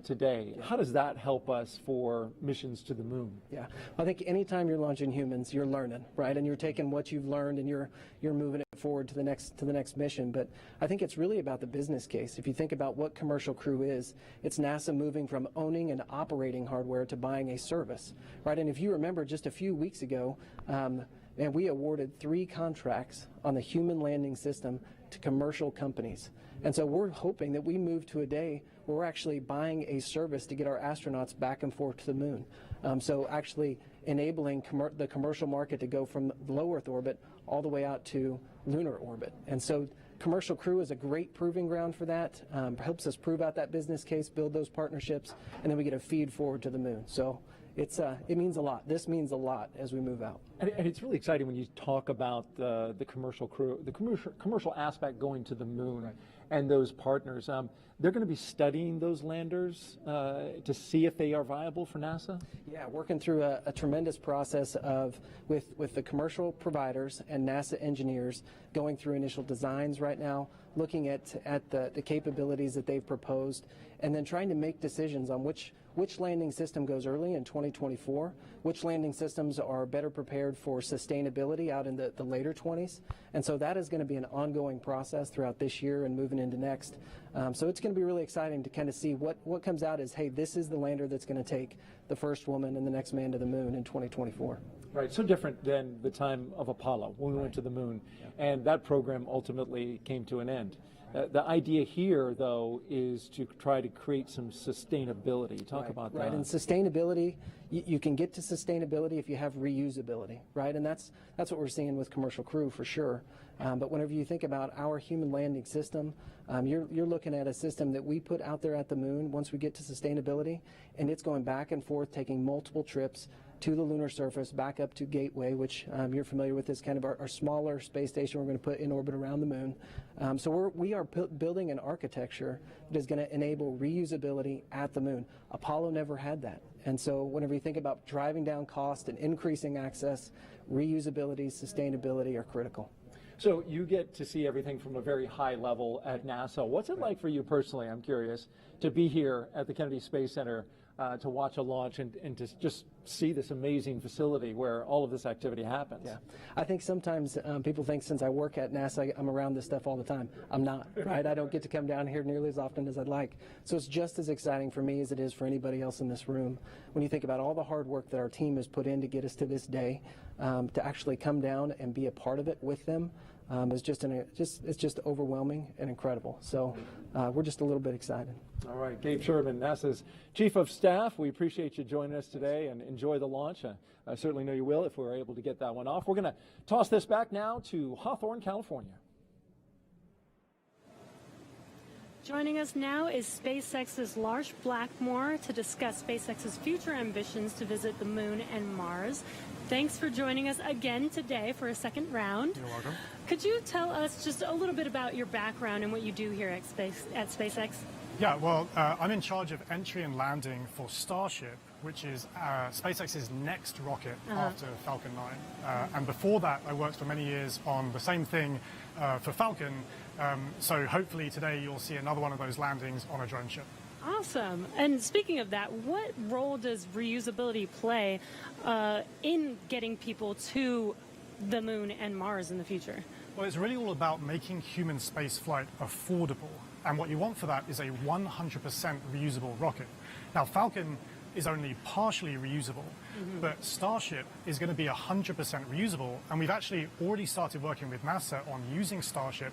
today? How does that help us for missions to the moon? Yeah, I think anytime you're launching humans, you're learning, right? And you're taking what you've learned and you're moving it forward to the next mission. But I think it's really about the business case. If you think about what Commercial Crew is, it's NASA moving from owning and operating hardware to buying a service, right? And if you remember, just a few weeks ago, and we awarded 3 contracts on the human landing system to commercial companies. And so we're hoping that we move to a day where we're actually buying a service to get our astronauts back and forth to the moon. So actually enabling the commercial market to go from low Earth orbit all the way out to lunar orbit. And so Commercial Crew is a great proving ground for that, helps us prove out that business case, build those partnerships, and then we get a feed forward to the moon. So it means a lot. This means a lot as we move out. And it's really exciting when you talk about the Commercial Crew, the commercial aspect going to the moon. Right. and those partners. They're going to be studying those landers to see if they are viable for NASA? Yeah, working through a tremendous process with the commercial providers and NASA engineers, going through initial designs right now, looking at the capabilities that they've proposed, and then trying to make decisions on which landing system goes early in 2024, which landing systems are better prepared for sustainability out in the later 20s. And so that is going to be an ongoing process throughout this year and moving into next. So it's going to be really exciting to kind of see what comes out as, hey, this is the lander that's going to take the first woman and the next man to the moon in 2024. Right, so different than the time of Apollo when we went to the moon, and that program ultimately came to an end. The idea here, though, is to try to create some sustainability. Talk about that. Right, and sustainability, you can get to sustainability if you have reusability, right? And that's what we're seeing with commercial crew for sure. But whenever you think about our human landing system, you're looking at a system that we put out there at the moon once we get to sustainability, and it's going back and forth, taking multiple trips to the lunar surface, back up to Gateway, which you're familiar with, is kind of our smaller space station we're going to put in orbit around the moon. So we are building an architecture that is going to enable reusability at the moon. Apollo never had that. And so whenever you think about driving down cost and increasing access, reusability, sustainability are critical. So you get to see everything from a very high level at NASA. What's it like for you personally, I'm curious, to be here at the Kennedy Space Center to watch a launch and to just see this amazing facility where all of this activity happens? Yeah, I think sometimes people think since I work at NASA, I'm around this stuff all the time. I'm not, right? I don't get to come down here nearly as often as I'd like. So it's just as exciting for me as it is for anybody else in this room. When you think about all the hard work that our team has put in to get us to this day, to actually come down and be a part of it with them, it's just overwhelming and incredible. So we're just a little bit excited. All right, Gabe Sherman, NASA's Chief of Staff. We appreciate you joining us today and enjoy the launch. I certainly know you will if we're able to get that one off. We're going to toss this back now to Hawthorne, California. Joining us now is SpaceX's Lars Blackmore to discuss SpaceX's future ambitions to visit the moon and Mars. Thanks for joining us again today for a second round. You're welcome. Could you tell us just a little bit about your background and what you do here at SpaceX? Yeah, well, I'm in charge of entry and landing for Starship, which is SpaceX's next rocket after Falcon 9. And before that, I worked for many years on the same thing for Falcon. So hopefully today you'll see another one of those landings on a drone ship. Awesome. And speaking of that, what role does reusability play in getting people to the moon and Mars in the future? Well, it's really all about making human spaceflight affordable. And what you want for that is a 100% reusable rocket. Now, Falcon is only partially reusable, but Starship is going to be 100% reusable. And we've actually already started working with NASA on using Starship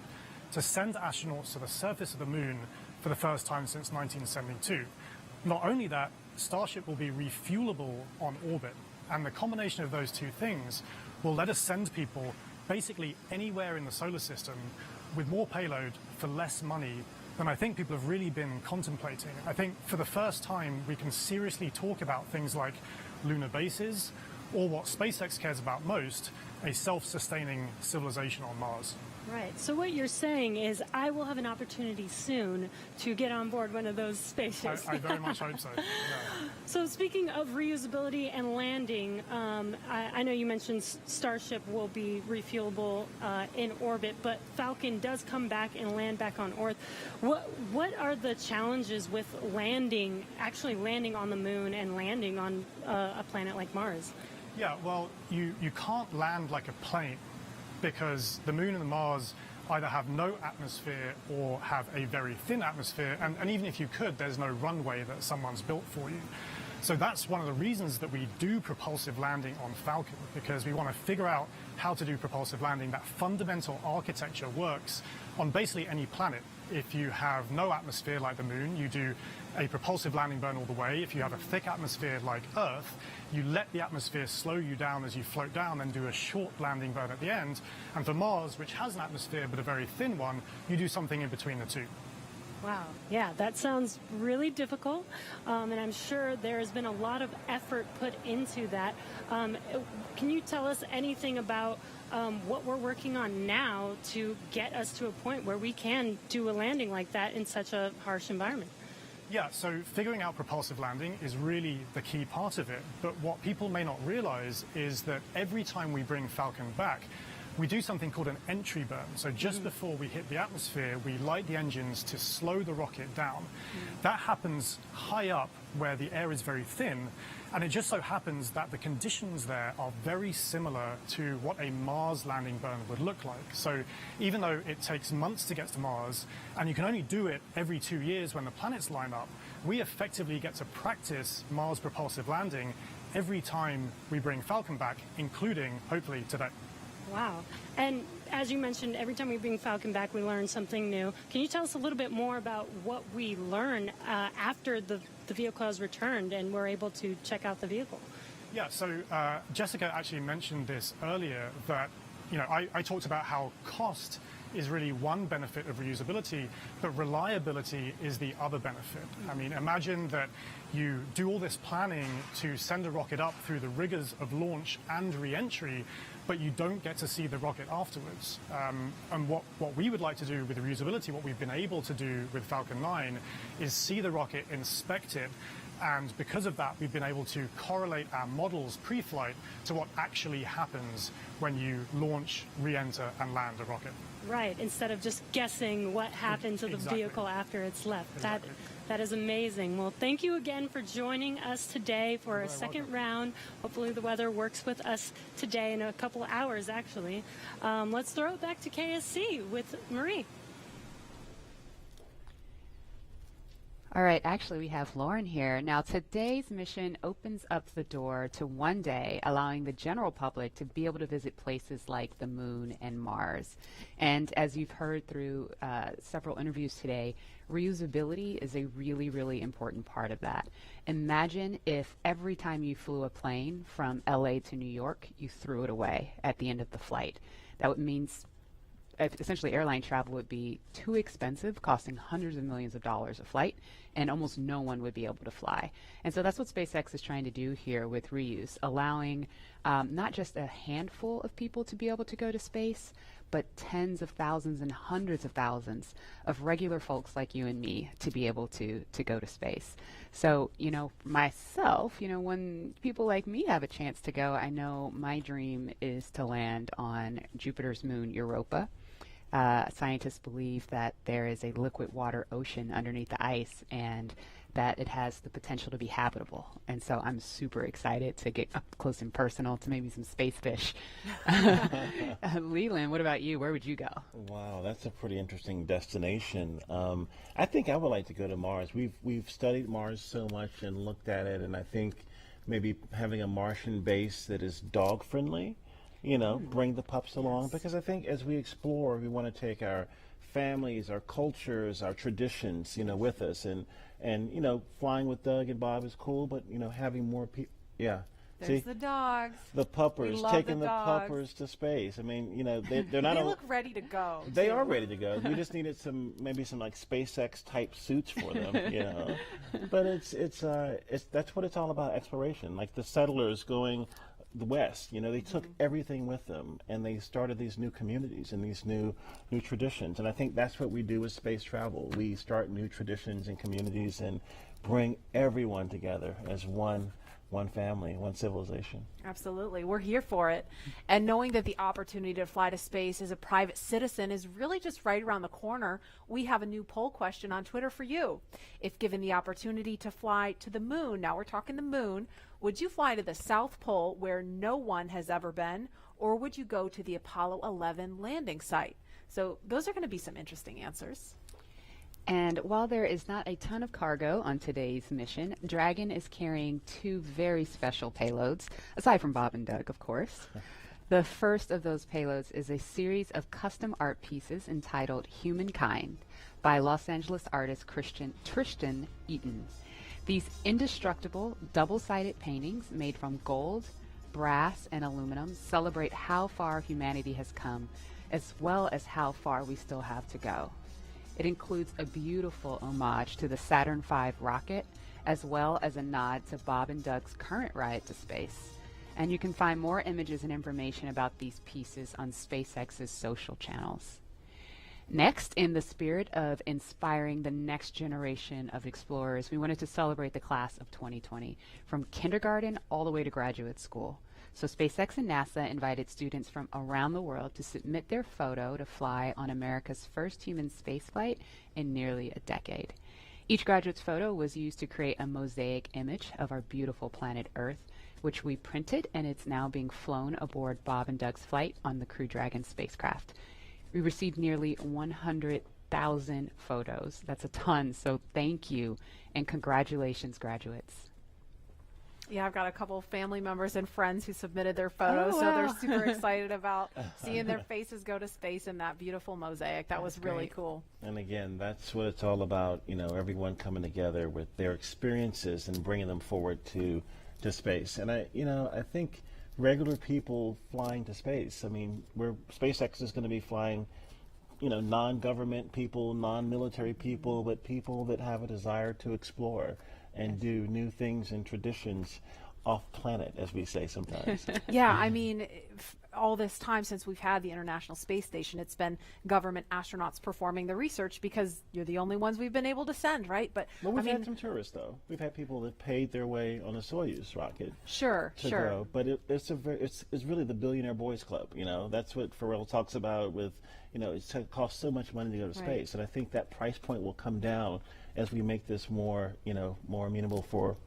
to send astronauts to the surface of the moon for the first time since 1972. Not only that, Starship will be refuelable on orbit. And the combination of those two things will let us send people basically anywhere in the solar system with more payload for less money than I think people have really been contemplating. I think for the first time we can seriously talk about things like lunar bases, or what SpaceX cares about most, a self-sustaining civilization on Mars. Right. So what you're saying is I will have an opportunity soon to get on board one of those spaceships. I very much hope so. Yeah. So speaking of reusability and landing, I know you mentioned Starship will be refuelable in orbit, but Falcon does come back and land back on Earth. What are the challenges with actually landing on the moon and landing on a planet like Mars? Yeah, well, you can't land like a plane, because the moon and the Mars either have no atmosphere or have a very thin atmosphere, and even if you could, there's no runway that someone's built for you. So that's one of the reasons that we do propulsive landing on Falcon, because we want to figure out how to do propulsive landing. That fundamental architecture works on basically any planet. If you have no atmosphere like the moon, you do a propulsive landing burn all the way. If you have a thick atmosphere like Earth, you let the atmosphere slow you down as you float down, then do a short landing burn at the end. And for Mars, which has an atmosphere but a very thin one, you do something in between the two. Wow. Yeah, that sounds really difficult, and I'm sure there has been a lot of effort put into that. Can you tell us anything about what we're working on now to get us to a point where we can do a landing like that in such a harsh environment? Yeah, so figuring out propulsive landing is really the key part of it. But what people may not realize is that every time we bring Falcon back, we do something called an entry burn. So just before we hit the atmosphere, we light the engines to slow the rocket down. That happens high up where the air is very thin. And it just so happens that the conditions there are very similar to what a Mars landing burn would look like. So even though it takes months to get to Mars, and you can only do it every 2 years when the planets line up, we effectively get to practice Mars propulsive landing every time we bring Falcon back, including, hopefully, today. Wow. And as you mentioned, every time we bring Falcon back, we learn something new. Can you tell us a little bit more about what we learn after the vehicle has returned and we're able to check out the vehicle? Yeah, so Jessica actually mentioned this earlier, that I talked about how cost is really one benefit of reusability, but reliability is the other benefit. I mean, imagine that you do all this planning to send a rocket up through the rigors of launch and re-entry, but you don't get to see the rocket afterwards. And what we would like to do with reusability, what we've been able to do with Falcon 9, is see the rocket, inspect it, and because of that, we've been able to correlate our models pre-flight to what actually happens when you launch, re-enter, and land a rocket. Right, instead of just guessing what happened to the vehicle after it's left. Exactly. That is amazing. Well, thank you again for joining us today for a second round. Hopefully the weather works with us today in a couple of hours, actually. Let's throw it back to KSC with Marie. All right, actually, we have Lauren here. Now, today's mission opens up the door to one day, allowing the general public to be able to visit places like the Moon and Mars. And as you've heard through several interviews today, reusability is a really, really important part of that. Imagine if every time you flew a plane from LA to New York, you threw it away at the end of the flight. That means essentially airline travel would be too expensive, costing hundreds of millions of dollars a flight, and almost no one would be able to fly. And so that's what SpaceX is trying to do here with reuse, allowing not just a handful of people to be able to go to space, but tens of thousands and hundreds of thousands of regular folks like you and me to be able to go to space. So, myself, when people like me have a chance to go, I know my dream is to land on Jupiter's moon, Europa. Scientists believe that there is a liquid water ocean underneath the ice and that it has the potential to be habitable. And so I'm super excited to get up close and personal to maybe some space fish. Leland, what about you? Where would you go? Wow, that's a pretty interesting destination. I think I would like to go to Mars. We've studied Mars so much and looked at it, and I think maybe having a Martian base that is dog friendly, bring the pups along, because I think as we explore, we want to take our families, our cultures, our traditions, with us, and flying with Doug and Bob is cool, but having more people, There's the dogs. The puppers, taking the dogs. puppers to space. I mean, they're not. They look ready to go. They are ready to go. We just needed maybe some like SpaceX type suits for them, But it's that's what it's all about, exploration. Like the settlers going the west, they took everything with them, and they started these new communities and these new traditions. And I think that's what we do with space travel. We start new traditions and communities and bring everyone together as one family, one civilization. Absolutely. We're here for it. And knowing that the opportunity to fly to space as a private citizen is really just right around the corner, we have a new poll question on Twitter for you. If given the opportunity to fly to the moon, now we're talking the moon, would you fly to the South Pole where no one has ever been, or would you go to the Apollo 11 landing site? So those are going to be some interesting answers. And while there is not a ton of cargo on today's mission, Dragon is carrying two very special payloads, aside from Bob and Doug, of course. The first of those payloads is a series of custom art pieces entitled Humankind by Los Angeles artist Tristan Eaton. These indestructible, double-sided paintings made from gold, brass, and aluminum celebrate how far humanity has come, as well as how far we still have to go. It includes a beautiful homage to the Saturn V rocket, as well as a nod to Bob and Doug's current ride to space. And you can find more images and information about these pieces on SpaceX's social channels. Next, in the spirit of inspiring the next generation of explorers, we wanted to celebrate the class of 2020, from kindergarten all the way to graduate school. So SpaceX and NASA invited students from around the world to submit their photo to fly on America's first human spaceflight in nearly a decade. Each graduate's photo was used to create a mosaic image of our beautiful planet Earth, which we printed, and it's now being flown aboard Bob and Doug's flight on the Crew Dragon spacecraft. We received nearly 100,000 photos. That's a ton, so thank you, and congratulations, graduates. Yeah, I've got a couple of family members and friends who submitted their photos, Oh, so they're wow. super excited about seeing their faces go to space in that beautiful mosaic. That was really cool. And again, that's what it's all about, you know, everyone coming together with their experiences and bringing them forward to space. And I think regular people flying to space, I mean, SpaceX is going to be flying, you know, non-government people, non-military people, but people that have a desire to explore and do new things and traditions off planet, as we say sometimes. Yeah, I mean, all this time since we've had the International Space Station, it's been government astronauts performing the research because you're the only ones we've been able to send, right? But well, we've had some tourists, though. We've had people that paid their way on a Soyuz rocket. Sure. Go. But it's really the billionaire boys club. You know, that's what Pharrell talks about with, you know, it costs so much money to go to space, and I think that price point will come down as we make this more, you know, more amenable for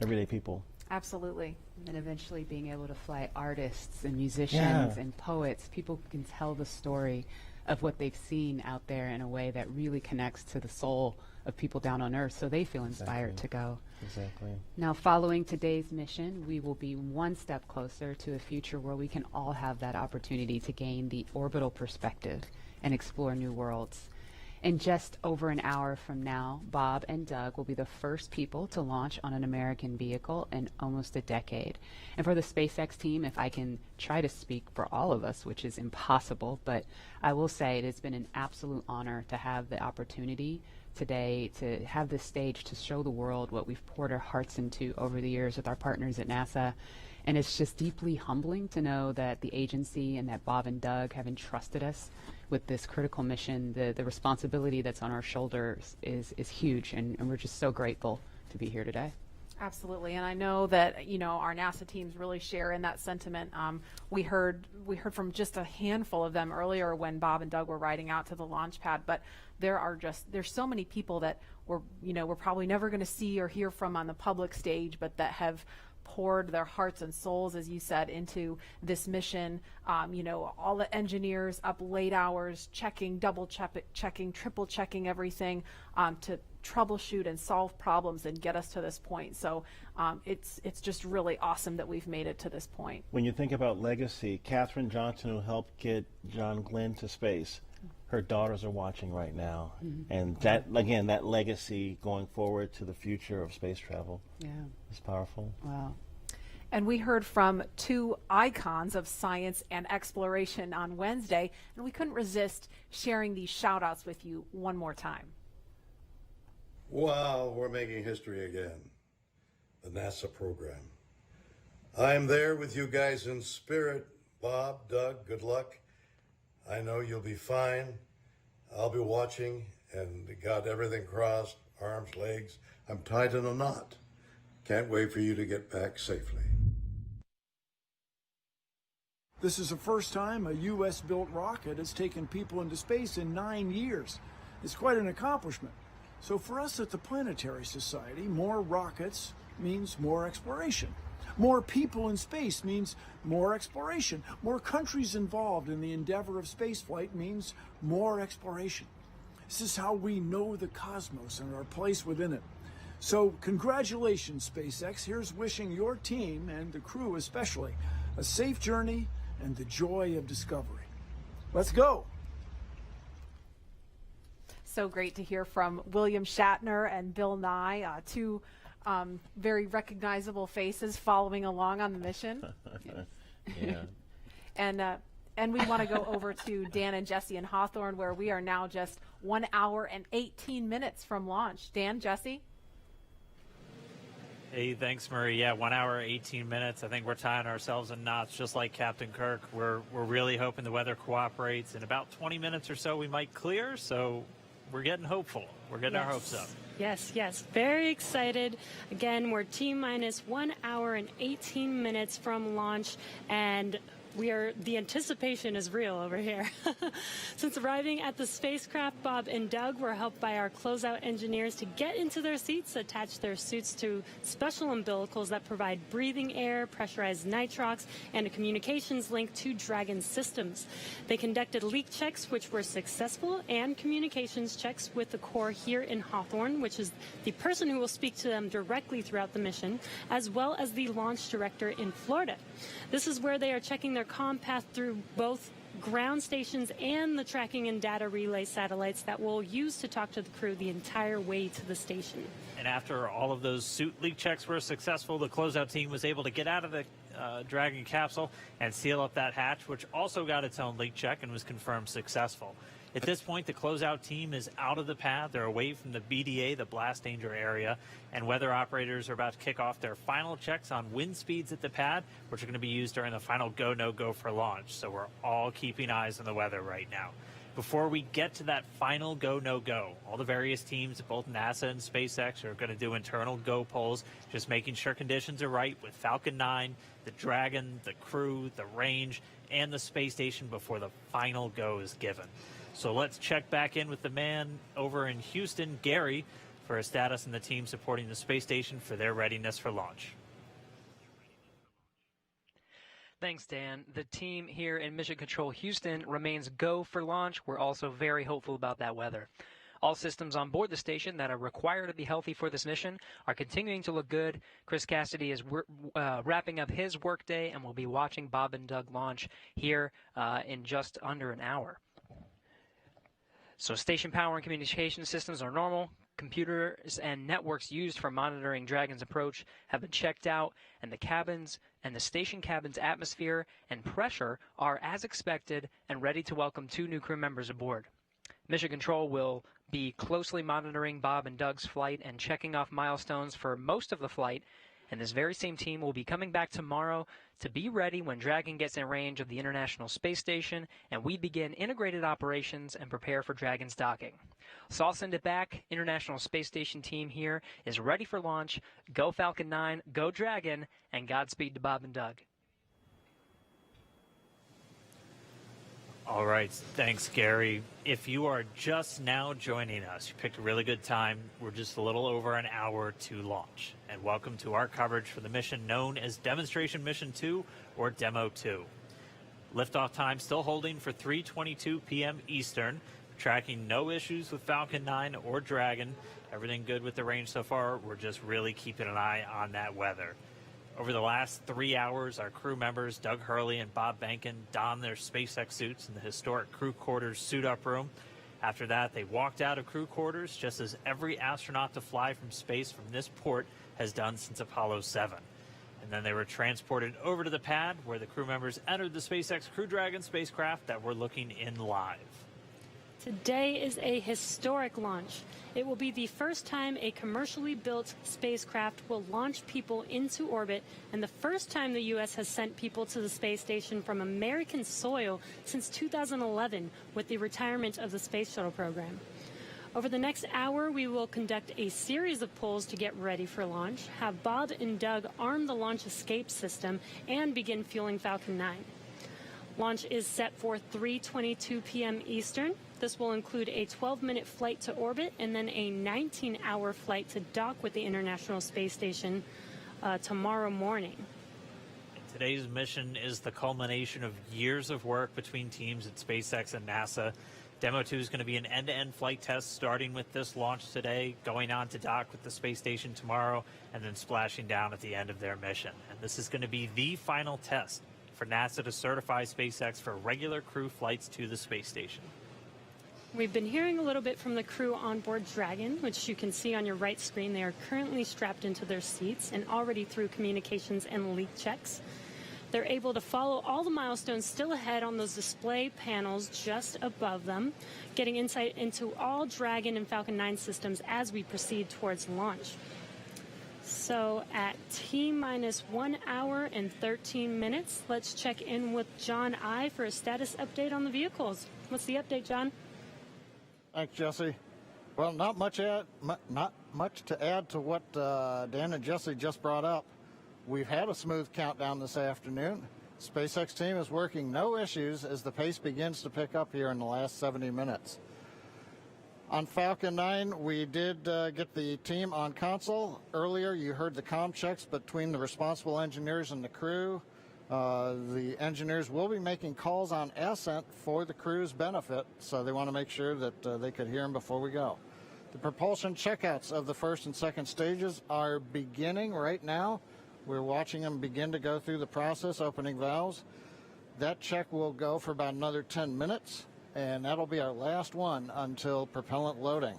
everyday people. Absolutely. And eventually being able to fly artists and musicians and poets, people who can tell the story of what they've seen out there in a way that really connects to the soul of people down on Earth, so they feel inspired to go. Exactly. Now, following today's mission, we will be one step closer to a future where we can all have that opportunity to gain the orbital perspective and explore new worlds. In just over an hour from now, Bob and Doug will be the first people to launch on an American vehicle in almost a decade. And for the SpaceX team, if I can try to speak for all of us, which is impossible, but I will say it has been an absolute honor to have the opportunity today to have this stage to show the world what we've poured our hearts into over the years with our partners at NASA. And it's just deeply humbling to know that the agency and that Bob and Doug have entrusted us with this critical mission. The responsibility that's on our shoulders is huge, and we're just so grateful to be here today. Absolutely, and I know that, you know, our NASA teams really share in that sentiment. We heard from just a handful of them earlier when Bob and Doug were riding out to the launch pad, but there's so many people that we're probably never going to see or hear from on the public stage, but that have poured their hearts and souls, as you said, into this mission. You know, all the engineers up late hours checking, double checking, triple checking everything to troubleshoot and solve problems and get us to this point. So it's just really awesome that we've made it to this point. When you think about legacy, Katherine Johnson, who helped get John Glenn to space, her daughters are watching right now. And that, again, that legacy going forward to the future of space travel is powerful. Wow. And we heard from two icons of science and exploration on Wednesday, and we couldn't resist sharing these shout outs with you one more time. Wow, we're making history again. The NASA program. I'm there with you guys in spirit. Bob, Doug, good luck. I know you'll be fine. I'll be watching and got everything crossed, arms, legs. I'm tied in a knot. Can't wait for you to get back safely. This is the first time a U.S.-built rocket has taken people into space in 9 years. It's quite an accomplishment. So for us at the Planetary Society, more rockets means more exploration. More people in space means more exploration. More countries involved in the endeavor of spaceflight means more exploration. This is how we know the cosmos and our place within it. So congratulations, SpaceX. Here's wishing your team, and the crew especially, a safe journey and the joy of discovery. Let's go. So great to hear from William Shatner and Bill Nye, two very recognizable faces following along on the mission. Yeah. And we want to go over to Dan and Jesse in Hawthorne, where we are now just 1 hour and 18 minutes from launch. Dan, Jesse? Hey, thanks, Marie. Yeah, 1 hour, 18 minutes. I think we're tying ourselves in knots, just like Captain Kirk. We're really hoping the weather cooperates. In about 20 minutes or so, we might clear. So we're getting hopeful. We're getting our hopes up. Yes, yes. Very excited. Again, we're T-minus 1 hour and 18 minutes from launch, and the anticipation is real over here. Since arriving at the spacecraft, Bob and Doug were helped by our closeout engineers to get into their seats, attach their suits to special umbilicals that provide breathing air, pressurized nitrox, and a communications link to Dragon systems. They conducted leak checks, which were successful, and communications checks with the Corps here in Hawthorne, which is the person who will speak to them directly throughout the mission, as well as the launch director in Florida. This is where they are checking their comm path through both ground stations and the tracking and data relay satellites that we'll use to talk to the crew the entire way to the station. And after all of those suit leak checks were successful, the closeout team was able to get out of the Dragon capsule and seal up that hatch, which also got its own leak check and was confirmed successful. At this point, the closeout team is out of the pad. They're away from the BDA, the blast danger area, and weather operators are about to kick off their final checks on wind speeds at the pad, which are going to be used during the final go, no go for launch. So we're all keeping eyes on the weather right now. Before we get to that final go, no go, all the various teams at both NASA and SpaceX are going to do internal go polls, just making sure conditions are right with Falcon 9, the Dragon, the crew, the range, and the space station before the final go is given. So let's check back in with the man over in Houston, Gary, for a status and the team supporting the space station for their readiness for launch. Thanks, Dan. The team here in Mission Control Houston remains go for launch. We're also very hopeful about that weather. All systems on board the station that are required to be healthy for this mission are continuing to look good. Chris Cassidy is wrapping up his workday and will be watching Bob and Doug launch here in just under an hour. So station power and communication systems are normal. Computers and networks used for monitoring Dragon's approach have been checked out, and the cabins and the station cabin's atmosphere and pressure are as expected and ready to welcome 2 new crew members aboard. Mission Control will be closely monitoring Bob and Doug's flight and checking off milestones for most of the flight, and this very same team will be coming back tomorrow to be ready when Dragon gets in range of the International Space Station and we begin integrated operations and prepare for Dragon's docking. So I'll send it back. International Space Station team here is ready for launch. Go Falcon 9, go Dragon, and Godspeed to Bob and Doug. All right, thanks, Gary. If you are just now joining us, you picked a really good time. We're just a little over an hour to launch. And welcome to our coverage for the mission known as Demonstration Mission 2, or Demo 2. Liftoff time still holding for 3:22 p.m. Eastern. Tracking no issues with Falcon 9 or Dragon. Everything good with the range so far. We're just really keeping an eye on that weather. Over the last 3 hours, our crew members, Doug Hurley and Bob Behnken, donned their SpaceX suits in the historic crew quarters suit-up room. After that, they walked out of crew quarters, just as every astronaut to fly from space from this port has done since Apollo 7. And then they were transported over to the pad, where the crew members entered the SpaceX Crew Dragon spacecraft that we're looking in live. Today is a historic launch. It will be the first time a commercially built spacecraft will launch people into orbit, and the first time the U.S. has sent people to the space station from American soil since 2011 with the retirement of the Space Shuttle program. Over the next hour, we will conduct a series of polls to get ready for launch, have Bob and Doug arm the launch escape system, and begin fueling Falcon 9. Launch is set for 3:22 p.m. Eastern. This will include a 12-minute flight to orbit and then a 19-hour flight to dock with the International Space Station tomorrow morning. Today's mission is the culmination of years of work between teams at SpaceX and NASA. Demo 2 is going to be an end-to-end flight test starting with this launch today, going on to dock with the space station tomorrow, and then splashing down at the end of their mission. And this is going to be the final test for NASA to certify SpaceX for regular crew flights to the space station. We've been hearing a little bit from the crew on board Dragon, which you can see on your right screen. They are currently strapped into their seats and already through communications and leak checks. They're able to follow all the milestones still ahead on those display panels just above them, getting insight into all Dragon and Falcon 9 systems as we proceed towards launch. So at T-minus 1 hour and 13 minutes, let's check in with John I for a status update on the vehicles. What's the update, John? Thanks, Jesse. Well, not much to add to what Dan and Jesse just brought up. We've had a smooth countdown this afternoon. SpaceX team is working no issues as the pace begins to pick up here in the last 70 minutes. On Falcon 9, we did get the team on console. Earlier, you heard the comm checks between the responsible engineers and the crew. The engineers will be making calls on ascent for the crew's benefit, so they want to make sure that they could hear them before we go. The propulsion checkouts of the first and second stages are beginning right now. We're watching them begin to go through the process, opening valves. That check will go for about another 10 minutes. And that'll be our last one until propellant loading.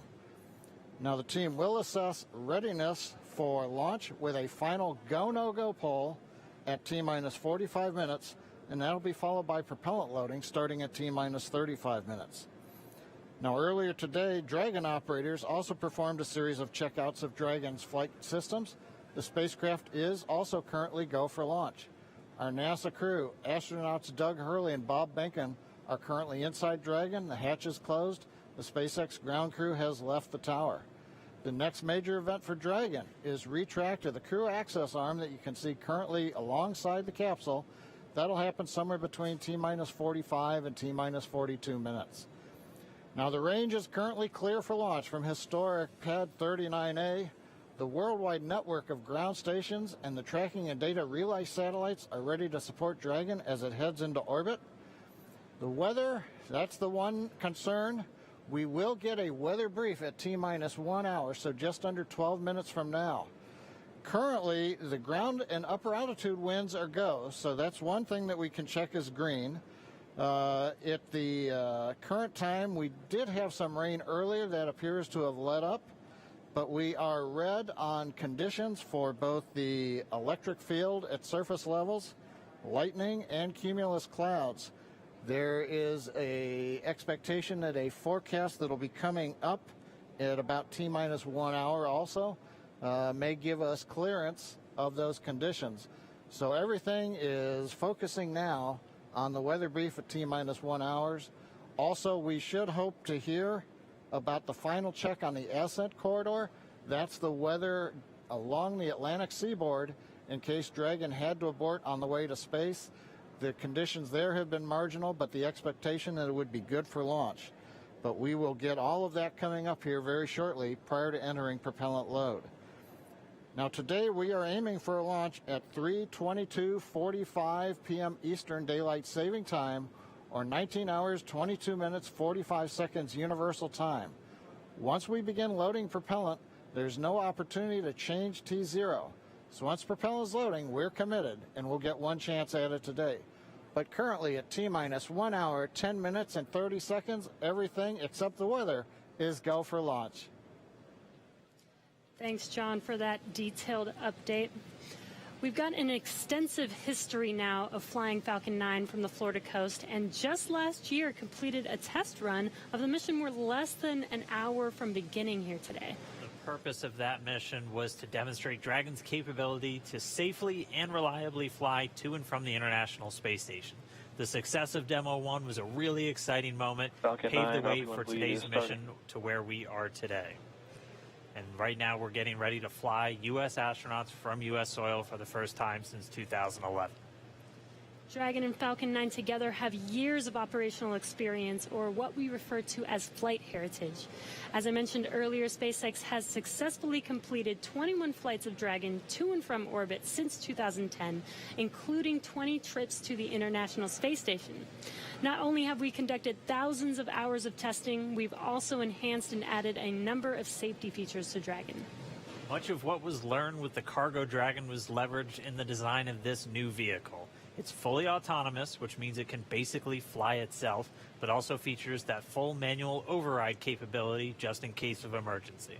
Now the team will assess readiness for launch with a final go-no-go poll at T-minus 45 minutes, and that'll be followed by propellant loading starting at T-minus 35 minutes. Now earlier today, Dragon operators also performed a series of checkouts of Dragon's flight systems. The spacecraft is also currently go for launch. Our NASA crew, astronauts Doug Hurley and Bob Behnken, are currently inside Dragon. The hatch is closed. The SpaceX ground crew has left the tower. The next major event for Dragon is retract to the crew access arm that you can see currently alongside the capsule. That'll happen somewhere between T-minus 45 and T-minus 42 minutes. Now the range is currently clear for launch from historic Pad 39A. The worldwide network of ground stations and the tracking and data relay satellites are ready to support Dragon as it heads into orbit. The weather, that's the one concern. We will get a weather brief at T-minus 1 hour, so just under 12 minutes from now. Currently, the ground and upper altitude winds are go, so that's one thing that we can check as green. At the current time, we did have some rain earlier that appears to have let up, but we are red on conditions for both the electric field at surface levels, lightning, and cumulus clouds. There is a expectation that a forecast that will be coming up at about T-minus 1 hour also may give us clearance of those conditions. So everything is focusing now on the weather brief at T-minus 1 hours. Also, we should hope to hear about the final check on the ascent corridor. That's the weather along the Atlantic seaboard in case Dragon had to abort on the way to space. The conditions there have been marginal, but the expectation that it would be good for launch. But we will get all of that coming up here very shortly prior to entering propellant load. Now today we are aiming for a launch at 3:22:45 p.m. Eastern Daylight Saving Time, or 19 hours, 22 minutes, 45 seconds Universal Time. Once we begin loading propellant, there's no opportunity to change T0. So once propellant is loading, we're committed, and we'll get one chance at it today. But currently at T-minus 1 hour, 10 minutes, and 30 seconds, everything except the weather is go for launch. Thanks, John, for that detailed update. We've got an extensive history now of flying Falcon 9 from the Florida coast, and just last year completed a test run of the mission. We're less than an hour from beginning here today. The purpose of that mission was to demonstrate Dragon's capability to safely and reliably fly to and from the International Space Station. The success of Demo 1 was a really exciting moment, paved the way for today's mission to where we are today. And right now we're getting ready to fly U.S. astronauts from U.S. soil for the first time since 2011. Dragon and Falcon 9 together have years of operational experience, or what we refer to as flight heritage. As I mentioned earlier, SpaceX has successfully completed 21 flights of Dragon to and from orbit since 2010, including 20 trips to the International Space Station. Not only have we conducted thousands of hours of testing, we've also enhanced and added a number of safety features to Dragon. Much of what was learned with the Cargo Dragon was leveraged in the design of this new vehicle. It's fully autonomous, which means it can basically fly itself, but also features that full manual override capability just in case of emergency.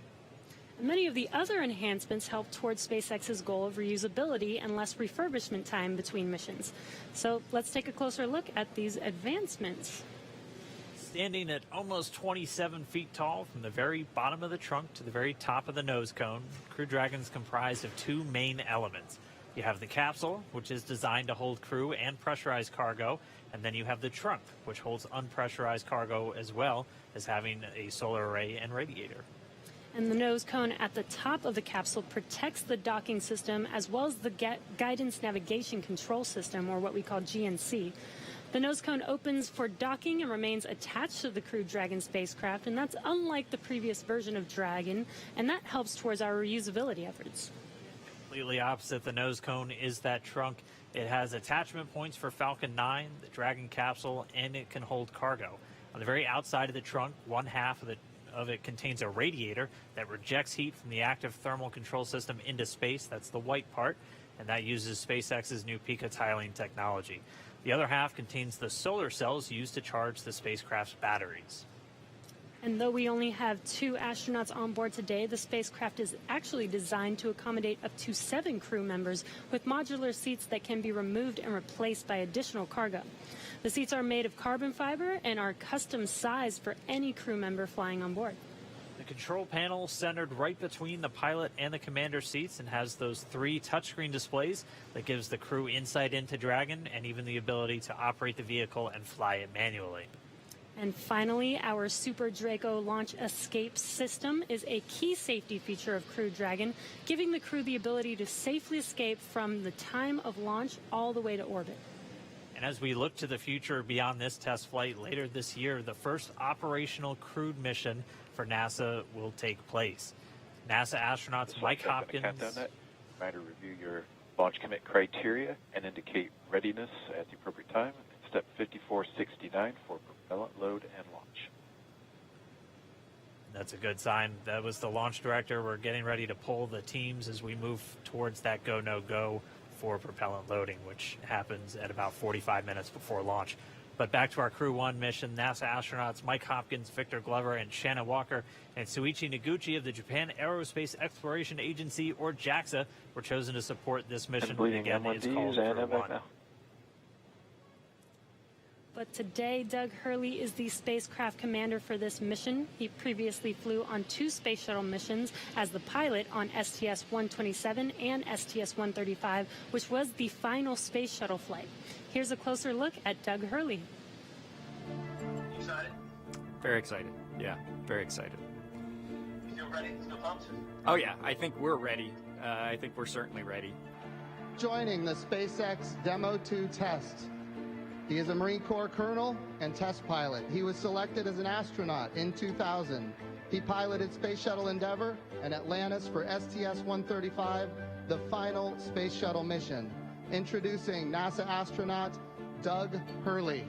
Many of the other enhancements help towards SpaceX's goal of reusability and less refurbishment time between missions. So let's take a closer look at these advancements. Standing at almost 27 feet tall from the very bottom of the trunk to the very top of the nose cone, Crew Dragon's comprised of two main elements. You have the capsule, which is designed to hold crew and pressurized cargo, and then you have the trunk, which holds unpressurized cargo as well as having a solar array and radiator. And the nose cone at the top of the capsule protects the docking system as well as the guidance navigation control system, or what we call GNC. The nose cone opens for docking and remains attached to the Crew Dragon spacecraft, and that's unlike the previous version of Dragon, and that helps towards our reusability efforts. Completely opposite the nose cone is that trunk. It has attachment points for Falcon 9, the Dragon capsule, and it can hold cargo. On the very outside of the trunk, one half of it contains a radiator that rejects heat from the active thermal control system into space. That's the white part, and that uses SpaceX's new pico tiling technology. The other half contains the solar cells used to charge the spacecraft's batteries. And though we only have 2 astronauts on board today, the spacecraft is actually designed to accommodate up to 7 crew members with modular seats that can be removed and replaced by additional cargo. The seats are made of carbon fiber and are custom sized for any crew member flying on board. The control panel centered right between the pilot and the commander seats and has those 3 touchscreen displays that gives the crew insight into Dragon and even the ability to operate the vehicle and fly it manually. And finally, our Super Draco launch escape system is a key safety feature of Crew Dragon, giving the crew the ability to safely escape from the time of launch all the way to orbit. And as we look to the future beyond this test flight later this year, the first operational crewed mission for NASA will take place. NASA astronauts Mike Hopkins. Try to review your launch commit criteria and indicate readiness at the appropriate time. Step 5469 for propellant load and launch. That's a good sign. That was the launch director. We're getting ready to pull the teams as we move towards that go, no go for propellant loading, which happens at about 45 minutes before launch. But back to our Crew 1 mission, NASA astronauts Mike Hopkins, Victor Glover, and Shannon Walker, and Suichi Noguchi of the Japan Aerospace Exploration Agency, or JAXA, were chosen to support this mission. And again, it's called Crew 1. But today, Doug Hurley is the spacecraft commander for this mission. He previously flew on 2 space shuttle missions as the pilot on STS-127 and STS-135, which was the final space shuttle flight. Here's a closer look at Doug Hurley. Excited? Very excited. Yeah, very excited. You feel ready? Still pumped? Oh yeah, I think we're ready. I think we're certainly ready. Joining the SpaceX Demo 2 test. He is a Marine Corps colonel and test pilot. He was selected as an astronaut in 2000. He piloted Space Shuttle Endeavour and Atlantis for STS-135, the final space shuttle mission. Introducing NASA astronaut Doug Hurley.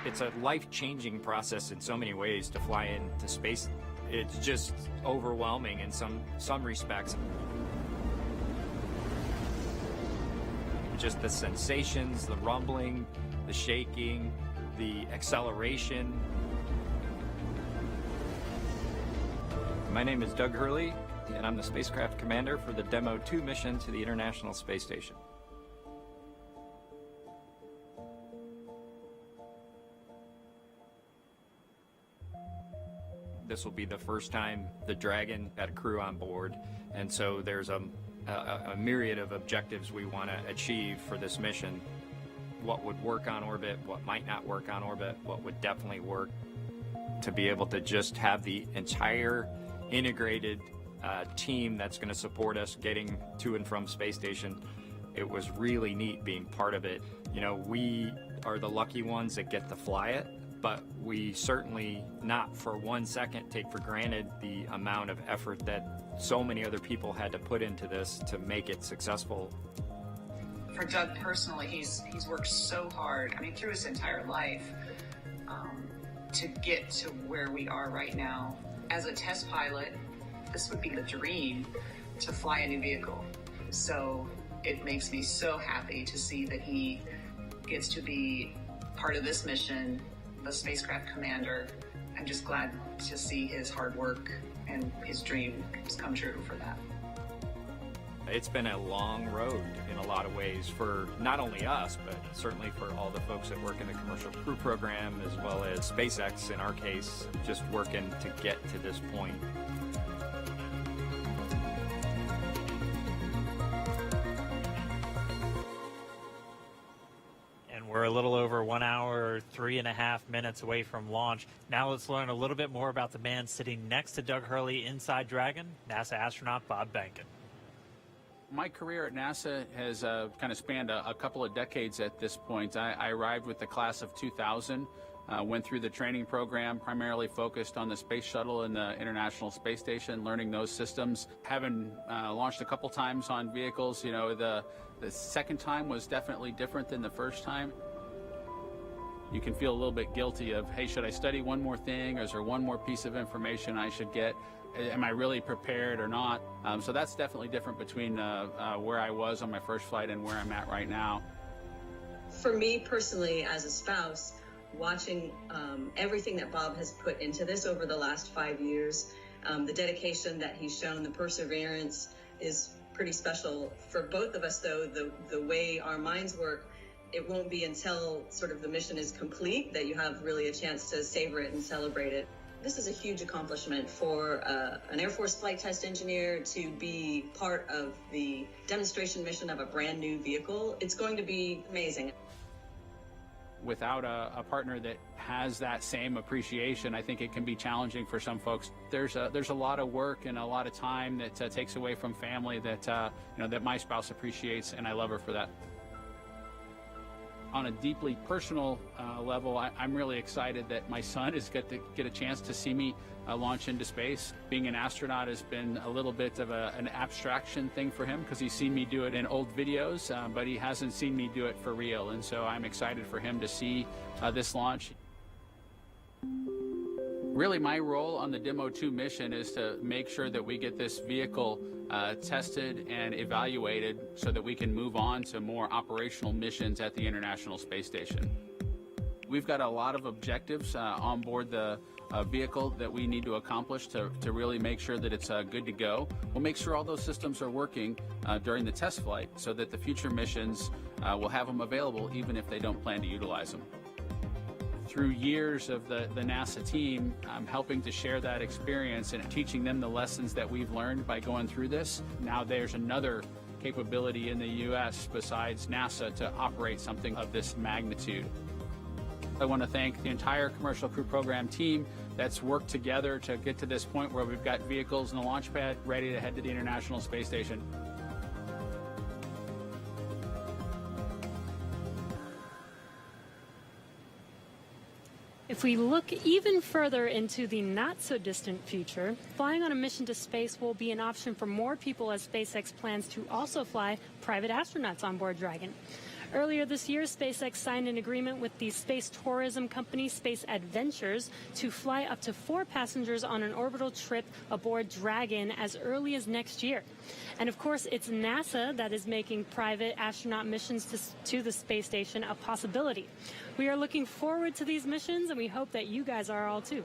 It's a life-changing process in so many ways to fly into space. It's just overwhelming in some respects. Just the sensations, the rumbling, the shaking, the acceleration. My name is Doug Hurley, and I'm the spacecraft commander for the Demo 2 mission to the International Space Station. This will be the first time the Dragon had a crew on board, and so there's a myriad of objectives we want to achieve for this mission. What would work on orbit, what might not work on orbit, what would definitely work. To be able to just have the entire integrated team that's going to support us getting to and from space station, it was really neat being part of it. You know, we are the lucky ones that get to fly it, but we certainly not for 1 second take for granted the amount of effort that so many other people had to put into this to make it successful. For Doug personally, he's worked so hard, I mean, through his entire life, to get to where we are right now. As a test pilot, this would be the dream, to fly a new vehicle. So it makes me so happy to see that he gets to be part of this mission the spacecraft commander. I'm just glad to see his hard work and his dream come true for that. It's been a long road in a lot of ways for not only us, but certainly for all the folks that work in the commercial crew program, as well as SpaceX in our case, just working to get to this point. And we're a little over 1 hour, 3.5 minutes away from launch. Now let's learn a little bit more about the man sitting next to Doug Hurley inside Dragon, NASA astronaut Bob Behnken. My career at NASA has kind of spanned a couple of decades at this point. I arrived with the class of 2000, went through the training program, primarily focused on the space shuttle and the International Space Station, learning those systems. Having launched a couple times on vehicles, you know, the second time was definitely different than the first time. You can feel a little bit guilty of, hey, should I study one more thing, or is there one more piece of information I should get? Am I really prepared or not? So that's definitely different between where I was on my first flight and where I'm at right now. For me personally, as a spouse, watching everything that Bob has put into this over the last 5 years, the dedication that he's shown, the perseverance is pretty special. For both of us, though, the way our minds work, it won't be until sort of the mission is complete that you have really a chance to savor it and celebrate it. This is a huge accomplishment for an Air Force flight test engineer to be part of the demonstration mission of a brand new vehicle. It's going to be amazing. Without a partner that has that same appreciation, I think it can be challenging for some folks. There's a lot of work and a lot of time that takes away from family that that my spouse appreciates, and I love her for that. On a deeply personal level, I'm really excited that my son is going to get a chance to see me launch into space. Being an astronaut has been a little bit of an abstraction thing for him because he's seen me do it in old videos, but he hasn't seen me do it for real. And so I'm excited for him to see this launch. Really, my role on the Demo 2 mission is to make sure that we get this vehicle tested and evaluated so that we can move on to more operational missions at the International Space Station. We've got a lot of objectives on board the vehicle that we need to accomplish to really make sure that it's good to go. We'll make sure all those systems are working during the test flight so that the future missions will have them available even if they don't plan to utilize them. Through years of the NASA team, I'm helping to share that experience and teaching them the lessons that we've learned by going through this. Now there's another capability in the U.S. besides NASA to operate something of this magnitude. I want to thank the entire Commercial Crew Program team that's worked together to get to this point where we've got vehicles in the launch pad ready to head to the International Space Station. If we look even further into the not-so-distant future, flying on a mission to space will be an option for more people as SpaceX plans to also fly private astronauts on board Dragon. Earlier this year, SpaceX signed an agreement with the space tourism company Space Adventures to fly up to 4 passengers on an orbital trip aboard Dragon as early as next year. And of course, it's NASA that is making private astronaut missions to the space station a possibility. We are looking forward to these missions, and we hope that you guys are all too.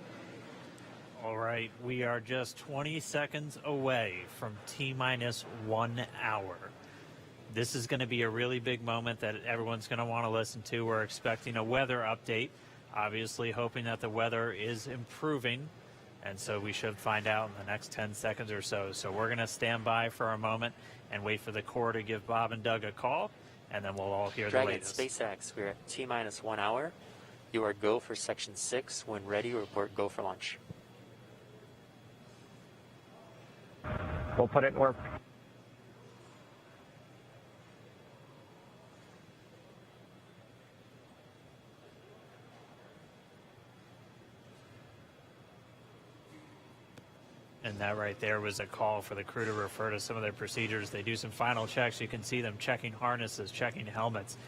All right, we are just 20 seconds away from T-minus 1 hour. This is going to be a really big moment that everyone's going to want to listen to. We're expecting a weather update, obviously hoping that the weather is improving, and so we should find out in the next 10 seconds or so. So we're going to stand by for a moment and wait for the Corps to give Bob and Doug a call, and then we'll all hear the latest. SpaceX, we're at T-minus 1 hour. You are go for Section 6. When ready, report go for launch. We'll put it in work. And that right there was a call for the crew to refer to some of their procedures. They do some final checks. You can see them checking harnesses, checking helmets,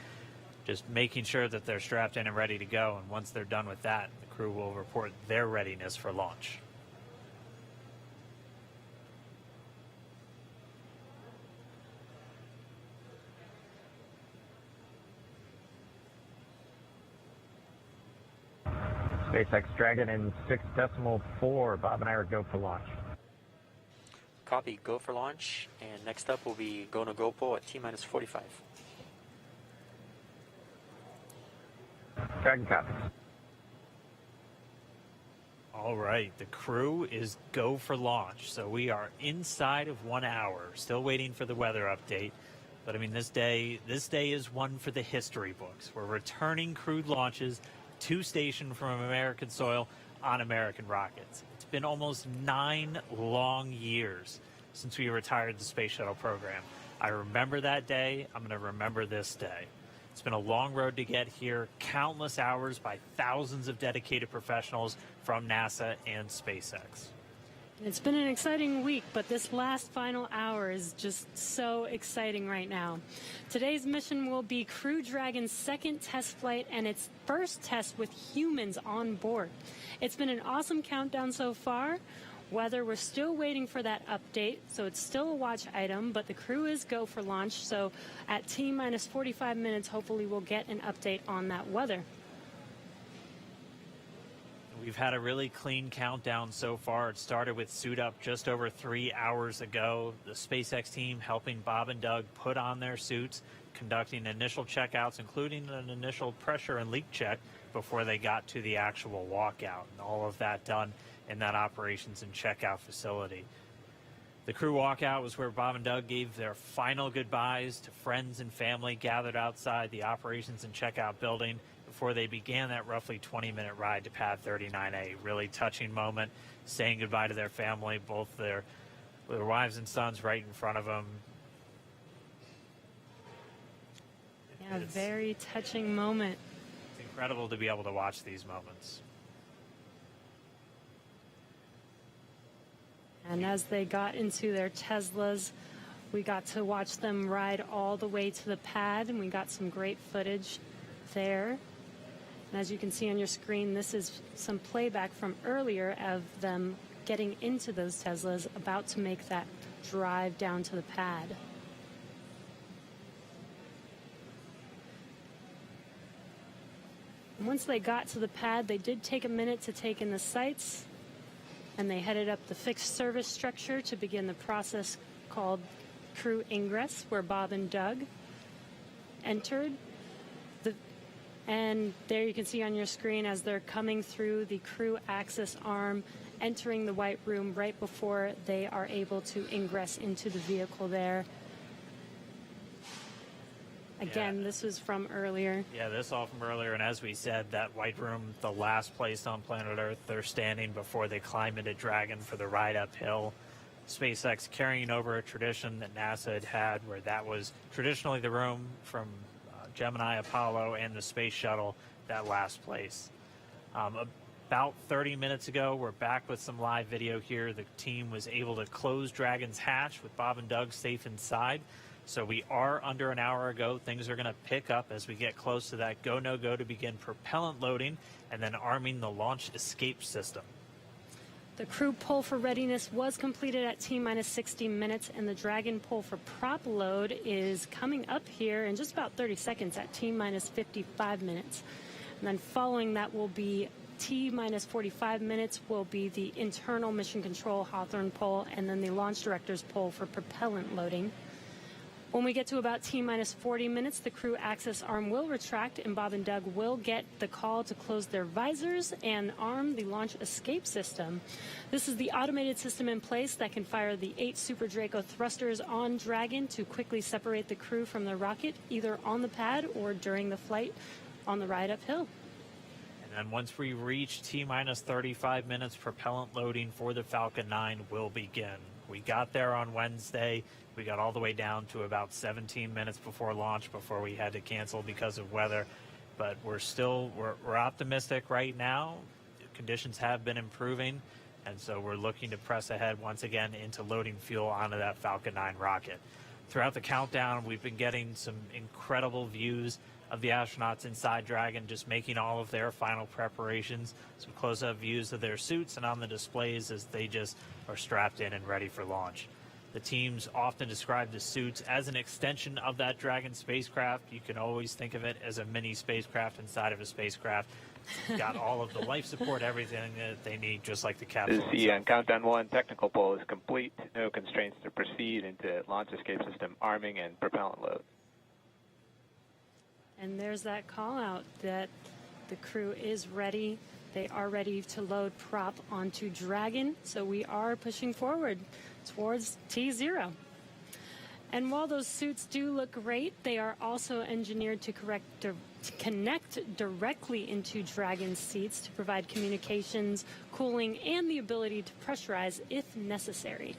just making sure that they're strapped in and ready to go. And once they're done with that, the crew will report their readiness for launch. SpaceX Dragon in 6.4. Bob and I are go for launch. Copy, go for launch. And next up will be go no GoPro at T-minus 45. Dragon copies. All right, the crew is go for launch. So we are inside of 1 hour, still waiting for the weather update. But I mean, this day is one for the history books. We're returning crewed launches to station from American soil on American rockets. It's been almost 9 long years since we retired the space shuttle program. I remember that day. I'm going to remember this day. It's been a long road to get here, countless hours by thousands of dedicated professionals from NASA and SpaceX. It's been an exciting week, but this last final hour is just so exciting right now. Today's mission will be Crew Dragon's second test flight and its first test with humans on board. It's been an awesome countdown so far. Weather, we're still waiting for that update, so it's still a watch item, but the crew is go for launch, so at T-minus 45 minutes, hopefully we'll get an update on that weather. We've had a really clean countdown so far. It started with suit up just over 3 hours ago. The SpaceX team helping Bob and Doug put on their suits, conducting initial checkouts, including an initial pressure and leak check before they got to the actual walkout. And all of that done in that operations and checkout facility. The crew walkout was where Bob and Doug gave their final goodbyes to friends and family gathered outside the operations and checkout building before they began that roughly 20-minute ride to pad 39A. Really touching moment, saying goodbye to their family, both their wives and sons right in front of them. Yeah, a very touching moment. It's incredible to be able to watch these moments. And as they got into their Teslas, we got to watch them ride all the way to the pad, and we got some great footage there. And as you can see on your screen, this is some playback from earlier of them getting into those Teslas, about to make that drive down to the pad. And once they got to the pad, they did take a minute to take in the sights, and they headed up the fixed service structure to begin the process called crew ingress, where Bob and Doug entered. And there you can see on your screen as they're coming through the crew access arm, entering the white room right before they are able to ingress into the vehicle there. Again, this was from earlier. Yeah, this all from earlier, and as we said, that white room, the last place on planet Earth they're standing before they climb into Dragon for the ride uphill. SpaceX carrying over a tradition that NASA had where that was traditionally the room from Gemini, Apollo, and the space shuttle, that last place. About 30 minutes ago, we're back with some live video here. The team was able to close Dragon's hatch with Bob and Doug safe inside. So we are under an hour ago. Things are going to pick up as we get close to that go, no go to begin propellant loading and then arming the launch escape system. The crew pull for readiness was completed at T-minus 60 minutes, and the Dragon pull for prop load is coming up here in just about 30 seconds at T-minus 55 minutes. And then following that will be T-minus 45 minutes will be the internal mission control Hawthorne pull, and then the launch director's pull for propellant loading. When we get to about T-minus 40 minutes, the crew access arm will retract, and Bob and Doug will get the call to close their visors and arm the launch escape system. This is the automated system in place that can fire the 8 Super Draco thrusters on Dragon to quickly separate the crew from the rocket, either on the pad or during the flight on the ride uphill. And then once we reach T-minus 35 minutes, propellant loading for the Falcon 9 will begin. We got there on Wednesday. We got all the way down to about 17 minutes before launch before we had to cancel because of weather. But we're optimistic right now. Conditions have been improving, and so we're looking to press ahead once again into loading fuel onto that Falcon 9 rocket. Throughout the countdown, we've been getting some incredible views of the astronauts inside Dragon, just making all of their final preparations, some close-up views of their suits and on the displays as they just are strapped in and ready for launch. The teams often describe the suits as an extension of that Dragon spacecraft. You can always think of it as a mini spacecraft inside of a spacecraft. got all of the life support, everything that they need, just like the capsule This is on countdown 1. Technical poll is complete. No constraints to proceed into launch escape system arming and propellant load. And there's that call out that the crew is ready. They are ready to load prop onto Dragon. So we are pushing forward towards T0. And while those suits do look great, they are also engineered to connect directly into Dragon's seats to provide communications, cooling, and the ability to pressurize if necessary.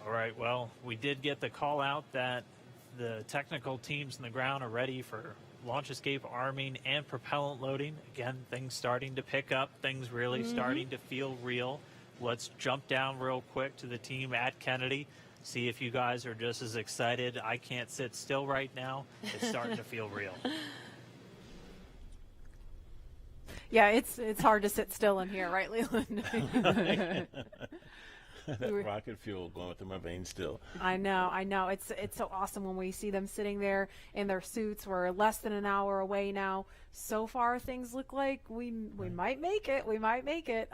All right, well, we did get the call out that the technical teams on the ground are ready for launch escape arming and propellant loading. Again, things starting to pick up, things really starting to feel real. Let's jump down real quick to the team at Kennedy. See if you guys are just as excited. I can't sit still right now. It's starting to feel real. Yeah, it's hard to sit still in here, right, Leland? That rocket fuel going through my veins still. I know. It's so awesome when we see them sitting there in their suits. We're less than an hour away now. So far, things look like we might make it. We might make it.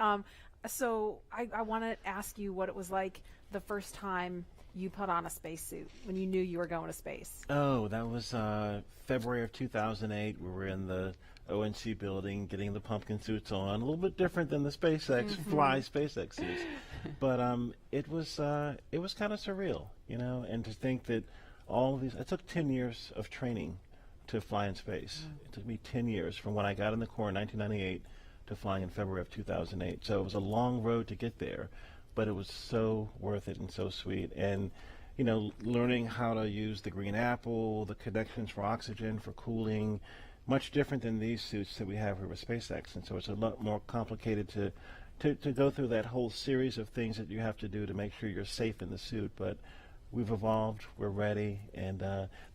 So I want to ask you what it was like the first time you put on a spacesuit when you knew you were going to space. Oh, that was February of 2008. We were in the ONC building getting the pumpkin suits on. A little bit different than the SpaceX fly SpaceX suits, but it was kind of surreal, you know. And to think that all of these, it took 10 years of training to fly in space. It took me 10 years from when I got in the Corps in 1998 to flying in February of 2008. So it was a long road to get there, but it was so worth it and so sweet. And, you know, learning how to use the green apple, the connections for oxygen, for cooling, much different than these suits that we have here with SpaceX. And so it's a lot more complicated to go through that whole series of things that you have to do to make sure you're safe in the suit. But we've evolved, we're ready, and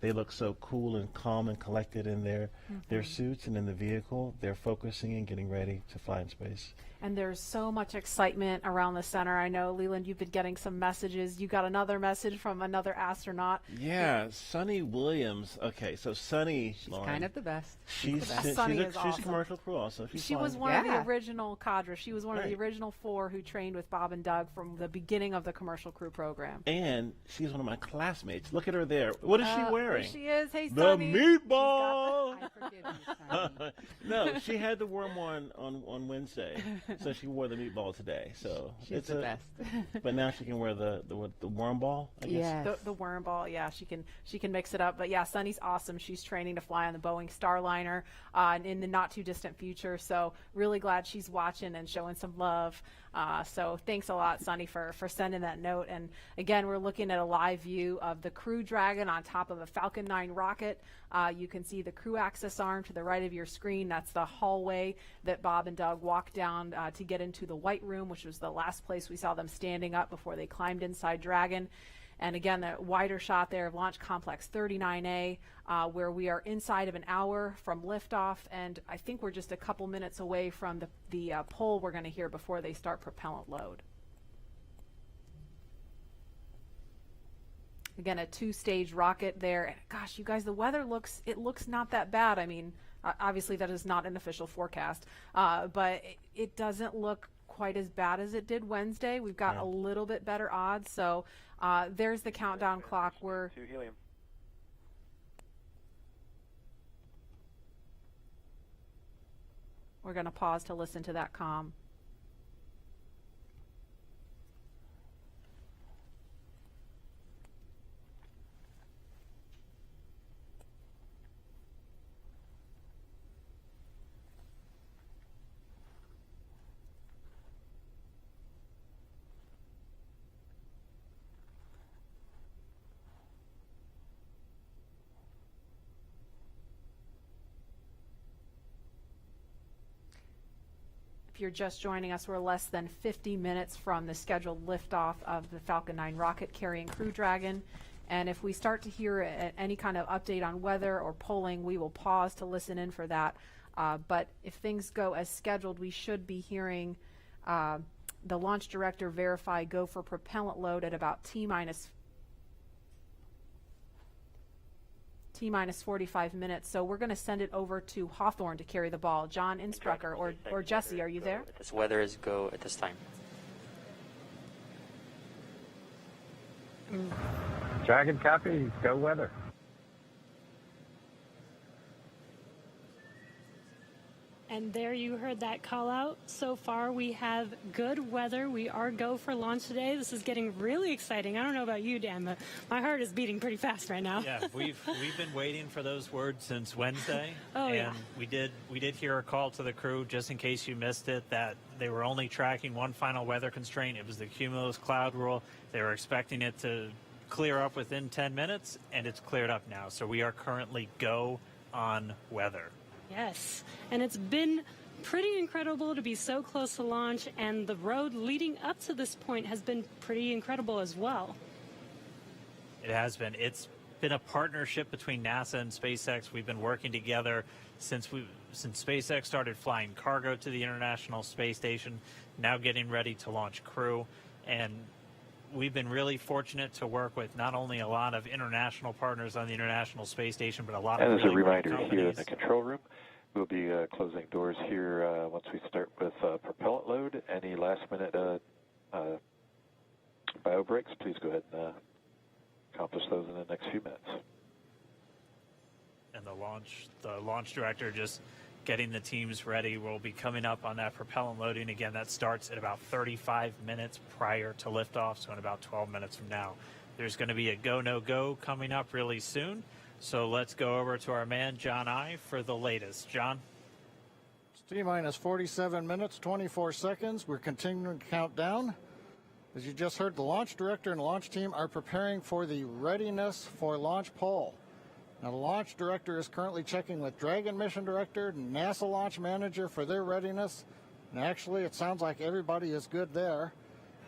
they look so cool and calm and collected in their suits and in the vehicle. They're focusing and getting ready to fly in space. And there's so much excitement around the center. I know, Leland, you've been getting some messages. You got another message from another astronaut. Yeah, Sunny Williams. Okay, so Sunny, she's kind of the best. She's awesome. commercial crew also. She was one of the original cadre. She was one of the original 4 who trained with Bob and Doug from the beginning of the commercial crew program. And she's one of my classmates. Look at her there. What is she wearing? There she is. Hey, the Sunny. meatball. I forgive you, Sunny. No, she had the worm on Wednesday, so she wore the meatball today. So she's the best. But now she can wear the worm ball, I guess. Yes. The worm ball. Yeah, she can mix it up. But yeah, Sunny's awesome. She's training to fly on the Boeing Starliner in the not too distant future. So really glad she's watching and showing some love. So thanks a lot, Sunny, for sending that note. And again, we're looking at a live view of the Crew Dragon on top of a Falcon 9 rocket. You can see the crew access arm to the right of your screen. That's the hallway that Bob and Doug walked down to get into the White Room, which was the last place we saw them standing up before they climbed inside Dragon. And again, the wider shot there of Launch Complex 39A, where we are inside of an hour from liftoff, and I think we're just a couple minutes away from the poll we're going to hear before they start propellant load. Again, a 2-stage rocket there. And gosh, you guys, the weather looks not that bad. I mean, obviously that is not an official forecast, but it doesn't look quite as bad as it did Wednesday. We've got a little bit better odds. So there's the countdown clock. We're going to pause to listen to that comm. If you're just joining us, we're less than 50 minutes from the scheduled liftoff of the Falcon 9 rocket carrying Crew Dragon. And if we start to hear any kind of update on weather or polling, we will pause to listen in for that. But if things go as scheduled, we should be hearing the launch director verify go for propellant load at about T-minus T-minus 45 minutes. So we're going to send it over to Hawthorne to carry the ball. John Innsbrucker or Jesse, are you there? This weather is go at this time. Dragon copy, go weather. And there you heard that call out. So far, we have good weather. We are go for launch today. This is getting really exciting. I don't know about you, Dan, but my heart is beating pretty fast right now. Yeah, we've been waiting for those words since Wednesday. Oh, and yeah. we did hear a call to the crew, just in case you missed it, that they were only tracking one final weather constraint. It was the cumulus cloud rule. They were expecting it to clear up within 10 minutes, and it's cleared up now. So we are currently go on weather. Yes, and it's been pretty incredible to be so close to launch, and the road leading up to this point has been pretty incredible as well. It has been. It's been a partnership between NASA and SpaceX. We've been working together since SpaceX started flying cargo to the International Space Station, now getting ready to launch crew. And we've been really fortunate to work with not only a lot of international partners on the International Space Station, but a lot of And as really a great reminder, companies. here in the control room, we'll be closing doors here once we start with propellant load. Any last-minute bio breaks, please go ahead and accomplish those in the next few minutes. And the launch director just getting the teams ready. We'll be coming up on that propellant loading. Again, that starts at about 35 minutes prior to liftoff, so in about 12 minutes from now. There's going to be a go, no go coming up really soon. So let's go over to our man, John I, for the latest. John? It's T-minus 47 minutes, 24 seconds. We're continuing to count down. As you just heard, the launch director and launch team are preparing for the readiness for launch poll. Now, the launch director is currently checking with Dragon mission director and NASA launch manager for their readiness. And actually, it sounds like everybody is good there.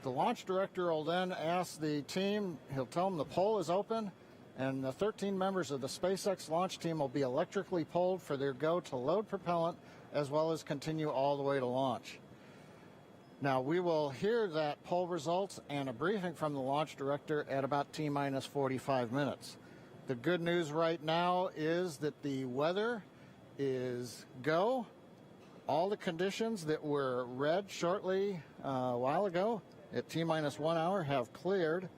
The launch director will then ask the team, he'll tell them the poll is open, and the 13 members of the SpaceX launch team will be electrically polled for their go to load propellant, as well as continue all the way to launch. Now, we will hear that poll results and a briefing from the launch director at about T-minus 45 minutes. The good news right now is that the weather is go. All the conditions that were read shortly a while ago at T-minus 1 hour have cleared.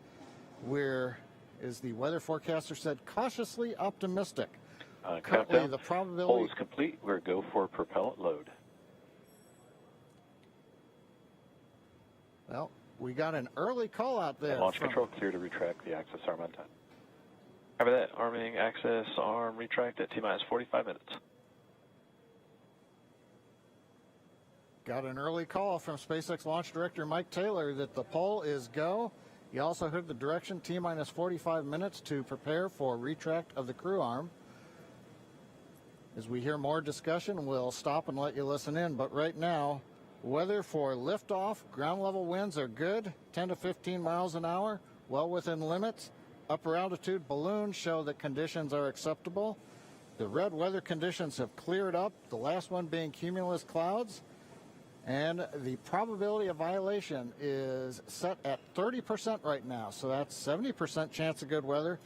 We're, as the weather forecaster said, cautiously optimistic. Currently, Countdown. the probability... Poll is complete. We're go for propellant load. Well, we got an early call out there. And launch control clear to retract the access arm on time. After that, arming access arm retract at T-minus 45 minutes. Got an early call from SpaceX launch director Mike Taylor that the poll is go. He also heard the direction T-minus 45 minutes to prepare for retract of the crew arm. As we hear more discussion, we'll stop and let you listen in. But right now, weather for liftoff, ground level winds are good, 10 to 15 miles an hour, well within limits. Upper altitude balloons show that conditions are acceptable. The red weather conditions have cleared up, the last one being cumulus clouds. And the probability of violation is set at 30% right now, so that's 70% chance of good weather.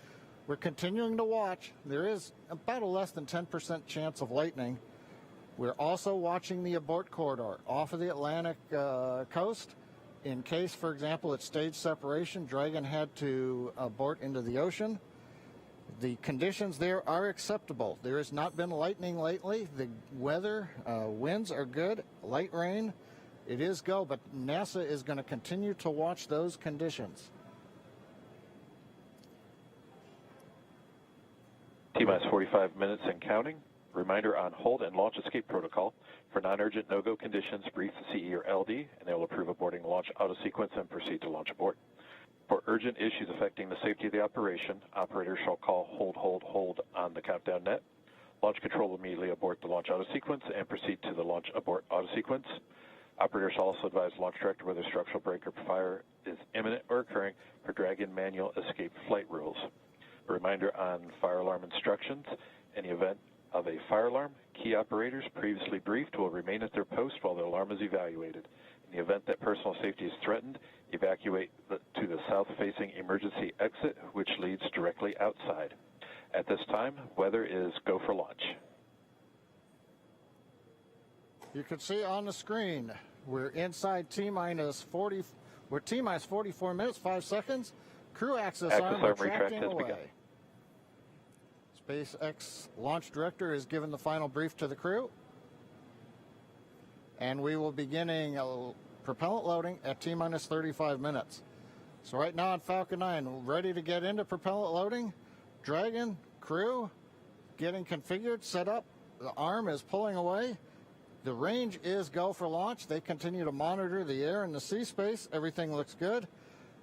We're continuing to watch. There is about a less than 10% chance of lightning. We're also watching the abort corridor off of the Atlantic coast. In case, for example, at stage separation, Dragon had to abort into the ocean. The conditions there are acceptable. There has not been lightning lately. The weather, winds are good, light rain. It is go, but NASA is going to continue to watch those conditions. T-minus 45 minutes and counting. Reminder on hold and launch escape protocol. For non-urgent no-go conditions, brief the CE or LD, and they will approve aborting launch auto-sequence and proceed to launch abort. For urgent issues affecting the safety of the operation, operators shall call hold on the countdown net. Launch control will immediately abort the launch auto-sequence and proceed to the launch abort auto-sequence. Operators shall also advise launch director whether structural break or fire is imminent or occurring per Dragon manual escape flight rules. A reminder on fire alarm instructions. In the event of a fire alarm, key operators previously briefed will remain at their post while the alarm is evaluated. In the event that personal safety is threatened, evacuate to the south-facing emergency exit, which leads directly outside. At this time, weather is go for launch. You can see on the screen, we're inside T-minus 40, we're T-minus 44 minutes, 5 seconds. Crew access arm retracting away. SpaceX launch director is given the final brief to the crew. And we will be beginning propellant loading at T-minus 35 minutes. So right now on Falcon 9, ready to get into propellant loading. Dragon, crew, getting configured, set up. The arm is pulling away. The range is go for launch. They continue to monitor the air and the sea space. Everything looks good.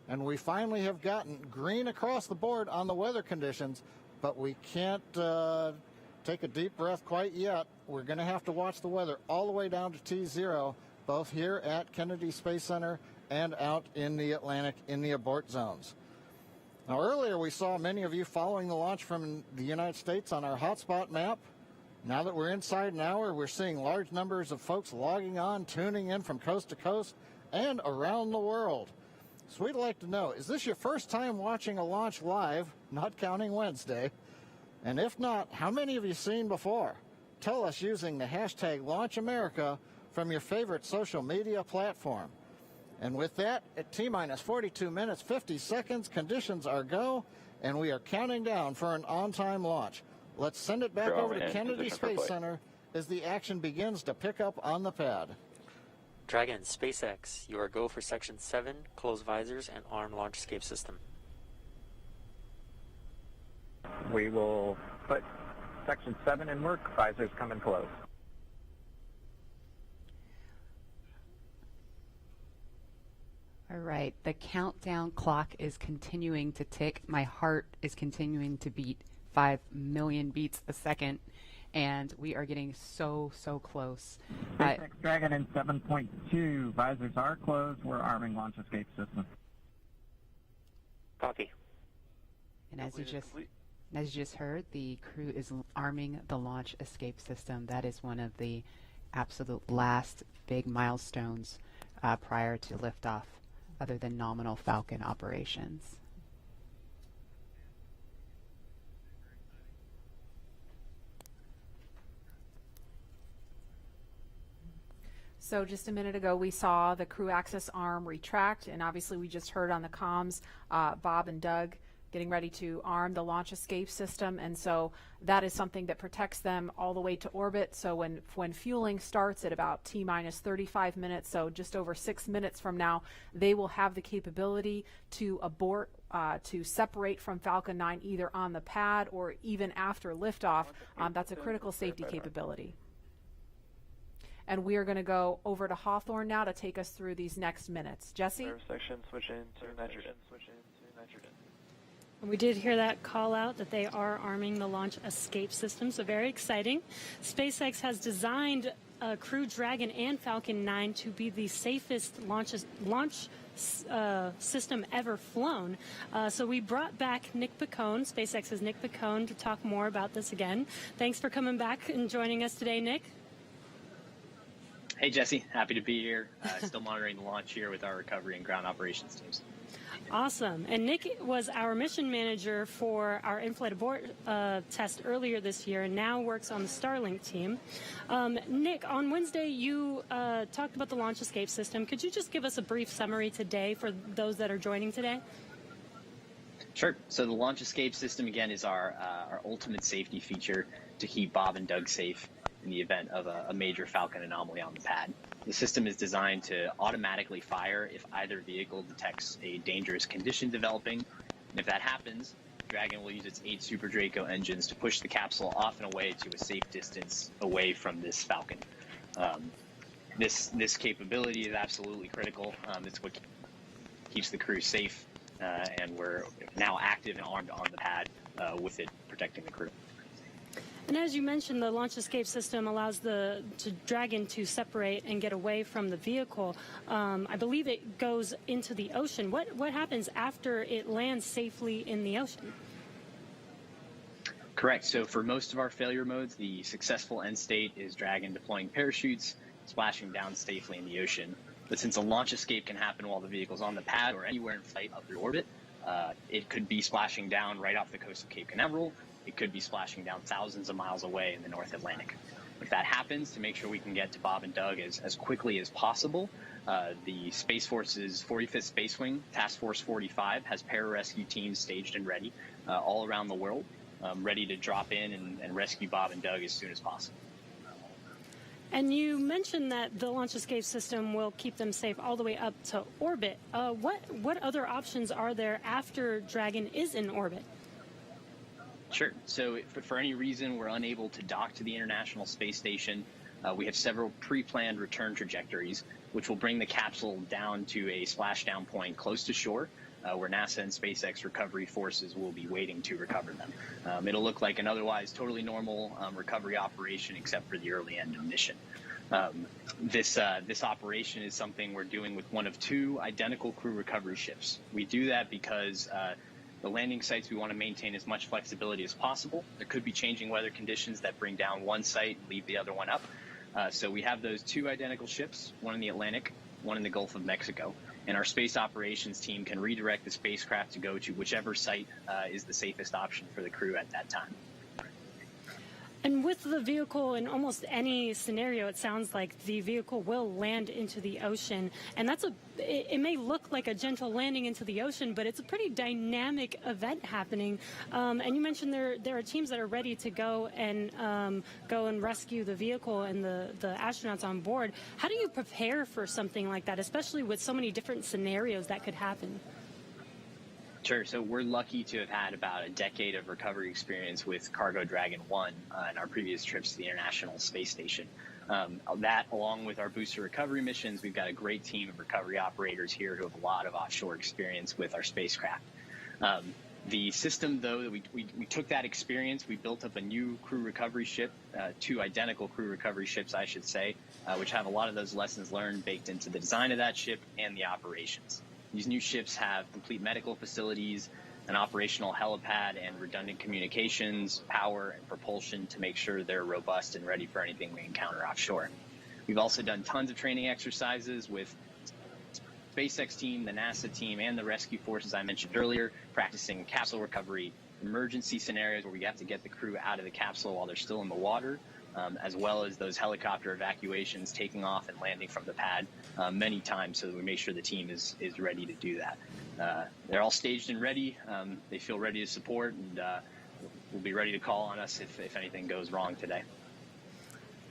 And we finally have gotten green across the board on the weather conditions, but we can't take a deep breath quite yet. We're going to have to watch the weather all the way down to T0, both here at Kennedy Space Center and out in the Atlantic in the abort zones. Now, earlier we saw many of you following the launch from the United States on our hotspot map. Now that we're inside an hour, we're seeing large numbers of folks logging on, tuning in from coast to coast and around the world. So we'd like to know, is this your first time watching a launch live, not counting Wednesday? And if not, how many have you seen before? Tell us using the hashtag LaunchAmerica from your favorite social media platform. And with that, at T-minus 42 minutes, 50 seconds, conditions are go, and we are counting down for an on-time launch. Let's send it back over to Kennedy Space Center as the action begins to pick up on the pad. Dragon, SpaceX, you are go for Section 7, close visors, and arm launch escape system. We will put Section 7 in work, visors come in close. All right, the countdown clock is continuing to tick. My heart is continuing to beat 5 million beats a second. And we are getting so close. SpaceX Dragon in 7.2. Visors are closed. We're arming launch escape system. Copy. And as you just heard, the crew is arming the launch escape system. That is one of the absolute last big milestones prior to liftoff, other than nominal Falcon operations. So just a minute ago, we saw the crew access arm retract, and obviously we just heard on the comms Bob and Doug getting ready to arm the launch escape system, and so that is something that protects them all the way to orbit. So when fueling starts at about T-minus 35 minutes, so just over 6 minutes from now, they will have the capability to abort, to separate from Falcon 9 either on the pad or even after liftoff. That's a critical safety capability. And we are going to go over to Hawthorne now to take us through these next minutes. Jesse? Section, switch in to nitrogen. And we did hear that call out that they are arming the launch escape system, so very exciting. SpaceX has designed Crew Dragon and Falcon 9 to be the safest launch system ever flown. So we brought back Nick Picone, SpaceX's Nick Picone, to talk more about this again. Thanks for coming back and joining us today, Nick. Hey, Jesse. Happy to be here. Still monitoring the launch here with our recovery and ground operations teams. Awesome. And Nick was our mission manager for our in-flight abort test earlier this year and now works on the Starlink team. Nick, on Wednesday, you talked about the launch escape system. Could you just give us a brief summary today for those that are joining today? Sure. So the launch escape system, again, is our ultimate safety feature to keep Bob and Doug safe in the event of a major Falcon anomaly on the pad. The system is designed to automatically fire if either vehicle detects a dangerous condition developing. And if that happens, Dragon will use its 8 Super Draco engines to push the capsule off and away to a safe distance away from this Falcon. This capability is absolutely critical. It's what keeps the crew safe, and we're now active and armed on the pad with it protecting the crew. And as you mentioned, the launch escape system allows the Dragon to separate and get away from the vehicle. I believe it goes into the ocean. What happens after it lands safely in the ocean? Correct. So for most of our failure modes, the successful end state is Dragon deploying parachutes, splashing down safely in the ocean. But since a launch escape can happen while the vehicle's on the pad or anywhere in flight up through orbit, it could be splashing down right off the coast of Cape Canaveral. It it could be splashing down thousands of miles away in the North Atlantic. If that happens, to make sure we can get to Bob and Doug as quickly as possible, the Space Force's 45th Space Wing, Task Force 45, has pararescue teams staged and ready all around the world, ready to drop in and rescue Bob and Doug as soon as possible. And you mentioned that the launch escape system will keep them safe all the way up to orbit. What other options are there after Dragon is in orbit? Sure. So if for any reason we're unable to dock to the International Space Station, we have several pre-planned return trajectories, which will bring the capsule down to a splashdown point close to shore, where NASA and SpaceX recovery forces will be waiting to recover them. It'll look like an otherwise totally normal recovery operation, except for the early end of mission. This operation is something we're doing with one of two identical crew recovery ships. We do that because the landing sites, we want to maintain as much flexibility as possible. There could be changing weather conditions that bring down one site and leave the other one up. So we have those two identical ships, one in the Atlantic, one in the Gulf of Mexico. And our space operations team can redirect the spacecraft to go to whichever site is the safest option for the crew at that time. And with the vehicle, in almost any scenario, it sounds like the vehicle will land into the ocean. And it may look like a gentle landing into the ocean, but it's a pretty dynamic event happening. And you mentioned there are teams that are ready to go and rescue the vehicle and the astronauts on board. How do you prepare for something like that, especially with so many different scenarios that could happen? Sure. So we're lucky to have had about a decade of recovery experience with Cargo Dragon 1 in our previous trips to the International Space Station. That, along with our booster recovery missions, we've got a great team of recovery operators here who have a lot of offshore experience with our spacecraft. The system, though, that we took that experience, we built up a new crew recovery ship, two identical crew recovery ships, I should say, which have a lot of those lessons learned baked into the design of that ship and the operations. These new ships have complete medical facilities, an operational helipad, and redundant communications, power, and propulsion to make sure they're robust and ready for anything we encounter offshore. We've also done tons of training exercises with SpaceX team, the NASA team, and the rescue forces I mentioned earlier, practicing capsule recovery, emergency scenarios where we have to get the crew out of the capsule while they're still in the water, as well as those helicopter evacuations, taking off and landing from the pad many times so that we make sure the team is ready to do that. They're all staged and ready. They feel ready to support, and will be ready to call on us if anything goes wrong today.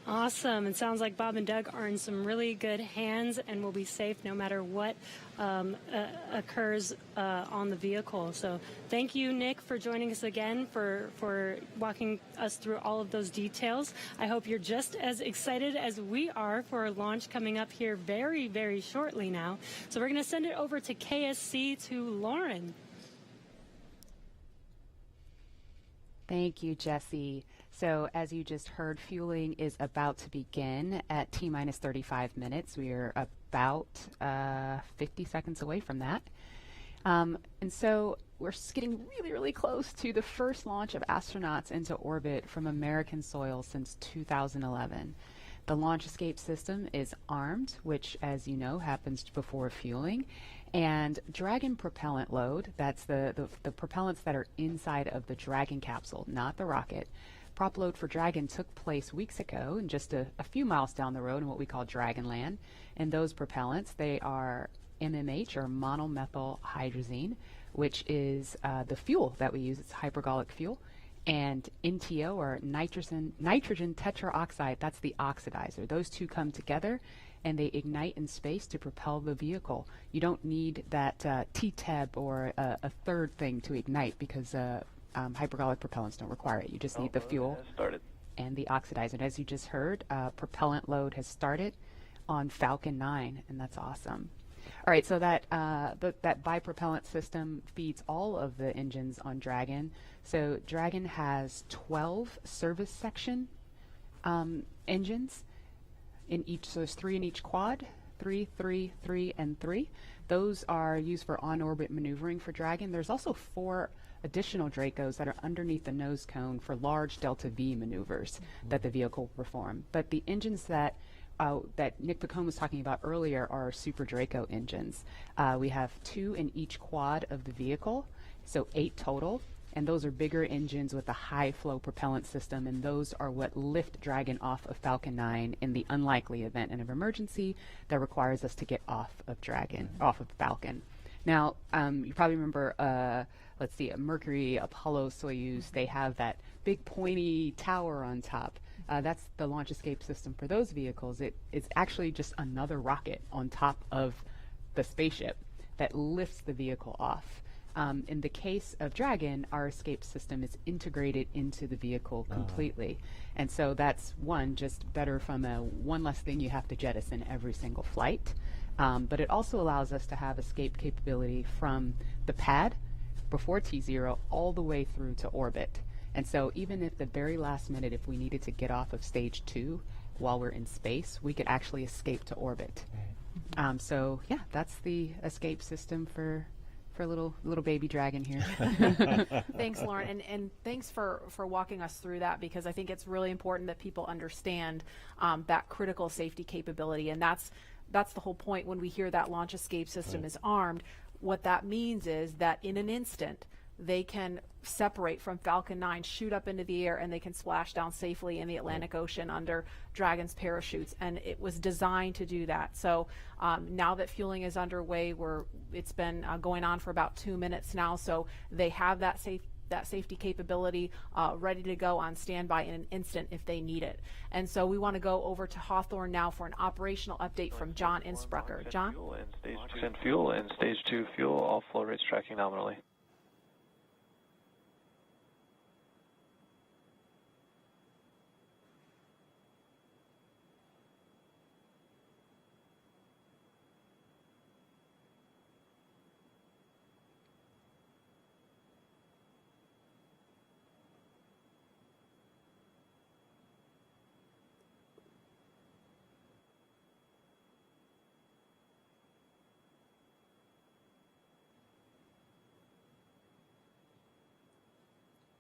Awesome. It sounds like Bob and Doug are in some really good hands and will be safe no matter what occurs on the vehicle. So thank you, Nick, for joining us again, for walking us through all of those details. I hope you're just as excited as we are for a launch coming up here very, very shortly now. So we're going to send it over to KSC to Lauren. Thank you, Jesse. So as you just heard, fueling is about to begin at T-minus 35 minutes. We are about 50 seconds away from that. And so we're getting really, really close to the first launch of astronauts into orbit from American soil since 2011. The launch escape system is armed, which, as you know, happens before fueling. And Dragon propellant load, that's the propellants that are inside of the Dragon capsule, not the rocket. Prop load for Dragon took place weeks ago and just a few miles down the road in what we call Dragonland. And those propellants, they are MMH, or monomethyl hydrazine, which is the fuel that we use. It's hypergolic fuel. And NTO, or nitrogen tetroxide, that's the oxidizer. Those two come together and they ignite in space to propel the vehicle. You don't need that TTEB or a third thing to ignite because hypergolic propellants don't require it. You just need the fuel and the oxidizer. And as you just heard, propellant load has started on Falcon 9, and that's awesome. All right, so that bipropellant system feeds all of the engines on Dragon. So Dragon has 12 service section engines in each, so there's 3 in each quad, 3, 3, 3, and 3. Those are used for on-orbit maneuvering for Dragon. There's also 4 additional Dracos that are underneath the nose cone for large Delta V maneuvers that the vehicle will perform. But the engines that Nick Picone was talking about earlier are Super Draco engines. We have 2 in each quad of the vehicle, so 8 total. And those are bigger engines with a high flow propellant system, and those are what lift Dragon off of Falcon 9 in the unlikely event of emergency that requires us to get off of Falcon. Now, you probably remember, let's see, Mercury, Apollo, Soyuz, they have that big pointy tower on top. That's the launch escape system for those vehicles. It's actually just another rocket on top of the spaceship that lifts the vehicle off. In the case of Dragon, our escape system is integrated into the vehicle completely. And so that's just better from one less thing you have to jettison every single flight. But it also allows us to have escape capability from the pad before T0 all the way through to orbit. And so even if the very last minute, if we needed to get off of stage 2 while we're in space, we could actually escape to orbit. So yeah, that's the escape system for little baby Dragon here. Thanks, Lauren, and thanks for walking us through that, because I think it's really important that people understand that critical safety capability, and that's the whole point when we hear that launch escape system is armed. What that means is that in an instant they can separate from Falcon 9, shoot up into the air, and they can splash down safely in the Atlantic Ocean under Dragon's parachutes. And it was designed to do that. So now that fueling is underway, it's been going on for about 2 minutes now. So they have that safety capability ready to go on standby in an instant if they need it. And so we want to go over to Hawthorne now for an operational update from John Insprucker. John? Fuel and stage 2 fuel, all flow rates tracking nominally.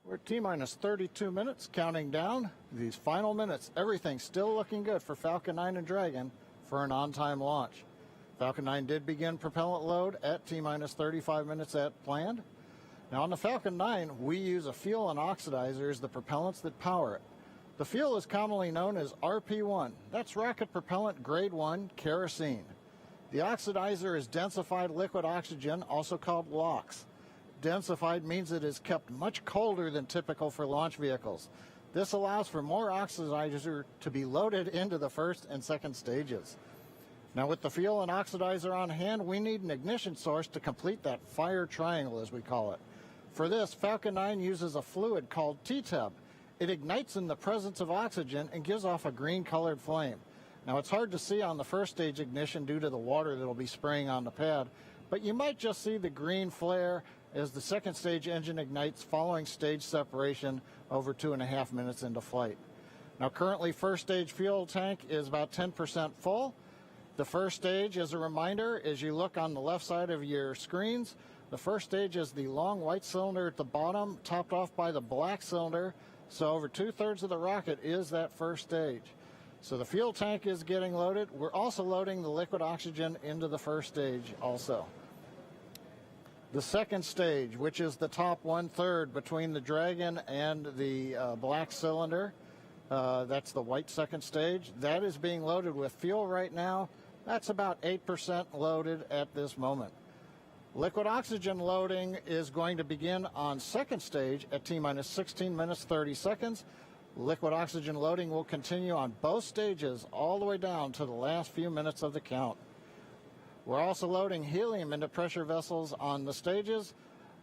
We're T-minus 32 minutes, counting down. These final minutes, everything's still looking good for Falcon 9 and Dragon for an on-time launch. Falcon 9 did begin propellant load at T-minus 35 minutes at planned. Now on the Falcon 9, we use a fuel and oxidizer as the propellants that power it. The fuel is commonly known as RP1. That's rocket propellant grade 1 kerosene. The oxidizer is densified liquid oxygen, also called LOX. Densified means it is kept much colder than typical for launch vehicles. This allows for more oxidizer to be loaded into the first and second stages. Now with the fuel and oxidizer on hand, we need an ignition source to complete that fire triangle, as we call it. For this, Falcon 9 uses a fluid called T-tub. It ignites in the presence of oxygen and gives off a green-colored flame. Now it's hard to see on the first stage ignition due to the water that will be spraying on the pad, but you might just see the green flare as the second stage engine ignites following stage separation over 2.5 minutes into flight. Now currently first stage fuel tank is about 10% full. The first stage, as a reminder, as you look on the left side of your screens, the first stage is the long white cylinder at the bottom, topped off by the black cylinder. So over 2/3 of the rocket is that first stage. So the fuel tank is getting loaded. We're also loading the liquid oxygen into the first stage also. The second stage, which is the top 1/3 between the Dragon and the black cylinder, that's the white second stage, that is being loaded with fuel right now. That's about 8% loaded at this moment. Liquid oxygen loading is going to begin on second stage at T-minus 16 minutes 30 seconds. Liquid oxygen loading will continue on both stages all the way down to the last few minutes of the count. We're also loading helium into pressure vessels on the stages.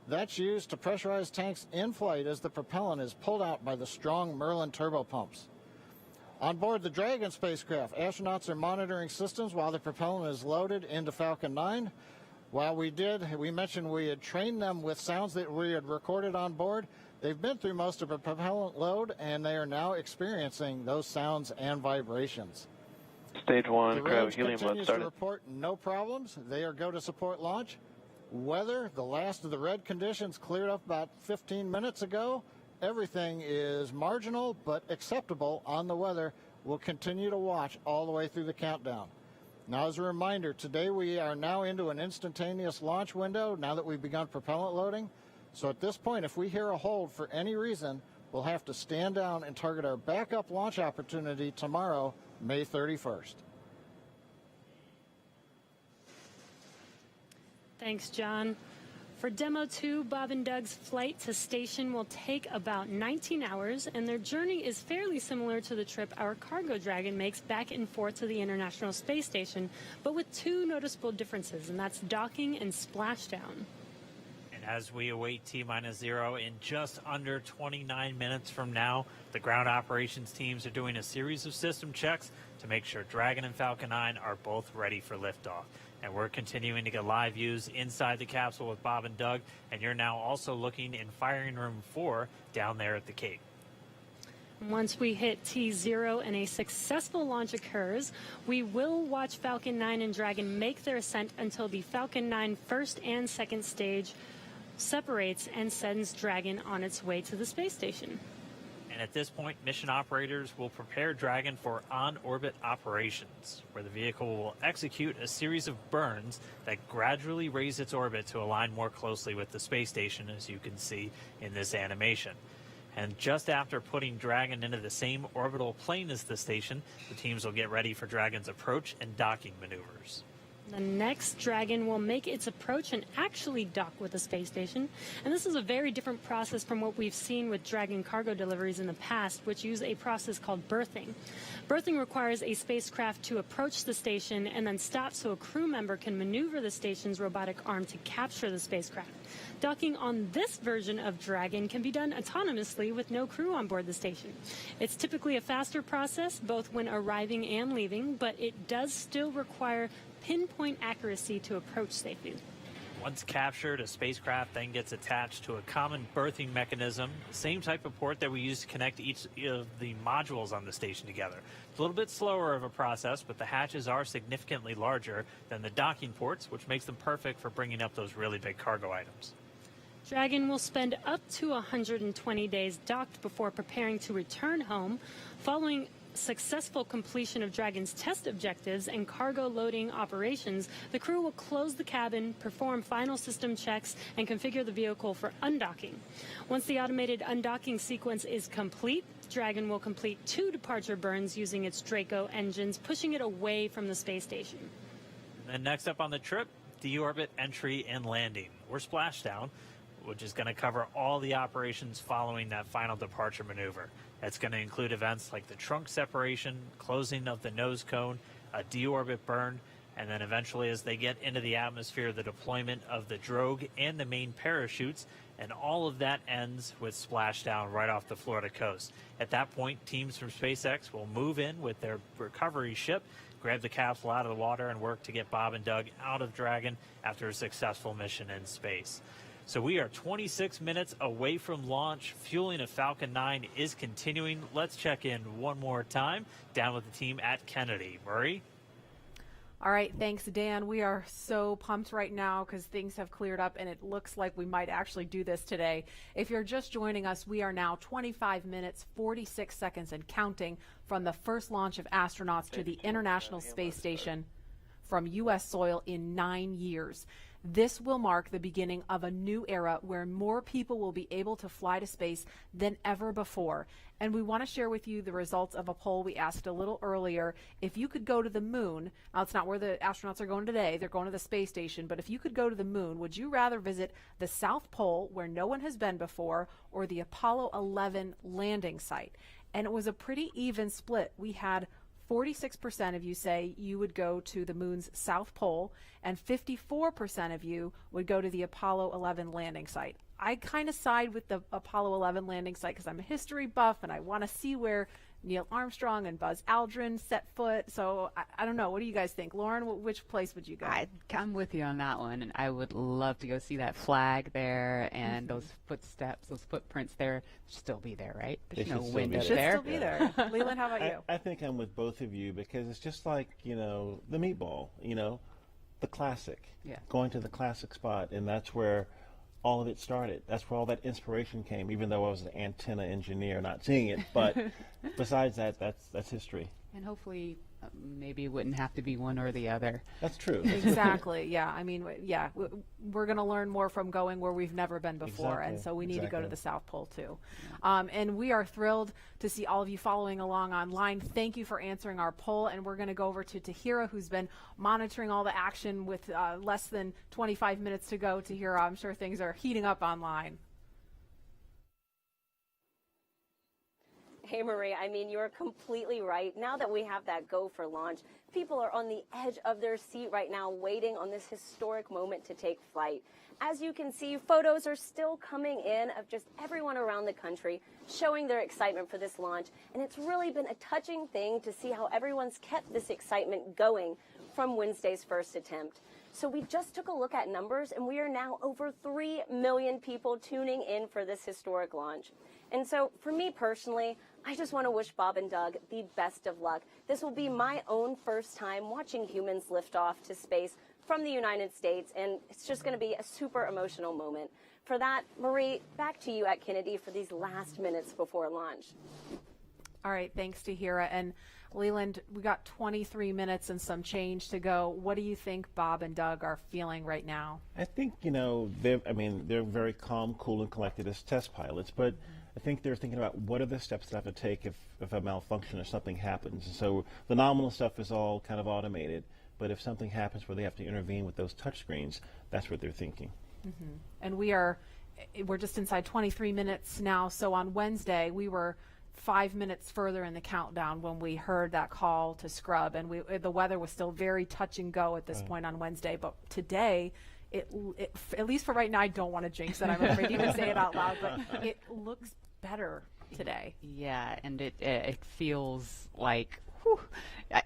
That's used to pressurize tanks in flight as the propellant is pulled out by the strong Merlin turbopumps. On board the Dragon spacecraft, astronauts are monitoring systems while the propellant is loaded into Falcon 9. While we mentioned we had trained them with sounds that we had recorded on board. They've been through most of the propellant load, and they are now experiencing those sounds and vibrations. Stage 1, the grab range helium load continues started. to report no problems. They are go to support launch. Weather, the last of the red conditions cleared up about 15 minutes ago. Everything is marginal but acceptable on the weather. We'll continue to watch all the way through the countdown. Now, as a reminder, today we are now into an instantaneous launch window now that we've begun propellant loading. So at this point, if we hear a hold for any reason, we'll have to stand down and target our backup launch opportunity tomorrow, May 31st. Thanks, John. For Demo 2, Bob and Doug's flight to station will take about 19 hours, and their journey is fairly similar to the trip our Cargo Dragon makes back and forth to the International Space Station, but with two noticeable differences, and that's docking and splashdown. And as we await T-0 in just under 29 minutes from now, the ground operations teams are doing a series of system checks to make sure Dragon and Falcon 9 are both ready for liftoff. And we're continuing to get live views inside the capsule with Bob and Doug, and you're now also looking in firing room 4 down there at the Cape. Once we hit T0 and a successful launch occurs, we will watch Falcon 9 and Dragon make their ascent until the Falcon 9 first and second stage separates and sends Dragon on its way to the space station. And at this point, mission operators will prepare Dragon for on-orbit operations, where the vehicle will execute a series of burns that gradually raise its orbit to align more closely with the space station, as you can see in this animation. And just after putting Dragon into the same orbital plane as the station, the teams will get ready for Dragon's approach and docking maneuvers. The next Dragon will make its approach and actually dock with the space station. And this is a very different process from what we've seen with Dragon cargo deliveries in the past, which use a process called berthing. Berthing requires a spacecraft to approach the station and then stop so a crew member can maneuver the station's robotic arm to capture the spacecraft. Docking on this version of Dragon can be done autonomously with no crew on board the station. It's typically a faster process, both when arriving and leaving, but it does still require pinpoint accuracy to approach safely. Once captured, a spacecraft then gets attached to a common berthing mechanism, the same type of port that we use to connect each of the modules on the station together. It's a little bit slower of a process, but the hatches are significantly larger than the docking ports, which makes them perfect for bringing up those really big cargo items. Dragon will spend up to 120 days docked before preparing to return home. Following successful completion of Dragon's test objectives and cargo loading operations, the crew will close the cabin, perform final system checks, and configure the vehicle for undocking. Once the automated undocking sequence is complete, Dragon will complete 2 departure burns using its Draco engines, pushing it away from the space station. And next up on the trip, deorbit entry and landing, or splashdown, which is going to cover all the operations following that final departure maneuver. That's going to include events like the trunk separation, closing of the nose cone, a deorbit burn, and then eventually as they get into the atmosphere, the deployment of the drogue and the main parachutes, and all of that ends with splashdown right off the Florida coast. At that point, teams from SpaceX will move in with their recovery ship, grab the capsule out of the water, and work to get Bob and Doug out of Dragon after a successful mission in space. So we are 26 minutes away from launch. Fueling of Falcon 9 is continuing. Let's check in one more time down with the team at Kennedy. Murray? All right, thanks, Dan. We are so pumped right now because things have cleared up and it looks like we might actually do this today. If you're just joining us, we are now 25 minutes, 46 seconds and counting from the first launch of astronauts to the International Space Station from U.S. soil in 9 years. This will mark the beginning of a new era where more people will be able to fly to space than ever before. And we want to share with you the results of a poll we asked a little earlier. If you could go to the moon, now it's not where the astronauts are going today, they're going to the space station, but if you could go to the moon, would you rather visit the South Pole where no one has been before or the Apollo 11 landing site? And it was a pretty even split. We had 46% of you say you would go to the moon's South Pole, and 54% of you would go to the Apollo 11 landing site. I kind of side with the Apollo 11 landing site because I'm a history buff and I want to see where Neil Armstrong and Buzz Aldrin set foot. So I don't know. What do you guys think? Lauren, which place would you go? I'm with you on that one, and I would love to go see that flag there and those footsteps, those footprints there. Still be there, right? There's no wind up there. Should still be there. Leland, how about you? I think I'm with both of you because it's just like, the meatball, the classic. Yeah. Going to the classic spot, and that's where all of it started. That's where all that inspiration came, even though I was an antenna engineer not seeing it. But besides that, that's history. And hopefully maybe it wouldn't have to be one or the other. That's true. Exactly. Yeah. I mean, yeah, we're going to learn more from going where we've never been before. Exactly. And so we need to go to the South Pole too. Yeah. And we are thrilled to see all of you following along online. Thank you for answering our poll. And we're going to go over to Tahira, who's been monitoring all the action with less than 25 minutes to go. Tahira, I'm sure things are heating up online. Hey, Marie, I mean, you're completely right. Now that we have that go for launch, people are on the edge of their seat right now waiting on this historic moment to take flight. As you can see, photos are still coming in of just everyone around the country showing their excitement for this launch. And it's really been a touching thing to see how everyone's kept this excitement going from Wednesday's first attempt. So we just took a look at numbers, and we are now over 3 million people tuning in for this historic launch. And so for me personally, I just want to wish Bob and Doug the best of luck. This will be my own first time watching humans lift off to space from the United States, and it's just going to be a super emotional moment. For that, Marie, back to you at Kennedy for these last minutes before launch. All right, thanks, Tahira. And Leland, we got 23 minutes and some change to go. What do you think Bob and Doug are feeling right now? I think, they're very calm, cool, and collected as test pilots, but I think they're thinking about what are the steps that I have to take if a malfunction or something happens. And so the nominal stuff is all kind of automated, but if something happens where they have to intervene with those touch screens, that's what they're thinking. Mm-hmm. And we're just inside 23 minutes now. So on Wednesday, we were 5 minutes further in the countdown when we heard that call to scrub, and the weather was still very touch and go at this point on Wednesday. But today, it at least for right now, I don't want to jinx it. I'm afraid to even say it out loud, but it looks better today. Yeah, and it feels like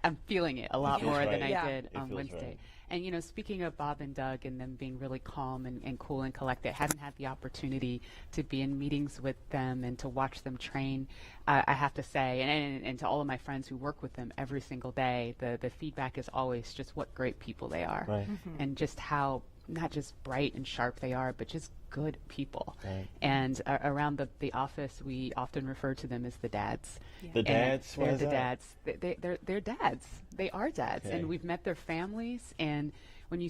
I'm feeling it a lot more than I did on Wednesday. Right. And, speaking of Bob and Doug and them being really calm and cool and collected, having had the opportunity to be in meetings with them and to watch them train, I have to say, and to all of my friends who work with them every single day, the feedback is always just what great people they are. Right. Mm-hmm. And just how not just bright and sharp they are, but just good people. Right. And around the office, we often refer to them as the dads. Yeah. The dads? They're the dads. They're dads. They are dads. Okay. And we've met their families. And when you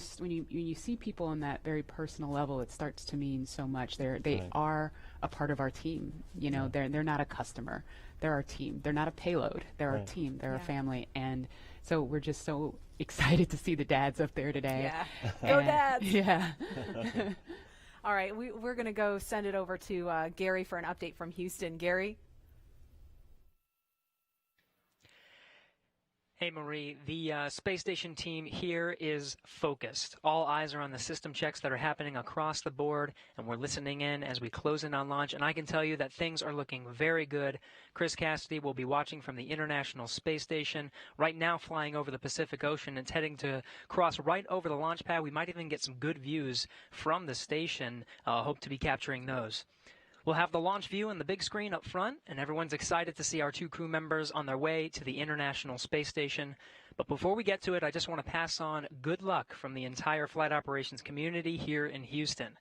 see people on that very personal level, it starts to mean so much. They are a part of our team. They're not a customer. They're our team. They're not a payload. They're our team. They're a family. And so we're just so excited to see the dads up there today. Yeah. Go dads. Yeah. All right, we're going to go send it over to Gary for an update from Houston. Gary? Hey, Marie, the space station team here is focused. All eyes are on the system checks that are happening across the board, and we're listening in as we close in on launch, and I can tell you that things are looking very good. Chris Cassidy will be watching from the International Space Station, right now flying over the Pacific Ocean. It's heading to cross right over the launch pad. We might even get some good views from the station. Hope to be capturing those. We'll have the launch view on the big screen up front, and everyone's excited to see our two crew members on their way to the International Space Station. But before we get to it, I just want to pass on good luck from the entire flight operations community here in Houston.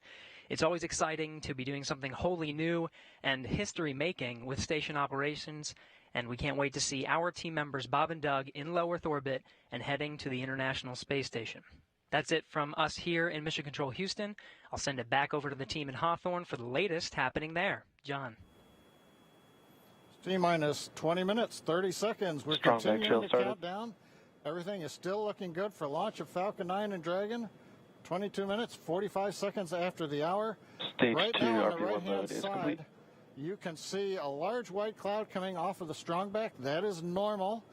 It's always exciting to be doing something wholly new and history-making with station operations, and we can't wait to see our team members Bob and Doug in low Earth orbit and heading to the International Space Station. That's it from us here in Mission Control Houston. I'll send it back over to the team in Hawthorne for the latest happening there. John. T-minus 20 minutes, 30 seconds. We're continuing to count down. Everything is still looking good for launch of Falcon 9 and Dragon. 22 minutes, 45 seconds after the hour. Stage right 2 now on the RP1 right-hand load is side, complete. you can see a large white cloud coming off of the strongback. That is normal.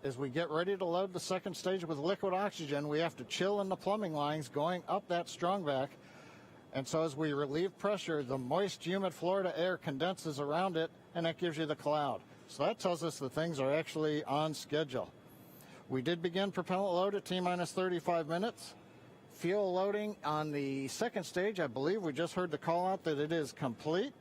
As we get ready to load the second stage with liquid oxygen, we have to chill in the plumbing lines going up that strongback. And so as we relieve pressure, the moist, humid Florida air condenses around it, and that gives you the cloud. So that tells us that things are actually on schedule. We did begin propellant load at T-minus 35 minutes. Fuel loading on the second stage, I believe we just heard the call out that it is complete.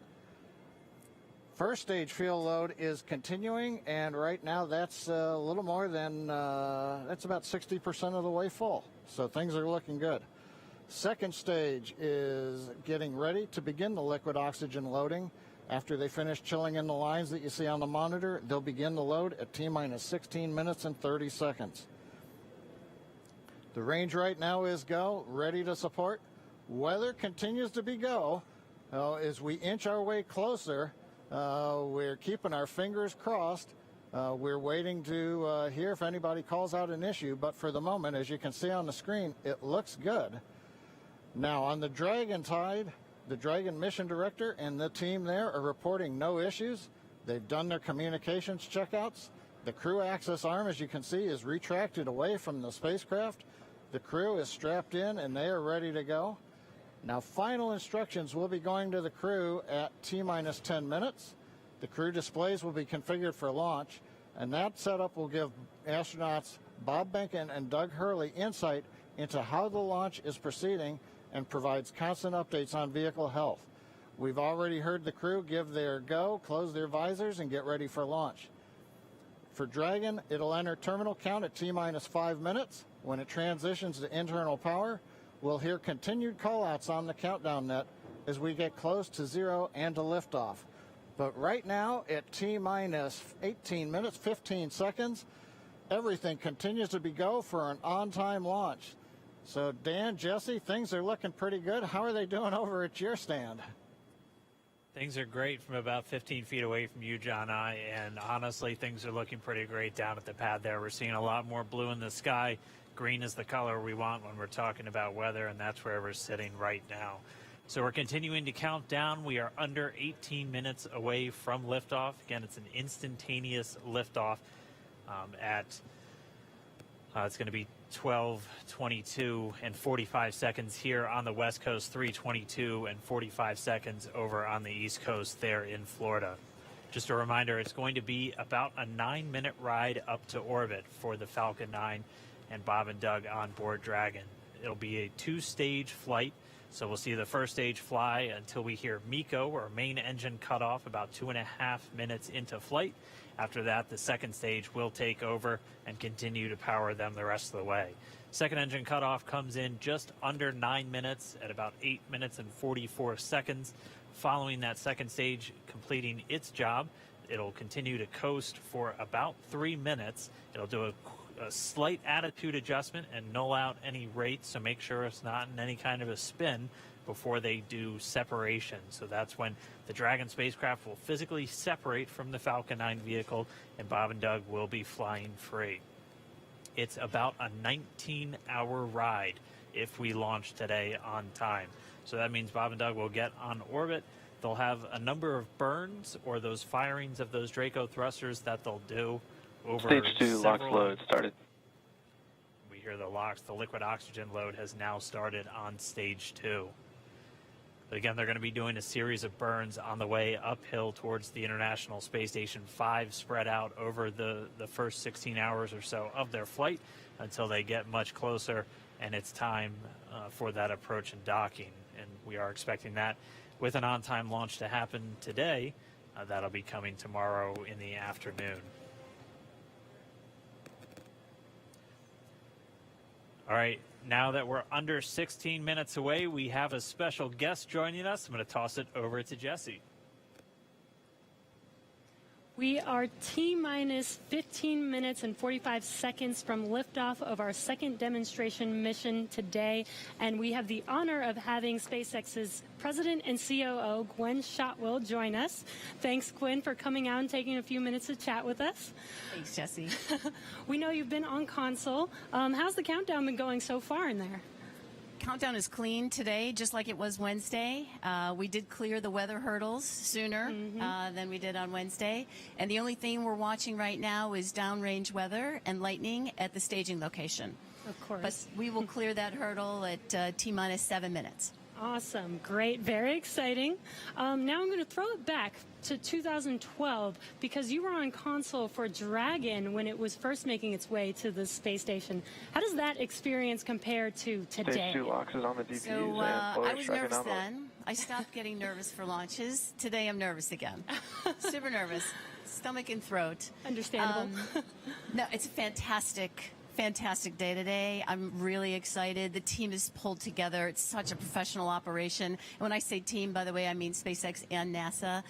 First stage fuel load is continuing, and right now that's a little more than, that's about 60% of the way full. So things are looking good. Second stage is getting ready to begin the liquid oxygen loading, After they finish chilling in the lines that you see on the monitor, they'll begin the load at T-minus 16 minutes and 30 seconds. The range right now is go, ready to support. Weather continues to be go. As we inch our way closer, we're keeping our fingers crossed. We're waiting to hear if anybody calls out an issue, but for the moment, as you can see on the screen, it looks good. Now, on the Dragon side, the Dragon mission director and the team there are reporting no issues. They've done their communications checkouts. The crew access arm, as you can see, is retracted away from the spacecraft. The crew is strapped in and they are ready to go. Now, final instructions will be going to the crew at T-minus 10 minutes. The crew displays will be configured for launch, and that setup will give astronauts Bob Behnken and Doug Hurley insight into how the launch is proceeding and provides constant updates on vehicle health. We've already heard the crew give their go, close their visors, and get ready for launch. For Dragon, it'll enter terminal count at T-minus 5 minutes. When it transitions to internal power, we'll hear continued callouts on the countdown net as we get close to zero and to liftoff. But right now, at T-minus 18 minutes, 15 seconds, everything continues to be go for an on-time launch. So, Dan, Jesse, things are looking pretty good. How are they doing over at your stand? Things are great from about 15 feet away from you, John I, and honestly, things are looking pretty great down at the pad there. We're seeing a lot more blue in the sky. Green is the color we want when we're talking about weather, and that's where we're sitting right now. So we're continuing to count down. We are under 18 minutes away from liftoff. Again, it's an instantaneous liftoff it's going to be 12:22 and 45 seconds here on the West Coast, 3:22 and 45 seconds over on the East Coast there in Florida. Just a reminder, it's going to be about a 9-minute ride up to orbit for the Falcon 9 and Bob and Doug on board Dragon. It'll be a 2-stage flight, so we'll see the first stage fly until we hear MECO, or main engine cutoff, about 2.5 minutes into flight. After that, the second stage will take over and continue to power them the rest of the way. Second engine cutoff comes in just under 9 minutes at about 8 minutes and 44 seconds. Following that second stage completing its job, it'll continue to coast for about 3 minutes. It'll do a slight attitude adjustment and null out any rates, so make sure it's not in any kind of a spin before they do separation. So that's when the Dragon spacecraft will physically separate from the Falcon 9 vehicle, and Bob and Doug will be flying free. It's about a 19-hour ride if we launch today on time. So that means Bob and Doug will get on orbit. They'll have a number of burns, or those firings of those Draco thrusters that they'll do over Stage 2 LOX load started. We hear the LOX. The liquid oxygen load has now started on Stage 2. But again, they're going to be doing a series of burns on the way uphill towards the International Space Station 5, spread out over the first 16 hours or so of their flight until they get much closer, and it's time for that approach and docking. And we are expecting that with an on-time launch to happen today. That'll be coming tomorrow in the afternoon. All right, now that we're under 16 minutes away, we have a special guest joining us. I'm going to toss it over to Jesse. We are T-minus 15 minutes and 45 seconds from liftoff of our second demonstration mission today, and we have the honor of having SpaceX's President and COO, Gwen Shotwell, join us. Thanks, Gwen, for coming out and taking a few minutes to chat with us. Thanks, Jesse. We know you've been on console. How's the countdown been going so far in there? Countdown is clean today, just like it was Wednesday. We did clear the weather hurdles sooner than we did on Wednesday. And the only thing we're watching right now is downrange weather and lightning at the staging location. Of course. But we will clear that hurdle at T-minus 7 minutes. Awesome. Great. Very exciting. Now I'm going to throw it back to 2012 because you were on console for Dragon when it was first making its way to the space station. How does that experience compare to today? Stage 2 LOX is on the DPUs. So I was nervous then. I stopped getting nervous for launches. Today I'm nervous again. Super nervous. Stomach and throat. Understandable. No, it's a fantastic Fantastic day today. I'm really excited. The team is pulled together. It's such a professional operation. And when I say team, by the way, I mean SpaceX and NASA.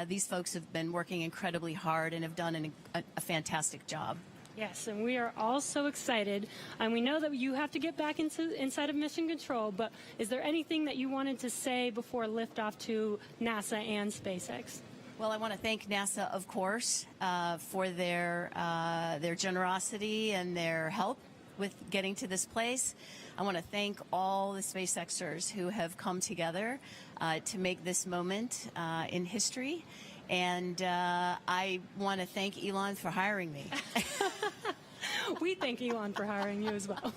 These folks have been working incredibly hard and have done a fantastic job. Yes, and we are all so excited. And we know that you have to get back inside of Mission Control, but is there anything that you wanted to say before liftoff to NASA and SpaceX? Well, I want to thank NASA, of course, for their generosity and their help with getting to this place. I want to thank all the SpaceXers who have come together to make this moment in history. And I want to thank Elon for hiring me. We thank Elon for hiring you as well.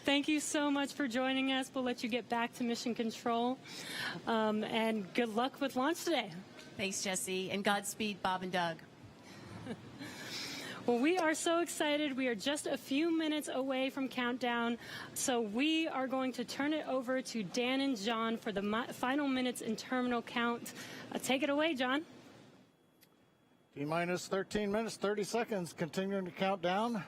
Thank you so much for joining us. We'll let you get back to Mission Control. And good luck with launch today. Thanks, Jesse. And Godspeed, Bob and Doug. Well, we are so excited. We are just a few minutes away from countdown. So we are going to turn it over to Dan and John for the final minutes in terminal count. Take it away, John. T-minus 13 minutes, 30 seconds, continuing to count down.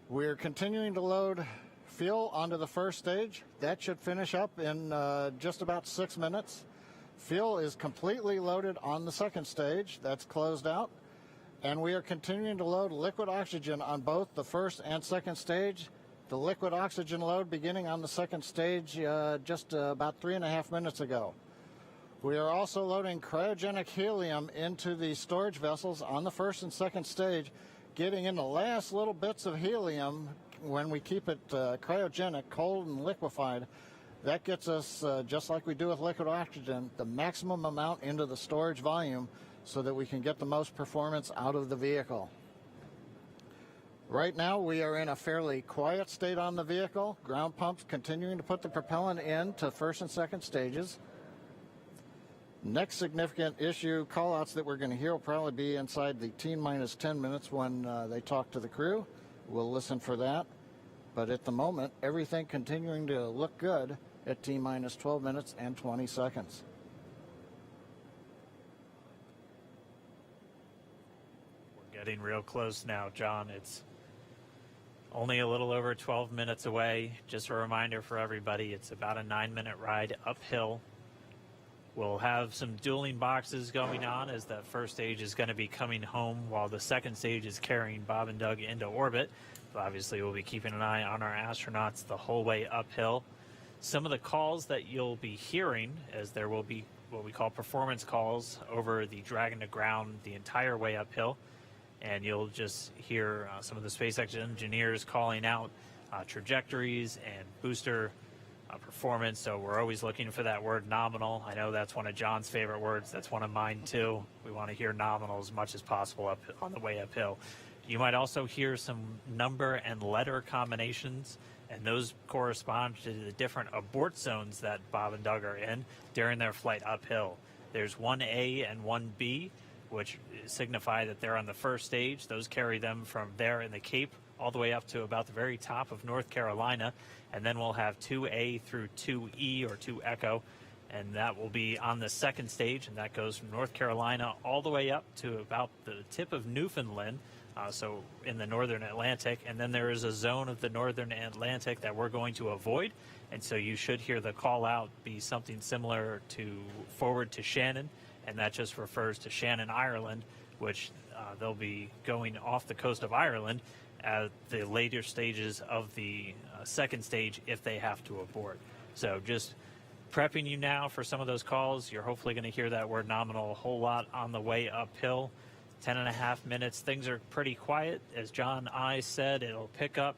We're continuing to load fuel onto the first stage. That should finish up in just about 6 minutes. Fuel is completely loaded on the second stage. That's closed out. And we are continuing to load liquid oxygen on both the first and second stage. The liquid oxygen load beginning on the second stage just about 3.5 minutes ago. We are also loading cryogenic helium into the storage vessels on the first and second stage, getting in the last little bits of helium when we keep it cryogenic, cold and liquefied. That gets us, just like we do with liquid oxygen, the maximum amount into the storage volume so that we can get the most performance out of the vehicle. Right now we are in a fairly quiet state on the vehicle. Ground pumps continuing to put the propellant in to first and second stages. Next significant issue callouts that we're going to hear will probably be inside the T-minus 10 minutes when they talk to the crew. We'll listen for that. But at the moment, everything continuing to look good at T-minus 12 minutes and 20 seconds. We're getting real close now, John. It's only a little over 12 minutes away. Just a reminder for everybody, it's about a 9-minute ride uphill. We'll have some dueling boxes going on as that first stage is going to be coming home while the second stage is carrying Bob and Doug into orbit. But obviously, we'll be keeping an eye on our astronauts the whole way uphill. Some of the calls that you'll be hearing, as there will be what we call performance calls over the Dragon to ground the entire way uphill. And you'll just hear some of the SpaceX engineers calling out trajectories and booster performance. So we're always looking for that word nominal. I know that's one of John's favorite words. That's one of mine too. We want to hear nominal as much as possible up on the way uphill. You might also hear some number and letter combinations, and those correspond to the different abort zones that Bob and Doug are in during their flight uphill. There's 1A and 1B, which signify that they're on the first stage. Those carry them from there in the Cape all the way up to about the very top of North Carolina. And then we'll have 2A through 2E or 2 Echo, and that will be on the second stage, and that goes from North Carolina all the way up to about the tip of Newfoundland, so in the northern Atlantic. And then there is a zone of the northern Atlantic that we're going to avoid, and so you should hear the call out be something similar to forward to Shannon, and that just refers to Shannon, Ireland, which they'll be going off the coast of Ireland at the later stages of the second stage if they have to abort. So just prepping you now for some of those calls. You're hopefully going to hear that word nominal a whole lot on the way uphill. 10.5 minutes. Things are pretty quiet. As John I said, it'll pick up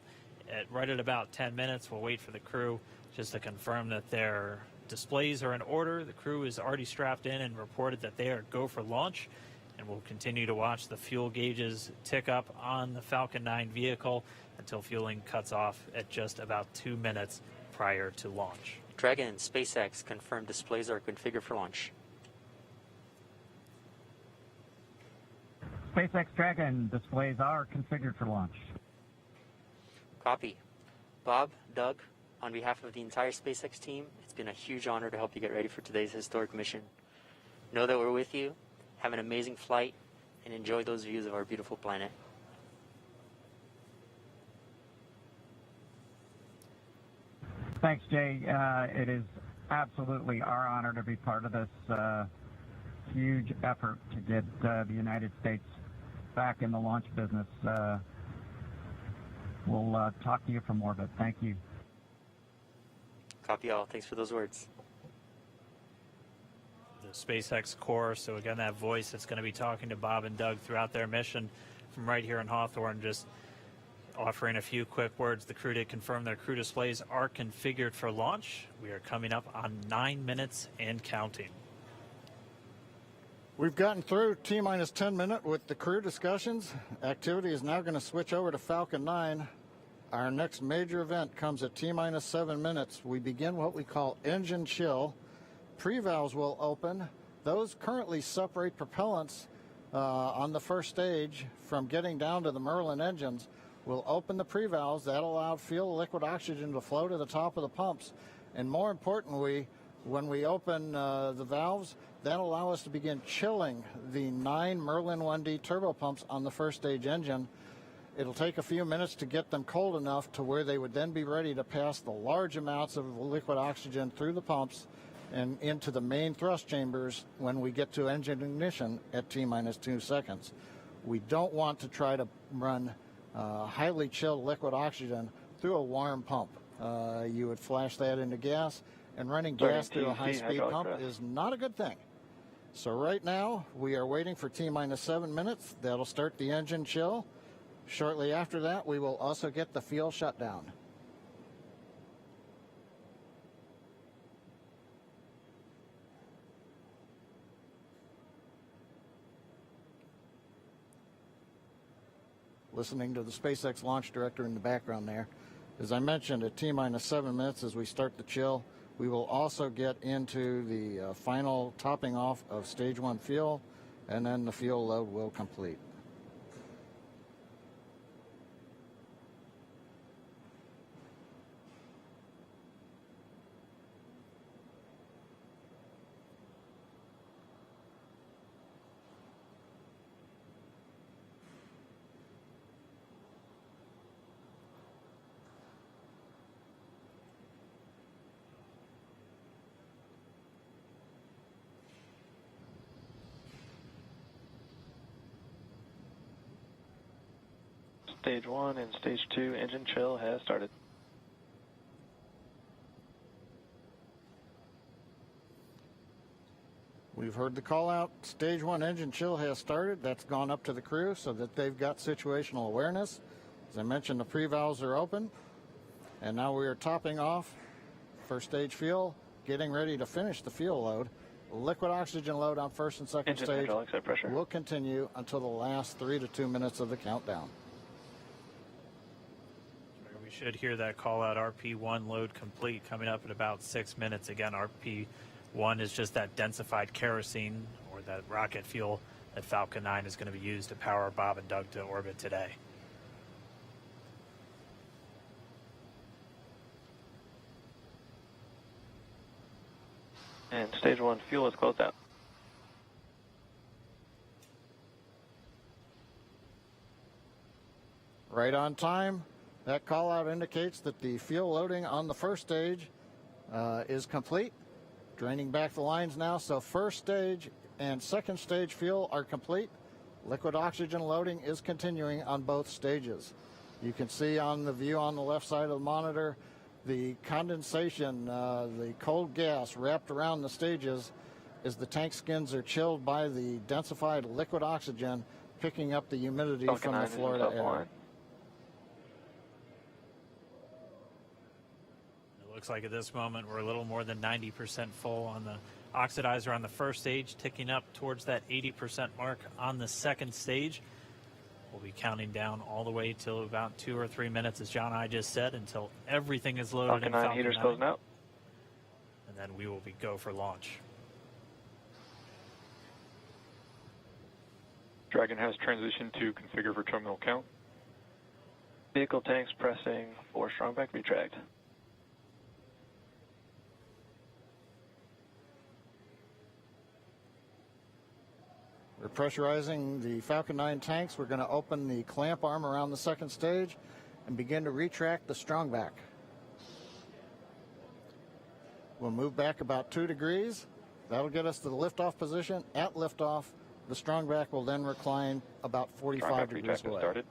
right at about 10 minutes. We'll wait for the crew just to confirm that their displays are in order. The crew is already strapped in and reported that they are go for launch. And we'll continue to watch the fuel gauges tick up on the Falcon 9 vehicle until fueling cuts off at just about 2 minutes prior to launch. Dragon and SpaceX confirmed displays are configured for launch. SpaceX Dragon displays are configured for launch. Copy. Bob, Doug, on behalf of the entire SpaceX team, it's been a huge honor to help you get ready for today's historic mission. Know that we're with you. Have an amazing flight and enjoy those views of our beautiful planet. Thanks, Jay. It is absolutely our honor to be part of this huge effort to get the United States back in the launch business. We'll talk to you from orbit. Thank you. Copy all. Thanks for those words. The SpaceX core, so again, that voice that's going to be talking to Bob and Doug throughout their mission from right here in Hawthorne, just offering a few quick words. The crew did confirm their crew displays are configured for launch. We are coming up on 9 minutes and counting. We've gotten through T-minus 10 minute with the crew discussions. Activity is now going to switch over to Falcon 9. Our next major event comes at T-minus 7 minutes. We begin what we call engine chill. Pre-valves will open. Those currently separate propellants on the first stage from getting down to the Merlin engines. We'll open the pre-valves. That allowed fuel liquid oxygen to flow to the top of the pumps. And more importantly, when we open the valves, that'll allow us to begin chilling the 9 Merlin 1D turbopumps on the first stage engine. It'll take a few minutes to get them cold enough to where they would then be ready to pass the large amounts of liquid oxygen through the pumps and into the main thrust chambers when we get to engine ignition at T-minus 2 seconds. We don't want to try to run highly chilled liquid oxygen through a warm pump. You would flash that into gas, and running gas through a high-speed pump is not a good thing. So right now, we are waiting for T-minus 7 minutes. That'll start the engine chill. Shortly after that, we will also get the fuel shutdown. Listening to the SpaceX launch director in the background there. As I mentioned, at T-minus 7 minutes as we start the chill, we will also get into the final topping off of stage 1 fuel, and then the fuel load will complete. Stage 1 and Stage 2 engine chill has started. We've heard the call out. Stage 1 engine chill has started. That's gone up to the crew so that they've got situational awareness. As I mentioned, the pre-valves are open. And now we are topping off first stage fuel, getting ready to finish the fuel load. Liquid oxygen load on first and second stage will continue until the last 3 to 2 minutes of the countdown. We should hear that call out RP1 load complete coming up in about 6 minutes. Again, RP1 is just that densified kerosene or that rocket fuel that Falcon 9 is going to be used to power Bob and Doug to orbit today. And Stage 1 fuel is closed out. Right on time. That call out indicates that the fuel loading on the first stage is complete. Draining back the lines now, so first stage and second stage fuel are complete. Liquid oxygen loading is continuing on both stages. You can see on the view on the left side of the monitor the condensation, the cold gas wrapped around the stages as the tank skins are chilled by the densified liquid oxygen picking up the humidity from the Florida air. Looks like at this moment we're a little more than 90% full on the oxidizer on the first stage, ticking up towards that 80% mark on the second stage. We'll be counting down all the way till about 2 or 3 minutes, as John and I just said, until everything is loaded in Falcon 9. Heaters closing out. And then we will go for launch. Dragon has transitioned to configure for terminal count. Vehicle tanks pressing for strong back retract. We're pressurizing the Falcon 9 tanks. We're going to open the clamp arm around the second stage and begin to retract the strongback. We'll move back about 2 degrees. That'll get us to the liftoff position. At liftoff, the strong back will then recline about 45 degrees away. Started.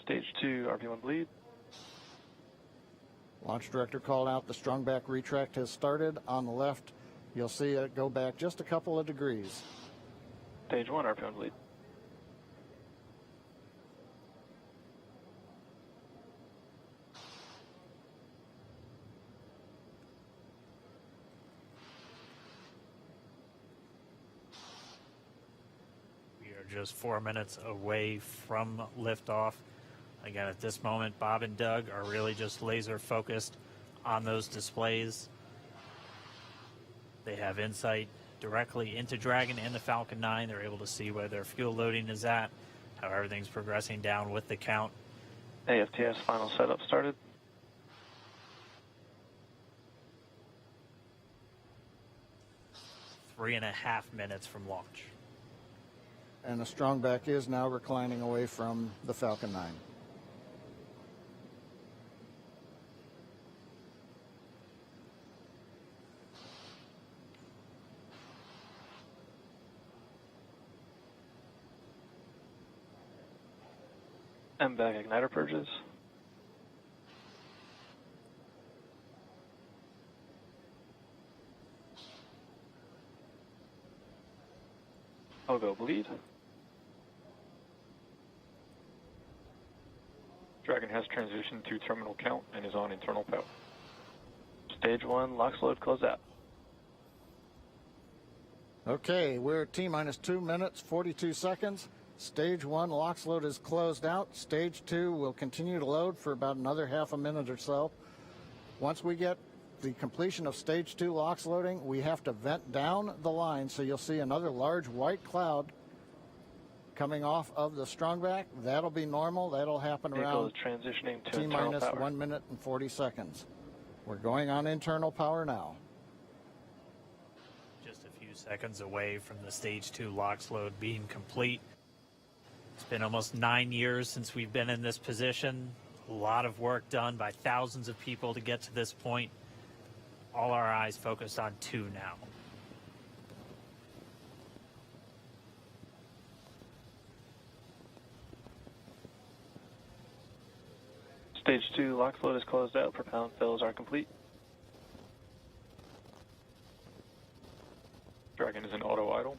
Stage 2, RP1 bleed. Launch director called out the strong back retract has started. On the left, you'll see it go back just a couple of degrees. Stage 1, RP1 bleed. We are just 4 minutes away from liftoff. Again, at this moment, Bob and Doug are really just laser focused on those displays. They have insight directly into Dragon and the Falcon 9. They're able to see where their fuel loading is at, how everything's progressing down with the count. AFTS final setup started. Three and a half minutes from launch. And the strong back is now reclining away from the Falcon 9. MVAC igniter purges. I'll go bleed. Dragon has transitioned to terminal count and is on internal power. Stage 1, LOX load close out. Okay, we're at T-minus 2 minutes, 42 seconds. Stage 1 LOX load is closed out. Stage 2 will continue to load for about another half a minute or so. Once we get the completion of Stage 2 LOX loading, we have to vent down the line, so you'll see another large white cloud coming off of the strongback. That'll be normal. That'll happen around transitioning to T-minus 1 minute and 40 seconds. We're going on internal power now. Just a few seconds away from the Stage 2 LOX load being complete. It's been almost 9 years since we've been in this position. A lot of work done by thousands of people to get to this point. All our eyes focused on 2 now. Stage 2 LOX load is closed out. Propellant fills are complete. Dragon is in auto idle.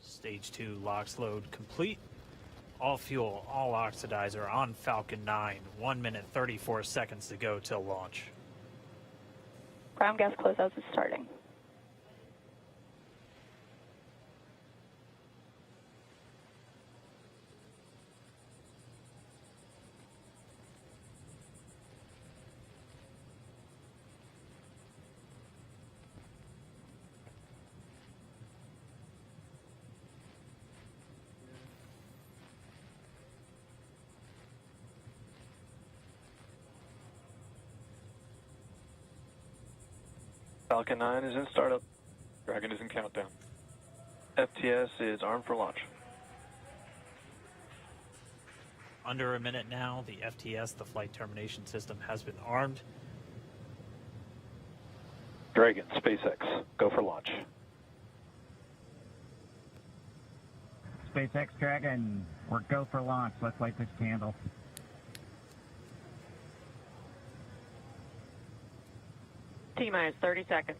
Stage 2 LOX load complete. All fuel, all oxidizer on Falcon 9. 1 minute, 34 seconds to go till launch. Ground gas closeouts is starting. Falcon 9 is in startup. Dragon is in countdown. FTS is armed for launch. Under a minute now, the FTS, the flight termination system, has been armed. Dragon, SpaceX, go for launch. SpaceX Dragon, we're go for launch. Let's light this candle. T-minus 30 seconds.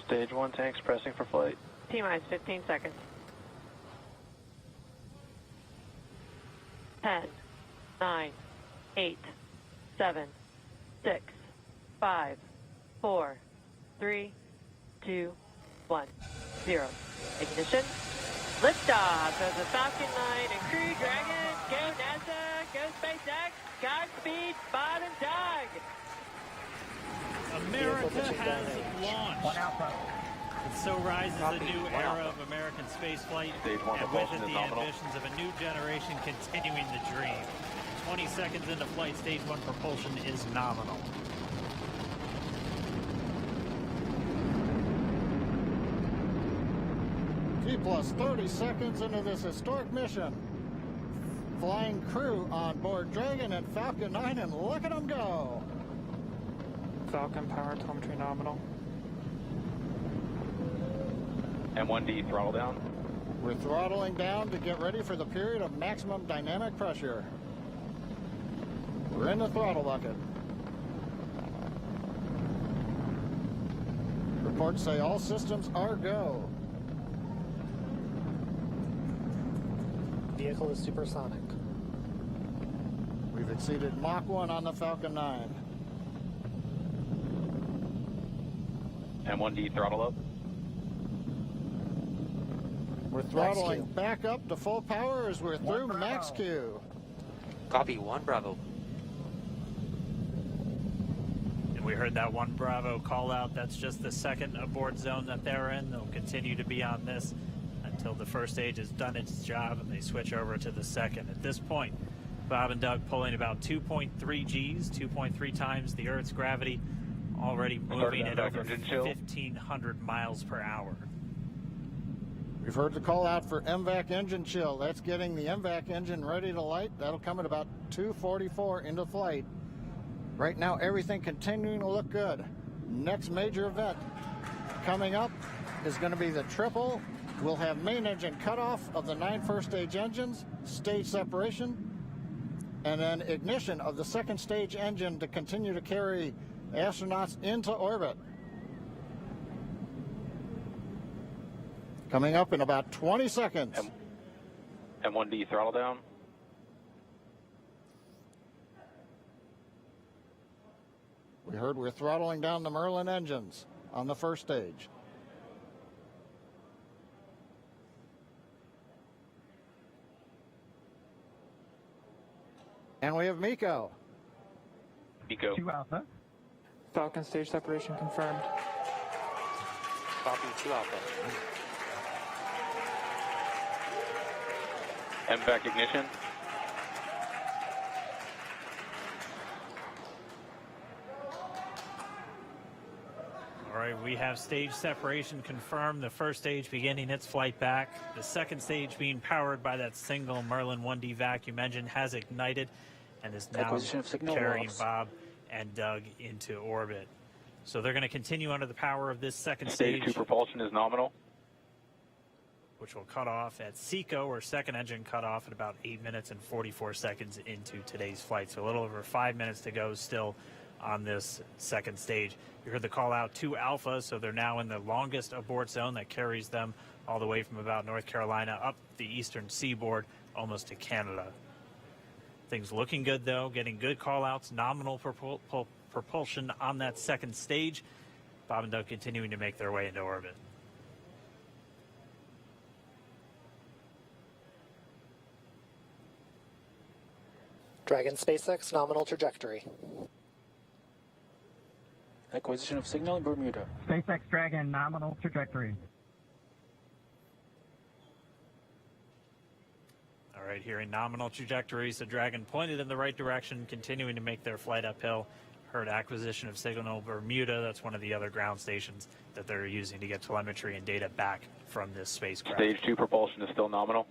Stage 1 tanks pressing for flight. T-minus 15 seconds. 10, 9, 8, 7, 6, 5, 4, 3, 2, 1, 0. Ignition. Liftoff of the Falcon 9 and Crew Dragon. Go NASA, go SpaceX, Godspeed, Bob and Doug. America has launched. And so rises a new era of American spaceflight, and with it the ambitions of a new generation continuing the dream. 20 seconds into flight, stage 1 propulsion is nominal. T plus 30 seconds into this historic mission. Flying crew on board Dragon and Falcon 9, and look at them go. Falcon power telemetry nominal. M1D throttle down. We're throttling down to get ready for the period of maximum dynamic pressure. We're in the throttle bucket. Reports say all systems are go. Vehicle is supersonic. We've exceeded Mach 1 on the Falcon 9. M1D throttle up. We're throttling back up to full power as we're through max Q. Copy, 1 Bravo. And we heard that 1 Bravo call out. That's just the second abort zone that they're in. They'll continue to be on this until the first stage has done its job and they switch over to the second. At this point, Bob and Doug pulling about 2.3 Gs, 2.3 times the Earth's gravity, already moving at over 1,500 miles per hour. We've heard the call out for MVAC engine chill. That's getting the MVAC engine ready to light. That'll come at about 2:44 into flight. Right now, everything continuing to look good. Next major event coming up is going to be the triple. We'll have main engine cutoff of the 9 first stage engines, stage separation, and then ignition of the second stage engine to continue to carry astronauts into orbit. Coming up in about 20 seconds. M1D throttle down. We heard we're throttling down the Merlin engines on the first stage. And we have Miko. Miko. 2 Alpha. Falcon stage separation confirmed. Copy, 2 Alpha. MVAC ignition. All right, we have stage separation confirmed. The first stage beginning its flight back. The second stage being powered by that single Merlin 1D vacuum engine has ignited and is now carrying Bob and Doug into orbit. So they're going to continue under the power of this second stage. Stage 2 propulsion is nominal. Which will cut off at SECO, or second engine cut off at about 8 minutes and 44 seconds into today's flight. So a little over 5 minutes to go still on this second stage. You heard the call out to Alpha, so they're now in the longest abort zone that carries them all the way from about North Carolina up the eastern seaboard almost to Canada. Things looking good though, getting good call outs, nominal propulsion on that second stage. Bob and Doug continuing to make their way into orbit. Dragon SpaceX nominal trajectory. Acquisition of signal in Bermuda. SpaceX Dragon nominal trajectory. All right, here in nominal trajectories, the Dragon pointed in the right direction, continuing to make their flight uphill. Heard acquisition of signal Bermuda. That's one of the other ground stations that they're using to get telemetry and data back from this spacecraft. Stage 2 propulsion is still nominal.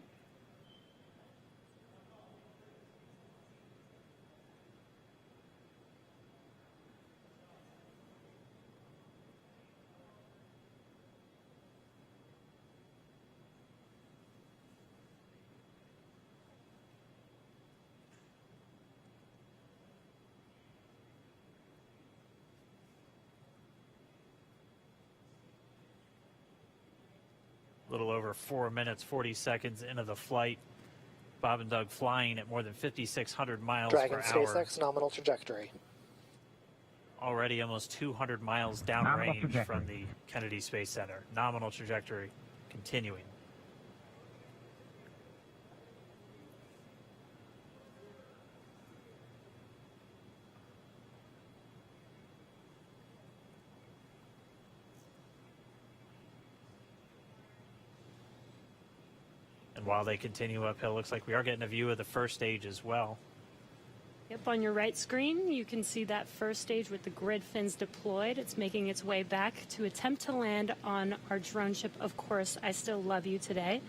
A little over 4 minutes, 40 seconds into the flight. Bob and Doug flying at more than 5,600 miles Dragon per hour. SpaceX nominal trajectory. Already almost 200 miles downrange from the Kennedy Space Center. Nominal trajectory continuing. And while they continue uphill, looks like we are getting a view of the first stage as well. Yep, on your right screen, you can see that first stage with the grid fins deployed. It's making its way back to attempt to land on our drone ship, Of Course, I Still Love You today.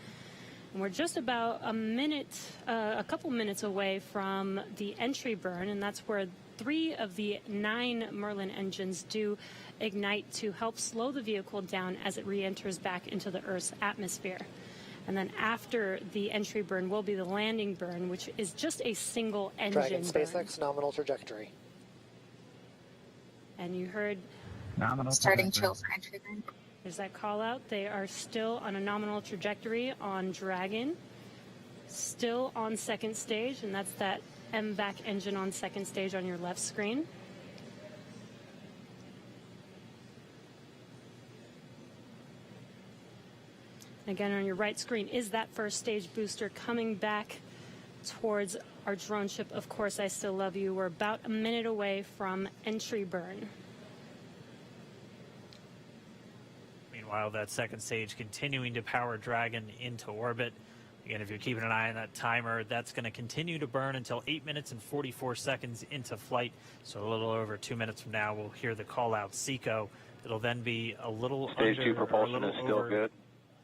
And we're just about a couple minutes away from the entry burn, and that's where 3 of the 9 Merlin engines do ignite to help slow the vehicle down as it re-enters back into the Earth's atmosphere. And then after the entry burn will be the landing burn, which is just a single engine Dragon burn. SpaceX nominal trajectory. And you heard Nominal starting trajectory. chill for entry burn. there's that call out. They are still on a nominal trajectory on Dragon, still on second stage, and that's that MVAC engine on second stage on your left screen. Again, on your right screen is that first stage booster coming back towards our drone ship, Of Course, I Still Love You. We're about a minute away from entry burn. Meanwhile, that second stage continuing to power Dragon into orbit. Again, if you're keeping an eye on that timer, that's going to continue to burn until 8 minutes and 44 seconds into flight. So a little over 2 minutes from now, we'll hear the call out SECO. It'll then be a little Stage 2 propulsion is still good.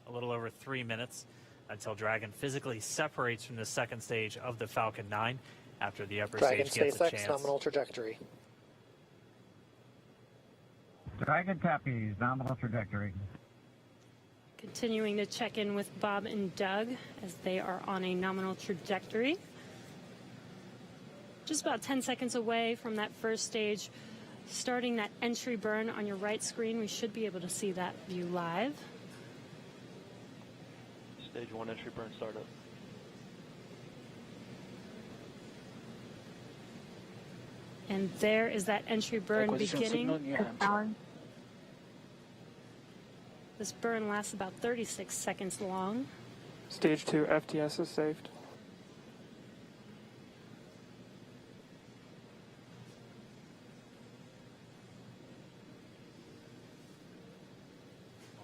A little over 3 minutes until Dragon physically separates from the second stage of the Falcon 9 after the upper Dragon stage gets a SpaceX chance. nominal trajectory. Dragon copies, nominal trajectory. Continuing to check in with Bob and Doug as they are on a nominal trajectory. Just about 10 seconds away from that first stage, starting that entry burn on your right screen. We should be able to see that view live. Stage 1 entry burn startup. And there is that entry burn beginning. This burn lasts about 36 seconds long. Stage 2 FTS is saved.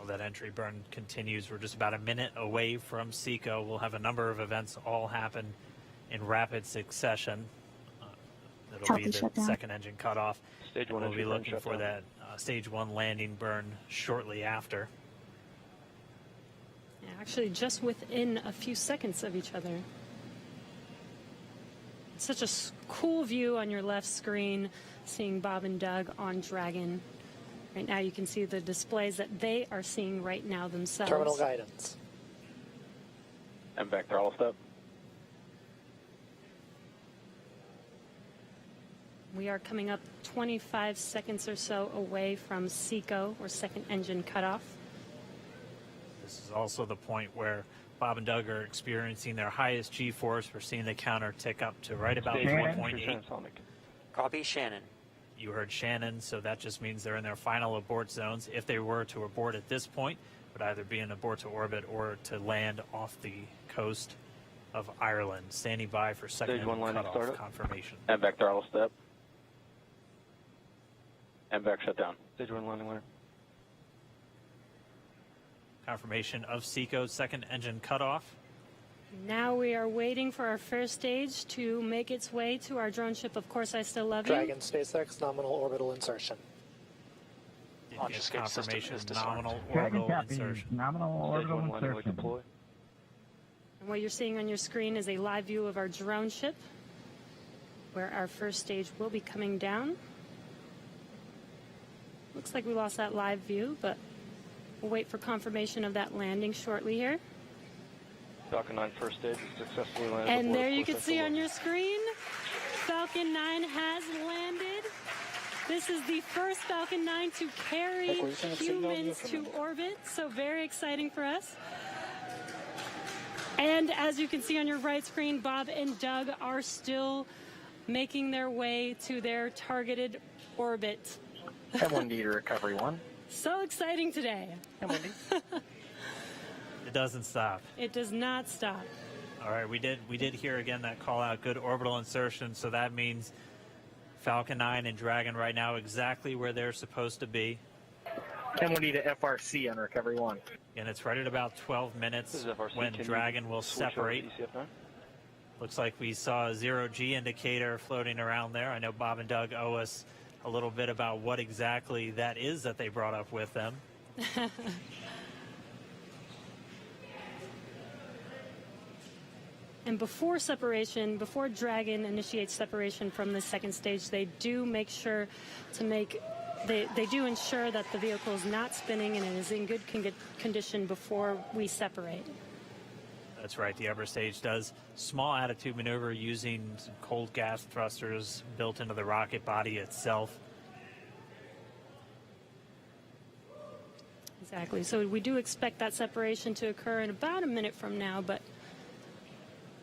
That entry burn continues. We're just about a minute away from SECO. We'll have a number of events all happen in rapid succession. It'll be the second engine cutoff. Stage 1 we'll entry be burn looking for shutdown. that stage 1 landing burn shortly after. Yeah, actually, just within a few seconds of each other. It's such a cool view on your left screen, seeing Bob and Doug on Dragon. Right now you can see the displays that they are seeing right now themselves. Terminal guidance. MVAC throttle step. We are coming up 25 seconds or so away from SECO, or second engine cutoff. This is also the point where Bob and Doug are experiencing their highest G-force. We're seeing the counter tick up to right about 1.8. Copy, Shannon. You heard Shannon, so that just means they're in their final abort zones. If they were to abort at this point, it would either be an abort to orbit or to land off the coast of Ireland. Standing by for second Stage 1 landing cutoff startup. confirmation. MVAC throttle step. MVAC shutdown. Stage 1 landing winner. Confirmation of SECO's second engine cutoff. Now we are waiting for our first stage to make its way to our drone ship, Of Course, I Still Love You. Dragon SpaceX nominal orbital insertion. Launch escape confirmation, nominal Dragon orbital copies, insertion. nominal orbital insertion. And what you're seeing on your screen is a live view of our drone ship, where our first stage will be coming down. Looks like we lost that live view, but we'll wait for confirmation of that landing shortly here. Falcon 9 first stage is successfully landed. And there you can see on your screen, Falcon 9 has landed. This is the first Falcon 9 to carry humans to orbit, so very exciting for us. And as you can see on your right screen, Bob and Doug are still making their way to their targeted orbit. M1D to recovery 1. So exciting today. M1D. It doesn't stop. It does not stop. All right, we did hear again that call out, good orbital insertion, so that means Falcon 9 and Dragon right now exactly where they're supposed to be. M1D to FRC on recovery 1. And it's right at about 12 minutes This is FRC. when Can Dragon you will switch over to separate. ECF9? Looks like we saw a zero-G indicator floating around there. I know Bob and Doug owe us a little bit about what exactly that is that they brought up with them. And before separation, before Dragon initiates separation from the second stage, they do make sure to make, they do ensure that the vehicle is not spinning and it is in good condition before we separate. That's right, the upper stage does small attitude maneuver using some cold gas thrusters built into the rocket body itself. Exactly, so we do expect that separation to occur in about a minute from now, but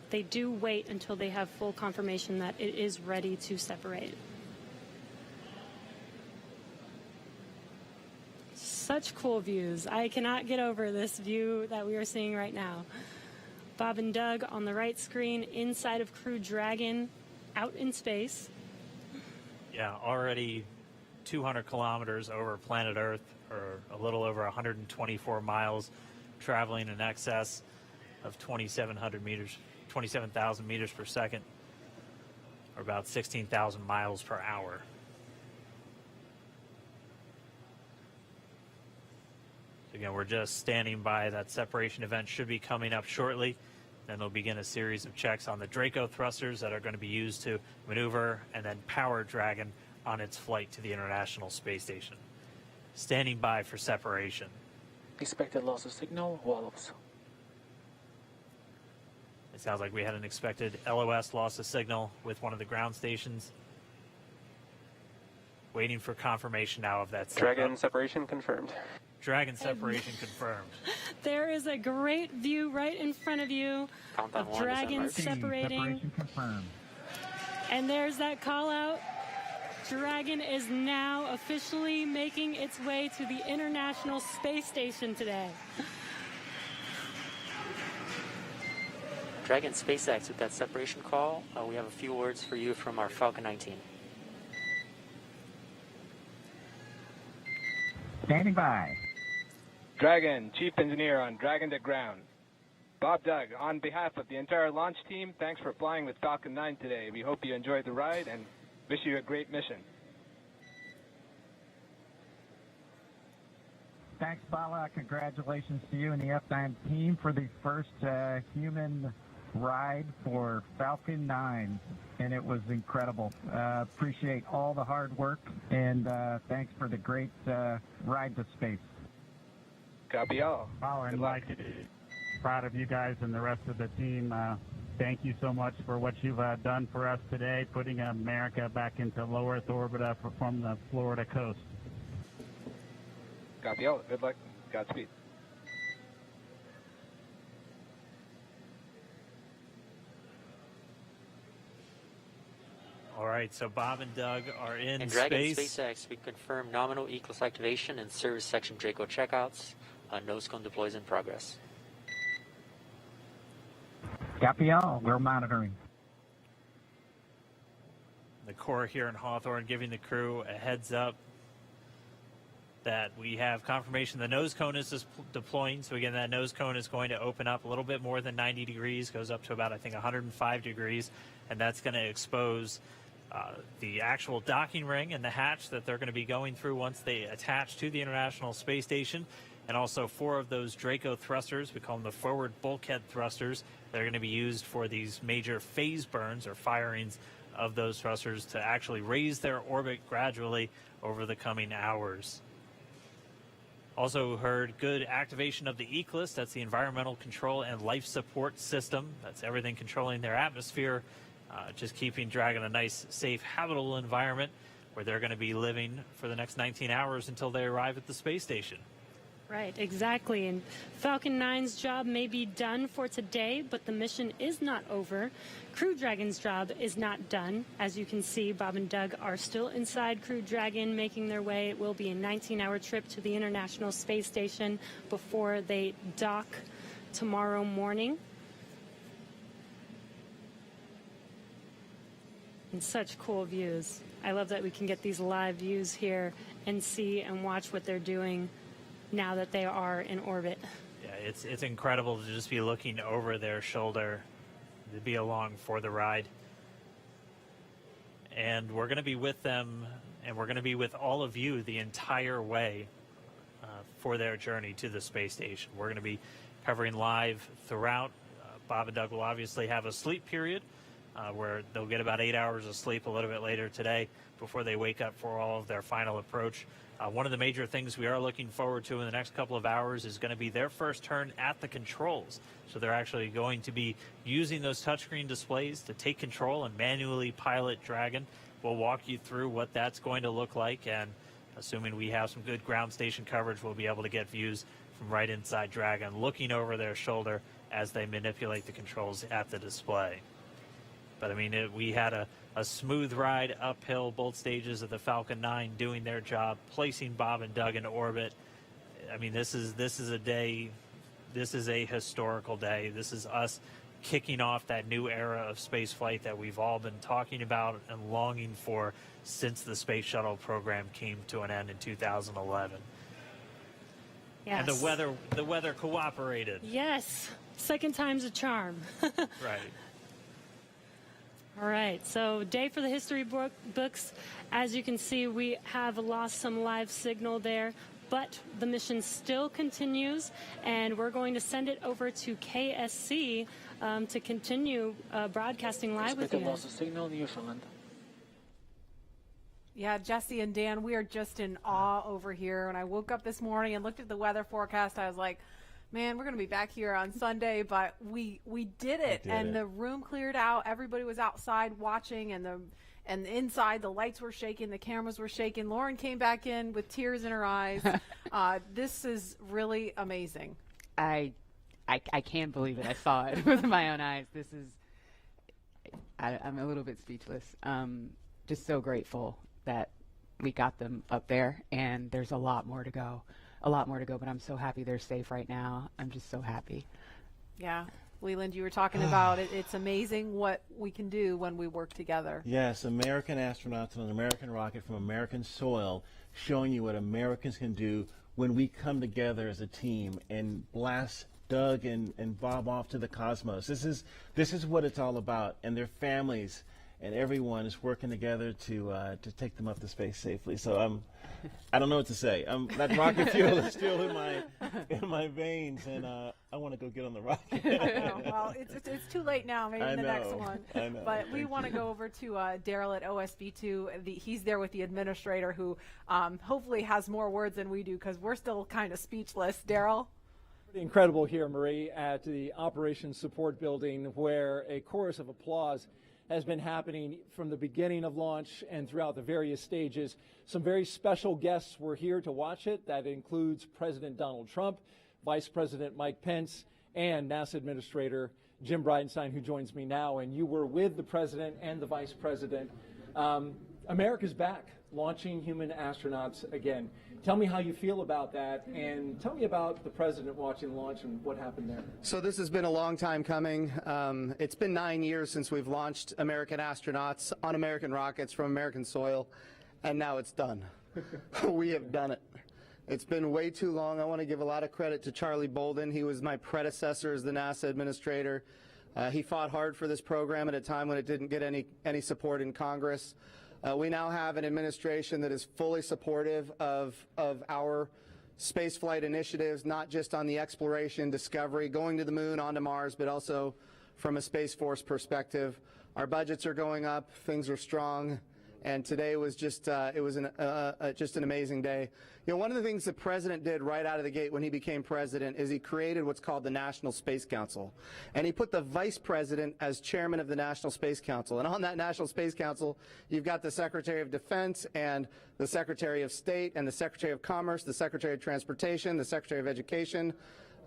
they do wait until they have full confirmation that it is ready to separate. Such cool views. I cannot get over this view that we are seeing right now. Bob and Doug on the right screen, inside of Crew Dragon, out in space. Yeah, already 200 kilometers over planet Earth, or a little over 124 miles, traveling in excess of 2,700 meters. 27,000 meters per second, or about 16,000 miles per hour. Again, we're just standing by. That separation event should be coming up shortly. Then they'll begin a series of checks on the Draco thrusters that are going to be used to maneuver and then power Dragon on its flight to the International Space Station. Standing by for separation. Expected loss of signal, wallows. It sounds like we had an expected LOS loss of signal with one of the ground stations. Waiting for confirmation now of that setup. Dragon separation confirmed. Dragon separation confirmed. There is a great view right in front of you of Dragon separating. Separation confirmed. And there's that call out. Dragon is now officially making its way to the International Space Station today. Dragon SpaceX with that separation call. We have a few words for you from our Falcon 9 team. Standing by. Dragon, Chief Engineer on Dragon to ground. Bob Doug, on behalf of the entire launch team, thanks for flying with Falcon 9 today. We hope you enjoyed the ride and wish you a great mission. Thanks, Bala. Congratulations to you and the F9 team for the first human ride for Falcon 9, and it was incredible. Appreciate all the hard work, and thanks for the great ride to space. Copy all. Oh, and like, proud of you guys and the rest of the team. Thank you so much for what you've done for us today, putting America back into low Earth orbit from the Florida coast. Copy all. Good luck. Godspeed. All right, so Bob and Doug are in And Dragon space. SpaceX, we confirm nominal E-class activation and service section Draco checkouts. Nose cone deploys in progress. Copy all. We're monitoring. The Corps here in Hawthorne giving the crew a heads up that we have confirmation the nose cone is deploying. So again, that nose cone is going to open up a little bit more than 90 degrees, goes up to about, I think, 105 degrees, and that's going to expose the actual docking ring and the hatch that they're going to be going through once they attach to the International Space Station. And also 4 of those Draco thrusters, we call them the forward bulkhead thrusters, they're going to be used for these major phase burns or firings of those thrusters to actually raise their orbit gradually over the coming hours. Also heard good activation of the ECLIS, that's the Environmental Control and Life Support System. That's everything controlling their atmosphere, just keeping Dragon a nice, safe, habitable environment where they're going to be living for the next 19 hours until they arrive at the space station. Right, exactly. And Falcon 9's job may be done for today, but the mission is not over. Crew Dragon's job is not done. As you can see, Bob and Doug are still inside Crew Dragon, making their way. It will be a 19-hour trip to the International Space Station before they dock tomorrow morning. And such cool views. I love that we can get these live views here and see and watch what they're doing now that they are in orbit. Yeah, it's incredible to just be looking over their shoulder, to be along for the ride. And we're going to be with them, and we're going to be with all of you the entire way for their journey to the space station. We're going to be covering live throughout. Bob and Doug will obviously have a sleep period where they'll get about 8 hours of sleep a little bit later today before they wake up for all of their final approach. One of the major things we are looking forward to in the next couple of hours is going to be their first turn at the controls. So they're actually going to be using those touchscreen displays to take control and manually pilot Dragon. We'll walk you through what that's going to look like, and assuming we have some good ground station coverage, we'll be able to get views from right inside Dragon, looking over their shoulder as they manipulate the controls at the display. But I mean, we had a smooth ride uphill, both stages of the Falcon 9 doing their job, placing Bob and Doug into orbit. I mean, this is a day, this is a historical day. This is us kicking off that new era of spaceflight that we've all been talking about and longing for since the space shuttle program came to an end in 2011. Yes. And the weather cooperated. Yes. Second time's a charm. Right. All right, so day for the history books. As you can see, we have lost some live signal there, but the mission still continues, and we're going to send it over to KSC to continue broadcasting live with you. Signal Newfoundland. Yeah, Jesse and Dan, we are just in awe over here. When I woke up this morning and looked at the weather forecast, I was like, man, we're going to be back here on Sunday, but we did it. The room cleared out. Everybody was outside watching, and inside the lights were shaking, the cameras were shaking. Lauren came back in with tears in her eyes. This is really amazing. I can't believe it. I saw it with my own eyes. This is, I'm a little bit speechless. Just so grateful that we got them up there, and there's a lot more to go. But I'm so happy they're safe right now. I'm just so happy. Yeah. Leland, you were talking about it. It's amazing what we can do when we work together. Yes, American astronauts on an American rocket from American soil, showing you what Americans can do when we come together as a team and blast Doug and Bob off to the cosmos. This is what it's all about, and their families and everyone is working together to take them up to space safely. So I don't know what to say. That rocket fuel is still in my veins, and I want to go get on the rocket. Well, it's too late now. Maybe the next one. I know. But we want to go over to Daryl at OSB2. He's there with the administrator, who hopefully has more words than we do, because we're still kind of speechless. Daryl? Pretty incredible here, Marie, at the Operations Support Building, where a chorus of applause has been happening from the beginning of launch and throughout the various stages. Some very special guests were here to watch it. That includes President Donald Trump, Vice President Mike Pence, and NASA Administrator Jim Bridenstine, who joins me now. And you were with the President and the Vice President. America's back, launching human astronauts again. Tell me how you feel about that, and tell me about the President watching launch and what happened there. So this has been a long time coming. It's been 9 years since we've launched American astronauts on American rockets from American soil, and now it's done. We have done it. It's been way too long. I want to give a lot of credit to Charlie Bolden. He was my predecessor as the NASA administrator. He fought hard for this program at a time when it didn't get any support in Congress. We now have an administration that is fully supportive of our spaceflight initiatives, not just on the exploration, discovery, going to the moon, onto Mars, but also from a Space Force perspective. Our budgets are going up, things are strong, and today was just just an amazing day. You know, one of the things the President did right out of the gate when he became President is he created what's called the National Space Council. And he put the Vice President as chairman of the National Space Council. And on that National Space Council, you've got the Secretary of Defense and the Secretary of State and the Secretary of Commerce, the Secretary of Transportation, the Secretary of Education,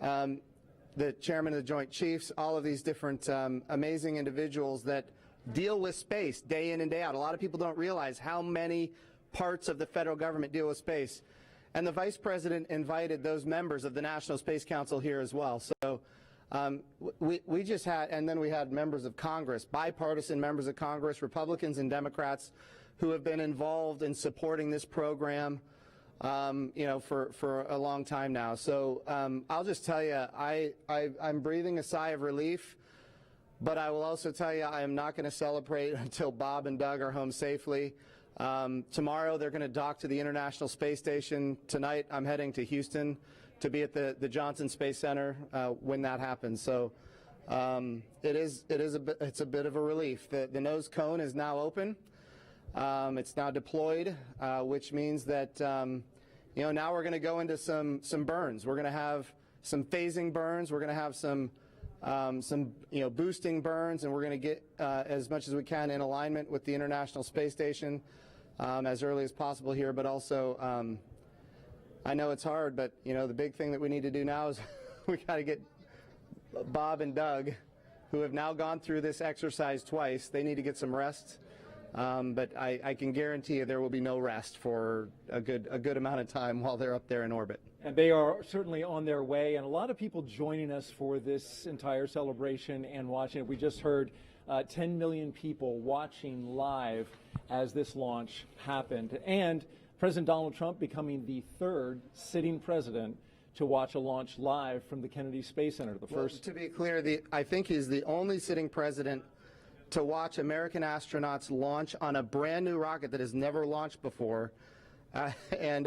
the chairman of the Joint Chiefs, all of these different amazing individuals that deal with space day in and day out. A lot of people don't realize how many parts of the federal government deal with space. And the Vice President invited those members of the National Space Council here as well. So we just had, and then we had members of Congress, bipartisan members of Congress, Republicans and Democrats, who have been involved in supporting this program, you know, for a long time now. So I'll just tell you, I'm breathing a sigh of relief. But I will also tell you, I am not going to celebrate until Bob and Doug are home safely. Tomorrow, they're going to dock to the International Space Station. Tonight, I'm heading to Houston to be at the Johnson Space Center when that happens. So it's a bit of a relief. The nose cone is now open. It's now deployed, which means that now we're going to go into some burns. We're going to have some phasing burns. We're going to have some boosting burns, and we're going to get as much as we can in alignment with the International Space Station as early as possible here. But also, I know it's hard, but the big thing that we need to do now is we got to get Bob and Doug, who have now gone through this exercise twice. They need to get some rest. But I can guarantee you there will be no rest for a good amount of time while they're up there in orbit. And they are certainly on their way, and a lot of people joining us for this entire celebration and watching it. We just heard 10 million people watching live as this launch happened, and President Donald Trump becoming the third sitting president to watch a launch live from the Kennedy Space Center. The first. To be clear, I think he's the only sitting president to watch American astronauts launch on a brand new rocket that has never launched before, and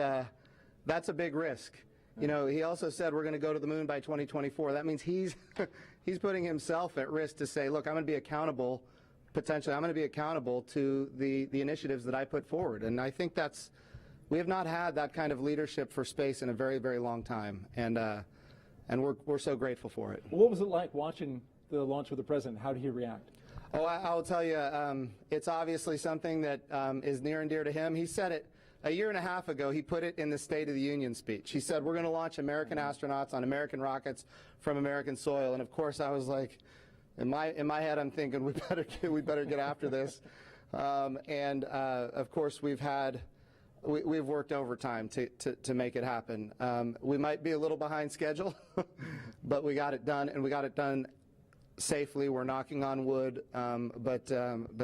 that's a big risk. He also said we're going to go to the moon by 2024. That means he's putting himself at risk to say, look, I'm going to be accountable, potentially, I'm going to be accountable to the initiatives that I put forward. And I think we have not had that kind of leadership for space in a very, very long time, and we're so grateful for it. What was it like watching the launch with the president? How did he react? Oh, I'll tell you, it's obviously something that is near and dear to him. He said it a year and a half ago. He put it in the State of the Union speech. He said, we're going to launch American astronauts on American rockets from American soil. And of course, I was like, in my head, I'm thinking, we better get after this. Of course, we've worked overtime to make it happen. We might be a little behind schedule, but we got it done, and we got it done safely. We're knocking on wood, but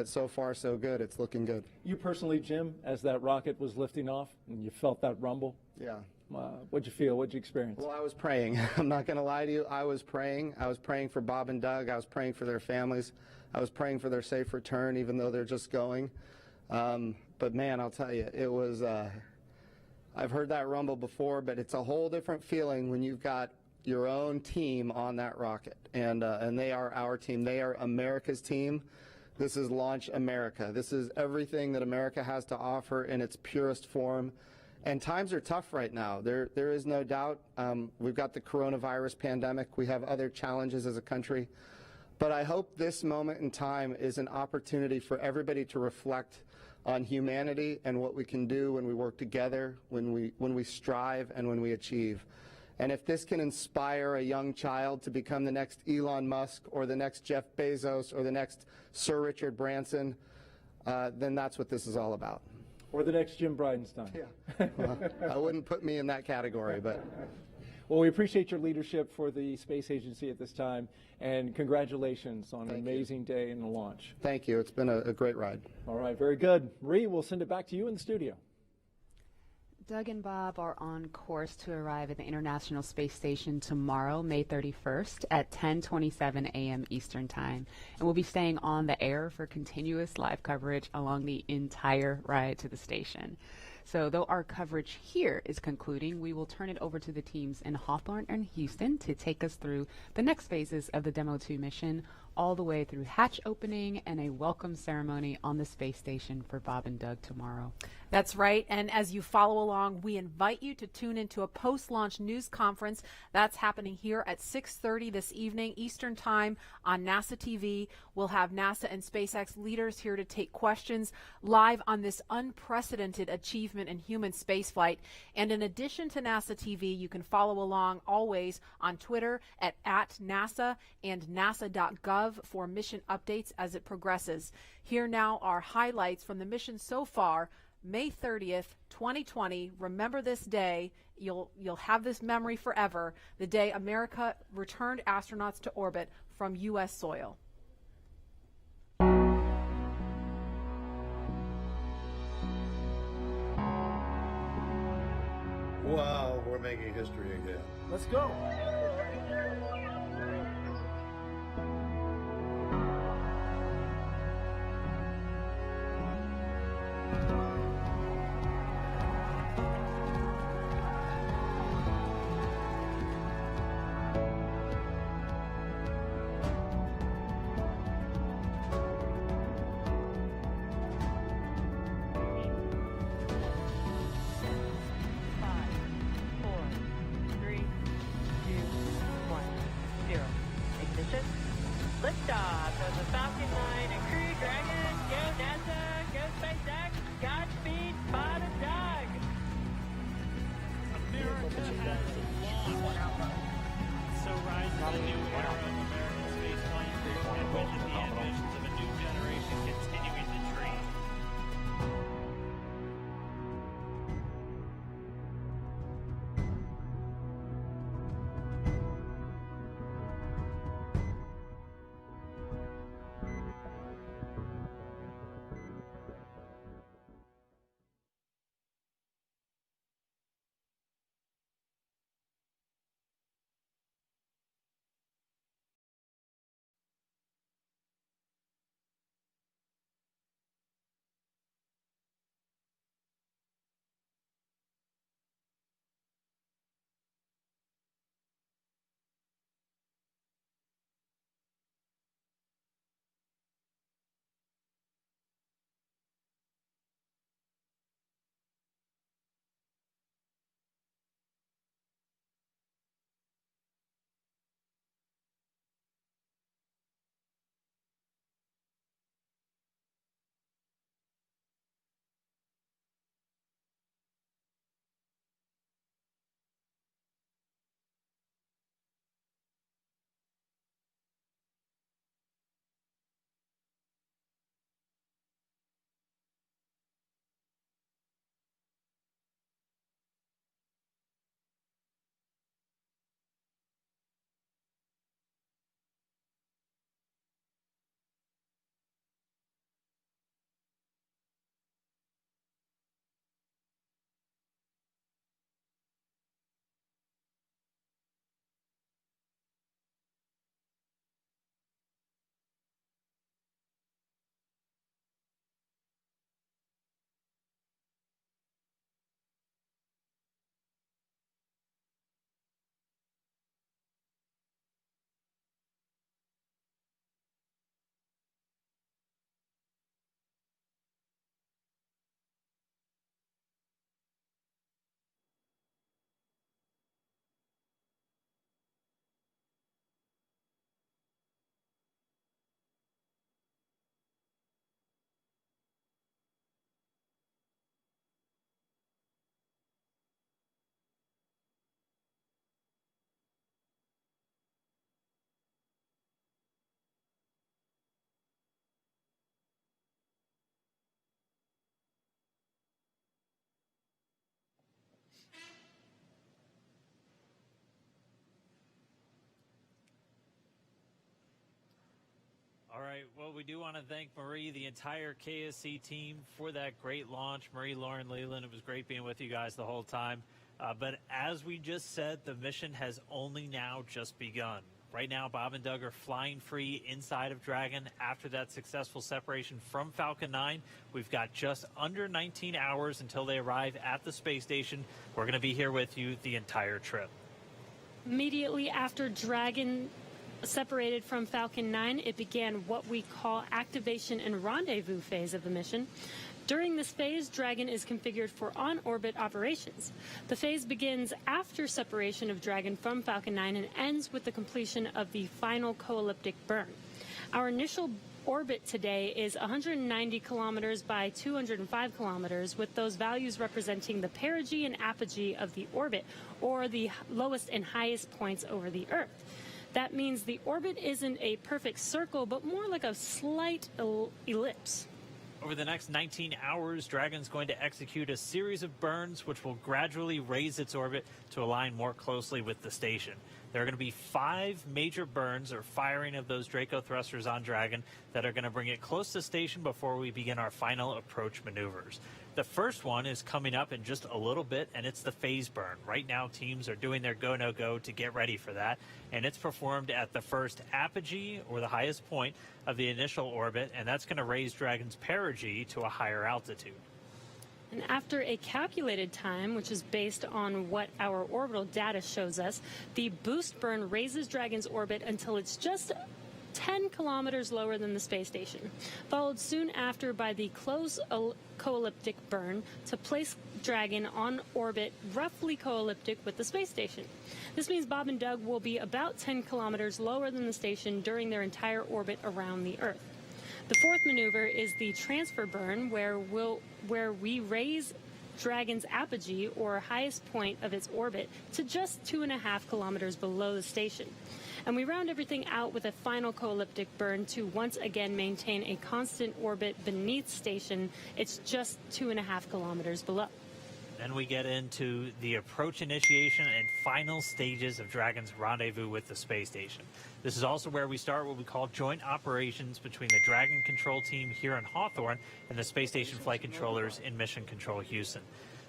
so far so good. It's looking good. You personally, Jim, as that rocket was lifting off and you felt that rumble? Yeah. What'd you feel? What'd you experience? Well, I was praying. I'm not going to lie to you. I was praying. I was praying for Bob and Doug. I was praying for their families. I was praying for their safe return, even though they're just going. But man, I'll tell you, it was, I've heard that rumble before, but it's a whole different feeling when you've got your own team on that rocket, and they are our team. They are America's team. This is Launch America. This is everything that America has to offer in its purest form. And times are tough right now. There is no doubt. We've got the coronavirus pandemic. We have other challenges as a country. But I hope this moment in time is an opportunity for everybody to reflect on humanity and what we can do when we work together, when we strive, and when we achieve. And if this can inspire a young child to become the next Elon Musk or the next Jeff Bezos or the next Sir Richard Branson, then that's what this is all about. Or the next Jim Bridenstine. Yeah. Well, I wouldn't put me in that category, but. Well, we appreciate your leadership for the space agency at this time, and congratulations on an amazing day in the launch. Thank you. It's been a great ride. All right, very good. Marie, we'll send it back to you in the studio. Doug and Bob are on course to arrive at the International Space Station tomorrow, May 31st at 10:27 a.m. Eastern Time. And we'll be staying on the air for continuous live coverage along the entire ride to the station. So though our coverage here is concluding, we will turn it over to the teams in Hawthorne and Houston to take us through the next phases of the Demo 2 mission, all the way through hatch opening and a welcome ceremony on the space station for Bob and Doug tomorrow. That's right. And as you follow along, we invite you to tune into a post-launch news conference that's happening here at 6:30 this evening Eastern Time on NASA TV. We'll have NASA and SpaceX leaders here to take questions live on this unprecedented achievement in human spaceflight. And in addition to NASA TV, you can follow along always on Twitter at @NASA and nasa.gov for mission updates as it progresses. Here now are highlights from the mission so far. May 30th, 2020. Remember this day. You'll have this memory forever. The day America returned astronauts to orbit from U.S. soil. Wow, we're making history again. Let's go. So rises a new era of American spaceflight and with the ambitions of a new generation continuing the dream. All right, well, we do want to thank Marie, the entire KSC team, for that great launch. Marie, Lauren, Leland, it was great being with you guys the whole time. But as we just said, the mission has only now just begun. Right now, Bob and Doug are flying free inside of Dragon after that successful separation from Falcon 9. We've got just under 19 hours until they arrive at the space station. We're going to be here with you the entire trip. Immediately after Dragon separated from Falcon 9, it began what we call activation and rendezvous phase of the mission. During this phase, Dragon is configured for on-orbit operations. The phase begins after separation of Dragon from Falcon 9 and ends with the completion of the final co-elliptic burn. Our initial orbit today is 190 kilometers by 205 kilometers, with those values representing the perigee and apogee of the orbit, or the lowest and highest points over the Earth. That means the orbit isn't a perfect circle, but more like a slight ellipse. Over the next 19 hours, Dragon's going to execute a series of burns which will gradually raise its orbit to align more closely with the station. There are going to be 5 major burns or firing of those Draco thrusters on Dragon that are going to bring it close to station before we begin our final approach maneuvers. The first one is coming up in just a little bit, and it's the phase burn. Right now, teams are doing their go, no go to get ready for that, and it's performed at the first apogee, or the highest point of the initial orbit, and that's going to raise Dragon's perigee to a higher altitude. And after a calculated time, which is based on what our orbital data shows us, the boost burn raises Dragon's orbit until it's just 10 kilometers lower than the space station, followed soon after by the close co-elliptic burn to place Dragon on orbit roughly co-elliptic with the space station. This means Bob and Doug will be about 10 kilometers lower than the station during their entire orbit around the Earth. The fourth maneuver is the transfer burn, where we raise Dragon's apogee, or highest point of its orbit, to just 2.5 kilometers below the station. And we round everything out with a final co-elliptic burn to once again maintain a constant orbit beneath station. It's just 2.5 kilometers below. Then we get into the approach initiation and final stages of Dragon's rendezvous with the space station. This is also where we start what we call joint operations between the Dragon control team here in Hawthorne and the space station flight controllers in Mission Control Houston.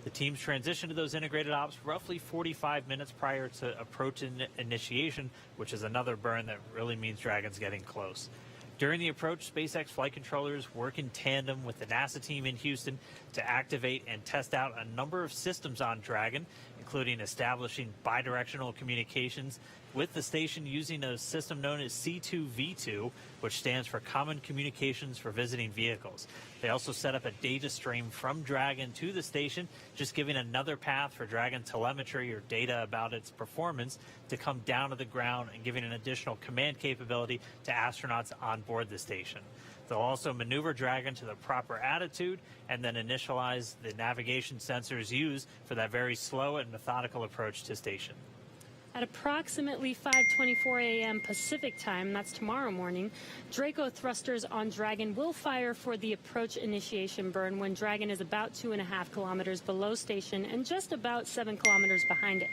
The teams transition to those integrated ops roughly 45 minutes prior to approach initiation, which is another burn that really means Dragon's getting close. During the approach, SpaceX flight controllers work in tandem with the NASA team in Houston to activate and test out a number of systems on Dragon, including establishing bidirectional communications with the station using a system known as C2V2, which stands for Common Communications for Visiting Vehicles. They also set up a data stream from Dragon to the station, just giving another path for Dragon telemetry or data about its performance to come down to the ground and giving an additional command capability to astronauts on board the station. They'll also maneuver Dragon to the proper attitude and then initialize the navigation sensors used for that very slow and methodical approach to station. At approximately 5:24 a.m. Pacific time, that's tomorrow morning, Draco thrusters on Dragon will fire for the approach initiation burn when Dragon is about 2.5 kilometers below station and just about 7 kilometers behind it.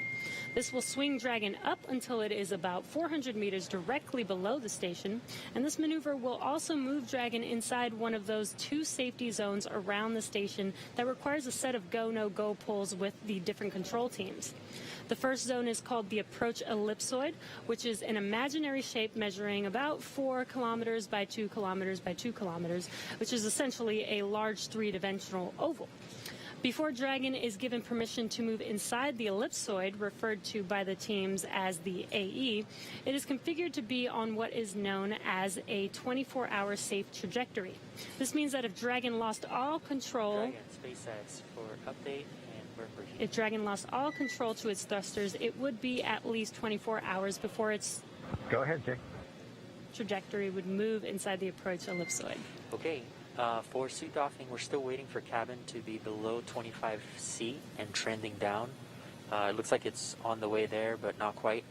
This will swing Dragon up until it is about 400 meters directly below the station, and this maneuver will also move Dragon inside one of those 2 safety zones around the station that requires a set of go-no-go pulls with the different control teams. The first zone is called the approach ellipsoid, which is an imaginary shape measuring about 4 kilometers by 2 kilometers by 2 kilometers, which is essentially a large 3-dimensional oval. Before Dragon is given permission to move inside the ellipsoid, referred to by the teams as the AE, it is configured to be on what is known as a 24-hour safe trajectory. This means that if Dragon lost all control... Dragon, SpaceX for update. If Dragon lost all control to its thrusters, it would be at least 24 hours before its trajectory would move inside the approach ellipsoid. Okay, for suit docking, we're still waiting for cabin to be below 25C and trending down. It looks like it's on the way there, but not quite.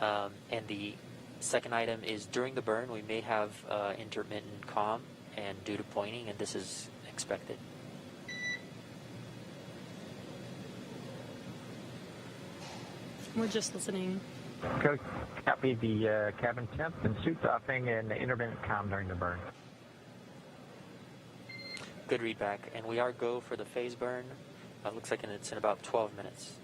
And the second item is during the burn, we may have intermittent comm and due to pointing, and this is expected. We're just listening. Okay, copy the cabin temp and suit docking and intermittent comm during the burn. Good readback, and we are go for the phase burn. Looks like it's in about 12 minutes.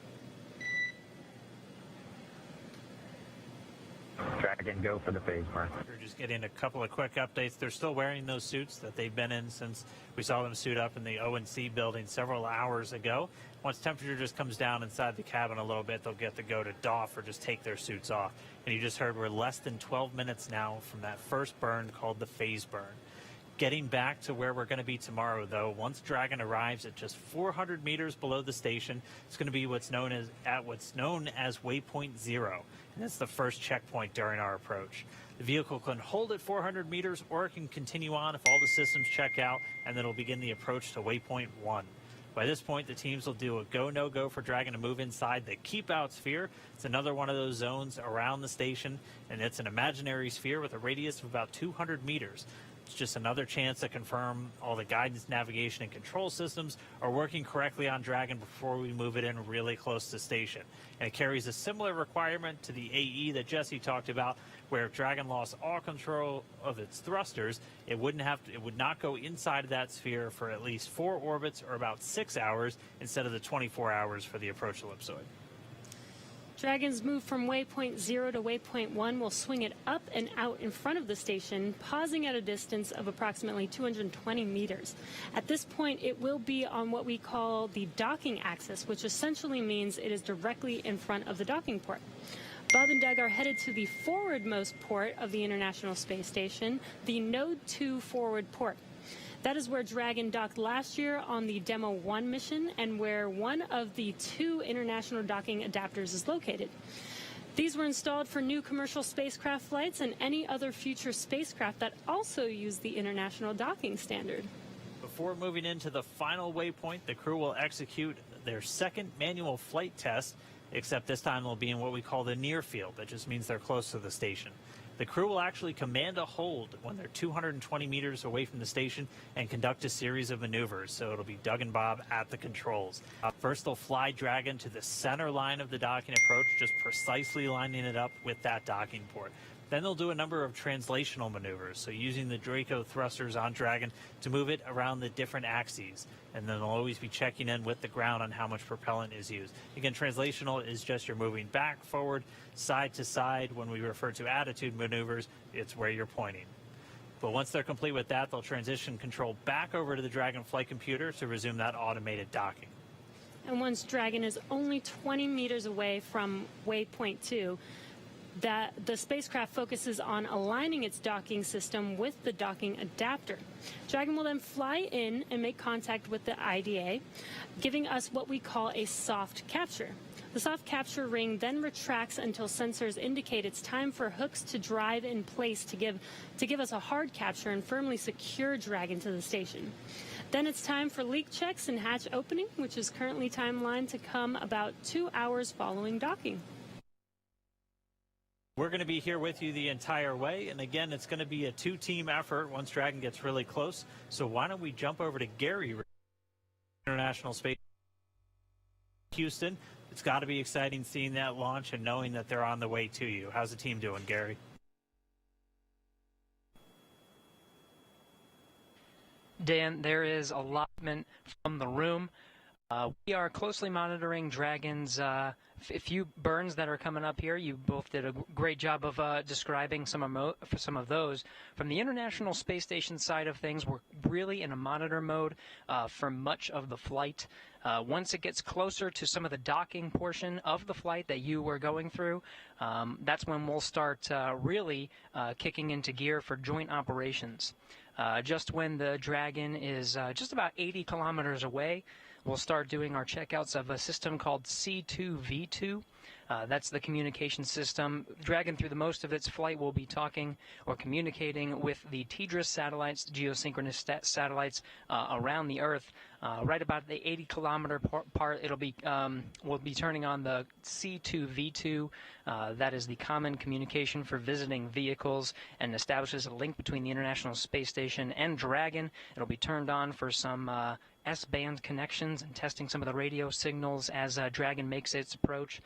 Dragon, go for the phase burn. We're just getting a couple of quick updates. They're still wearing those suits that they've been in since we saw them suit up in the O&C building several hours ago. Once temperature just comes down inside the cabin a little bit, they'll get to go to doff or just take their suits off. And you just heard we're less than 12 minutes now from that first burn called the phase burn. Getting back to where we're going to be tomorrow, though, once Dragon arrives at just 400 meters below the station, it's going to be what's known as waypoint 0. And that's the first checkpoint during our approach. The vehicle can hold at 400 meters or it can continue on if all the systems check out, and then it'll begin the approach to waypoint 1. By this point, the teams will do a go, no-go for Dragon to move inside the keep-out sphere. It's another one of those zones around the station, and it's an imaginary sphere with a radius of about 200 meters. It's just another chance to confirm all the guidance, navigation, and control systems are working correctly on Dragon before we move it in really close to station. And it carries a similar requirement to the AE that Jesse talked about, where if Dragon lost all control of its thrusters, it would not go inside of that sphere for at least 4 orbits or about 6 hours instead of the 24 hours for the approach ellipsoid. Dragon's move from waypoint 0 to waypoint 1 will swing it up and out in front of the station, pausing at a distance of approximately 220 meters. At this point, it will be on what we call the docking axis, which essentially means it is directly in front of the docking port. Bob and Doug are headed to the forwardmost port of the International Space Station, the Node 2 forward port. That is where Dragon docked last year on the Demo 1 mission and where one of the 2 international docking adapters is located. These were installed for new commercial spacecraft flights and any other future spacecraft that also use the international docking standard. before moving into the final waypoint, the crew will execute their second manual flight test, except this time they'll be in what we call the near field. That just means they're close to the station. The crew will actually command a hold when they're 220 meters away from the station and conduct a series of maneuvers. So it'll be Doug and Bob at the controls. First, they'll fly Dragon to the center line of the docking approach, just precisely lining it up with that docking port. Then they'll do a number of translational maneuvers, so using the Draco thrusters on Dragon to move it around the different axes. And then they'll always be checking in with the ground on how much propellant is used. Again, translational is just you're moving back, forward, side to side. When we refer to attitude maneuvers, it's where you're pointing. But once they're complete with that, they'll transition control back over to the Dragon flight computer to resume that automated docking. And once Dragon is only 20 meters away from waypoint 2, that the spacecraft focuses on aligning its docking system with the docking adapter. Dragon will then fly in and make contact with the IDA, giving us what we call a soft capture. The soft capture ring then retracts until sensors indicate it's time for hooks to drive in place to give us a hard capture and firmly secure Dragon to the station. Then it's time for leak checks and hatch opening, which is currently timelined to come about 2 hours following docking. We're going to be here with you the entire way, and again, it's going to be a two-team effort once Dragon gets really close. So why don't we jump over to Gary, International Space Houston. It's got to be exciting seeing that launch and knowing that they're on the way to you. How's the team doing, Gary? Dan, there is allotment from the room. We are closely monitoring Dragon's few burns that are coming up here. You both did a great job of describing some of those. From the International Space Station side of things, we're really in a monitor mode for much of the flight. Once it gets closer to some of the docking portion of the flight that you were going through, that's when we'll start really kicking into gear for joint operations. Just when the Dragon is just about 80 kilometers away, we'll start doing our checkouts of a system called C2V2. That's the communication system. Dragon, through the most of its flight, will be talking or communicating with the TDRS satellites, geosynchronous satellites around the Earth. Right about the 80-kilometer part, we'll be turning on the C2V2. That is the common communication for visiting vehicles and establishes a link between the International Space Station and Dragon. It'll be turned on for some S-band connections and testing some of the radio signals as Dragon makes its approach.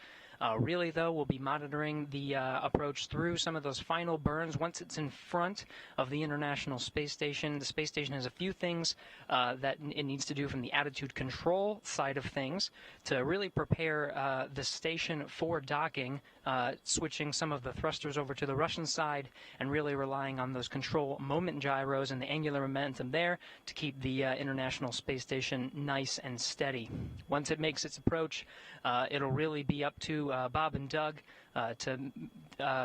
Really, though, we'll be monitoring the approach through some of those final burns. Once it's in front of the International Space Station, the space station has a few things that it needs to do from the attitude control side of things to really prepare the station for docking, switching some of the thrusters over to the Russian side and really relying on those control moment gyros and the angular momentum there to keep the International Space Station nice and steady. Once it makes its approach, it'll really be up to Bob and Doug to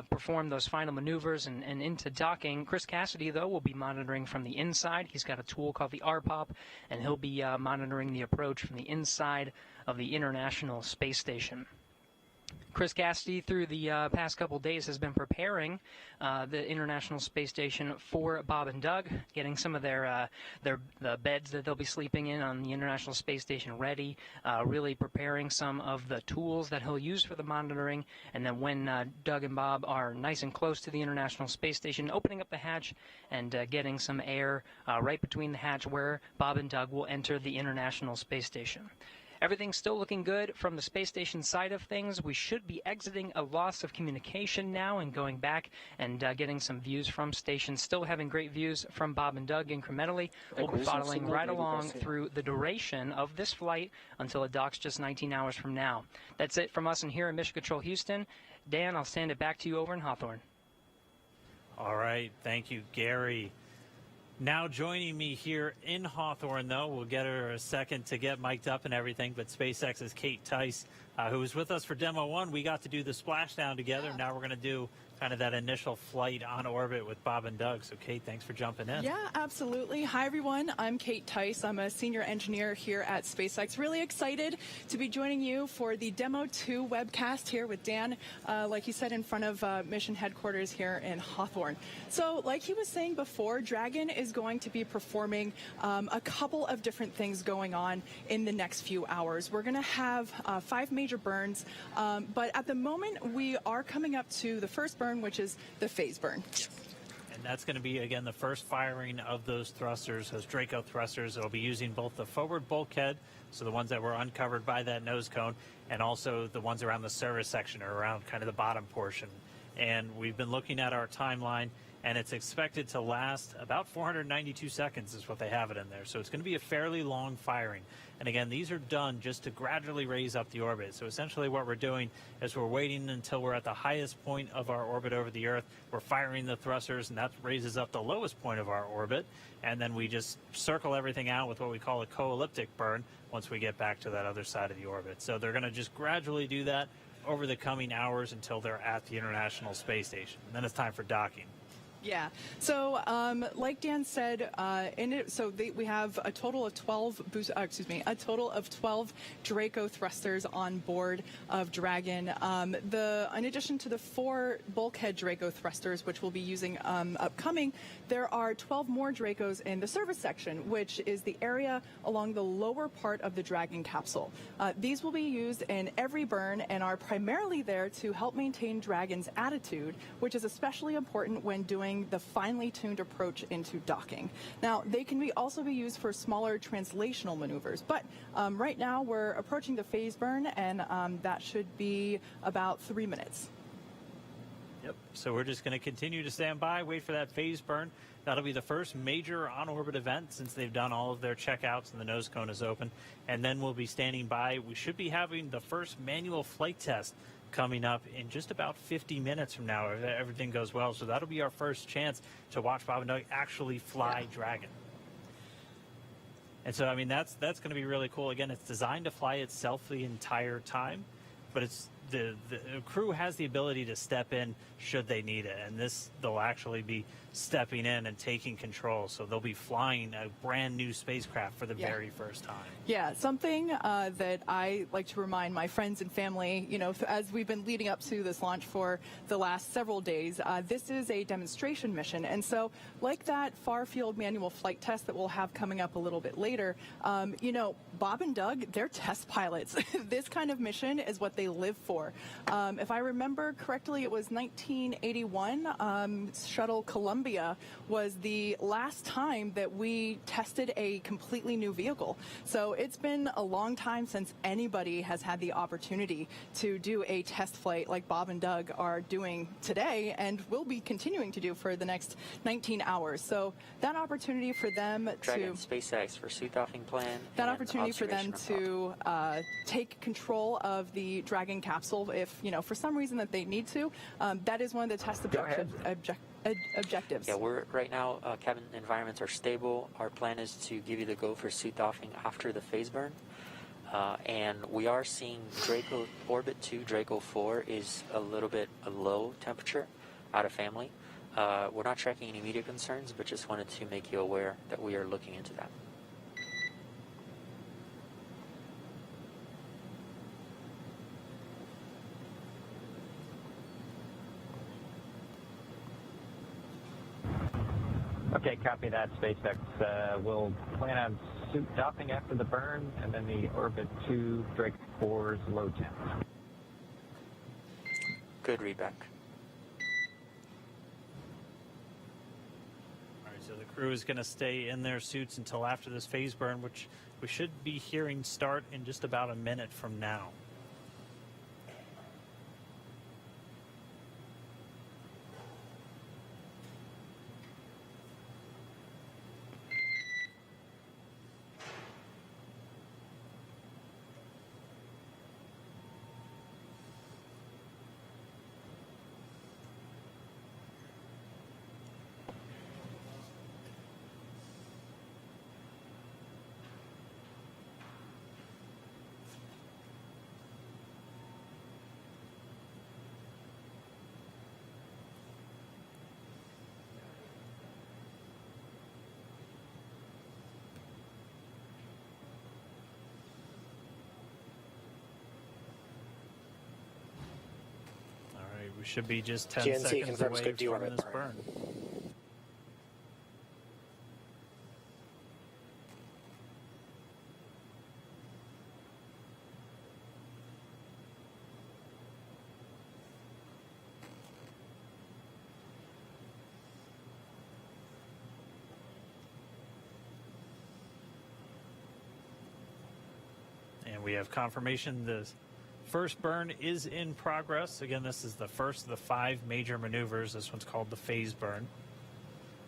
perform those final maneuvers and into docking. Chris Cassidy, though, will be monitoring from the inside. He's got a tool called the RPOP, and he'll be monitoring the approach from the inside of the International Space Station. Chris Cassidy, through the past couple days, has been preparing the International Space Station for Bob and Doug, getting some of the beds that they'll be sleeping in on the International Space Station ready, really preparing some of the tools that he'll use for the monitoring, and then when Doug and Bob are nice and close to the International Space Station, opening up the hatch and getting some air right between the hatch where Bob and Doug will enter the International Space Station. Everything's still looking good from the space station side of things. We should be exiting a loss of communication now and going back and getting some views from stations. Still having great views from Bob and Doug incrementally. We'll be following right along through the duration of this flight until it docks just 19 hours from now. That's it from us in here in Mission Control Houston. Dan, I'll send it back to you over in Hawthorne. All right. Thank you, Gary. Now joining me here in Hawthorne, though, we'll get her a second to get mic'd up and everything, but SpaceX's Kate Tice who was with us for Demo 1. We got to do the splashdown together. Yeah. Now we're going to do kind of that initial flight on orbit with Bob and Doug. So, Kate, thanks for jumping in. Yeah, absolutely. Hi, everyone. I'm Kate Tice. I'm a senior engineer here at SpaceX. Really excited to be joining you for the Demo 2 webcast here with Dan, like he said, in front of mission headquarters here in Hawthorne. So, like he was saying before, Dragon is going to be performing a couple of different things going on in the next few hours. We're going to have 5 major burns, but at the moment, we are coming up to the first burn, which is the phase burn. And that's going to be, again, the first firing of those thrusters, those Draco thrusters. It'll be using both the forward bulkhead, so the ones that were uncovered by that nose cone, and also the ones around the service section or around kind of the bottom portion. And we've been looking at our timeline, and it's expected to last about 492 seconds is what they have it in there. So it's going to be a fairly long firing. And again, these are done just to gradually raise up the orbit. So essentially what we're doing is we're waiting until we're at the highest point of our orbit over the Earth. We're firing the thrusters, and that raises up the lowest point of our orbit. And then we just circle everything out with what we call a co-elliptic burn once we get back to that other side of the orbit. So they're going to just gradually do that over the coming hours until they're at the International Space Station. And then it's time for docking. Yeah. So, like Dan said, we have a total of 12 Draco thrusters on board of Dragon. In addition to the 4 bulkhead Draco thrusters, which we'll be using upcoming, there are 12 more Dracos in the service section, which is the area along the lower part of the Dragon capsule. These will be used in every burn and are primarily there to help maintain Dragon's attitude, which is especially important when doing the finely tuned approach into docking. Now, they can also be used for smaller translational maneuvers, but right now we're approaching the phase burn, and that should be about 3 minutes. Yep. So we're just going to continue to stand by, wait for that phase burn. That'll be the first major on-orbit event since they've done all of their checkouts and the nose cone is open. And then we'll be standing by. We should be having the first manual flight test coming up in just about 50 minutes from now, if everything goes well. So that'll be our first chance to watch Bob and Doug actually fly Dragon. And so, I mean, that's going to be really cool. Again, it's designed to fly itself the entire time, but it's the crew has the ability to step in should they need it, and they'll actually be stepping in and taking control. So they'll be flying a brand new spacecraft for the very first time. Yeah, something that I like to remind my friends and family, as we've been leading up to this launch for the last several days, this is a demonstration mission. And so like that far field manual flight test that we'll have coming up a little bit later, Bob and Doug, they're test pilots. This kind of mission is what they live for. If I remember correctly, it was 1981, Shuttle Columbia was the last time that we tested a completely new vehicle. So it's been a long time since anybody has had the opportunity to do a test flight like Bob and Doug are doing today and will be continuing to do for the next 19 hours. So that opportunity for them Dragon SpaceX for suit doffing plan. That opportunity for them to take control of the Dragon capsule if, for some reason that they need to, that is one of the test objectives. Yeah, right now, cabin environments are stable. Our plan is to give you the go for suit doffing after the phase burn. And we are seeing Draco Orbit 2, Draco 4 is a little bit a low temperature out of family. We're not tracking any immediate concerns, but just wanted to make you aware that we are looking into that. Okay, copy that. SpaceX will plan on suit doffing after the burn, and then the Orbit 2 Drake 4's low temp. Good readback. All right, so the crew is going to stay in their suits until after this phase burn, which we should be hearing start in just about a minute from now. We should be just 10 GNC seconds confirms away good from deorbit this burn. burn. And we have confirmation the first burn is in progress. Again, this is the first of the 5 major maneuvers. This one's called the phase burn,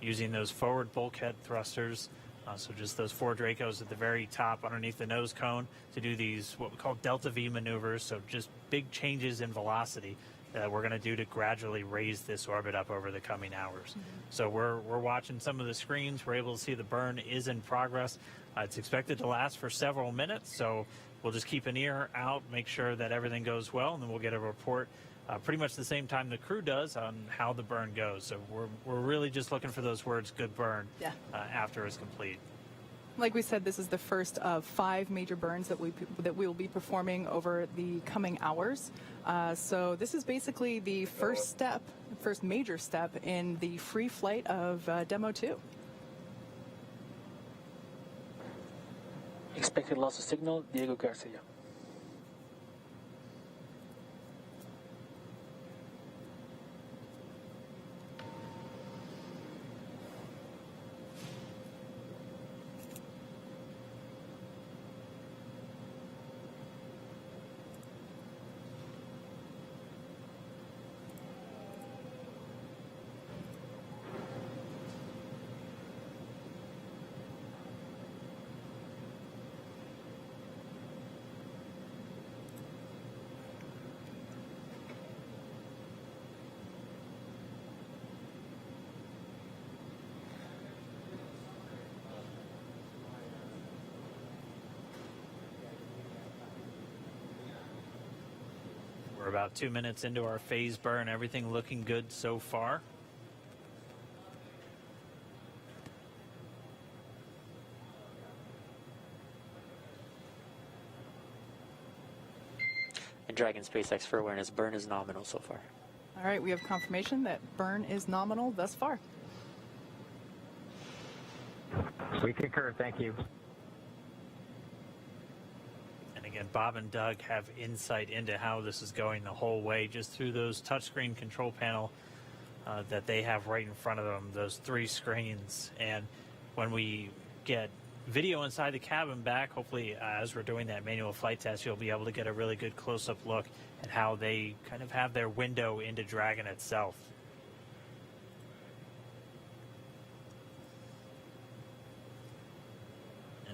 using those forward bulkhead thrusters. So just those 4 Dracos at the very top underneath the nose cone to do these what we call delta V maneuvers. So just big changes in velocity that we're going to do to gradually raise this orbit up over the coming hours. Mm-hmm. So we're watching some of the screens. We're able to see the burn is in progress. It's expected to last for several minutes. So we'll just keep an ear out, make sure that everything goes well, and then we'll get a report pretty much the same time the crew does on how the burn goes. So we're really just looking for those words, good burn, after it's complete. Like we said, this is the first of 5 major burns that we will be performing over the coming hours. So this is basically the first major step in the free flight of Demo 2. Expected loss of signal, Diego Garcia. We're about 2 minutes into our phase burn. Everything looking good so far. And Dragon SpaceX for awareness, burn is nominal so far. All right, we have confirmation that burn is nominal thus far. We concur, thank you. Again, Bob and Doug have insight into how this is going the whole way just through those touchscreen control panel that they have right in front of them, those 3 screens. And when we get video inside the cabin back, hopefully as we're doing that manual flight test, you'll be able to get a really good close-up look at how they kind of have their window into Dragon itself.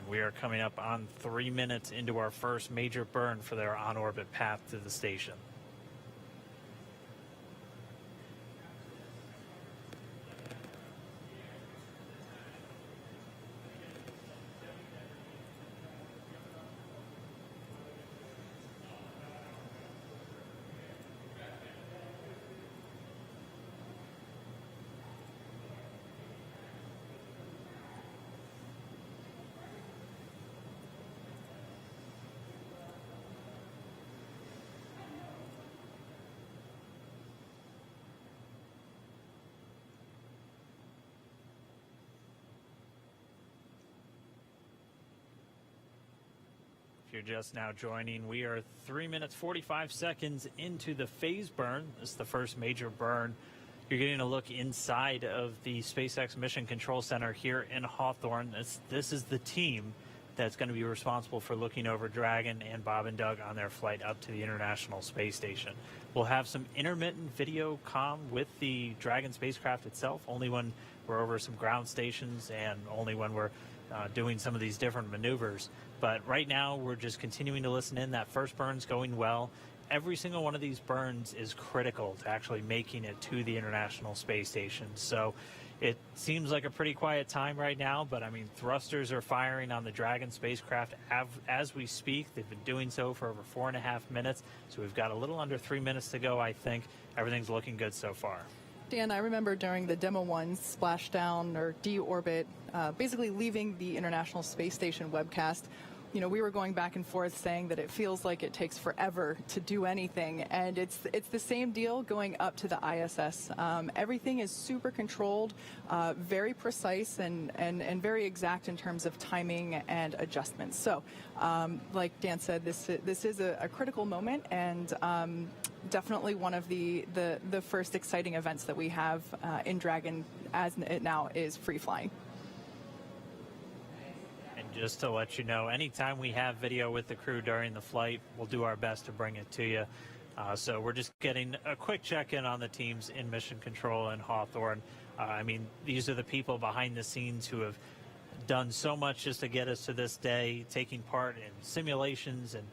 We are coming up on 3 minutes into our first major burn for their on-orbit path to the station. If you're just now joining, we are 3 minutes 45 seconds into the phase burn. This is the first major burn. You're getting a look inside of the SpaceX Mission Control Center here in Hawthorne. This is the team that's going to be responsible for looking over Dragon and Bob and Doug on their flight up to the International Space Station. We'll have some intermittent video comm with the Dragon spacecraft itself, only when we're over some ground stations and only when we're doing some of these different maneuvers. But right now, we're just continuing to listen in. That first burn's going well. Every single one of these burns is critical to actually making it to the International Space Station. So it seems like a pretty quiet time right now, but I mean, thrusters are firing on the Dragon spacecraft as we speak. They've been doing so for over 4.5 minutes. So we've got a little under 3 minutes to go, I think. Everything's looking good so far. Dan, I remember during the Demo 1 splashdown or deorbit, basically leaving the International Space Station webcast, we were going back and forth saying that it feels like it takes forever to do anything, and it's the same deal going up to the ISS. Everything is super controlled, very precise, and very exact in terms of timing and adjustments. So, like Dan said, this is a critical moment, and definitely one of the first exciting events that we have in Dragon, as it now is free flying. And just to let you know, anytime we have video with the crew during the flight, we'll do our best to bring it to you. So we're just getting a quick check-in on the teams in Mission Control and Hawthorne. I mean, these are the people behind the scenes who have done so much just to get us to this day, taking part in simulations and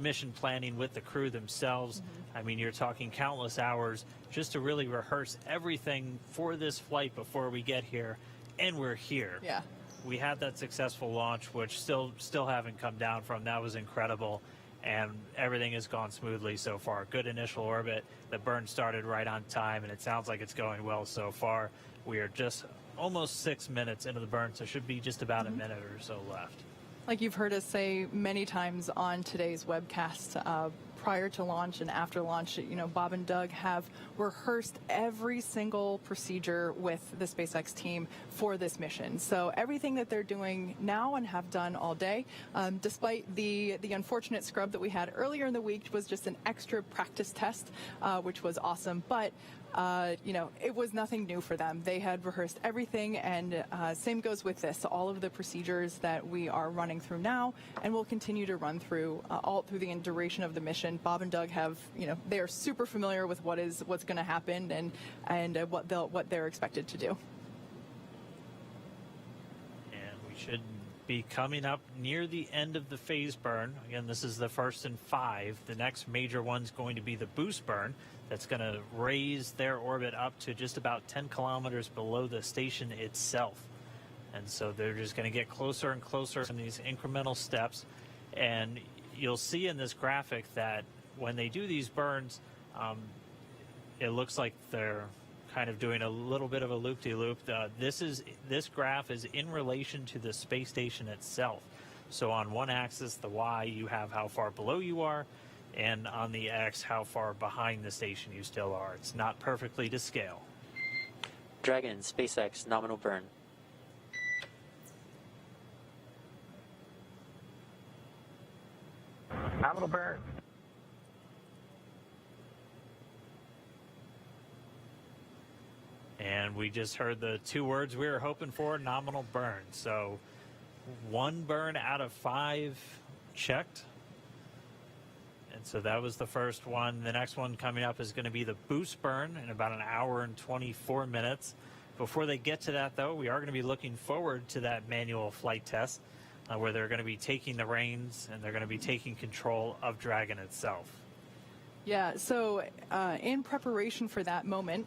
mission planning with the crew themselves. Mm-hmm. I mean, you're talking countless hours just to really rehearse everything for this flight before we get here, and we're here. Yeah. We had that successful launch, which still haven't come down from. That was incredible, and everything has gone smoothly so far. Good initial orbit. The burn started right on time, and it sounds like it's going well so far. We are just almost 6 minutes into the burn, so should be just about a minute or so left. Like you've heard us say many times on today's webcast, prior to launch and after launch, Bob and Doug have rehearsed every single procedure with the SpaceX team for this mission. So everything that they're doing now and have done all day, despite the unfortunate scrub that we had earlier in the week, was just an extra practice test, which was awesome. But it was nothing new for them. They had rehearsed everything, and same goes with this. All of the procedures that we are running through now, and will continue to run through all through the duration of the mission. Bob and Doug have, they are super familiar with what's going to happen and what they're expected to do. And we should be coming up near the end of the phase burn. Again, this is the first in 5. The next major one's going to be the boost burn. That's going to raise their orbit up to just about 10 kilometers below the station itself. And so they're just going to get closer and closer in these incremental steps. And you'll see in this graphic that when they do these burns, it looks like they're kind of doing a little bit of a loop-de-loop. This graph is in relation to the space station itself. So on one axis, the Y, you have how far below you are, and on the X, how far behind the station you still are. It's not perfectly to scale. Dragon, SpaceX, nominal burn. Nominal burn. And we just heard the 2 words we were hoping for, nominal burn. So 1 burn out of 5 checked. And so that was the first one. The next one coming up is going to be the boost burn in about an hour and 24 minutes. Before they get to that, though, we are going to be looking forward to that manual flight test where they're going to be taking the reins and they're going to be taking control of Dragon itself. Yeah, so in preparation for that moment,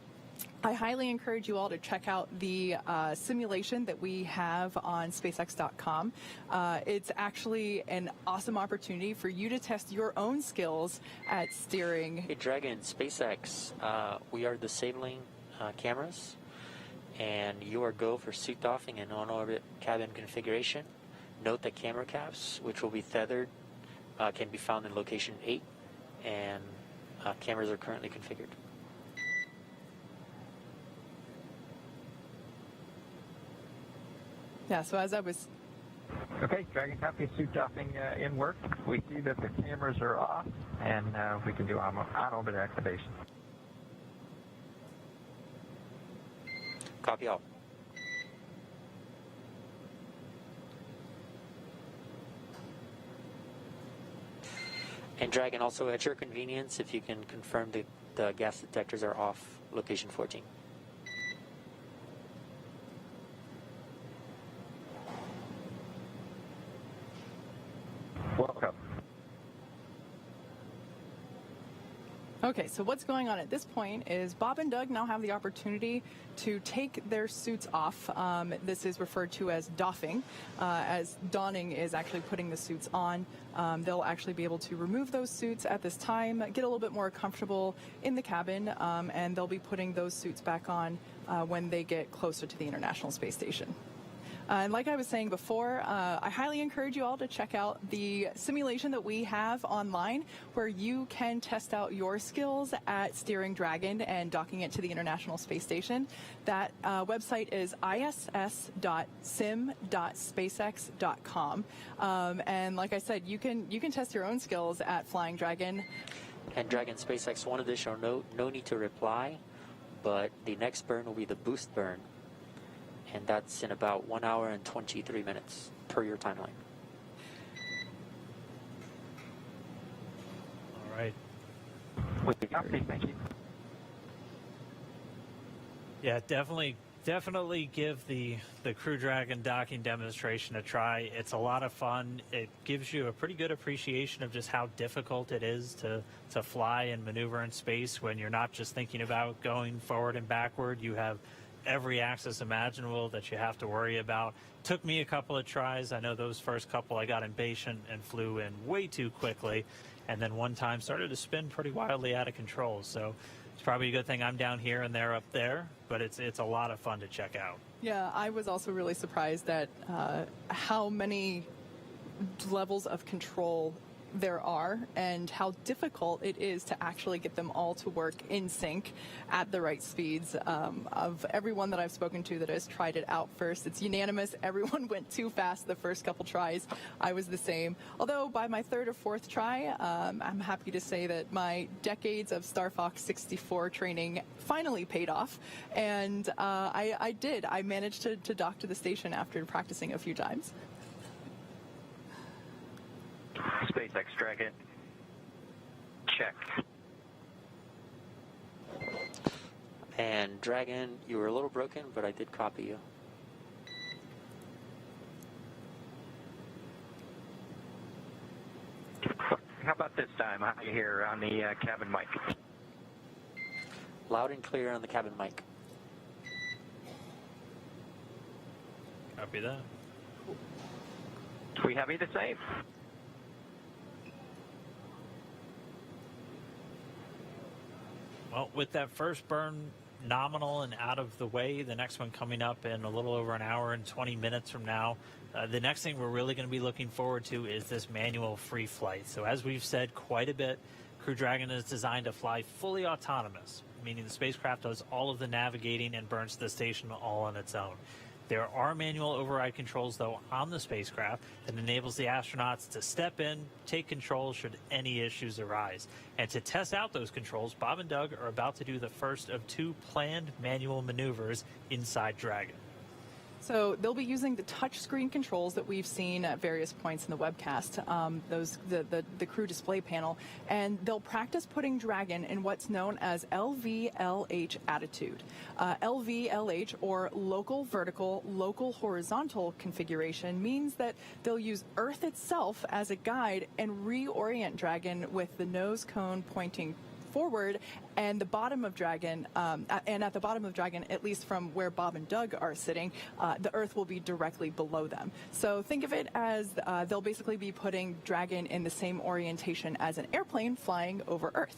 I highly encourage you all to check out the simulation that we have on SpaceX.com. It's actually an awesome opportunity for you to test your own skills at steering. Hey, Dragon, SpaceX, we are disabling cameras, and you are go for suit doffing and on-orbit cabin configuration. Note that camera caps, which will be tethered, can be found in location 8, and cameras are currently configured. Yeah, so as I was... Okay, Dragon copy, suit doffing in work. We see that the cameras are off, and we can do on-orbit activation. Copy all. And Dragon, also at your convenience, if you can confirm the gas detectors are off, location 14. Welcome. Okay, so what's going on at this point is Bob and Doug now have the opportunity to take their suits off. This is referred to as doffing, as donning is actually putting the suits on. They'll actually be able to remove those suits at this time, get a little bit more comfortable in the cabin, and they'll be putting those suits back on when they get closer to the International Space Station. And like I was saying before, I highly encourage you all to check out the simulation that we have online where you can test out your skills at steering Dragon and docking it to the International Space Station. That website is iss.sim.spacex.com. And like I said, you can test your own skills at flying Dragon. And Dragon SpaceX, one additional note, no need to reply, but the next burn will be the boost burn. And that's in about 1 hour and 23 minutes per your timeline. All right. Thank you. Yeah, definitely give the Crew Dragon docking demonstration a try. It's a lot of fun. It gives you a pretty good appreciation of just how difficult it is to fly and maneuver in space when you're not just thinking about going forward and backward. You have every axis imaginable that you have to worry about. Took me a couple of tries. I know those first couple I got impatient and flew in way too quickly, and then one time started to spin pretty wildly out of control. So it's probably a good thing I'm down here and they're up there, but it's a lot of fun to check out. Yeah, I was also really surprised at how many levels of control there are and how difficult it is to actually get them all to work in sync at the right speeds. Of everyone that I've spoken to that has tried it out first, it's unanimous. Everyone went too fast the first couple tries. I was the same. Although by my third or fourth try, I'm happy to say that my decades of Star Fox 64 training finally paid off. And I did. I managed to dock to the station after practicing a few times. SpaceX Dragon. Check. And Dragon, you were a little broken, but I did copy you. How about this time? How you hear on the cabin mic? Loud and clear on the cabin mic. Copy that. We have you the same. Well, with that first burn nominal and out of the way, the next one coming up in a little over an hour and 20 minutes from now, the next thing we're really going to be looking forward to is this manual free flight. So as we've said quite a bit, Crew Dragon is designed to fly fully autonomous, meaning the spacecraft does all of the navigating and burns to the station all on its own. There are manual override controls, though, on the spacecraft that enables the astronauts to step in, take control should any issues arise. And to test out those controls, Bob and Doug are about to do the first of 2 planned manual maneuvers inside Dragon. So they'll be using the touchscreen controls that we've seen at various points in the webcast, the crew display panel, and they'll practice putting Dragon in what's known as LVLH attitude. LVLH, or local vertical, local horizontal configuration, means that they'll use Earth itself as a guide and reorient Dragon with the nose cone pointing forward and the bottom of Dragon, and at the bottom of Dragon, at least from where Bob and Doug are sitting, the Earth will be directly below them. So think of it as they'll basically be putting Dragon in the same orientation as an airplane flying over Earth.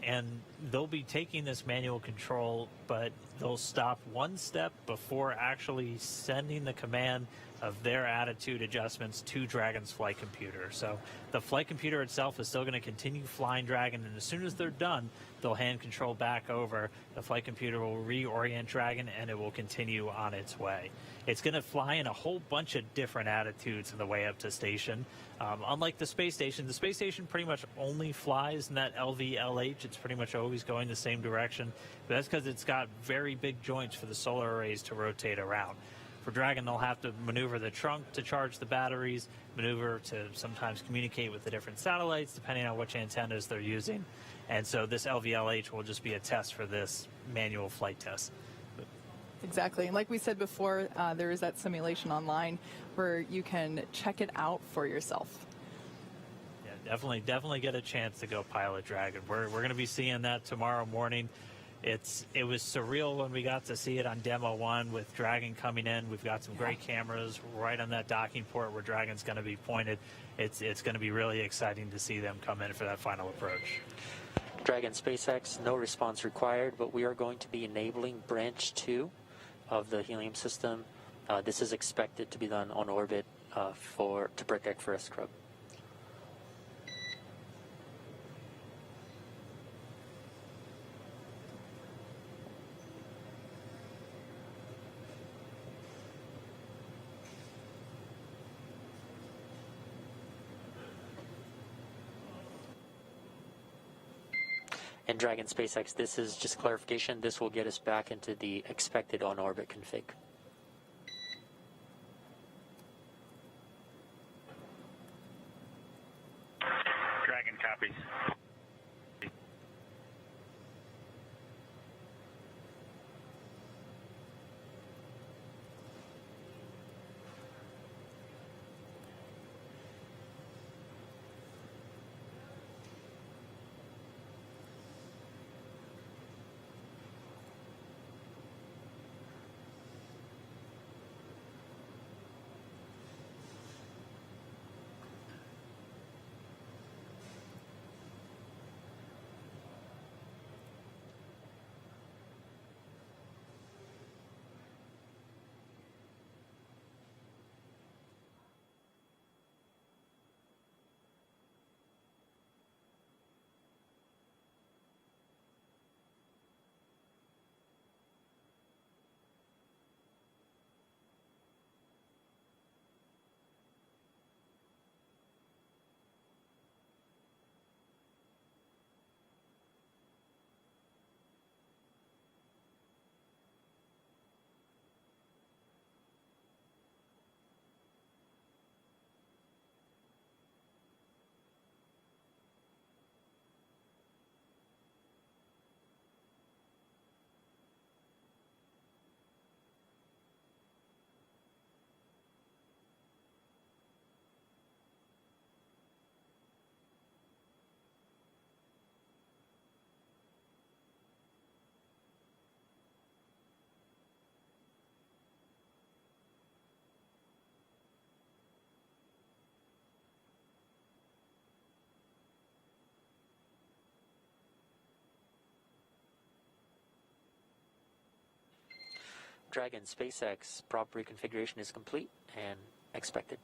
And they'll be taking this manual control, but they'll stop one step before actually sending the command of their attitude adjustments to Dragon's flight computer. So the flight computer itself is still going to continue flying Dragon, and as soon as they're done, they'll hand control back over. The flight computer will reorient Dragon, and it will continue on its way. It's going to fly in a whole bunch of different attitudes on the way up to station. Unlike the space station pretty much only flies in that LVLH. It's pretty much always going the same direction. But that's because it's got very big joints for the solar arrays to rotate around. For Dragon, they'll have to maneuver the trunk to charge the batteries, maneuver to sometimes communicate with the different satellites, depending on which antennas they're using. And so this LVLH will just be a test for this manual flight test. Exactly. And like we said before, there is that simulation online where you can check it out for yourself. Yeah, definitely get a chance to go pilot Dragon. We're going to be seeing that tomorrow morning. It was surreal when we got to see it on Demo 1 with Dragon coming in. We've got some great cameras right on that docking port where Dragon's going to be pointed. It's going to be really exciting to see them come in for that final approach. Dragon SpaceX, no response required, but we are going to be enabling branch 2 of the helium system This is expected to be done on orbit to protect for a scrub. And Dragon SpaceX, this is just clarification. This will get us back into the expected on-orbit config. Dragon copies. Dragon SpaceX prop reconfiguration is complete and expected.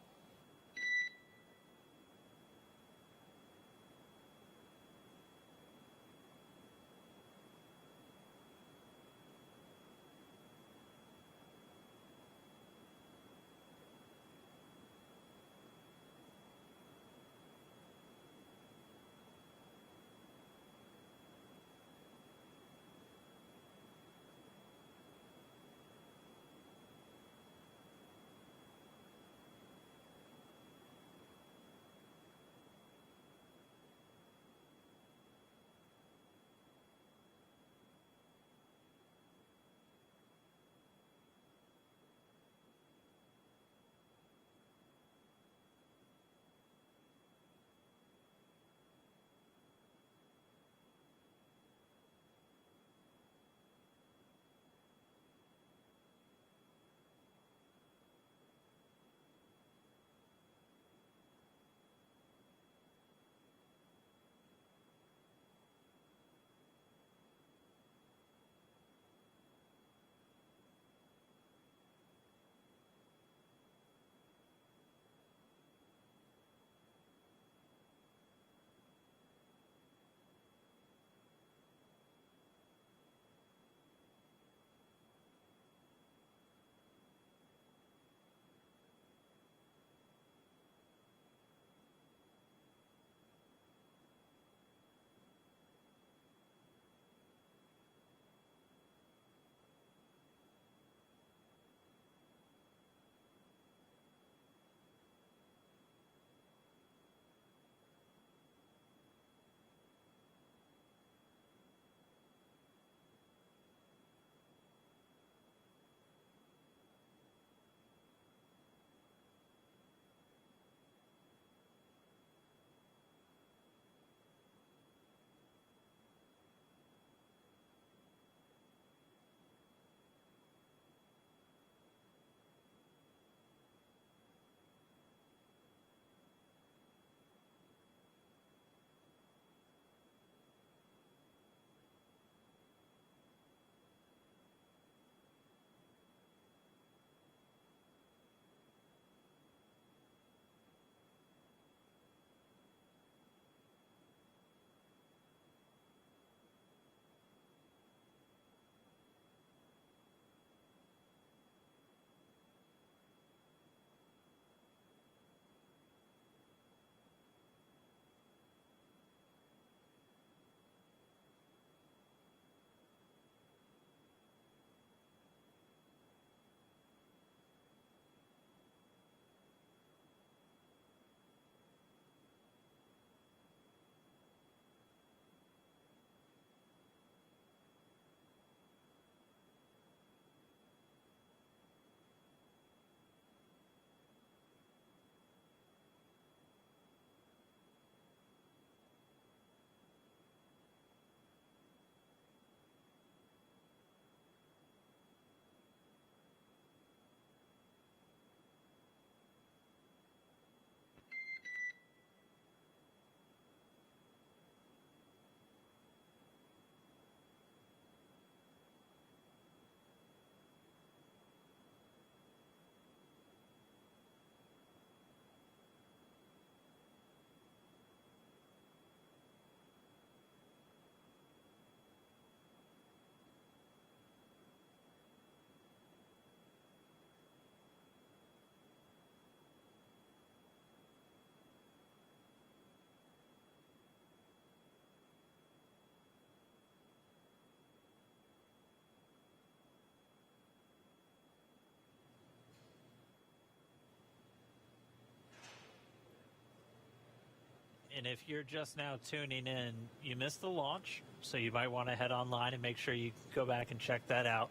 and if you're just now tuning in, you missed the launch, so you might want to head online and make sure you go back and check that out.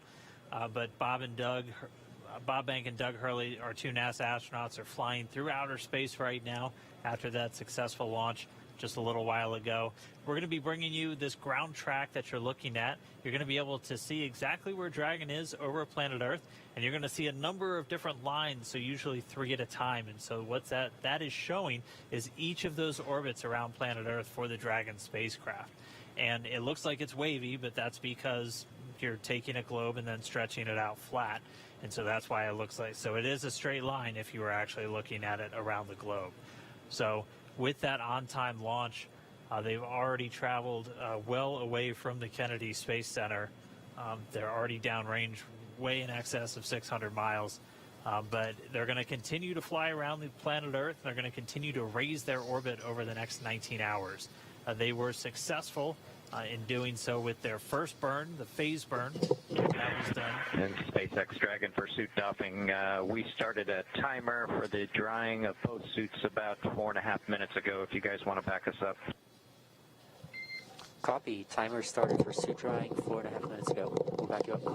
But Bob Behnken and Doug Hurley, our two NASA astronauts, are flying through outer space right now after that successful launch just a little while ago. We're going to be bringing you this ground track that you're looking at. You're going to be able to see exactly where Dragon is over planet Earth, and you're going to see a number of different lines, so usually 3 at a time. And so what that is showing is each of those orbits around planet Earth for the Dragon spacecraft. And it looks like it's wavy, but that's because you're taking a globe and then stretching it out flat. And so that's why it looks like, so it is a straight line if you were actually looking at it around the globe. So with that on-time launch, they've already traveled well away from the Kennedy Space Center. They're already downrange, way in excess of 600 miles. But they're going to continue to fly around the planet Earth. They're going to continue to raise their orbit over the next 19 hours. They were successful in doing so with their first burn, the phase burn. That was done. And SpaceX Dragon for suit doffing. We started a timer for the drying of both suits about 4.5 minutes ago, if you guys want to back us up. Copy. Timer started for suit drying 4.5 minutes ago. We'll back you up.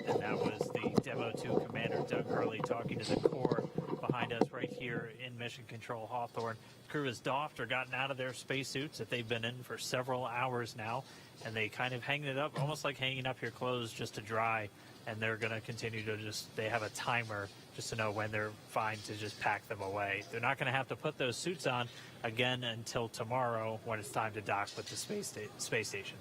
And that was the Demo 2 Commander Doug Hurley talking to the core behind us right here in Mission Control Hawthorne. The crew has doffed or gotten out of their spacesuits that they've been in for several hours now, and they kind of hang it up, almost like hanging up your clothes just to dry, and they're going to continue to they have a timer just to know when they're fine to just pack them away. They're not going to have to put those suits on again until tomorrow when it's time to dock with the space station.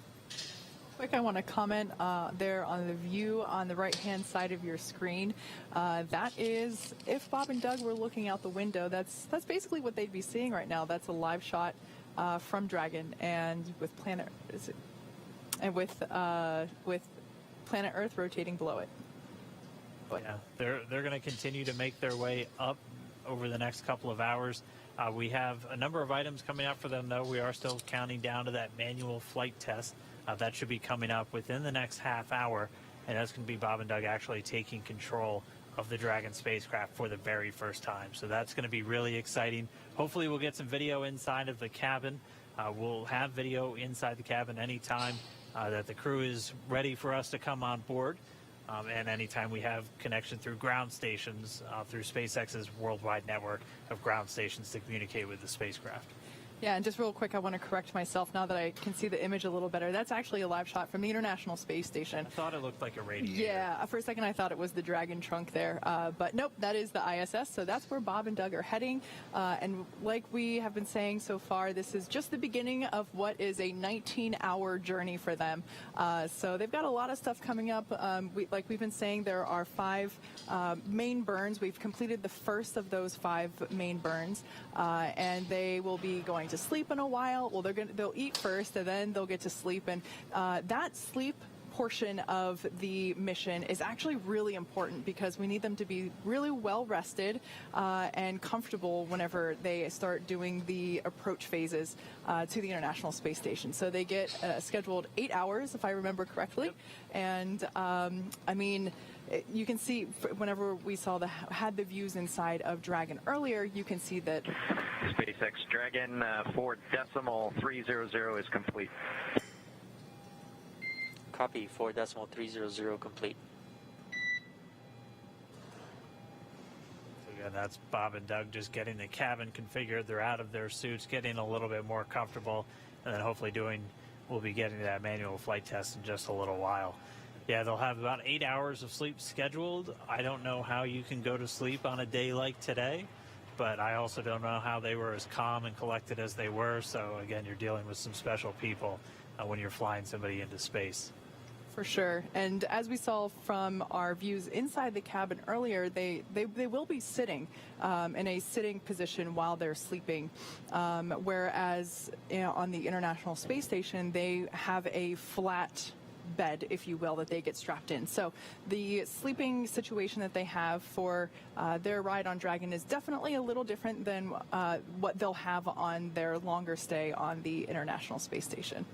Quick, I want to comment there on the view on the right-hand side of your screen. That is, if Bob and Doug were looking out the window, that's basically what they'd be seeing right now. That's a live shot from Dragon, and with planet Earth rotating below it. Yeah, they're going to continue to make their way up over the next couple of hours. We have a number of items coming up for them, though. We are still counting down to that manual flight test. That should be coming up within the next half hour, and that's going to be Bob and Doug actually taking control of the Dragon spacecraft for the very first time. So that's going to be really exciting. Hopefully we'll get some video inside of the cabin. We'll have video inside the cabin anytime that the crew is ready for us to come on board. And anytime we have connection through ground stations, through SpaceX's worldwide network of ground stations to communicate with the spacecraft. Yeah, and just real quick, I want to correct myself now that I can see the image a little better. That's actually a live shot from the International Space Station. I thought it looked like a radiator. Yeah, for a second I thought it was the Dragon trunk there. But nope, that is the ISS, so that's where Bob and Doug are heading. And like we have been saying so far, this is just the beginning of what is a 19-hour journey for them. So they've got a lot of stuff coming up. Like we've been saying, there are 5 main burns. We've completed the first of those 5 main burns, and they will be going to sleep in a while. Well, they'll eat first, and then they'll get to sleep. And that sleep portion of the mission is actually really important because we need them to be really well rested and comfortable whenever they start doing the approach phases to the International Space Station. So they get scheduled 8 hours, if I remember correctly. Yep. And I mean, you can see whenever we had the views inside of Dragon earlier, you can see that SpaceX Dragon 4.300 is complete. Copy. 4.300 complete. So again, that's Bob and Doug just getting the cabin configured. They're out of their suits, getting a little bit more comfortable, and then hopefully we'll be getting to that manual flight test in just a little while. Yeah, they'll have about 8 hours of sleep scheduled. I don't know how you can go to sleep on a day like today, but I also don't know how they were as calm and collected as they were. So again, you're dealing with some special people when you're flying somebody into space. For sure. And as we saw from our views inside the cabin earlier, they will be sitting in a sitting position while they're sleeping, whereas on the International Space Station, they have a flat bed, if you will, that they get strapped in. So the sleeping situation that they have for their ride on Dragon is definitely a little different than what they'll have on their longer stay on the International Space Station.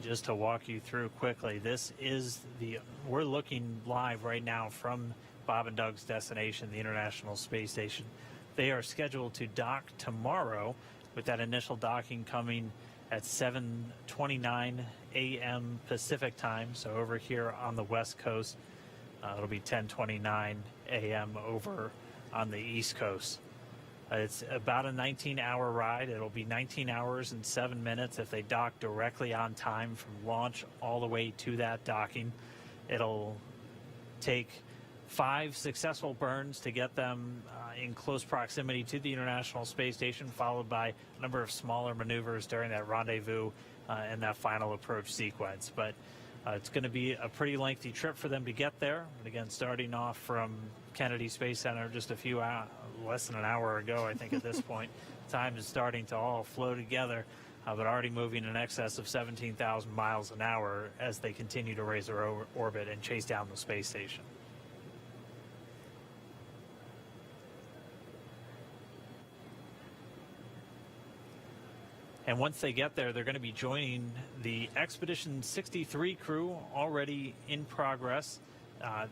just to walk you through quickly, we're looking live right now from Bob and Doug's destination, the International Space Station. They are scheduled to dock tomorrow, with that initial docking coming at 7:29 a.m. Pacific time. So over here on the West Coast, it'll be 10:29 a.m. over on the East Coast. It's about a 19-hour ride. It'll be 19 hours and 7 minutes if they dock directly on time from launch all the way to that docking. It'll take 5 successful burns to get them in close proximity to the International Space Station, followed by a number of smaller maneuvers during that rendezvous and that final approach sequence. But it's going to be a pretty lengthy trip for them to get there. And again, starting off from Kennedy Space Center just a few less than an hour ago, I think at this point. Time is starting to all flow together, but already moving in excess of 17,000 miles an hour as they continue to raise their orbit and chase down the space station. And once they get there, they're going to be joining the Expedition 63 crew already in progress.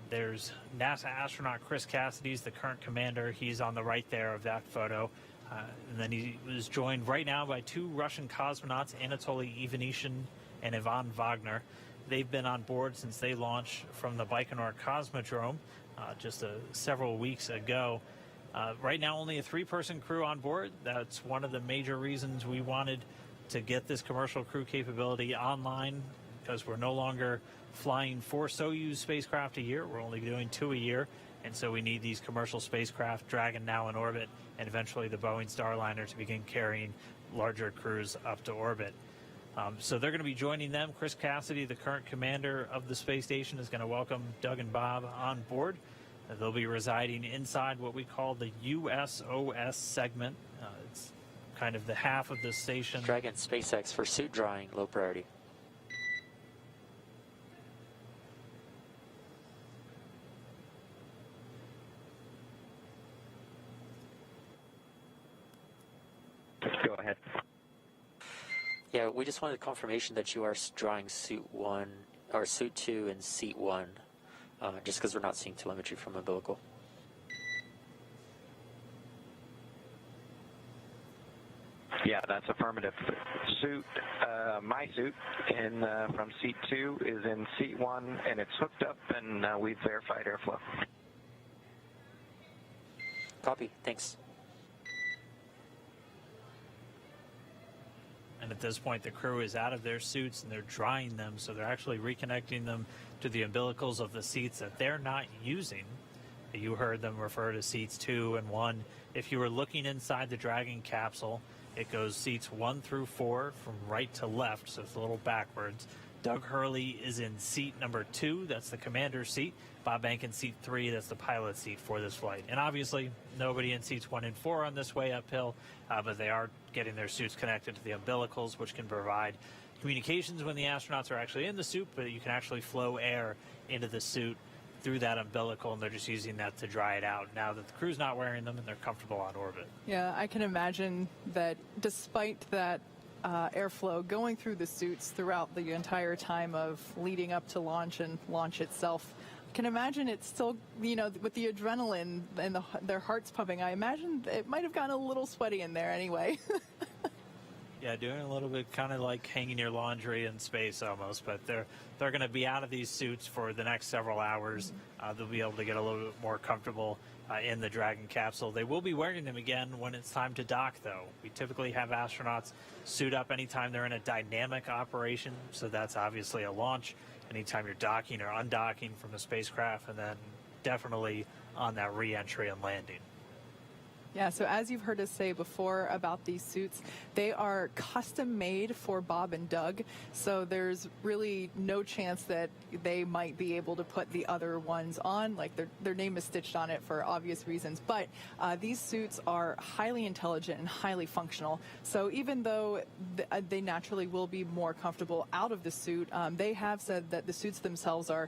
There's NASA astronaut Chris Cassidy's the current commander. He's on the right there of that photo. And then he was joined right now by 2 Russian cosmonauts, Anatoly Ivanishin and Ivan Wagner. They've been on board since they launched from the Baikonur Cosmodrome just several weeks ago. Right now, only a 3-person crew on board. That's one of the major reasons we wanted to get this commercial crew capability online, because we're no longer flying 4 Soyuz spacecraft a year. We're only doing 2 a year, and so we need these commercial spacecraft, Dragon now in orbit, and eventually the Boeing Starliner to begin carrying larger crews up to orbit. So they're going to be joining them. Chris Cassidy, the current commander of the space station, is going to welcome Doug and Bob on board. They'll be residing inside what we call the USOS segment. It's kind of the half of the station. Dragon SpaceX for suit drawing, low priority. Go ahead. Yeah, we just wanted confirmation that you are drawing suit 1 or suit 2 and seat 1. Just because we're not seeing telemetry from umbilical. Yeah, that's affirmative. Suit, my suit from seat 2 is in seat 1, and it's hooked up, and we've verified airflow. Copy. Thanks. And at this point, the crew is out of their suits and they're drying them, so they're actually reconnecting them to the umbilicals of the seats that they're not using. You heard them refer to seats 2 and 1. If you were looking inside the Dragon capsule, it goes seats 1 through 4 from right to left, so it's a little backwards. Doug Hurley is in seat number 2, that's the commander's seat. Bob Behnken, seat 3, that's the pilot's seat for this flight. And obviously, nobody in seats 1 and 4 on this way uphill, but they are getting their suits connected to the umbilicals, which can provide communications when the astronauts are actually in the suit, but you can actually flow air into the suit through that umbilical, and they're just using that to dry it out now that the crew's not wearing them and they're comfortable on orbit. Yeah, I can imagine that despite that airflow going through the suits throughout the entire time of leading up to launch and launch itself, I can imagine it's still, you know, with the adrenaline and their hearts pumping, I imagine it might have gotten a little sweaty in there anyway. Yeah, doing a little bit kind of like hanging your laundry in space almost, but they're going to be out of these suits for the next several hours. They'll be able to get a little bit more comfortable in the Dragon capsule. They will be wearing them again when it's time to dock, though. We typically have astronauts suit up anytime they're in a dynamic operation, so that's obviously a launch, anytime you're docking or undocking from a spacecraft, and then definitely on that re-entry and landing. Yeah, so as you've heard us say before about these suits, they are custom made for Bob and Doug, so there's really no chance that they might be able to put the other ones on, like their name is stitched on it for obvious reasons, but these suits are highly intelligent and highly functional, so even though they naturally will be more comfortable out of the suit, they have said that the suits themselves are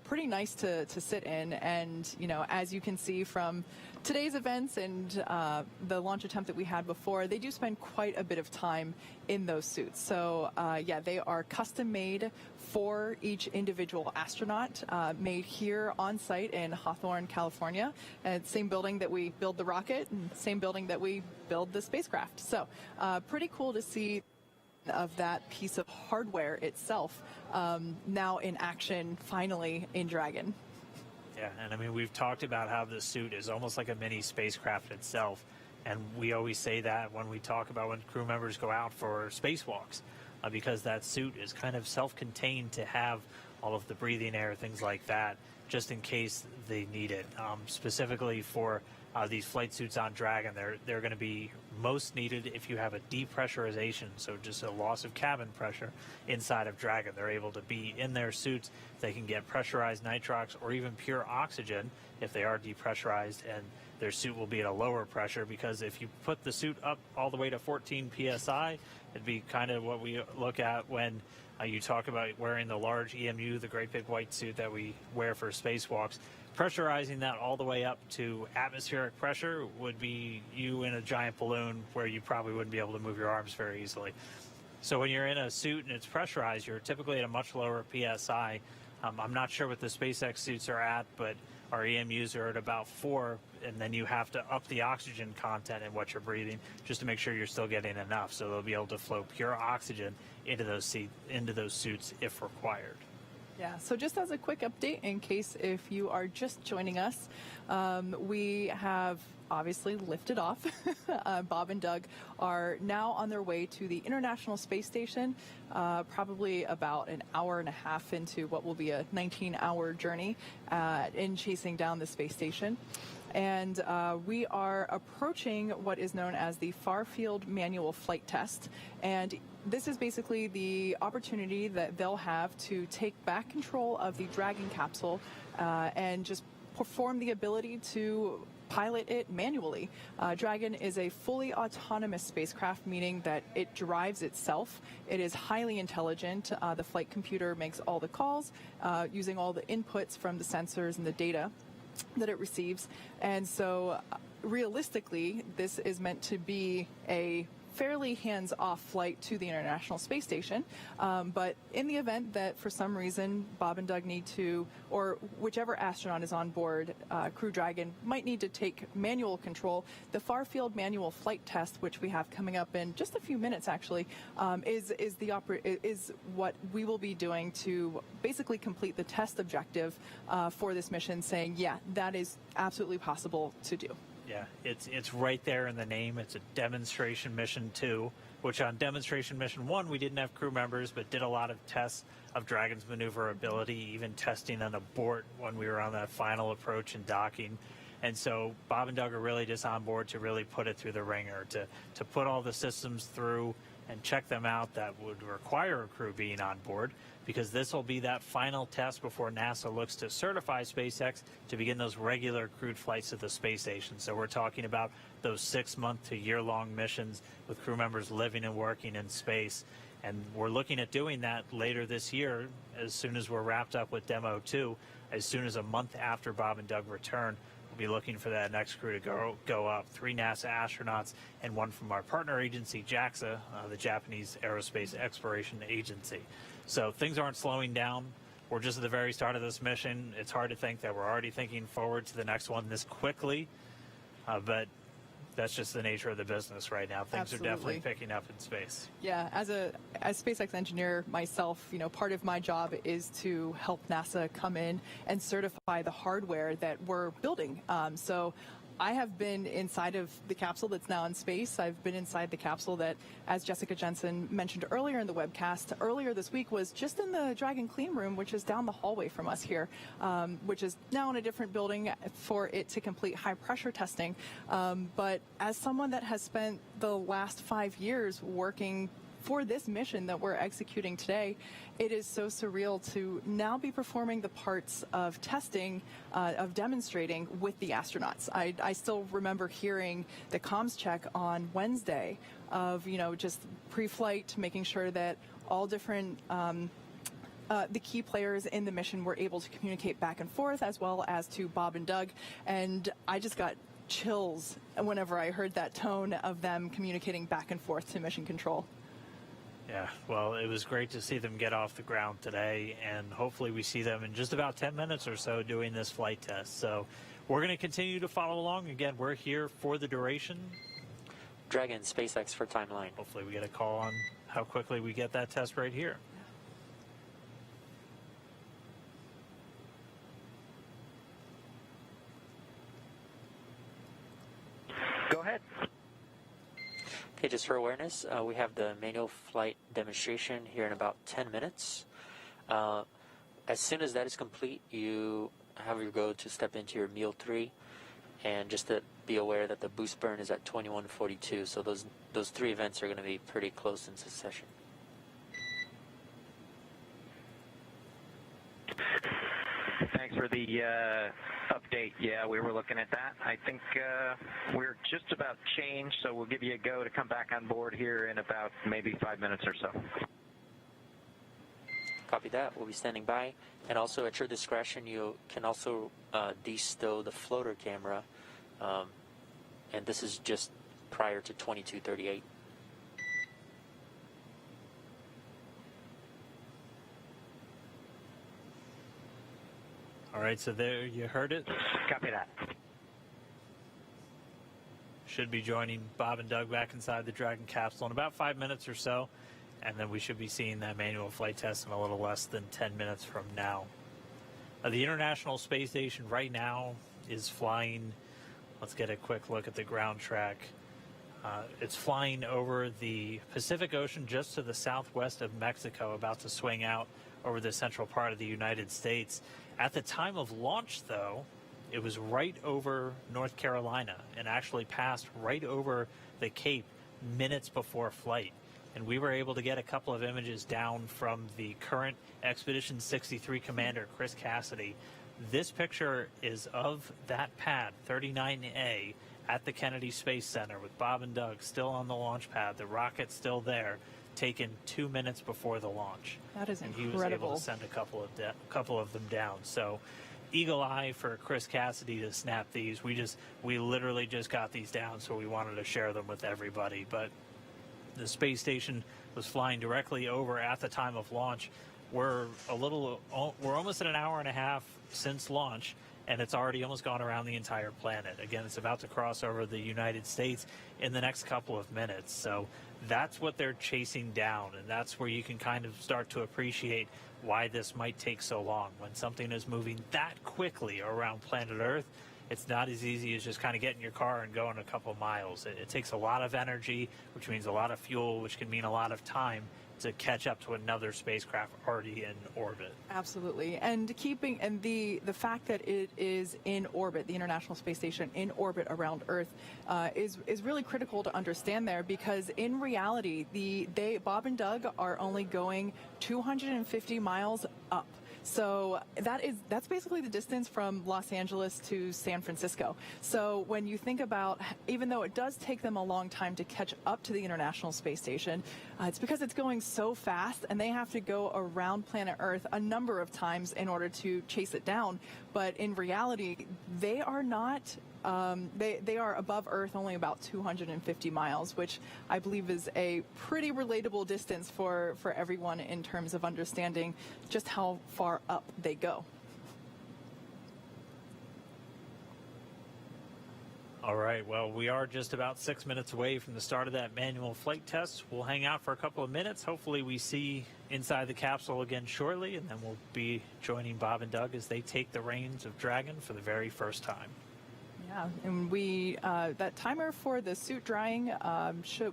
pretty nice to sit in, and you know, as you can see from today's events and the launch attempt that we had before, they do spend quite a bit of time in those suits. So yeah, they are custom made for each individual astronaut, made here on site in Hawthorne, California. And same building that we build the rocket, and same building that we build the spacecraft. So pretty cool to see of that piece of hardware itself now in action, finally in Dragon. Yeah, and I mean, we've talked about how the suit is almost like a mini spacecraft itself, and we always say that when we talk about when crew members go out for spacewalks, because that suit is kind of self-contained to have all of the breathing air, things like that, just in case they need it. Specifically for these flight suits on Dragon, they're going to be most needed if you have a depressurization, so just a loss of cabin pressure inside of Dragon. They're able to be in their suits. They can get pressurized nitrox or even pure oxygen if they are depressurized, and their suit will be at a lower pressure, because if you put the suit up all the way to 14 psi, it'd be kind of what we look at when you talk about wearing the large EMU, the great big white suit that we wear for spacewalks. Pressurizing that all the way up to atmospheric pressure would be you in a giant balloon where you probably wouldn't be able to move your arms very easily. So when you're in a suit and it's pressurized, you're typically at a much lower PSI. I'm not sure what the SpaceX suits are at, but our EMUs are at about 4, and then you have to up the oxygen content in what you're breathing just to make sure you're still getting enough. So they'll be able to flow pure oxygen into those suits if required. Yeah, so just as a quick update, in case if you are just joining us, we have obviously lifted off. Bob and Doug are now on their way to the International Space Station, probably about an hour and a half into what will be a 19-hour journey in chasing down the space station. And we are approaching what is known as the Far Field Manual Flight Test. And this is basically the opportunity that they'll have to take back control of the Dragon capsule and just perform the ability to pilot it manually. Dragon is a fully autonomous spacecraft, meaning that it drives itself. It is highly intelligent. The flight computer makes all the calls using all the inputs from the sensors and the data that it receives. And so realistically, this is meant to be a fairly hands-off flight to the International Space Station, but in the event that for some reason Bob and Doug need to, or whichever astronaut is on board Crew Dragon might need to take manual control, the Far Field Manual Flight Test, which we have coming up in just a few minutes actually, is what we will be doing to basically complete the test objective for this mission, saying, yeah, that is absolutely possible to do. Yeah, it's right there in the name. It's a demonstration mission 2, which on demonstration mission 1 we didn't have crew members, but did a lot of tests of Dragon's maneuverability, even testing an abort when we were on that final approach and docking. And so Bob and Doug are really just on board to really put it through the ringer, to put all the systems through and check them out that would require a crew being on board, because this will be that final test before NASA looks to certify SpaceX to begin those regular crewed flights to the space station. So we're talking about those 6-month to year-long missions with crew members living and working in space. And we're looking at doing that later this year, as soon as we're wrapped up with Demo 2, as soon as a month after Bob and Doug return. Be looking for that next crew to go up. 3 NASA astronauts and 1 from our partner agency, JAXA, the Japanese Aerospace Exploration Agency. So things aren't slowing down. We're just at the very start of this mission. It's hard to think that we're already thinking forward to the next one this quickly, but that's just the nature of the business right now. Things Absolutely. are definitely picking up in space. Yeah, as SpaceX engineer myself, part of my job is to help NASA come in and certify the hardware that we're building. So I have been inside of the capsule that's now in space. I've been inside the capsule that, as Jessica Jensen mentioned earlier in the webcast, earlier this week was just in the Dragon clean room, which is down the hallway from us here, which is now in a different building for it to complete high pressure testing. But as someone that has spent the last 5 years working for this mission that we're executing today, it is so surreal to now be performing the parts of testing, of demonstrating with the astronauts. I still remember hearing the comms check on Wednesday of, just pre-flight, making sure that all different the key players in the mission were able to communicate back and forth, as well as to Bob and Doug. And I just got chills whenever I heard that tone of them communicating back and forth to mission control. Yeah, well, it was great to see them get off the ground today, and hopefully we see them in just about 10 minutes or so doing this flight test. So we're going to continue to follow along. Again, we're here for the duration. Dragon, SpaceX for timeline. Hopefully we get a call on how quickly we get that test right here. Go ahead. Okay, just for awareness, we have the manual flight demonstration here in about 10 minutes. As soon as that is complete, you have your go to step into your meal 3, and just to be aware that the boost burn is at 2142, so those 3 events are going to be pretty close in succession. Thanks for the update. Yeah, we were looking at that. I think we're just about changed, so we'll give you a go to come back on board here in about maybe 5 minutes or so. Copy that. We'll be standing by. And also, at your discretion, you can also de-stow the floater camera. And this is just prior to 2238. All right, so there you heard it. Copy that. Should be joining Bob and Doug back inside the Dragon capsule in about 5 minutes or so, and then we should be seeing that manual flight test in a little less than 10 minutes from now. The International Space Station right now is flying. Let's get a quick look at the ground track. It's flying over the Pacific Ocean just to the southwest of Mexico, about to swing out over the central part of the United States. At the time of launch, though, it was right over North Carolina and actually passed right over the Cape minutes before flight. And we were able to get a couple of images down from the current Expedition 63 commander, Chris Cassidy. This picture is of that pad, 39A, at the Kennedy Space Center with Bob and Doug still on the launch pad, the rocket still there, taken 2 minutes before the launch. That is and incredible. He was able to send a couple of them down. So eagle eye for Chris Cassidy to snap these. We literally just got these down, so we wanted to share them with everybody. But the space station was flying directly over at the time of launch. We're almost at an hour and a half since launch, and it's already almost gone around the entire planet. Again, it's about to cross over the United States in the next couple of minutes. So that's what they're chasing down, and that's where you can kind of start to appreciate why this might take so long. When something is moving that quickly around planet Earth, it's not as easy as just kind of getting your car and going a couple miles. It takes a lot of energy, which means a lot of fuel, which can mean a lot of time to catch up to another spacecraft already in orbit. Absolutely. And the fact that it is in orbit, the International Space Station in orbit around Earth, is really critical to understand there, because in reality, Bob and Doug are only going 250 miles up. So that's basically the distance from Los Angeles to San Francisco. So when you think about, even though it does take them a long time to catch up to the International Space Station, it's because it's going so fast, and they have to go around planet Earth a number of times in order to chase it down. But in reality, they are not. They are above Earth only about 250 miles, which I believe is a pretty relatable distance for everyone in terms of understanding just how far up they go. All right, well, we are just about 6 minutes away from the start of that manual flight test. We'll hang out for a couple of minutes. Hopefully we see inside the capsule again shortly, and then we'll be joining Bob and Doug as they take the reins of Dragon for the very first time. Yeah, and that timer for the suit drying,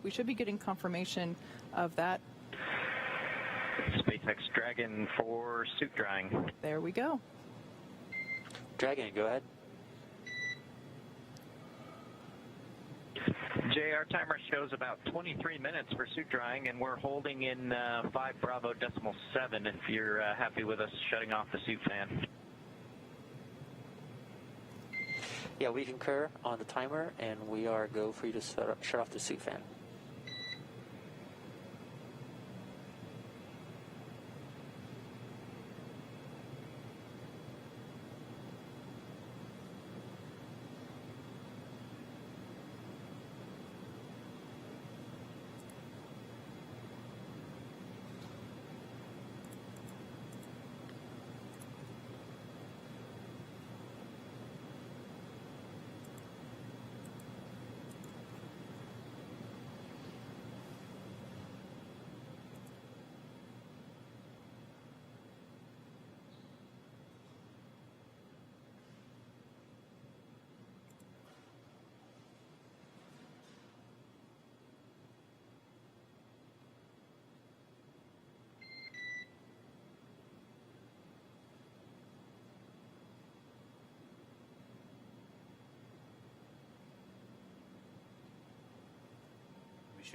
we should be getting confirmation of that. SpaceX Dragon for suit drying. There we go. Dragon, go ahead. Jay, our timer shows about 23 minutes for suit drying, and we're holding in 5 Bravo decimal 7 if you're happy with us shutting off the suit fan. Yeah, we concur on the timer, and we are go for you to shut off the suit fan.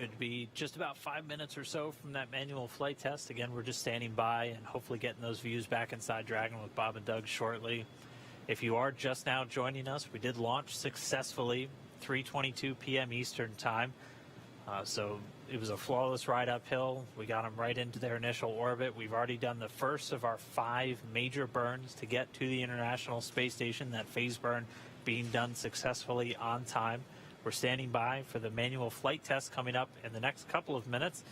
should be just about 5 minutes or so from that manual flight test. Again, we're just standing by and hopefully getting those views back inside Dragon with Bob and Doug shortly. If you are just now joining us, we did launch successfully 3:22 p.m. Eastern Time. So it was a flawless ride uphill. We got them right into their initial orbit. We've already done the first of our 5 major burns to get to the International Space Station, that phase burn being done successfully on time. We're standing by for the manual flight test coming up in the next couple of minutes.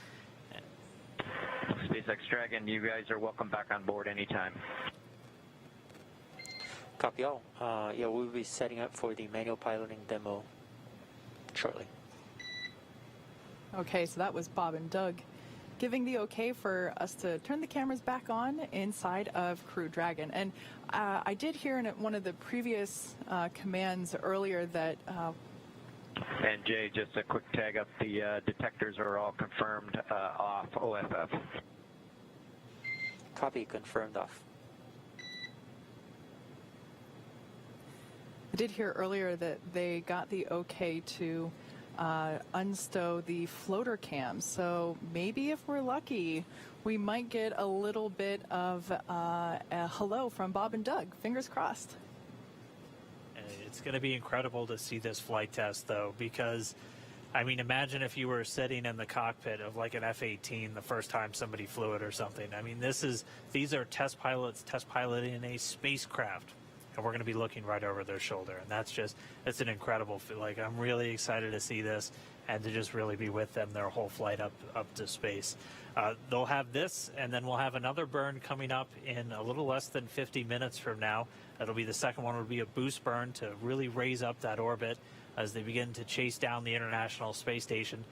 SpaceX Dragon, you guys are welcome back on board anytime. Copy all. Yeah, we'll be setting up for the manual piloting demo shortly. Okay, so that was Bob and Doug giving the okay for us to turn the cameras back on inside of Crew Dragon. And I did hear in one of the previous commands earlier that... and Jay, just a quick tag up, the detectors are all confirmed off OFF. Copy, confirmed off. I did hear earlier that they got the okay to unstow the floater cams. So maybe if we're lucky, we might get a little bit of a hello from Bob and Doug. Fingers crossed. It's going to be incredible to see this flight test, though, because, I mean, imagine if you were sitting in the cockpit of like an F-18 the first time somebody flew it or something. I mean, these are test pilots test piloting a spacecraft, and we're going to be looking right over their shoulder, and it's an incredible feel. Like, I'm really excited to see this and to just really be with them their whole flight up to space. They'll have this, and then we'll have another burn coming up in a little less than 50 minutes from now. That'll be the second one. Will be a boost burn to really raise up that orbit as they begin to chase down the International Space Station.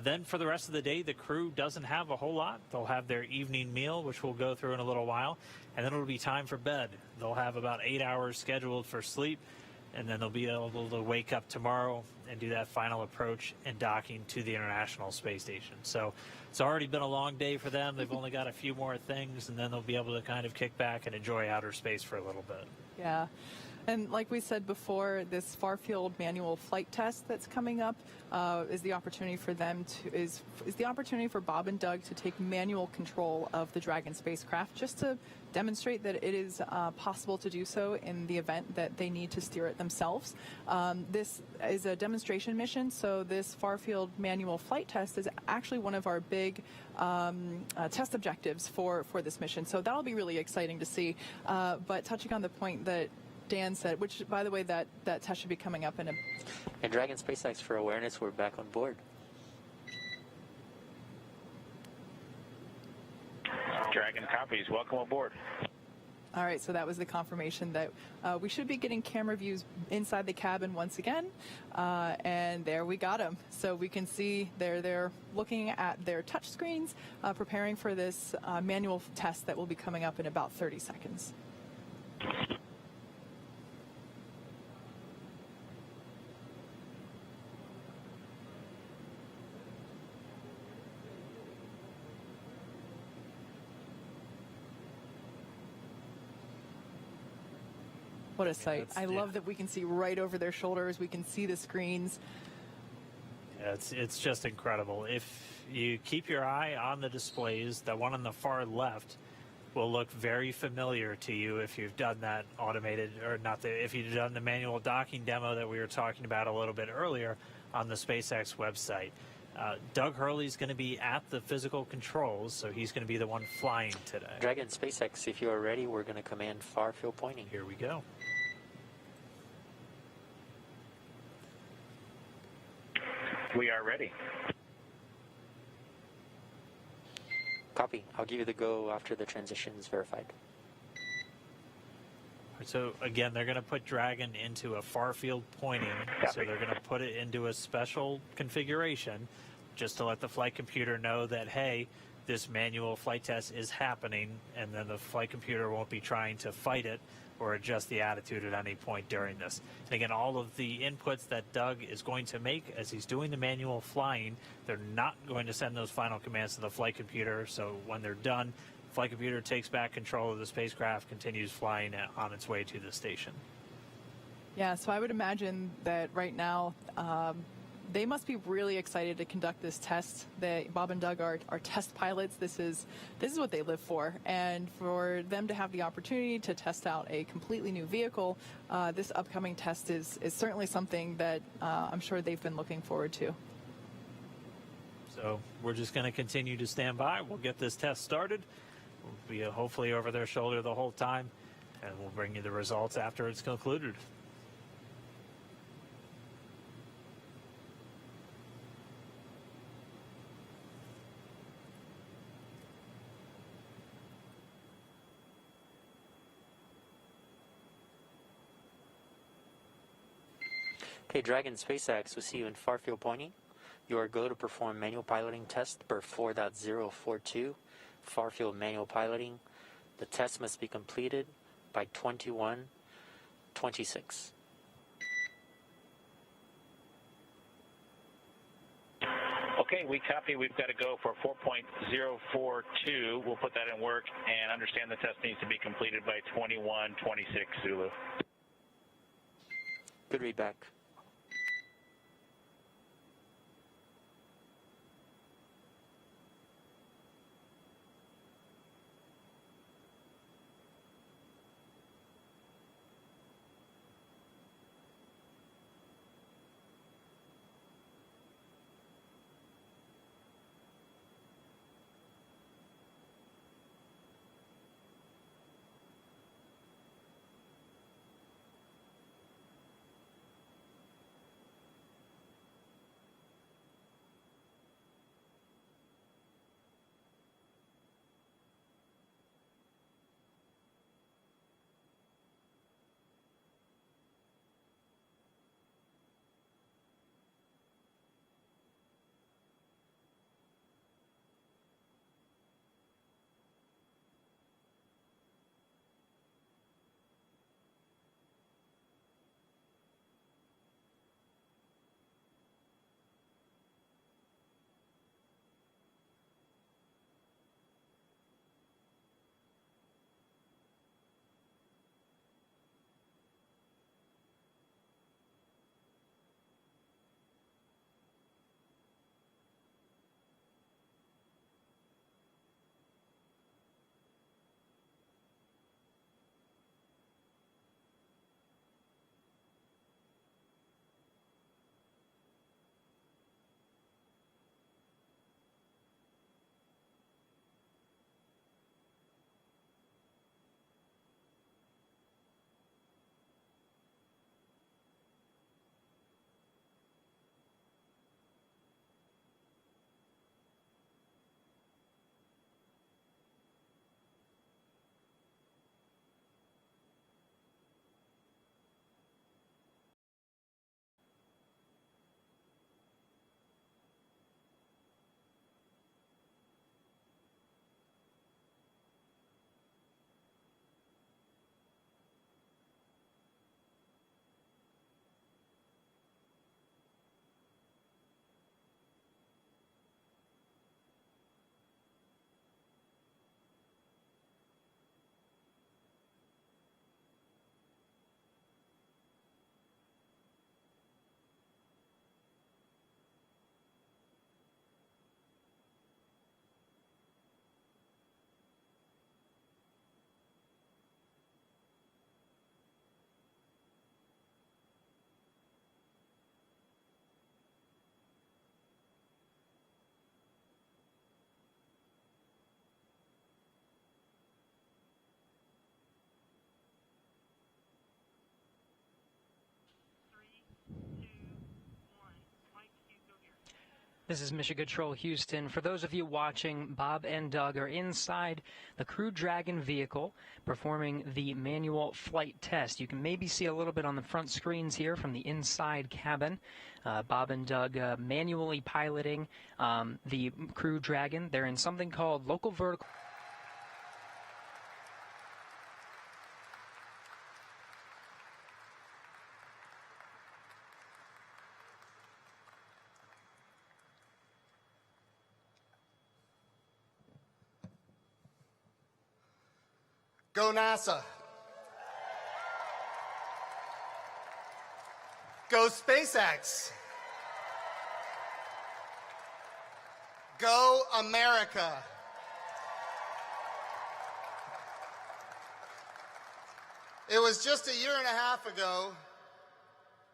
Then for the rest of the day, the crew doesn't have a whole lot. They'll have their evening meal, which we'll go through in a little while, and then it'll be time for bed. They'll have about 8 hours scheduled for sleep, and then they'll be able to wake up tomorrow and do that final approach and docking to the International Space Station. So it's already been a long day for them. They've only got a few more things, and then they'll be able to kind of kick back and enjoy outer space for a little bit. Yeah. And like we said before, this far-field manual flight test that's coming up is the opportunity for them to is the opportunity for Bob and Doug to take manual control of the Dragon spacecraft, just to demonstrate that it is possible to do so in the event that they need to steer it themselves. This is a demonstration mission, so this far-field manual flight test is actually one of our big test objectives for this mission. So that'll be really exciting to see. But touching on the point that Dan said, which, by the way, that test should be coming up in a... And Dragon SpaceX, for awareness, we're back on board. Dragon copies. Welcome aboard. All right, so that was the confirmation that we should be getting camera views inside the cabin once again. And there we got them. So we can see they're looking at their touch screens, preparing for this manual test that will be coming up in about 30 seconds. What a sight. I love that we can see right over their shoulders. We can see the screens. Yeah, it's just incredible. If you keep your eye on the displays, the one on the far left will look very familiar to you if you've done that automated, or not, if you've done the manual docking demo that we were talking about a little bit earlier on the SpaceX website. Doug Hurley's going to be at the physical controls, so he's going to be the one flying today. Dragon SpaceX, if you are ready, we're going to command far field pointing. Here we go. We are ready. Copy. I'll give you the go after the transition is verified. So again, they're going to put Dragon into a far field pointing. So they're going to put it into a special configuration just to let the flight computer know that, hey, this manual flight test is happening, and then the flight computer won't be trying to fight it or adjust the attitude at any point during this. And again, all of the inputs that Doug is going to make as he's doing the manual flying, they're not going to send those final commands to the flight computer. So when they're done, the flight computer takes back control of the spacecraft, continues flying on its way to the station. Yeah, so I would imagine that right now they must be really excited to conduct this test. Bob and Doug are test pilots. This is what they live for. And for them to have the opportunity to test out a completely new vehicle, this upcoming test is certainly something that I'm sure they've been looking forward to. So we're just going to continue to stand by. We'll get this test started. We'll be hopefully over their shoulder the whole time, and we'll bring you the results after it's concluded. Okay, Dragon SpaceX, we'll see you in far field pointing. You are go to perform manual piloting test per 4.042, far field manual piloting. The test must be completed by 21:26. Okay, we copy. We've got to go for 4.042. We'll put that in work and understand the test needs to be completed by 21:26 Zulu. Good read back. This is Mission Control Houston. For those of you watching, Bob and Doug are inside the Crew Dragon vehicle performing the manual flight test. You can maybe see a little bit on the front screens here from the inside cabin. Bob and Doug manually piloting the Crew Dragon. They're in something called local vertical. Go NASA. Go SpaceX. Go America. It was just a year and a half ago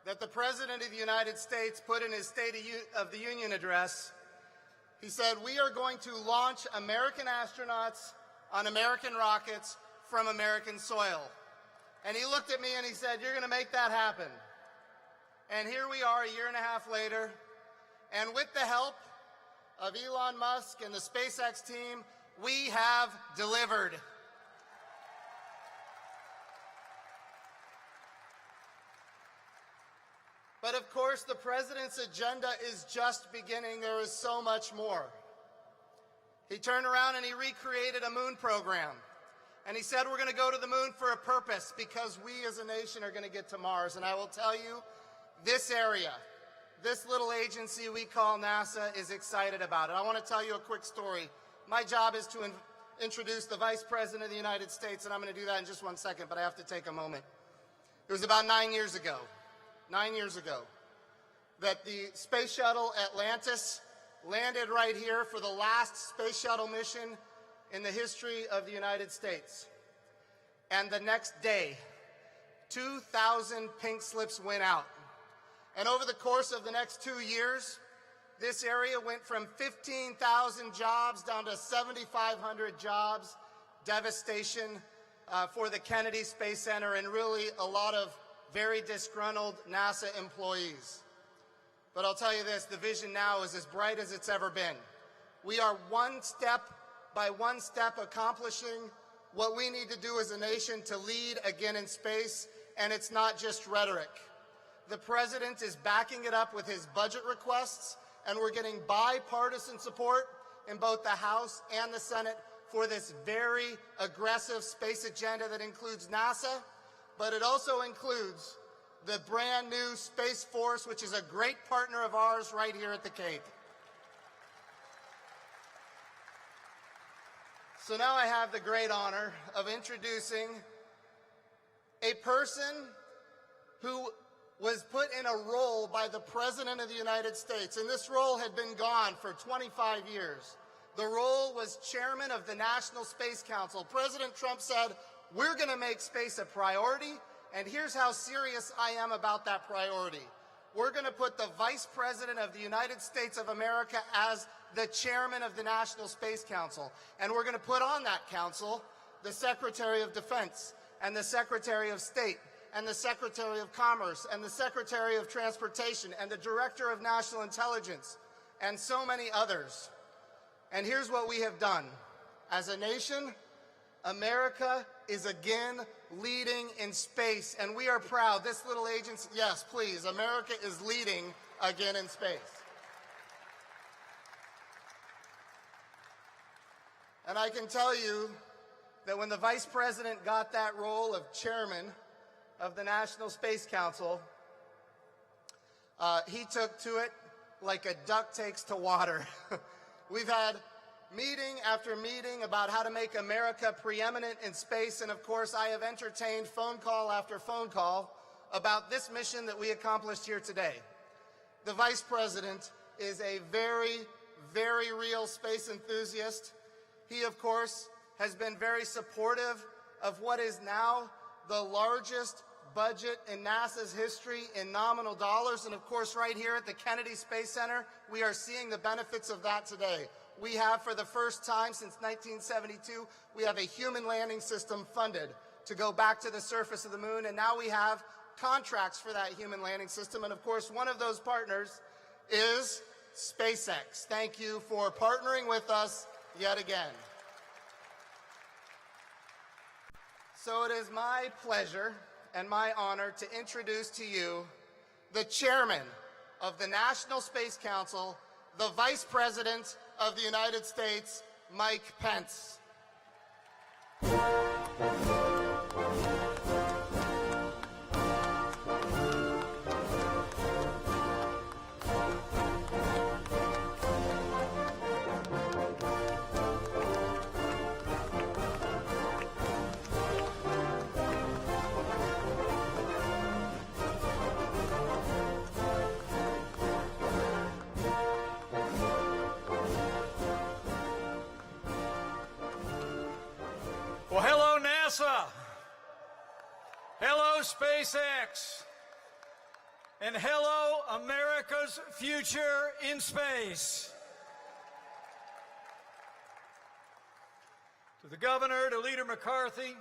that the President of the United States put in his State of the Union address, he said, "We are going to launch American astronauts on American rockets from American soil." And he looked at me and he said, "You're going to make that happen." And here we are a year and a half later, and with the help of Elon Musk and the SpaceX team, we have delivered. But of course, the President's agenda is just beginning. There is so much more. He turned around and he recreated a moon program. And he said, we're going to go to the moon for a purpose because we as a nation are going to get to Mars. And I will tell you, this area, this little agency we call NASA is excited about it. I want to tell you a quick story. My job is to introduce the Vice President of the United States, and I'm going to do that in just 1 second, but I have to take a moment. It was about 9 years ago, that the space shuttle Atlantis landed right here for the last space shuttle mission in the history of the United States. And the next day, 2,000 pink slips went out. And over the course of the next 2 years, this area went from 15,000 jobs down to 7,500 jobs. Devastation for the Kennedy Space Center and really a lot of very disgruntled NASA employees. But I'll tell you this, the vision now is as bright as it's ever been. We are one step by one step accomplishing what we need to do as a nation to lead again in space, and it's not just rhetoric. The President is backing it up with his budget requests, and we're getting bipartisan support in both the House and the Senate for this very aggressive space agenda that includes NASA, but it also includes the brand new Space Force, which is a great partner of ours right here at the Cape. So now I have the great honor of introducing a person who was put in a role by the President of the United States, and this role had been gone for 25 years. The role was chairman of the National Space Council. President Trump said, we're going to make space a priority, and here's how serious I am about that priority. We're going to put the Vice President of the United States of America as the chairman of the National Space Council, and we're going to put on that council the Secretary of Defense and the Secretary of State and the Secretary of Commerce and the Secretary of Transportation and the Director of National Intelligence and so many others. And here's what we have done. As a nation, America is again leading in space, and we are proud. This little agency, yes, please, America is leading again in space. And I can tell you that when the Vice President got that role of chairman of the National Space Council, he took to it like a duck takes to water. We've had meeting after meeting about how to make America preeminent in space, and of course I have entertained phone call after phone call about this mission that we accomplished here today. The Vice President is a very, very real space enthusiast. He, of course, has been very supportive of what is now the largest budget in NASA's history in nominal dollars. And of course, right here at the Kennedy Space Center, we are seeing the benefits of that today. We have, for the first time since 1972, we have a human landing system funded to go back to the surface of the moon. And now we have contracts for that human landing system. And of course, one of those partners is SpaceX. Thank you for partnering with us yet again. So it is my pleasure and my honor to introduce to you the chairman of the National Space Council, the Vice President of the United States, Mike Pence. SpaceX. And hello, America's future in space. To the Governor, to Leader McCarthy,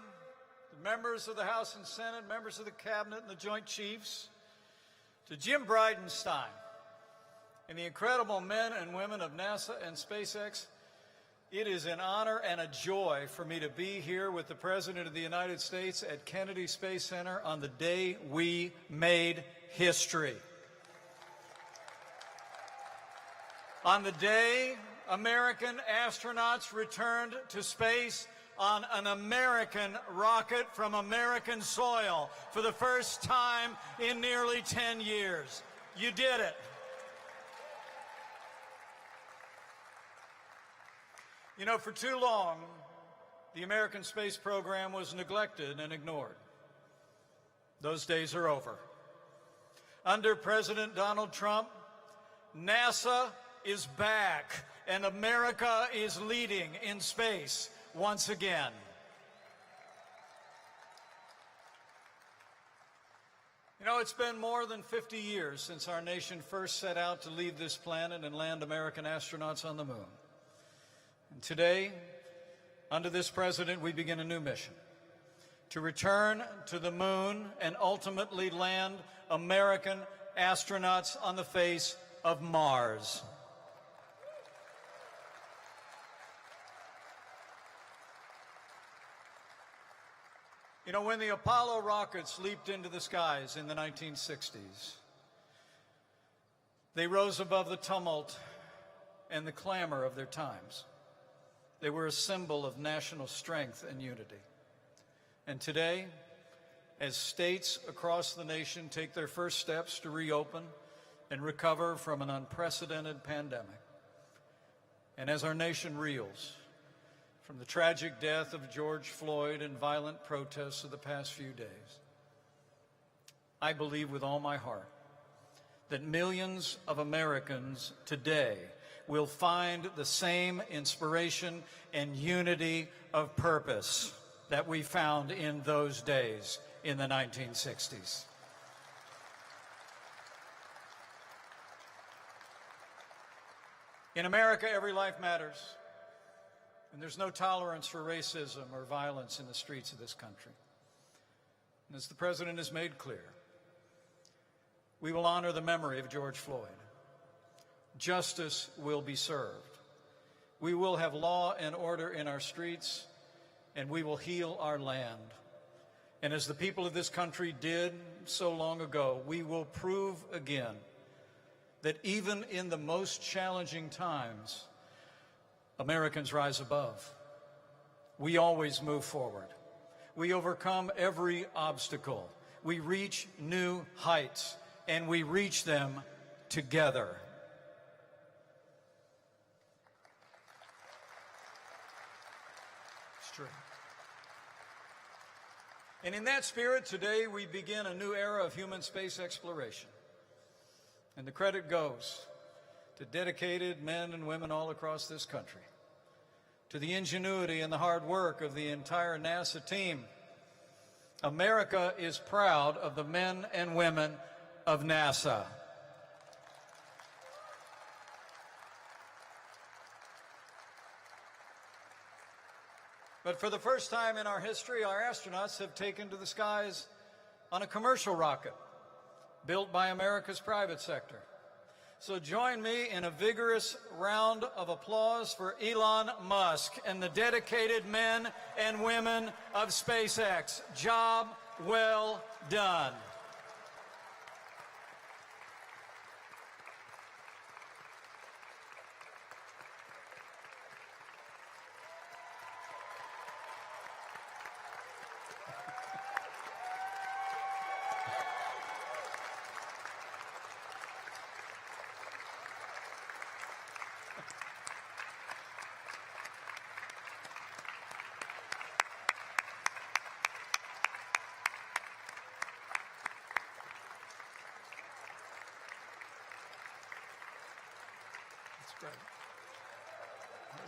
the members of the House and Senate, members of the Cabinet and the Joint Chiefs, to Jim Bridenstine, and the incredible men and women of NASA and SpaceX, it is an honor and a joy for me to be here with the President of the United States at Kennedy Space Center on the day we made history. On the day American astronauts returned to space on an American rocket from American soil for the first time in nearly 10 years. You did it. You know, for too long, the American space program was neglected and ignored. Those days are over. Under President Donald Trump, NASA is back, and America is leading in space once again. You know, it's been more than 50 years since our nation first set out to leave this planet and land American astronauts on the moon. And today, under this president, we begin a new mission to return to the moon and ultimately land American astronauts on the face of Mars. You know, when the Apollo rockets leaped into the skies in the 1960s, they rose above the tumult and the clamor of their times. They were a symbol of national strength and unity. And today, as states across the nation take their first steps to reopen and recover from an unprecedented pandemic, and as our nation reels from the tragic death of George Floyd and violent protests of the past few days, I believe with all my heart that millions of Americans today will find the same inspiration and unity of purpose that we found in those days in the 1960s. In America, every life matters, and there's no tolerance for racism or violence in the streets of this country. And as the President has made clear, we will honor the memory of George Floyd. Justice will be served. We will have law and order in our streets, and we will heal our land. And as the people of this country did so long ago, we will prove again that even in the most challenging times, Americans rise above. We always move forward. We overcome every obstacle. We reach new heights, and we reach them together. It's true. And in that spirit, today we begin a new era of human space exploration. And the credit goes to dedicated men and women all across this country, to the ingenuity and the hard work of the entire NASA team. America is proud of the men and women of NASA. But for the first time in our history, our astronauts have taken to the skies on a commercial rocket built by America's private sector. So join me in a vigorous round of applause for Elon Musk and the dedicated men and women of SpaceX. Job well done.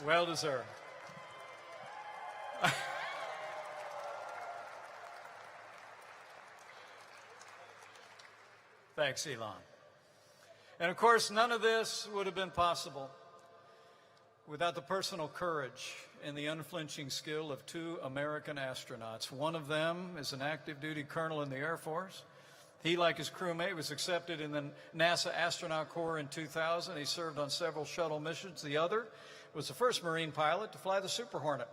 Well deserved. Thanks, Elon. And of course, none of this would have been possible without the personal courage and the unflinching skill of two American astronauts. One of them is an active duty colonel in the Air Force. He, like his crewmate, was accepted in the NASA Astronaut Corps in 2000. He served on several shuttle missions. The other was the first Marine pilot to fly the Super Hornet.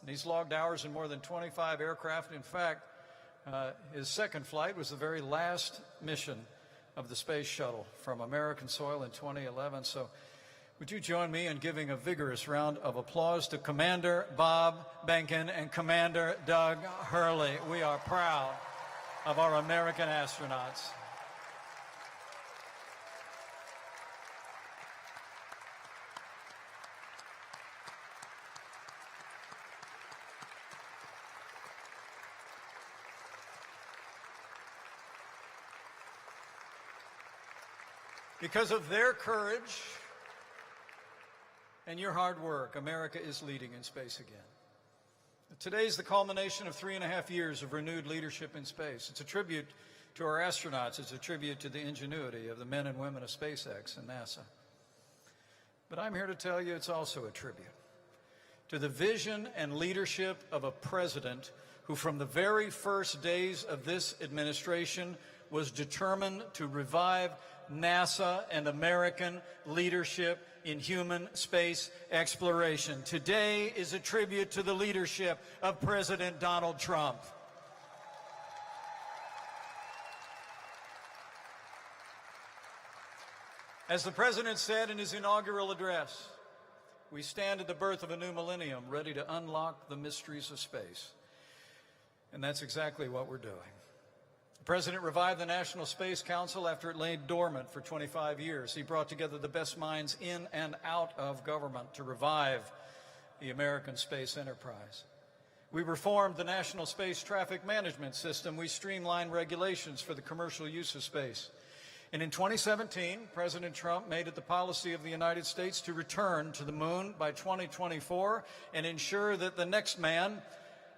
And he's logged hours in more than 25 aircraft. In fact, his second flight was the very last mission of the space shuttle from American soil in 2011. So would you join me in giving a vigorous round of applause to Commander Bob Behnken and Commander Doug Hurley. We are proud of our American astronauts. Because of their courage and your hard work, America is leading in space again. Today is the culmination of 3.5 years of renewed leadership in space. It's a tribute to our astronauts. It's a tribute to the ingenuity of the men and women of SpaceX and NASA. But I'm here to tell you it's also a tribute to the vision and leadership of a president who, from the very first days of this administration, was determined to revive NASA and American leadership in human space exploration. Today is a tribute to the leadership of President Donald Trump. As the President said in his inaugural address, we stand at the birth of a new millennium, ready to unlock the mysteries of space. And that's exactly what we're doing. The President revived the National Space Council after it lay dormant for 25 years. He brought together the best minds in and out of government to revive the American space enterprise. We reformed the National Space Traffic Management System. We streamlined regulations for the commercial use of space. And in 2017, President Trump made it the policy of the United States to return to the moon by 2024 and ensure that the next man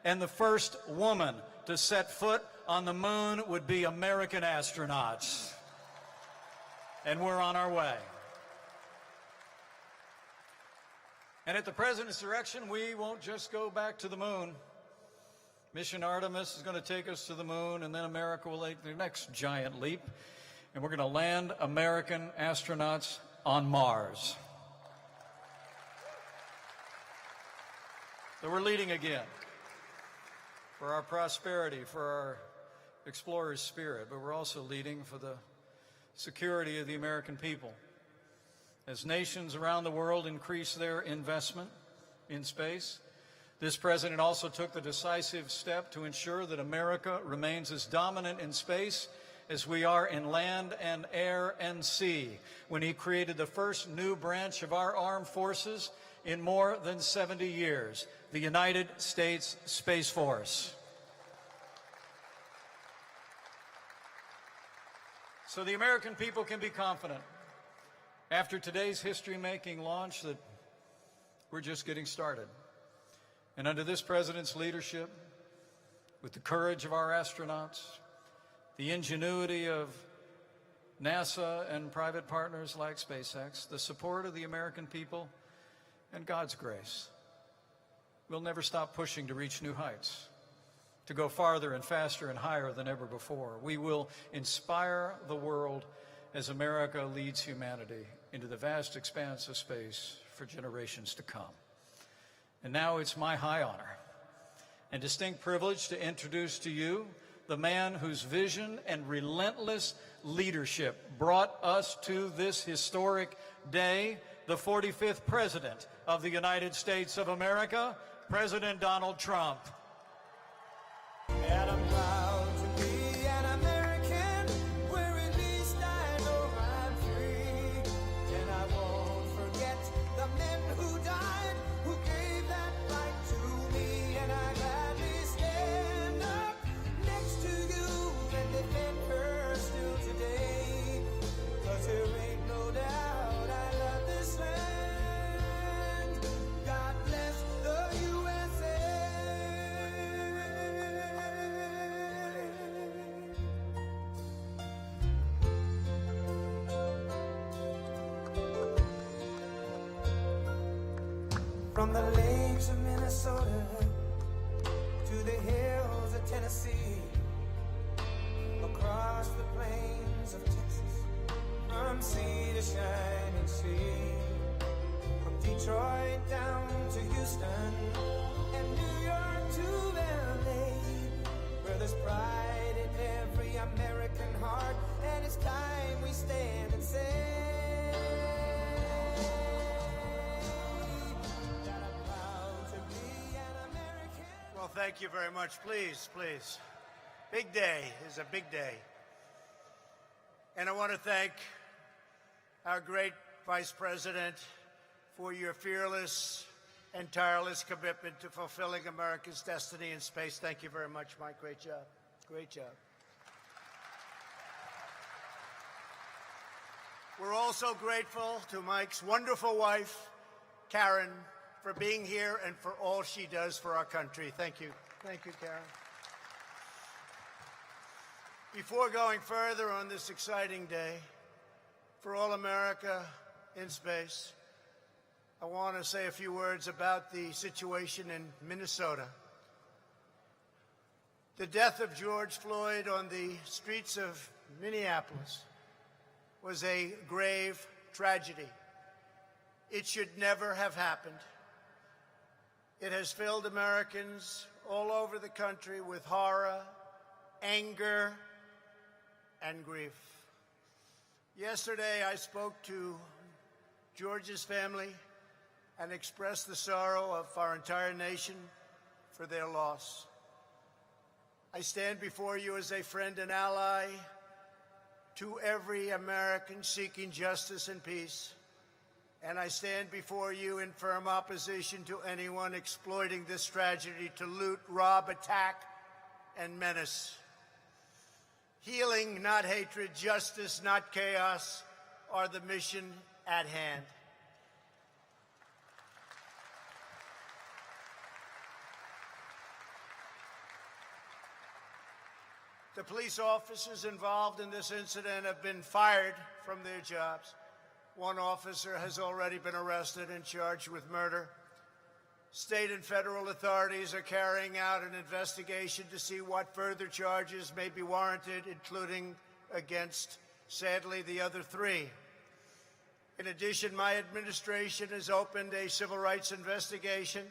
and the first woman to set foot on the moon would be American astronauts. And we're on our way. And at the President's direction, we won't just go back to the moon. Mission Artemis is going to take us to the moon, and then America will take the next giant leap, and we're going to land American astronauts on Mars. So we're leading again for our prosperity, for our explorer's spirit, but we're also leading for the security of the American people. As nations around the world increase their investment in space, this president also took the decisive step to ensure that America remains as dominant in space as we are in land and air and sea, when he created the first new branch of our armed forces in more than 70 years, the United States Space Force. So the American people can be confident after today's history-making launch that we're just getting started. And under this president's leadership, with the courage of our astronauts, the ingenuity of NASA and private partners like SpaceX, the support of the American people, and God's grace, we'll never stop pushing to reach new heights, to go farther and faster and higher than ever before. We will inspire the world as America leads humanity into the vast expanse of space for generations to come. And now it's my high honor and distinct privilege to introduce to you the man whose vision and relentless leadership brought us to this historic day, the 45th President of the United States of America, President Donald Trump. And I'm proud to be an American, where at least I know I'm free. And I won't forget the men who died, who gave that right to me. And I gladly stand up next to you and defend her still today. 'Cause there ain't no doubt I love this land. God bless the USA. From the lakes of Minnesota to the hills of Tennessee, across the plains of Texas, from sea to shining sea, from Detroit down to Houston and New York to LA, where there's pride in every American heart, and it's time we stand and say that I'm proud to be an American. Well, thank you very much. Please, please. Big day is a big day. And I want to thank our great Vice President for your fearless and tireless commitment to fulfilling America's destiny in space. Thank you very much, Mike. Great job. Great job. We're also grateful to Mike's wonderful wife, Karen, for being here and for all she does for our country. Thank you. Thank you, Karen. Before going further on this exciting day for all America in space, I want to say a few words about the situation in Minnesota. The death of George Floyd on the streets of Minneapolis was a grave tragedy. It should never have happened. It has filled Americans all over the country with horror, anger, and grief. Yesterday, I spoke to George's family and expressed the sorrow of our entire nation for their loss. I stand before you as a friend and ally to every American seeking justice and peace, and I stand before you in firm opposition to anyone exploiting this tragedy to loot, rob, attack, and menace. Healing, not hatred, justice, not chaos, are the mission at hand. The police officers involved in this incident have been fired from their jobs. One officer has already been arrested and charged with murder. State and federal authorities are carrying out an investigation to see what further charges may be warranted, including against, sadly, the other three. In addition, my administration has opened a civil rights investigation,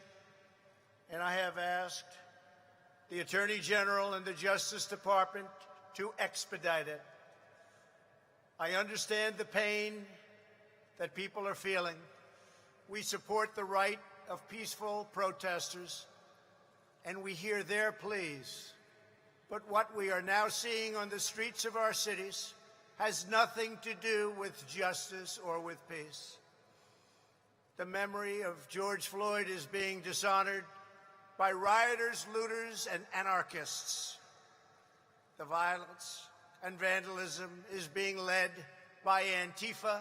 and I have asked the Attorney General and the Justice Department to expedite it. I understand the pain that people are feeling. We support the right of peaceful protesters, and we hear their pleas. But what we are now seeing on the streets of our cities has nothing to do with justice or with peace. The memory of George Floyd is being dishonored by rioters, looters, and anarchists. The violence and vandalism is being led by Antifa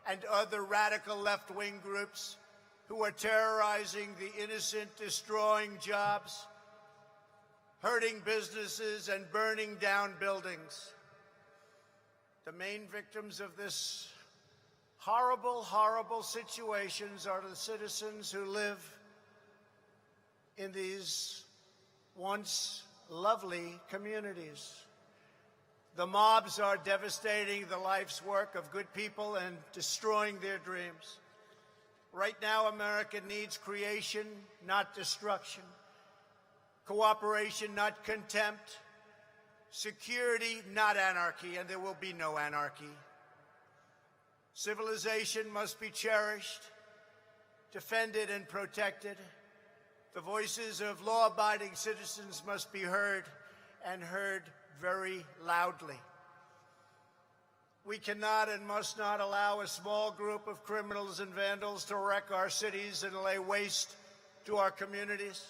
and other radical left-wing groups who are terrorizing the innocent, destroying jobs, hurting businesses, and burning down buildings. The main victims of this horrible, horrible situations are the citizens who live in these once lovely communities. The mobs are devastating the life's work of good people and destroying their dreams. Right now, America needs creation, not destruction. Cooperation, not contempt. Security, not anarchy, and there will be no anarchy. Civilization must be cherished, defended, and protected. The voices of law-abiding citizens must be heard, and heard very loudly. We cannot and must not allow a small group of criminals and vandals to wreck our cities and lay waste to our communities.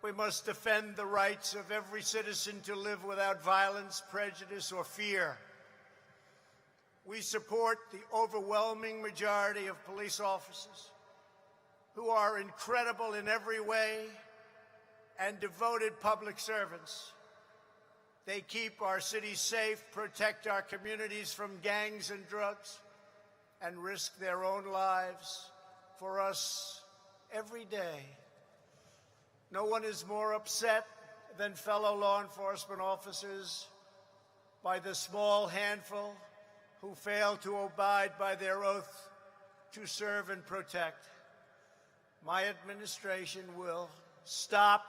We must defend the rights of every citizen to live without violence, prejudice, or fear. We support the overwhelming majority of police officers who are incredible in every way and devoted public servants. They keep our cities safe, protect our communities from gangs and drugs, and risk their own lives for us every day. No one is more upset than fellow law enforcement officers by the small handful who fail to abide by their oath to serve and protect. My administration will stop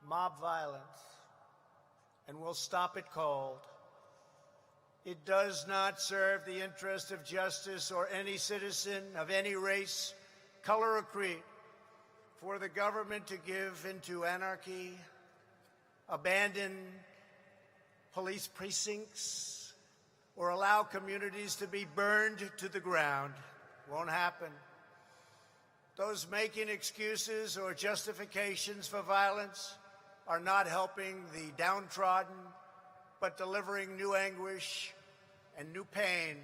mob violence, and will stop it cold. It does not serve the interest of justice or any citizen of any race, color, or creed for the government to give into anarchy, abandon police precincts, or allow communities to be burned to the ground. Won't happen. Those making excuses or justifications for violence are not helping the downtrodden, but delivering new anguish and new pain.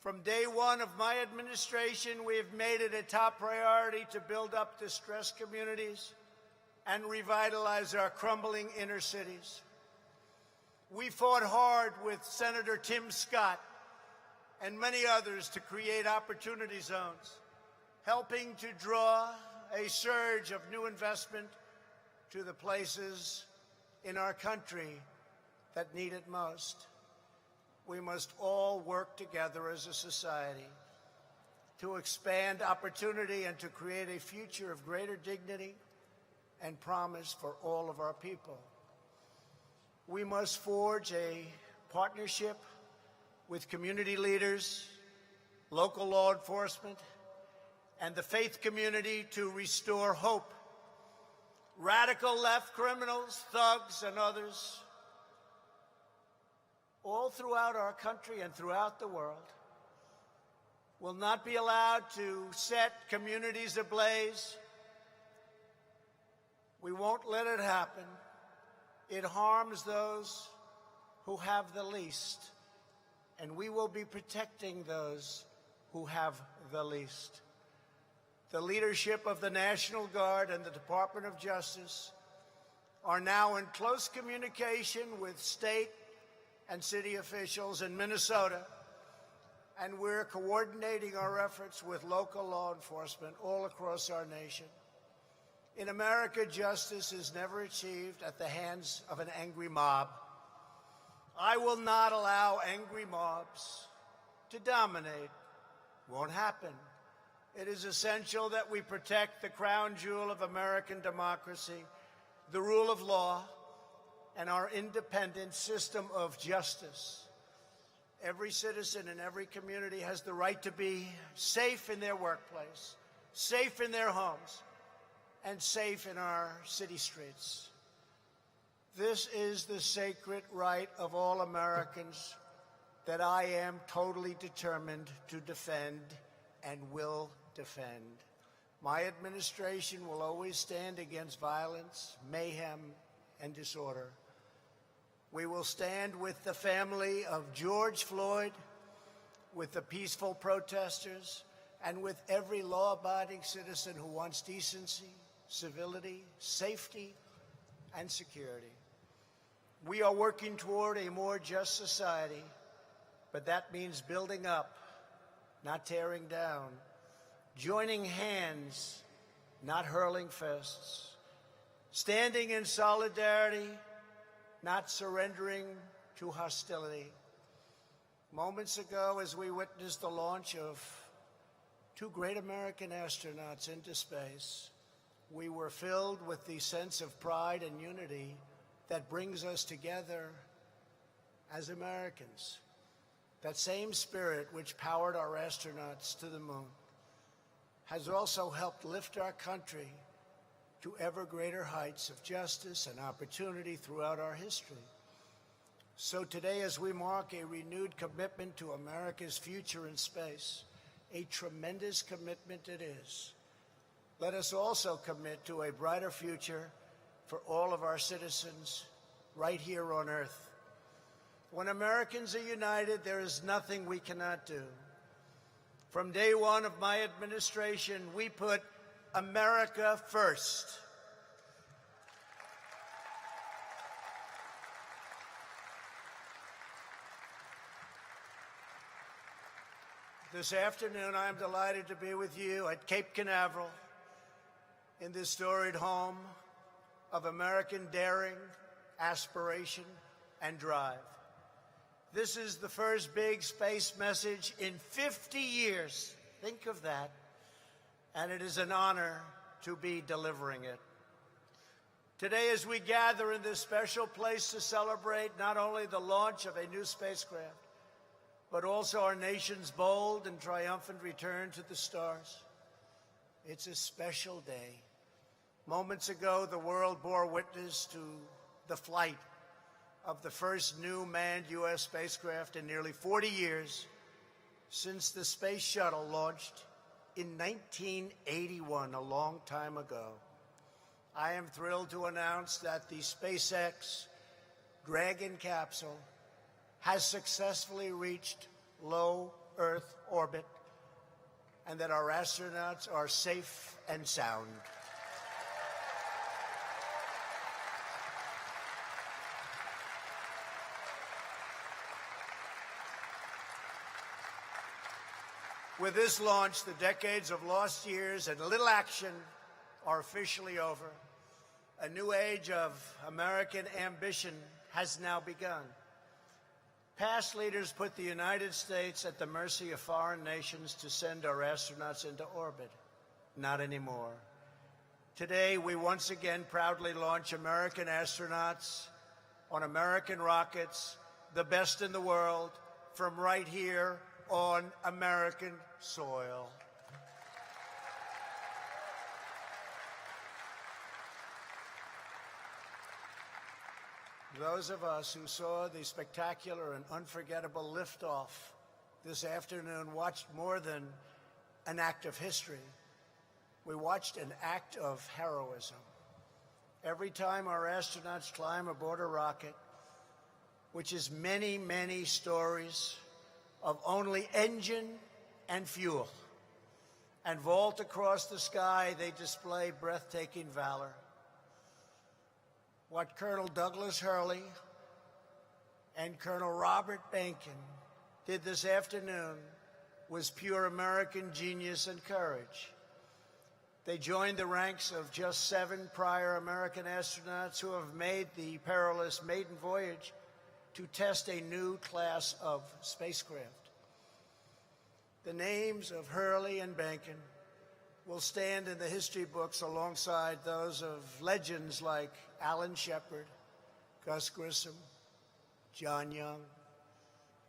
From day one of my administration, we have made it a top priority to build up distressed communities and revitalize our crumbling inner cities. We fought hard with Senator Tim Scott and many others to create opportunity zones, helping to draw a surge of new investment to the places in our country that need it most. We must all work together as a society to expand opportunity and to create a future of greater dignity and promise for all of our people. We must forge a partnership with community leaders, local law enforcement, and the faith community to restore hope. Radical left criminals, thugs, and others, all throughout our country and throughout the world, will not be allowed to set communities ablaze. We won't let it happen. It harms those who have the least, and we will be protecting those who have the least. The leadership of the National Guard and the Department of Justice are now in close communication with state and city officials in Minnesota, and we're coordinating our efforts with local law enforcement all across our nation. In America, justice is never achieved at the hands of an angry mob. I will not allow angry mobs to dominate. Won't happen. It is essential that we protect the crown jewel of American democracy, the rule of law, and our independent system of justice. Every citizen in every community has the right to be safe in their workplace, safe in their homes, and safe in our city streets. This is the sacred right of all Americans that I am totally determined to defend and will defend. My administration will always stand against violence, mayhem, and disorder. We will stand with the family of George Floyd, with the peaceful protesters, and with every law-abiding citizen who wants decency, civility, safety, and security. We are working toward a more just society, but that means building up, not tearing down, joining hands, not hurling fists, standing in solidarity, not surrendering to hostility. Moments ago, as we witnessed the launch of two great American astronauts into space, we were filled with the sense of pride and unity that brings us together as Americans. That same spirit which powered our astronauts to the moon has also helped lift our country to ever greater heights of justice and opportunity throughout our history. So today, as we mark a renewed commitment to America's future in space, a tremendous commitment it is, let us also commit to a brighter future for all of our citizens right here on Earth. When Americans are united, there is nothing we cannot do. From day one of my administration, we put America first. This afternoon, I am delighted to be with you at Cape Canaveral in this storied home of American daring, aspiration, and drive. This is the first big space message in 50 years. Think of that. And it is an honor to be delivering it. Today, as we gather in this special place to celebrate not only the launch of a new spacecraft, but also our nation's bold and triumphant return to the stars, it's a special day. Moments ago, the world bore witness to the flight of the first new manned U.S. spacecraft in nearly 40 years since the space shuttle launched in 1981, a long time ago. I am thrilled to announce that the SpaceX Dragon capsule has successfully reached low Earth orbit and that our astronauts are safe and sound. With this launch, the decades of lost years and little action are officially over. A new age of American ambition has now begun. Past leaders put the United States at the mercy of foreign nations to send our astronauts into orbit. Not anymore. Today, we once again proudly launch American astronauts on American rockets, the best in the world, from right here on American soil. Those of us who saw the spectacular and unforgettable liftoff this afternoon watched more than an act of history. We watched an act of heroism. Every time our astronauts climb aboard a rocket, which is many, many stories of only engine and fuel, and vault across the sky, they display breathtaking valor. What Colonel Douglas Hurley and Colonel Robert Behnken did this afternoon was pure American genius and courage. They joined the ranks of just 7 prior American astronauts who have made the perilous maiden voyage to test a new class of spacecraft. The names of Hurley and Behnken will stand in the history books alongside those of legends like Alan Shepard, Gus Grissom, John Young.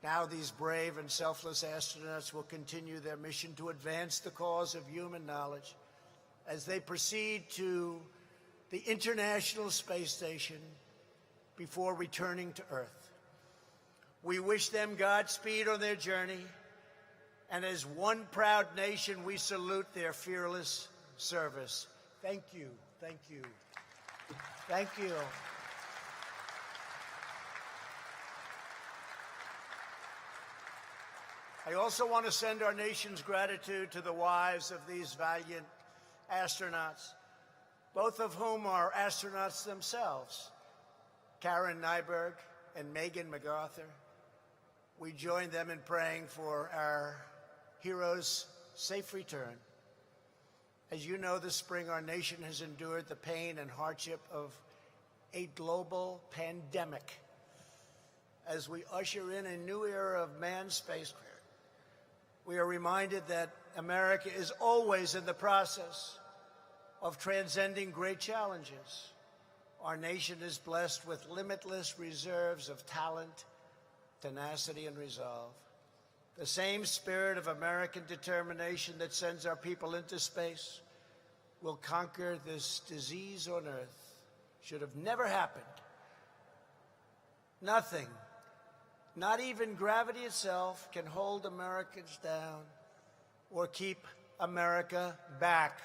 Now these brave and selfless astronauts will continue their mission to advance the cause of human knowledge as they proceed to the International Space Station before returning to Earth. We wish them Godspeed on their journey, and as one proud nation, we salute their fearless service. Thank you, thank you, thank you. I also want to send our nation's gratitude to the wives of these valiant astronauts, both of whom are astronauts themselves, Karen Nyberg and Megan MacArthur. We join them in praying for our heroes' safe return. As you know, this spring our nation has endured the pain and hardship of a global pandemic as we usher in a new era of manned spacecraft. We are reminded that America is always in the process of transcending great challenges. Our nation is blessed with limitless reserves of talent, tenacity, and resolve. The same spirit of American determination that sends our people into space will conquer this disease on Earth. Should have never happened. Nothing, not even gravity itself, can hold Americans down or keep America back.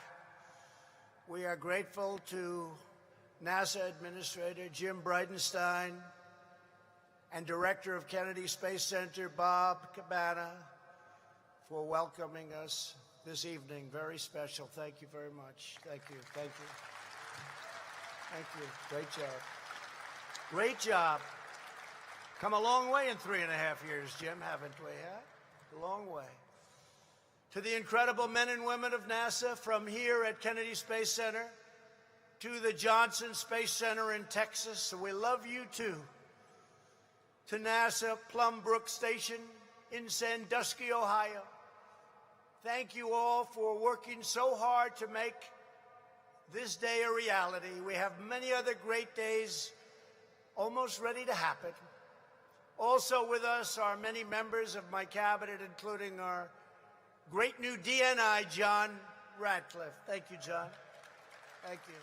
We are grateful to NASA Administrator Jim Bridenstine and Director of Kennedy Space Center, Bob Cabana, for welcoming us this evening. Very special. Thank you very much. Thank you. Thank you. Thank you. Great job. Great job. Come a long way in 3.5 years, Jim, haven't we? Huh? A long way. To the incredible men and women of NASA from here at Kennedy Space Center to the Johnson Space Center in Texas, we love you too. To NASA Plum Brook Station in Sandusky, Ohio, thank you all for working so hard to make this day a reality. We have many other great days almost ready to happen. Also with us are many members of my cabinet, including our great new DNI, John Ratcliffe. Thank you, John. Thank you.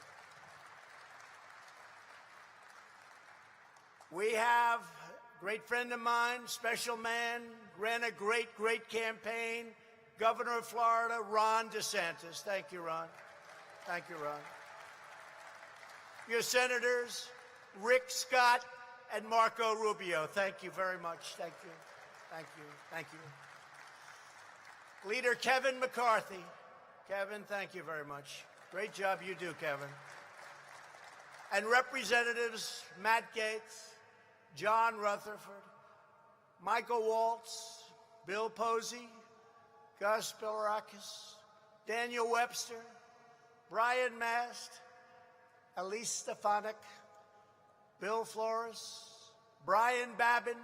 We have a great friend of mine, special man, ran a great campaign, Governor of Florida, Ron DeSantis. Thank you, Ron. Thank you, Ron. Your senators, Rick Scott and Marco Rubio. Thank you very much. Thank you. Thank you. Thank you. Leader Kevin McCarthy. Kevin, thank you very much. Great job you do, Kevin. And Representatives Matt Gaetz, John Rutherford, Michael Waltz, Bill Posey, Gus Bilirakis, Daniel Webster, Brian Mast, Elise Stefanik, Bill Flores, Brian Babin,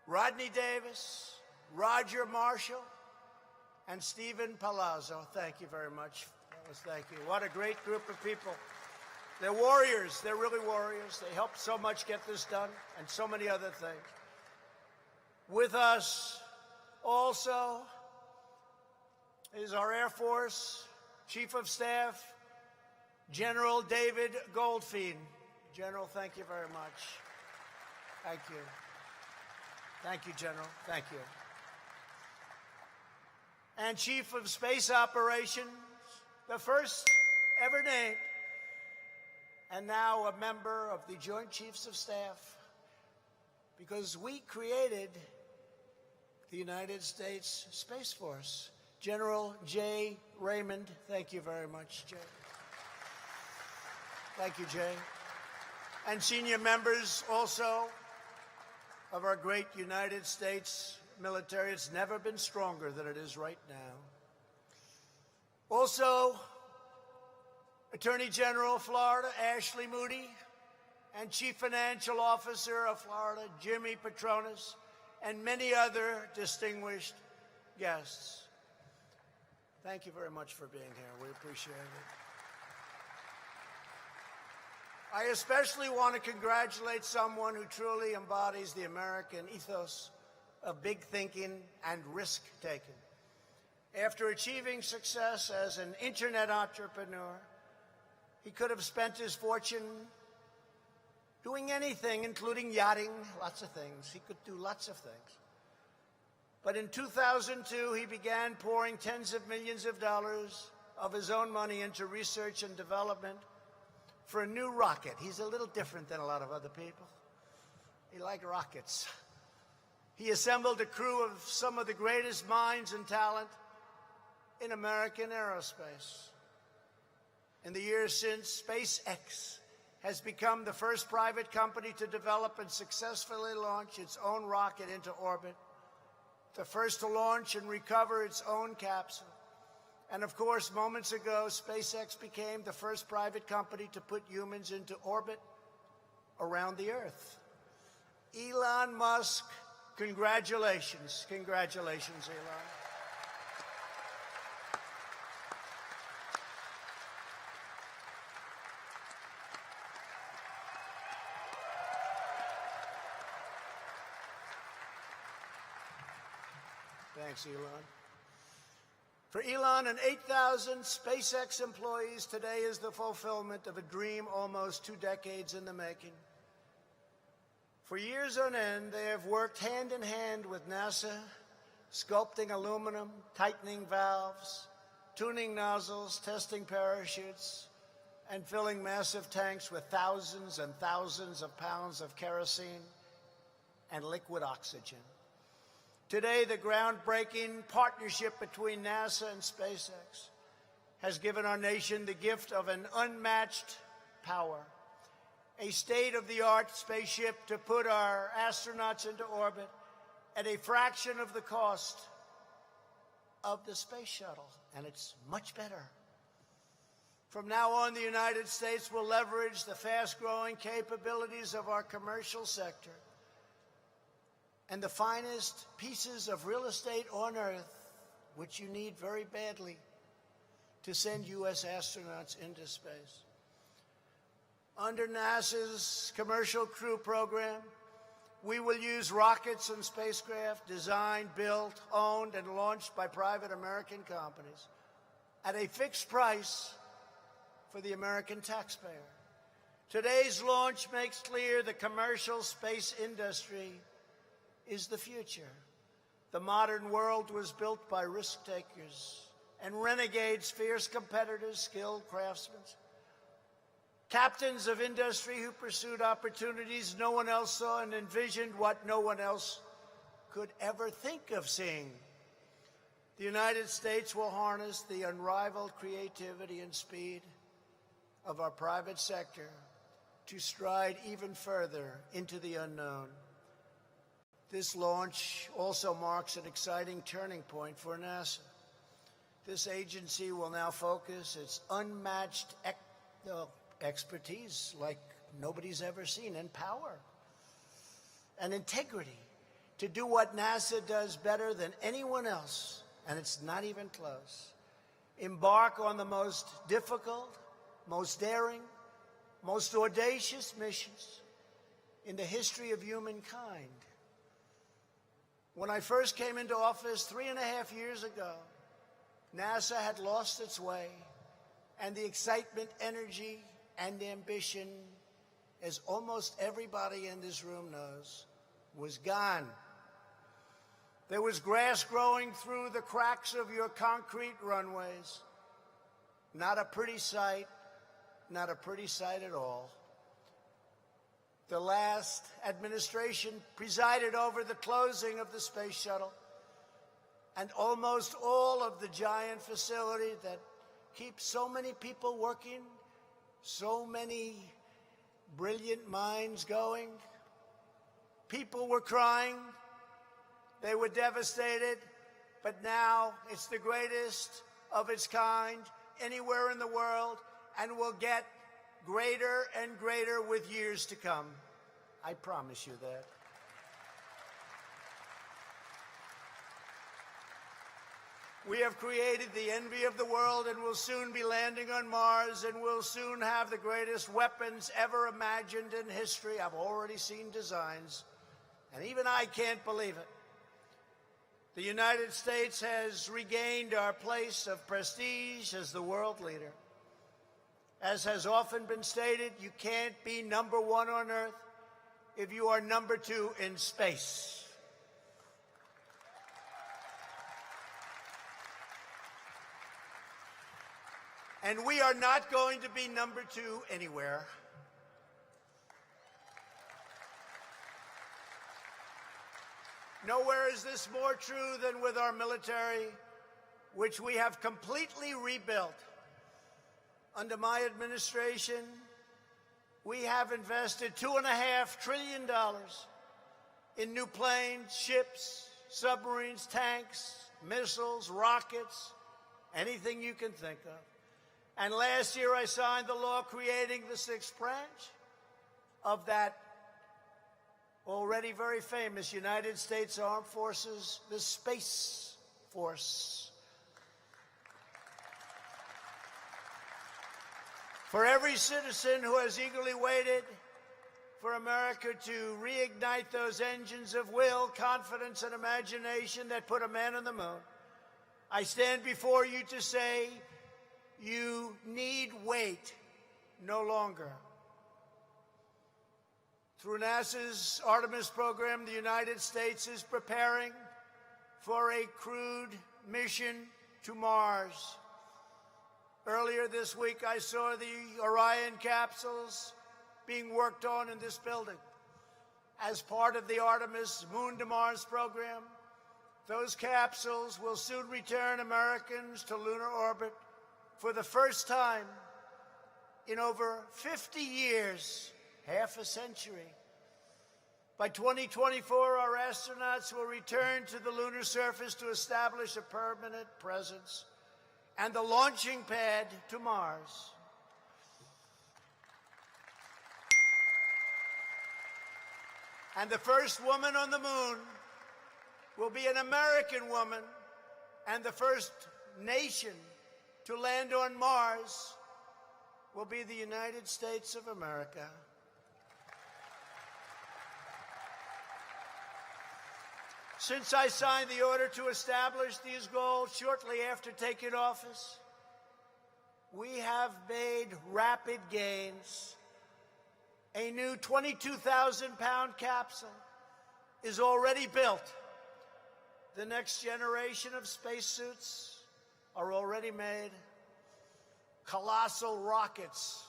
Rodney Davis, Roger Marshall, and Stephen Palazzo. Thank you very much. Thank you. What a great group of people. They're warriors. They're really warriors. They helped so much get this done and so many other things. With us also is our Air Force Chief of Staff, General David Goldfein. General, thank you very much. Thank you. Thank you, General. Thank you. And Chief of Space Operations, the first ever named, and now a member of the Joint Chiefs of Staff, because we created the United States Space Force. General Jay Raymond, thank you very much, Jay. Thank you, Jay. And senior members also of our great United States military. It's never been stronger than it is right now. Also, Attorney General of Florida, Ashley Moody, and Chief Financial Officer of Florida, Jimmy Petronas, and many other distinguished guests. Thank you very much for being here. We appreciate it. I especially want to congratulate someone who truly embodies the American ethos of big thinking and risk-taking. After achieving success as an internet entrepreneur, he could have spent his fortune doing anything, including yachting, lots of things. He could do lots of things. But in 2002, he began pouring tens of millions of dollars of his own money into research and development for a new rocket. He's a little different than a lot of other people. He liked rockets. He assembled a crew of some of the greatest minds and talent in American aerospace. In the years since, SpaceX has become the first private company to develop and successfully launch its own rocket into orbit, the first to launch and recover its own capsule. And of course, moments ago, SpaceX became the first private company to put humans into orbit around the Earth. Elon Musk, congratulations. Congratulations, Elon. Thanks, Elon. For Elon and 8,000 SpaceX employees, today is the fulfillment of a dream almost 2 decades in the making. For years on end, they have worked hand in hand with NASA, sculpting aluminum, tightening valves, tuning nozzles, testing parachutes, and filling massive tanks with thousands and thousands of pounds of kerosene and liquid oxygen. Today, the groundbreaking partnership between NASA and SpaceX has given our nation the gift of an unmatched power, a state-of-the-art spaceship to put our astronauts into orbit at a fraction of the cost of the space shuttle, and it's much better. From now on, the United States will leverage the fast-growing capabilities of our commercial sector and the finest pieces of real estate on Earth, which you need very badly, to send U.S. astronauts into space. Under NASA's Commercial Crew Program, we will use rockets and spacecraft designed, built, owned, and launched by private American companies at a fixed price for the American taxpayer. Today's launch makes clear the commercial space industry is the future. The modern world was built by risk takers and renegades, fierce competitors, skilled craftsmen, captains of industry who pursued opportunities no one else saw and envisioned what no one else could ever think of seeing. The United States will harness the unrivaled creativity and speed of our private sector to stride even further into the unknown. This launch also marks an exciting turning point for NASA. This agency will now focus its unmatched expertise like nobody's ever seen, and power and integrity to do what NASA does better than anyone else, and it's not even close. Embark on the most difficult, most daring, most audacious missions in the history of humankind. When I first came into office 3.5 years ago, NASA had lost its way, and the excitement, energy, and ambition, as almost everybody in this room knows, was gone. There was grass growing through the cracks of your concrete runways. Not a pretty sight, not a pretty sight at all. The last administration presided over the closing of the space shuttle and almost all of the giant facility that keeps so many people working, so many brilliant minds going. People were crying. They were devastated. But now it's the greatest of its kind anywhere in the world, and will get greater and greater with years to come. I promise you that. We have created the envy of the world and will soon be landing on Mars, and will soon have the greatest weapons ever imagined in history. I've already seen designs, and even I can't believe it. The United States has regained our place of prestige as the world leader. As has often been stated, you can't be number one on Earth if you are number two in space. And we are not going to be number two anywhere. Nowhere is this more true than with our military, which we have completely rebuilt. Under my administration, we have invested $2.5 trillion in new planes, ships, submarines, tanks, missiles, rockets, anything you can think of. And last year I signed the law creating the sixth branch of that already very famous United States Armed Forces, the Space Force. For every citizen who has eagerly waited for America to reignite those engines of will, confidence, and imagination that put a man on the moon, I stand before you to say, you need wait no longer. Through NASA's Artemis program, the United States is preparing for a crewed mission to Mars. Earlier this week, I saw the Orion capsules being worked on in this building. As part of the Artemis Moon to Mars program, those capsules will soon return Americans to lunar orbit for the first time in over 50 years, half a century. By 2024, our astronauts will return to the lunar surface to establish a permanent presence and the launching pad to Mars. And the first woman on the moon will be an American woman, and the first nation to land on Mars will be the United States of America. Since I signed the order to establish these goals shortly after taking office, we have made rapid gains. A new 22,000-pound capsule is already built. The next generation of spacesuits are already made. Colossal rockets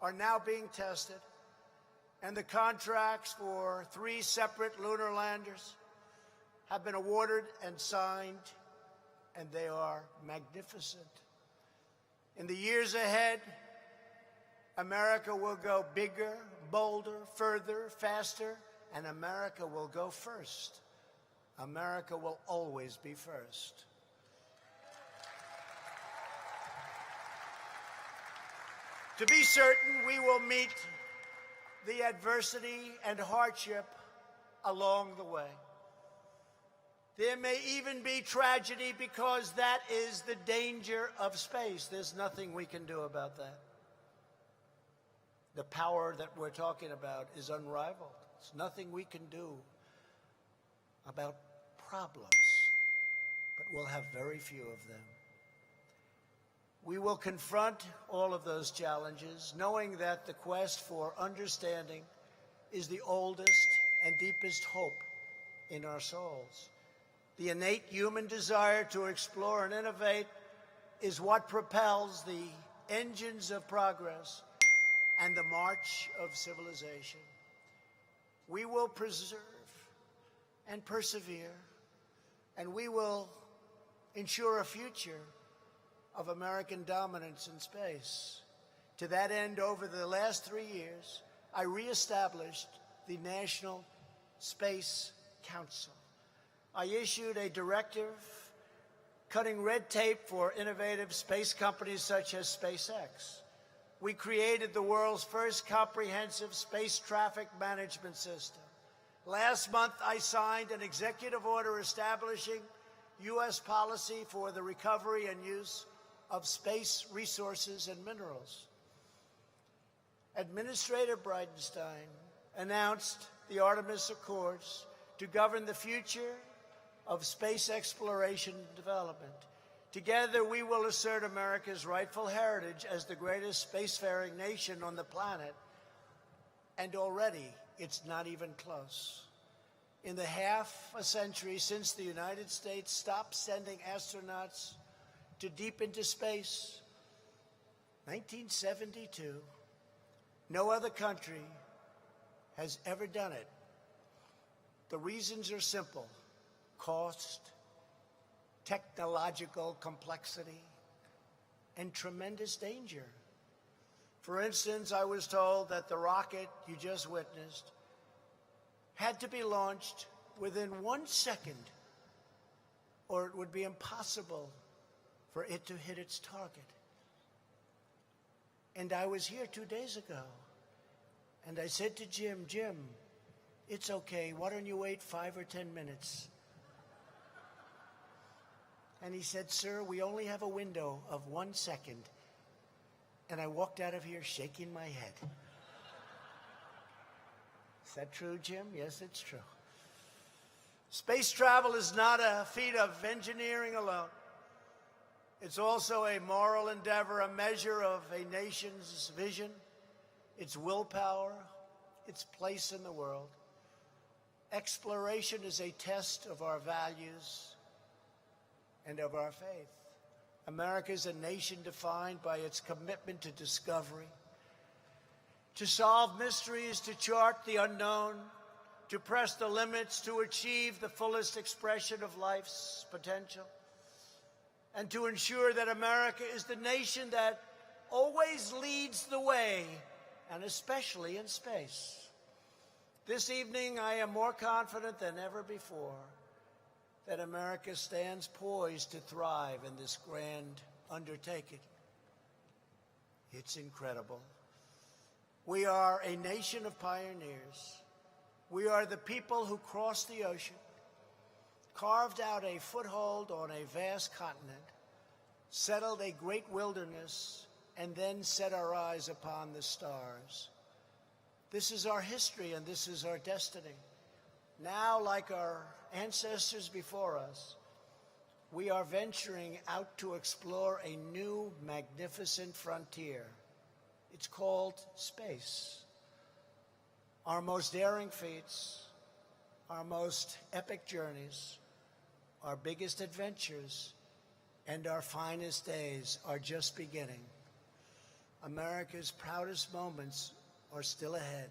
are now being tested, and the contracts for 3 separate lunar landers have been awarded and signed, and they are magnificent. In the years ahead, America will go bigger, bolder, further, faster, and America will go first. America will always be first. To be certain, we will meet the adversity and hardship along the way. There may even be tragedy, because that is the danger of space. There's nothing we can do about that. The power that we're talking about is unrivaled. There's nothing we can do about problems, but we'll have very few of them. We will confront all of those challenges, knowing that the quest for understanding is the oldest and deepest hope in our souls. The innate human desire to explore and innovate is what propels the engines of progress and the march of civilization. We will preserve and persevere, and we will ensure a future of American dominance in space. To that end, over the last 3 years, I reestablished the National Space Council. I issued a directive cutting red tape for innovative space companies such as SpaceX. We created the world's first comprehensive space traffic management system. Last month, I signed an executive order establishing U.S. policy for the recovery and use of space resources and minerals. Administrator Bridenstine announced the Artemis Accords to govern the future of space exploration and development. Together, we will assert America's rightful heritage as the greatest spacefaring nation on the planet, and already it's not even close. In the half a century since the United States stopped sending astronauts to deep into space, 1972, no other country has ever done it. The reasons are simple: cost, technological complexity, and tremendous danger. For instance, I was told that the rocket you just witnessed had to be launched within 1 second, or it would be impossible for it to hit its target. And I was here 2 days ago, and I said to Jim, it's okay, why don't you wait 5 or 10 minutes? And he said, sir, we only have a window of 1 second. And I walked out of here shaking my head. Is that true, Jim? Yes, it's true. Space travel is not a feat of engineering alone. It's also a moral endeavor, a measure of a nation's vision, its willpower, its place in the world. Exploration is a test of our values and of our faith. America is a nation defined by its commitment to discovery, to solve mysteries, to chart the unknown, to press the limits, to achieve the fullest expression of life's potential, and to ensure that America is the nation that always leads the way, and especially in space. This evening, I am more confident than ever before that America stands poised to thrive in this grand undertaking. It's incredible. We are a nation of pioneers. We are the people who crossed the ocean, carved out a foothold on a vast continent, settled a great wilderness, and then set our eyes upon the stars. This is our history and this is our destiny. Now, like our ancestors before us, we are venturing out to explore a new, magnificent frontier. It's called space. Our most daring feats, our most epic journeys, our biggest adventures, and our finest days are just beginning. America's proudest moments are still ahead.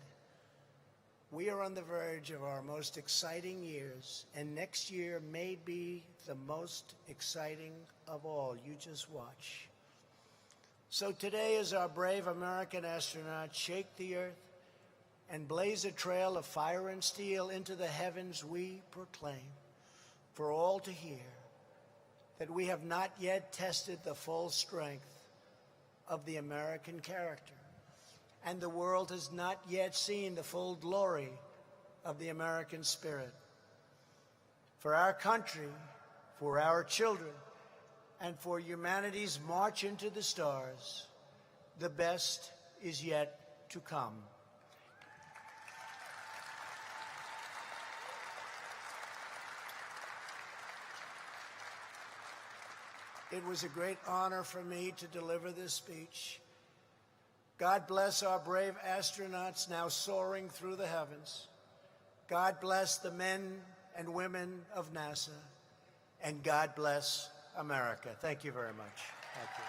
We are on the verge of our most exciting years, and next year may be the most exciting of all. You just watch. So today, as our brave American astronauts shake the earth and blaze a trail of fire and steel into the heavens, we proclaim for all to hear that we have not yet tested the full strength of the American character, and the world has not yet seen the full glory of the American spirit. For our country, for our children, and for humanity's march into the stars, the best is yet to come. It was a great honor for me to deliver this speech. God bless our brave astronauts now soaring through the heavens. God bless the men and women of NASA. And God bless America. Thank you very much. Thank you.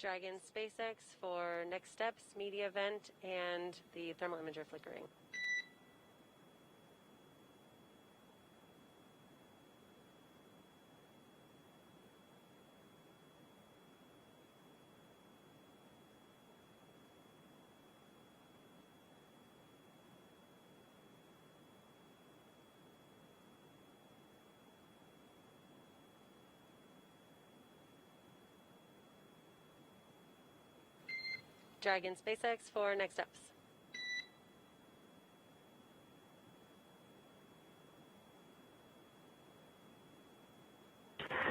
Dragon SpaceX for next steps, media event, and the thermal imager flickering. Dragon SpaceX for next steps.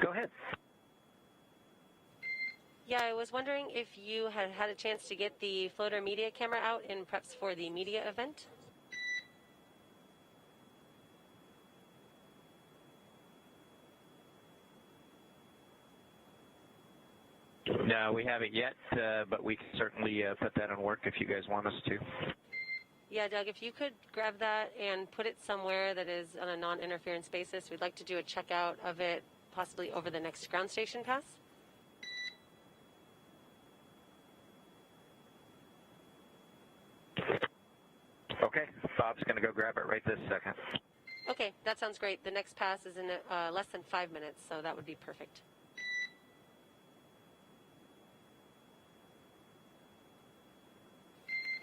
Go ahead. Yeah, I was wondering if you had had a chance to get the floater media camera out in preps for the media event. No, we haven't yet, but we can certainly put that on work if you guys want us to. Yeah, Doug, if you could grab that and put it somewhere that is on a non-interference basis, we'd like to do a checkout of it, possibly over the next ground station pass. Okay, Bob's going to go grab it right this second. Okay, that sounds great. The next pass is in less than 5 minutes, so that would be perfect.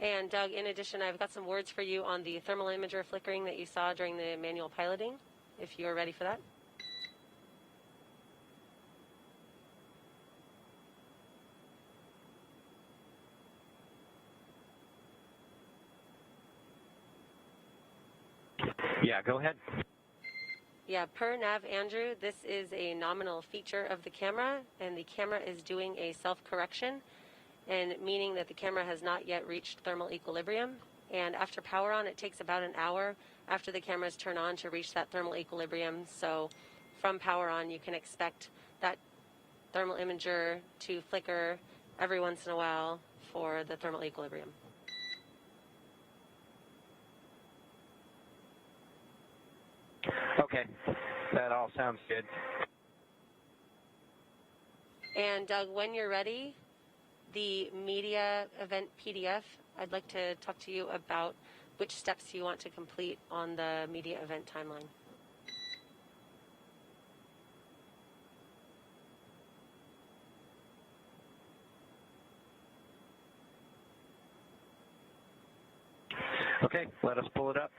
And Doug, in addition, I've got some words for you on the thermal imager flickering that you saw during the manual piloting, if you are ready for that. Yeah, go ahead. Yeah, per Nav Andrew, this is a nominal feature of the camera, and the camera is doing a self-correction, and meaning that the camera has not yet reached thermal equilibrium. And after power on, it takes about an hour after the cameras turn on to reach that thermal equilibrium. So from power on, you can expect that thermal imager to flicker every once in a while for the thermal equilibrium. Okay, that all sounds good. And Doug, when you're ready, the media event PDF, I'd like to talk to you about which steps you want to complete on the media event timeline. Okay, let us pull it up.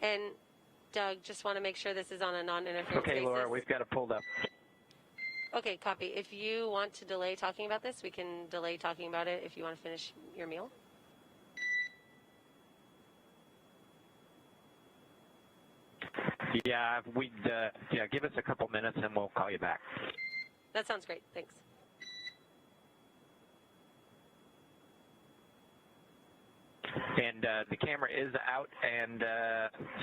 And Doug, just want to make sure this is on a non-interference Okay, basis. Laura, we've got it pulled up. Okay, copy. If you want to delay talking about this, we can delay talking about it if you want to finish your meal. Yeah, give us a couple minutes and we'll call you back. That sounds great. Thanks. And the camera is out and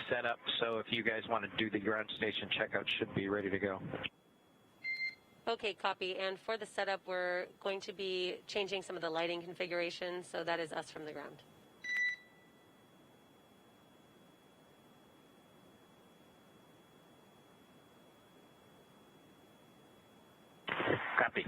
set up, so if you guys want to do the ground station checkout, should be ready to go. Okay, copy. And for the setup, we're going to be changing some of the lighting configurations, so that is us from the ground. Copy.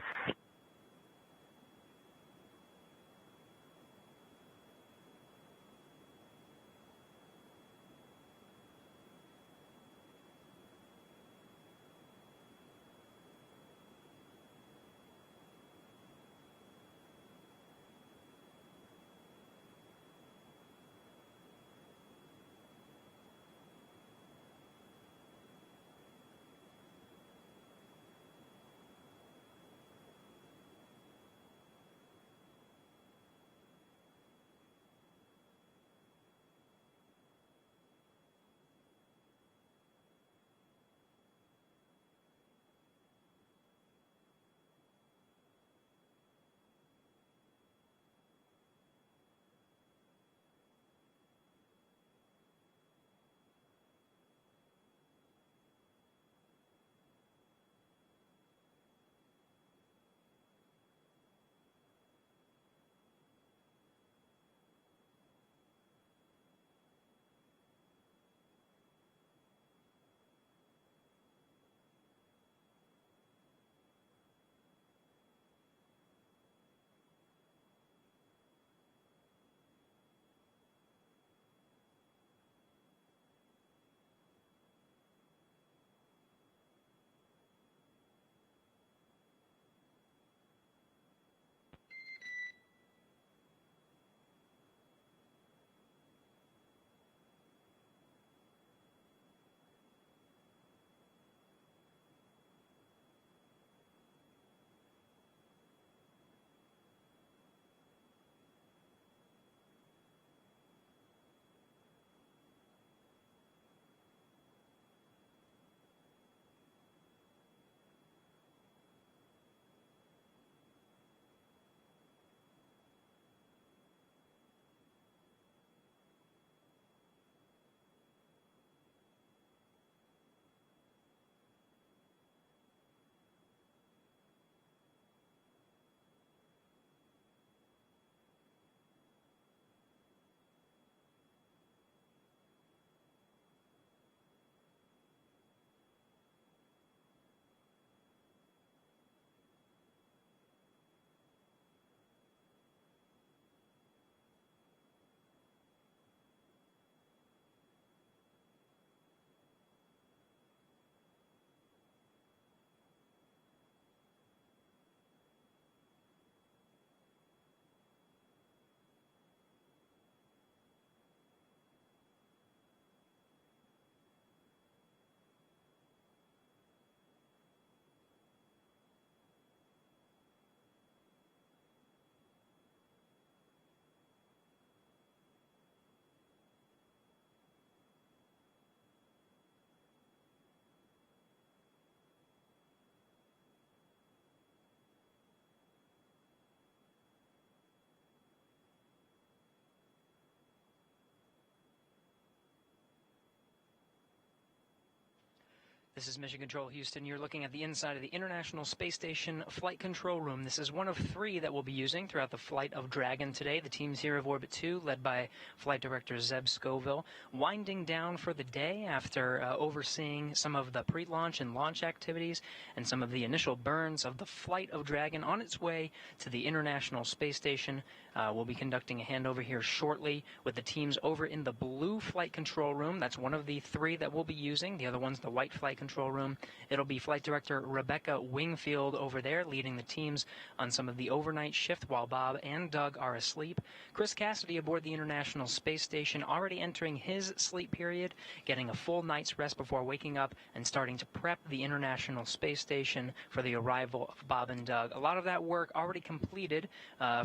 This is Mission Control Houston. You're looking at the inside of the International Space Station Flight Control Room. This is one of 3 that we'll be using throughout the flight of Dragon today. The team's here of Orbit 2, led by Flight Director Zeb Scoville, winding down for the day after overseeing some of the pre-launch and launch activities and some of the initial burns of the flight of Dragon on its way to the International Space Station. We'll be conducting a handover here shortly with the teams over in the blue Flight Control Room. That's one of the 3 that we'll be using. The other one's the white Flight Control Room. It'll be Flight Director Rebecca Wingfield over there leading the teams on some of the overnight shift while Bob and Doug are asleep. Chris Cassidy aboard the International Space Station, already entering his sleep period, getting a full night's rest before waking up and starting to prep the International Space Station for the arrival of Bob and Doug. A lot of that work already completed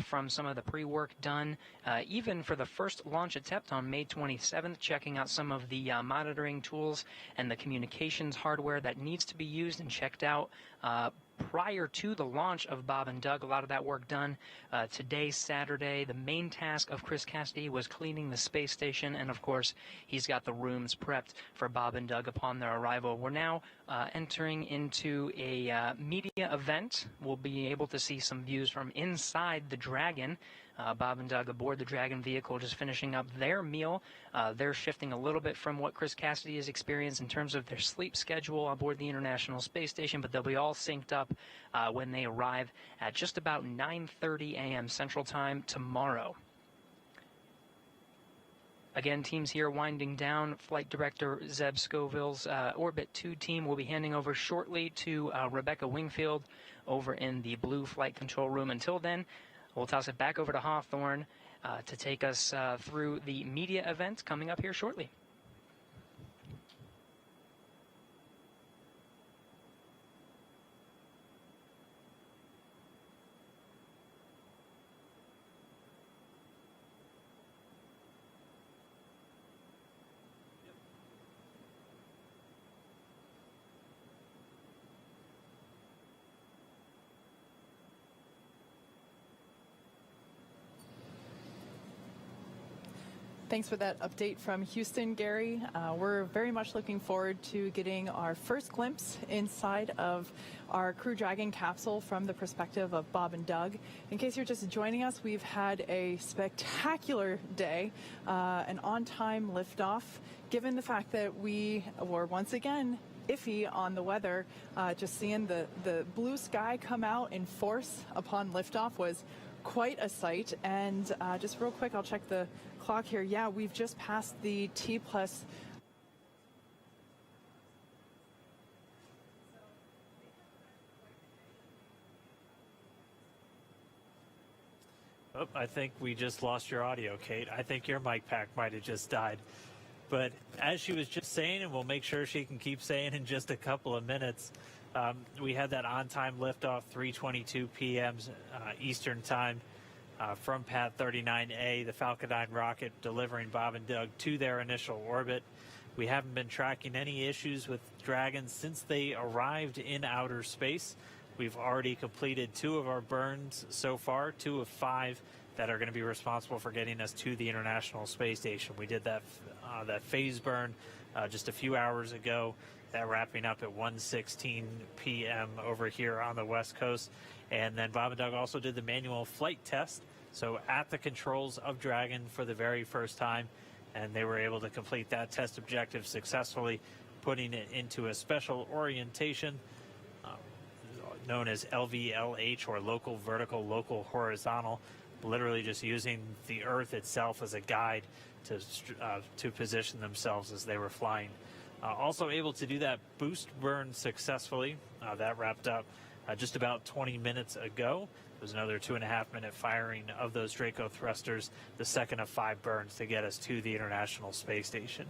from some of the pre-work done, even for the first launch attempt on May 27th, checking out some of the monitoring tools and the communications hardware that needs to be used and checked out prior to the launch of Bob and Doug. A lot of that work done today, Saturday. The main task of Chris Cassidy was cleaning the space station, and of course, he's got the rooms prepped for Bob and Doug upon their arrival. We're now entering into a media event. We'll be able to see some views from inside the Dragon. Bob and Doug aboard the Dragon vehicle just finishing up their meal. They're shifting a little bit from what Chris Cassidy has experienced in terms of their sleep schedule aboard the International Space Station, but they'll be all synced up when they arrive at just about 9:30 a.m. Central Time tomorrow. Again, teams here winding down. Flight Director Zeb Scoville's Orbit 2 team will be handing over shortly to Rebecca Wingfield over in the blue Flight Control Room. Until then, we'll toss it back over to Hawthorne to take us through the media event coming up here shortly. Thanks for that update from Houston, Gary. We're very much looking forward to getting our first glimpse inside of our Crew Dragon capsule from the perspective of Bob and Doug. In case you're just joining us, we've had a spectacular day, an on-time liftoff, given the fact that we were once again iffy on the weather. Just seeing the blue sky come out in force upon liftoff was quite a sight. And just real quick, I'll check the clock here. Yeah, we've just passed the T+. Oh, I think we just lost your audio, Kate. I think your mic pack might have just died. But as she was just saying, and we'll make sure she can keep saying in just a couple of minutes, we had that on-time liftoff, 3:22 p.m. Eastern Time from Pad 39A, the Falcon 9 rocket delivering Bob and Doug to their initial orbit. We haven't been tracking any issues with Dragon since they arrived in outer space. We've already completed 2 of our burns so far, 2 of 5 that are going to be responsible for getting us to the International Space Station. We did that phase burn just a few hours ago, that wrapping up at 1:16 p.m. over here on the West Coast. And then Bob and Doug also did the manual flight test, so at the controls of Dragon for the very first time, and they were able to complete that test objective successfully, putting it into a special orientation known as LVLH, or local vertical, local horizontal, literally just using the Earth itself as a guide to position themselves as they were flying. Also able to do that boost burn successfully. That wrapped up just about 20 minutes ago. It was another 2.5-minute firing of those Draco thrusters, the second of 5 burns to get us to the International Space Station.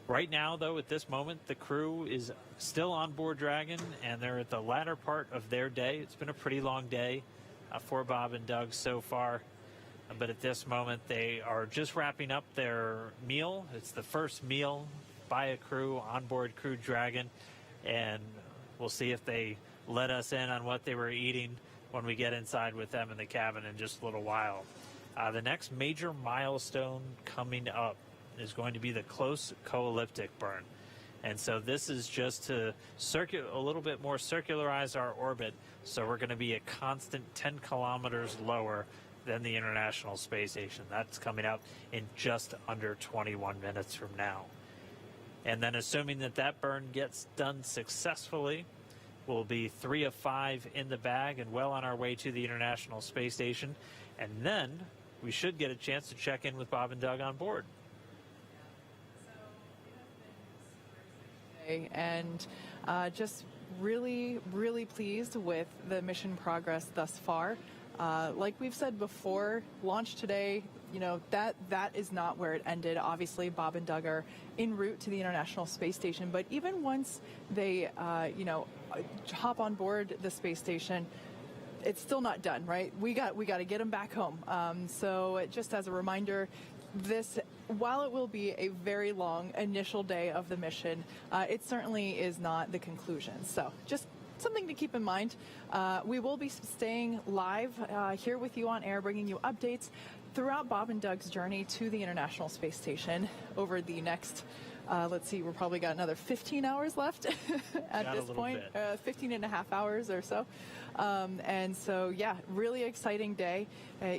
Right now, though, at this moment, the crew is still on board Dragon, and they're at the latter part of their day. It's been a pretty long day for Bob and Doug so far, but at this moment, they are just wrapping up their meal. It's the first meal by a crew on board Crew Dragon, and we'll see if they let us in on what they were eating when we get inside with them in the cabin in just a little while. The next major milestone coming up is going to be the close co-elliptic burn. And so this is just to a little bit more circularize our orbit. So we're going to be a constant 10 kilometers lower than the International Space Station. That's coming up in just under 21 minutes from now. And then assuming that that burn gets done successfully, we'll be 3 of 5 in the bag and well on our way to the International Space Station. And then we should get a chance to check in with Bob and Doug on board. And just really, really pleased with the mission progress thus far. Like we've said before, launch today, you know, that is not where it ended. Obviously, Bob and Doug are en route to the International Space Station, but even once they, you know, hop on board the space station, it's still not done, right? We got to get them back home. So just as a reminder, this, while it will be a very long initial day of the mission, it certainly is not the conclusion. So just something to keep in mind. We will be staying live here with you on air, bringing you updates throughout Bob and Doug's journey to the International Space Station over the next, let's see, we're probably got another 15 hours left at this point, 15 and a half hours or so. And so, yeah, really exciting day.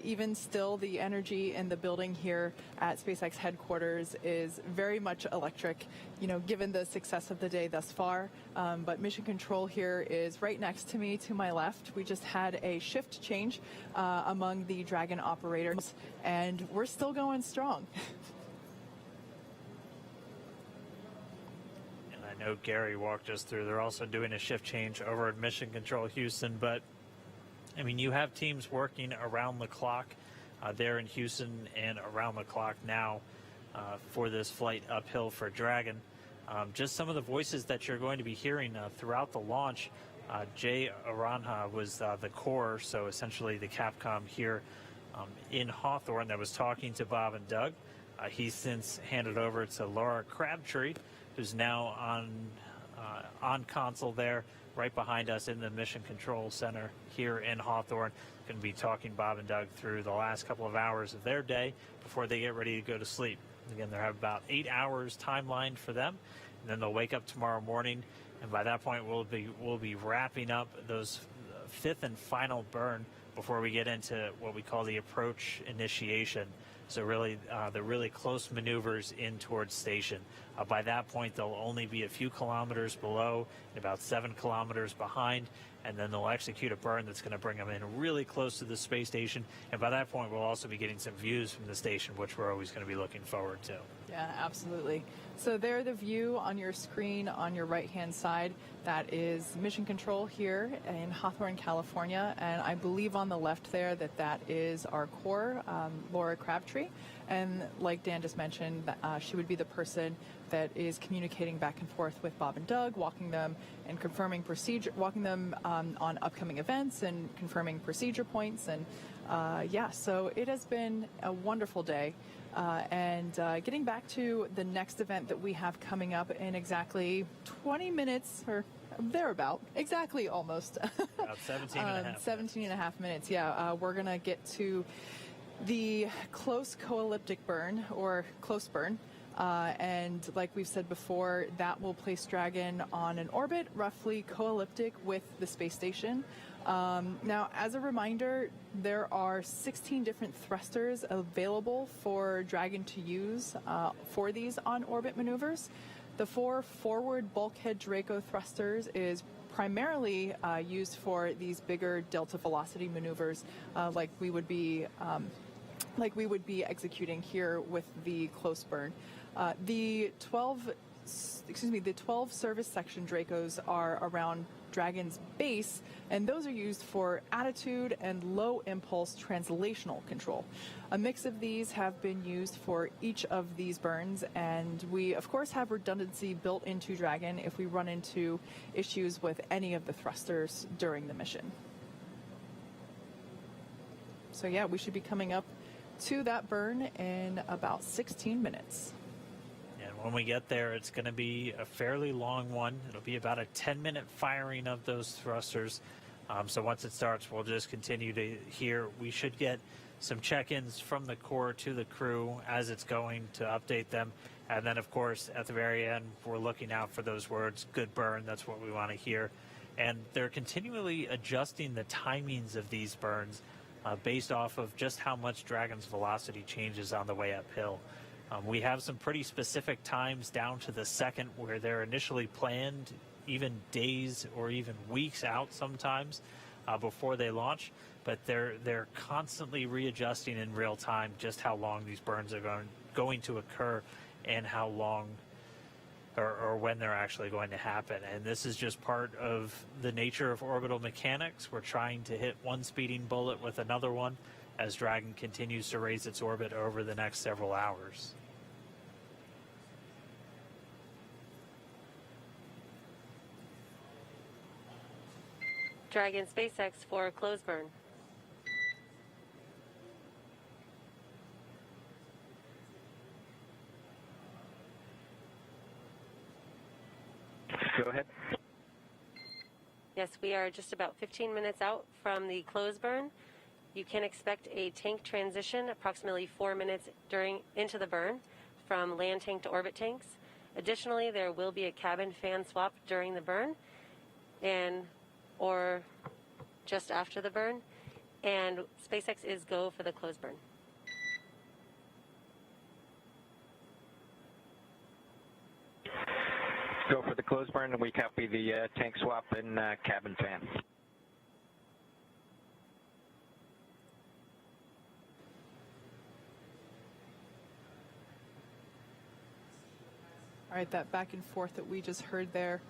Even still, the energy in the building here at SpaceX headquarters is very much electric, you know, given the success of the day thus far. But mission control here is right next to me, to my left. We just had a shift change among the Dragon operators, and we're still going strong. I know Gary walked us through. They're also doing a shift change over at Mission Control Houston. But, I mean, you have teams working around the clock there in Houston and around the clock now for this flight uphill for Dragon. Just some of the voices that you're going to be hearing throughout the launch. Jay Aranja was the core, so essentially the Capcom here in Hawthorne that was talking to Bob and Doug. He's since handed over to Laura Crabtree, who's now on console there, right behind us in the Mission Control Center here in Hawthorne. Going to be talking Bob and Doug through the last couple of hours of their day before they get ready to go to sleep. Again, they have about 8 hours timelined for them, and then they'll wake up tomorrow morning, and by that point we'll be wrapping up those fifth and final burn before we get into what we call the approach initiation. So really, the really close maneuvers in towards station. By that point, they'll only be a few kilometers below and about 7 kilometers behind, and then they'll execute a burn that's going to bring them in really close to the space station. And by that point, we'll also be getting some views from the station, which we're always going to be looking forward to. Yeah, absolutely. So there, the view on your screen on your right-hand side, that is Mission Control here in Hawthorne, California. And I believe on the left there that is our core, Laura Crabtree. And like Dan just mentioned, she would be the person that is communicating back and forth with Bob and Doug, walking them and confirming procedure, walking them on upcoming events and confirming procedure points. And yeah, so it has been a wonderful day. And getting back to the next event that we have coming up in exactly 20 minutes or thereabout, exactly almost. About 17 and a half. 17 and a half minutes, yeah. We're going to get to the close coelliptic burn, or close burn. And like we've said before, that will place Dragon on an orbit roughly coelliptic with the space station. Now, as a reminder, there are 16 different thrusters available for Dragon to use for these on-orbit maneuvers. The 4 forward bulkhead Draco thrusters is primarily used for these bigger delta velocity maneuvers, like we would be executing here with the close burn. The 12 service section Dracos are around Dragon's base, and those are used for attitude and low impulse translational control. A mix of these have been used for each of these burns, and we of course have redundancy built into Dragon if we run into issues with any of the thrusters during the mission. So yeah, we should be coming up to that burn in about 16 minutes. When we get there, it's going to be a fairly long one. It'll be about a 10-minute firing of those thrusters. So once it starts, we'll just continue to hear. We should get some check-ins from the core to the crew as it's going to update them. And then, of course, at the very end, we're looking out for those words, good burn. That's what we want to hear. And they're continually adjusting the timings of these burns based off of just how much Dragon's velocity changes on the way uphill. We have some pretty specific times down to the second where they're initially planned, even days or even weeks out sometimes before they launch. But they're constantly readjusting in real time just how long these burns are going to occur and how long or when they're actually going to happen. And this is just part of the nature of orbital mechanics. We're trying to hit one speeding bullet with another one as Dragon continues to raise its orbit over the next several hours. Dragon SpaceX for close burn. Go ahead. Yes, we are just about 15 minutes out from the close burn. You can expect a tank transition approximately 4 minutes into the burn from land tank to orbit tanks. Additionally, there will be a cabin fan swap during the burn or just after the burn. And SpaceX is go for the close burn. Go for the close burn, and we copy the tank swap and cabin fan. All right, that back and forth that we just heard there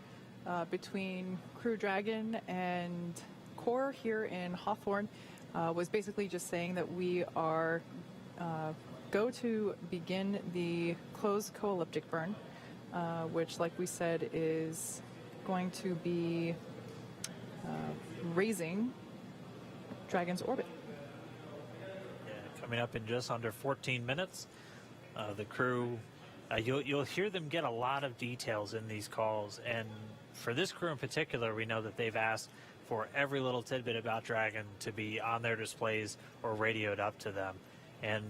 between Crew Dragon and Core here in Hawthorne was basically just saying that we are go to begin the closed co-elliptic burn, which, like we said, is going to be raising Dragon's orbit. Yeah, coming up in just under 14 minutes. The crew, you'll hear them get a lot of details in these calls, and for this crew in particular, we know that they've asked for every little tidbit about Dragon to be on their displays or radioed up to them. And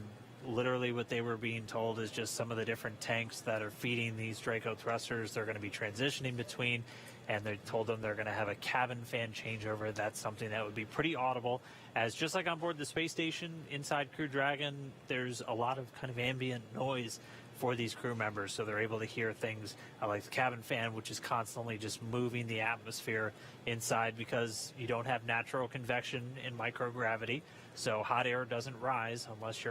literally what they were being told is just some of the different tanks that are feeding these Draco thrusters they're going to be transitioning between, and they told them they're going to have a cabin fan changeover. That's something that would be pretty audible, as just like on board the space station inside Crew Dragon, there's a lot of kind of ambient noise for these crew members, so they're able to hear things like the cabin fan, which is constantly just moving the atmosphere inside because you don't have natural convection in microgravity, so hot air doesn't rise unless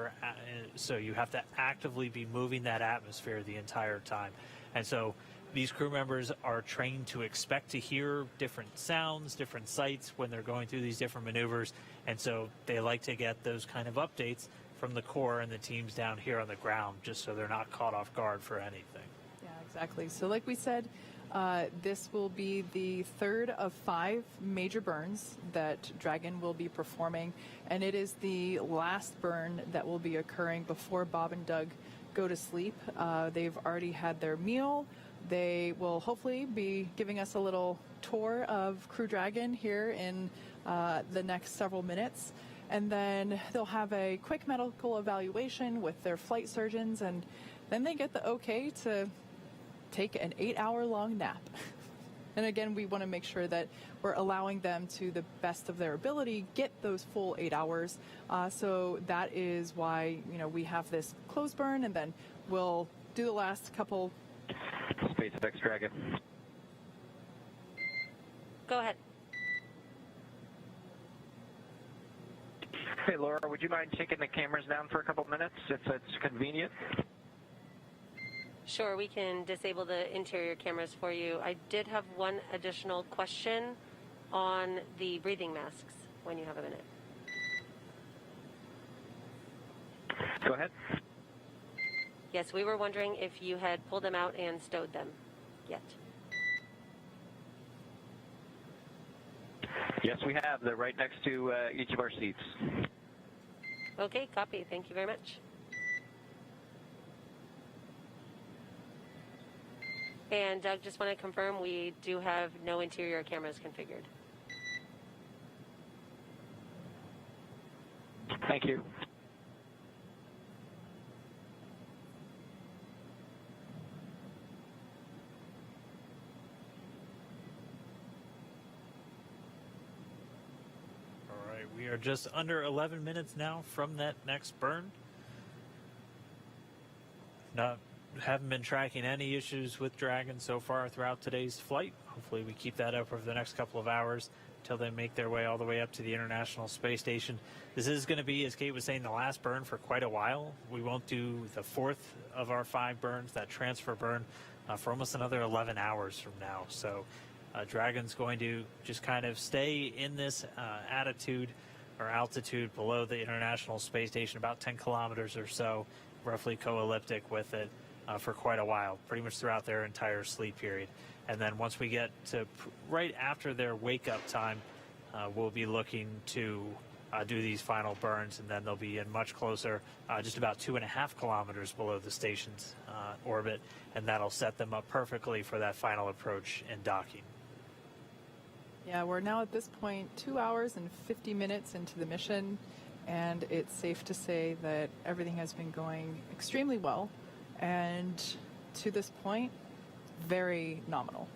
so you have to actively be moving that atmosphere the entire time. And so these crew members are trained to expect to hear different sounds, different sights when they're going through these different maneuvers, and so they like to get those kind of updates from the core and the teams down here on the ground, just so they're not caught off guard for anything. Yeah, exactly. So like we said, this will be the third of 5 major burns that Dragon will be performing, and it is the last burn that will be occurring before Bob and Doug go to sleep. They've already had their meal. They will hopefully be giving us a little tour of Crew Dragon here in the next several minutes. And then they'll have a quick medical evaluation with their flight surgeons, and then they get the okay to take an 8-hour-long nap. And again, we want to make sure that we're allowing them to the best of their ability get those full 8 hours. So that is why, we have this close burn, and then we'll do the last couple. SpaceX Dragon. Go ahead. Hey, Laura, would you mind taking the cameras down for a couple minutes if it's convenient? Sure, we can disable the interior cameras for you. I did have one additional question on the breathing masks when you have a minute. Go ahead. Yes, we were wondering if you had pulled them out and stowed them yet. Yes, we have. They're right next to each of our seats. Okay, copy. Thank you very much. And Doug, just want to confirm we do have no interior cameras configured. Thank you. We are just under 11 minutes now from that next burn. Haven't been tracking any issues with Dragon so far throughout today's flight. Hopefully we keep that up over the next couple of hours until they make their way all the way up to the International Space Station. This is going to be, as Kate was saying, the last burn for quite a while. We won't do the fourth of our 5 burns, that transfer burn, for almost another 11 hours from now. So Dragon's going to just kind of stay in this attitude or altitude below the International Space Station, about 10 kilometers or so, roughly co-elliptic with it for quite a while, pretty much throughout their entire sleep period. And then once we get to right after their wake-up time, we'll be looking to do these final burns, and then they'll be in much closer, just about 2.5 kilometers below the station's orbit, and that'll set them up perfectly for that final approach and docking. Yeah, we're now at this point 2 hours and 50 minutes into the mission, and it's safe to say that everything has been going extremely well, and to this point, very nominal.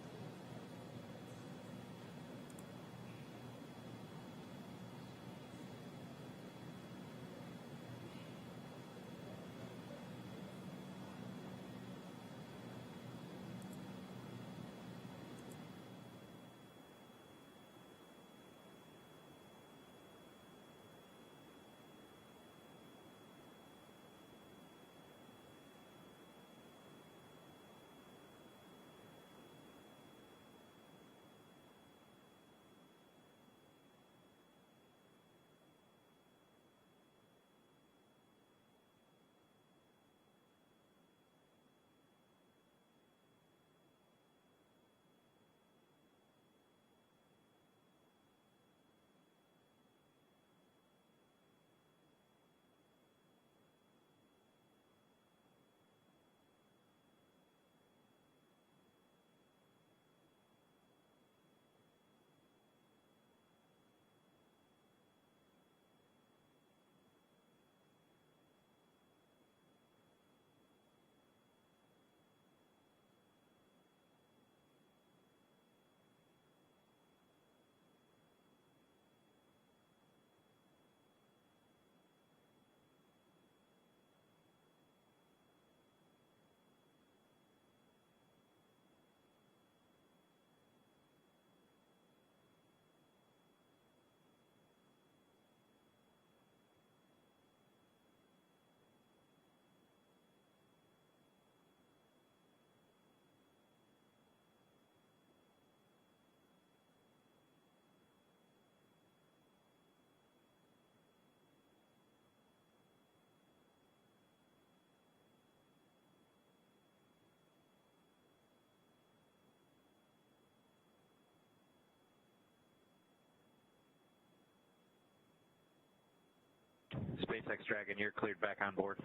SpaceX Dragon, you're cleared back on board.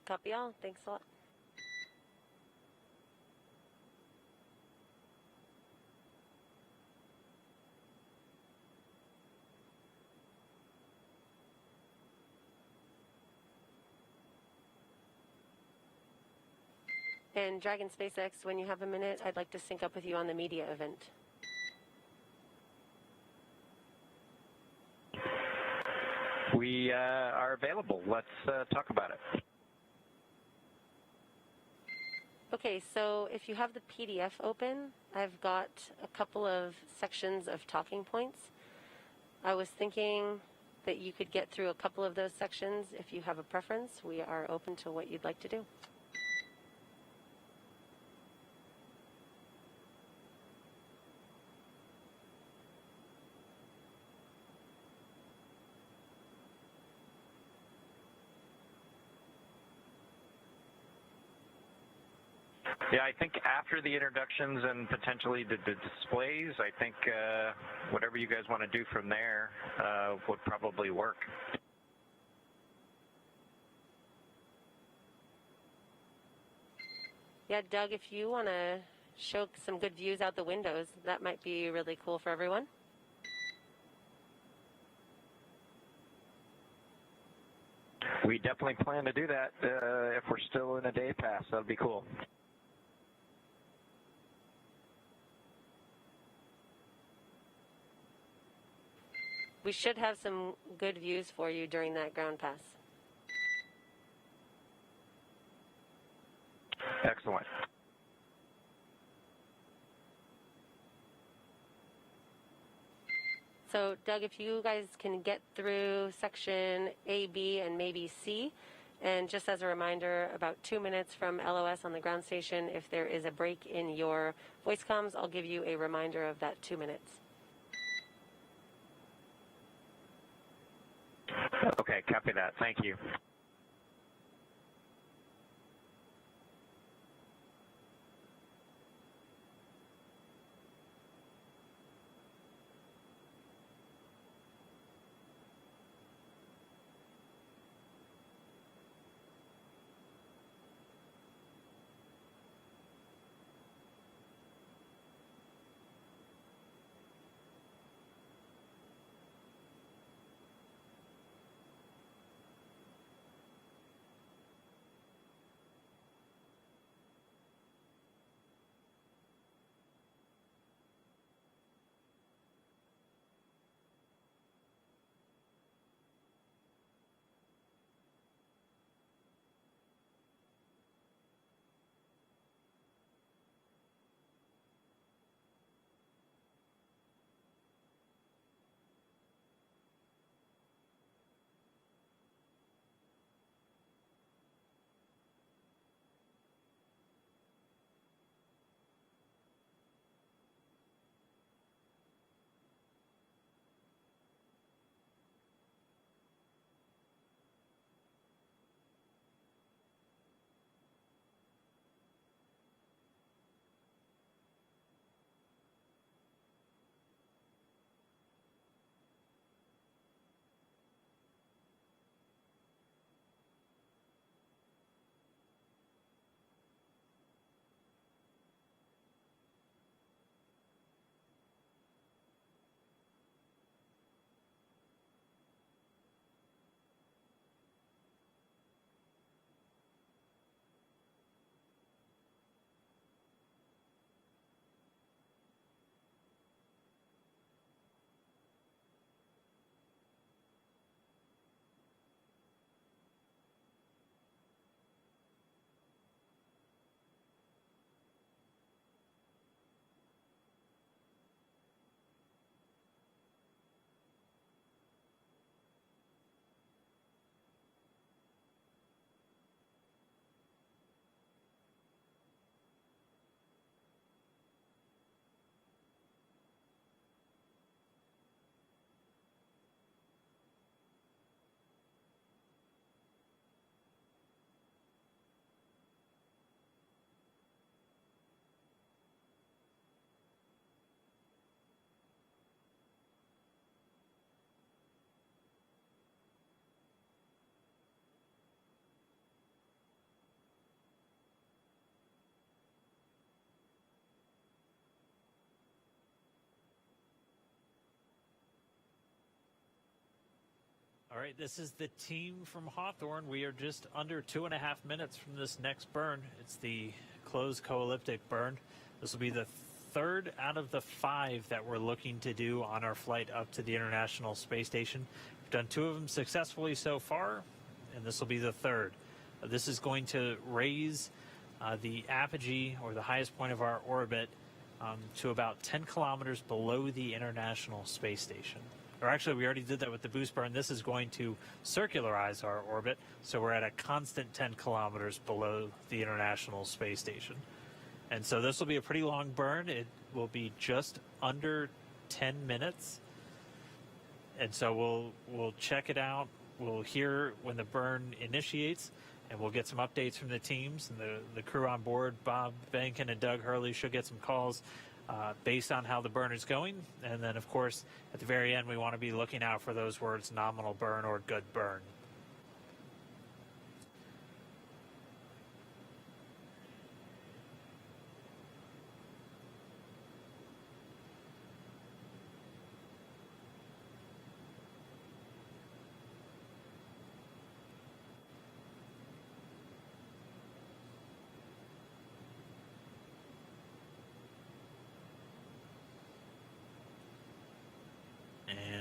Copy all. Thanks a lot. And Dragon SpaceX, when you have a minute, I'd like to sync up with you on the media event. We are available. Let's talk about it. Okay, so if you have the PDF open, I've got a couple of sections of talking points. I was thinking that you could get through a couple of those sections if you have a preference. We are open to what you'd like to do. Yeah, I think after the introductions and potentially the displays, I think whatever you guys want to do from there would probably work. Yeah, Doug, if you want to show some good views out the windows, that might be really cool for everyone. We definitely plan to do that if we're still in a day pass. That would be cool. We should have some good views for you during that ground pass. Excellent. So, Doug, if you guys can get through section A, B, and maybe C, and just as a reminder, about 2 minutes from LOS on the ground station, if there is a break in your voice comms, I'll give you a reminder of that 2 minutes. Okay, copy that. Thank you. All right, this is the team from Hawthorne. We are just under 2.5 minutes from this next burn. It's the closed co-elliptic burn. This will be the third out of the 5 that we're looking to do on our flight up to the International Space Station. We've done 2 of them successfully so far, and this will be the third. This is going to raise the apogee, or the highest point of our orbit, to about 10 kilometers below the International Space Station. Or actually, we already did that with the boost burn. This is going to circularize our orbit, so we're at a constant 10 kilometers below the International Space Station. And so this will be a pretty long burn. It will be just under 10 minutes. And so we'll check it out. We'll hear when the burn initiates, and we'll get some updates from the teams and the crew on board. Bob Behnken and Doug Hurley should get some calls based on how the burn is going. And then, of course, at the very end, we want to be looking out for those words, nominal burn or good burn.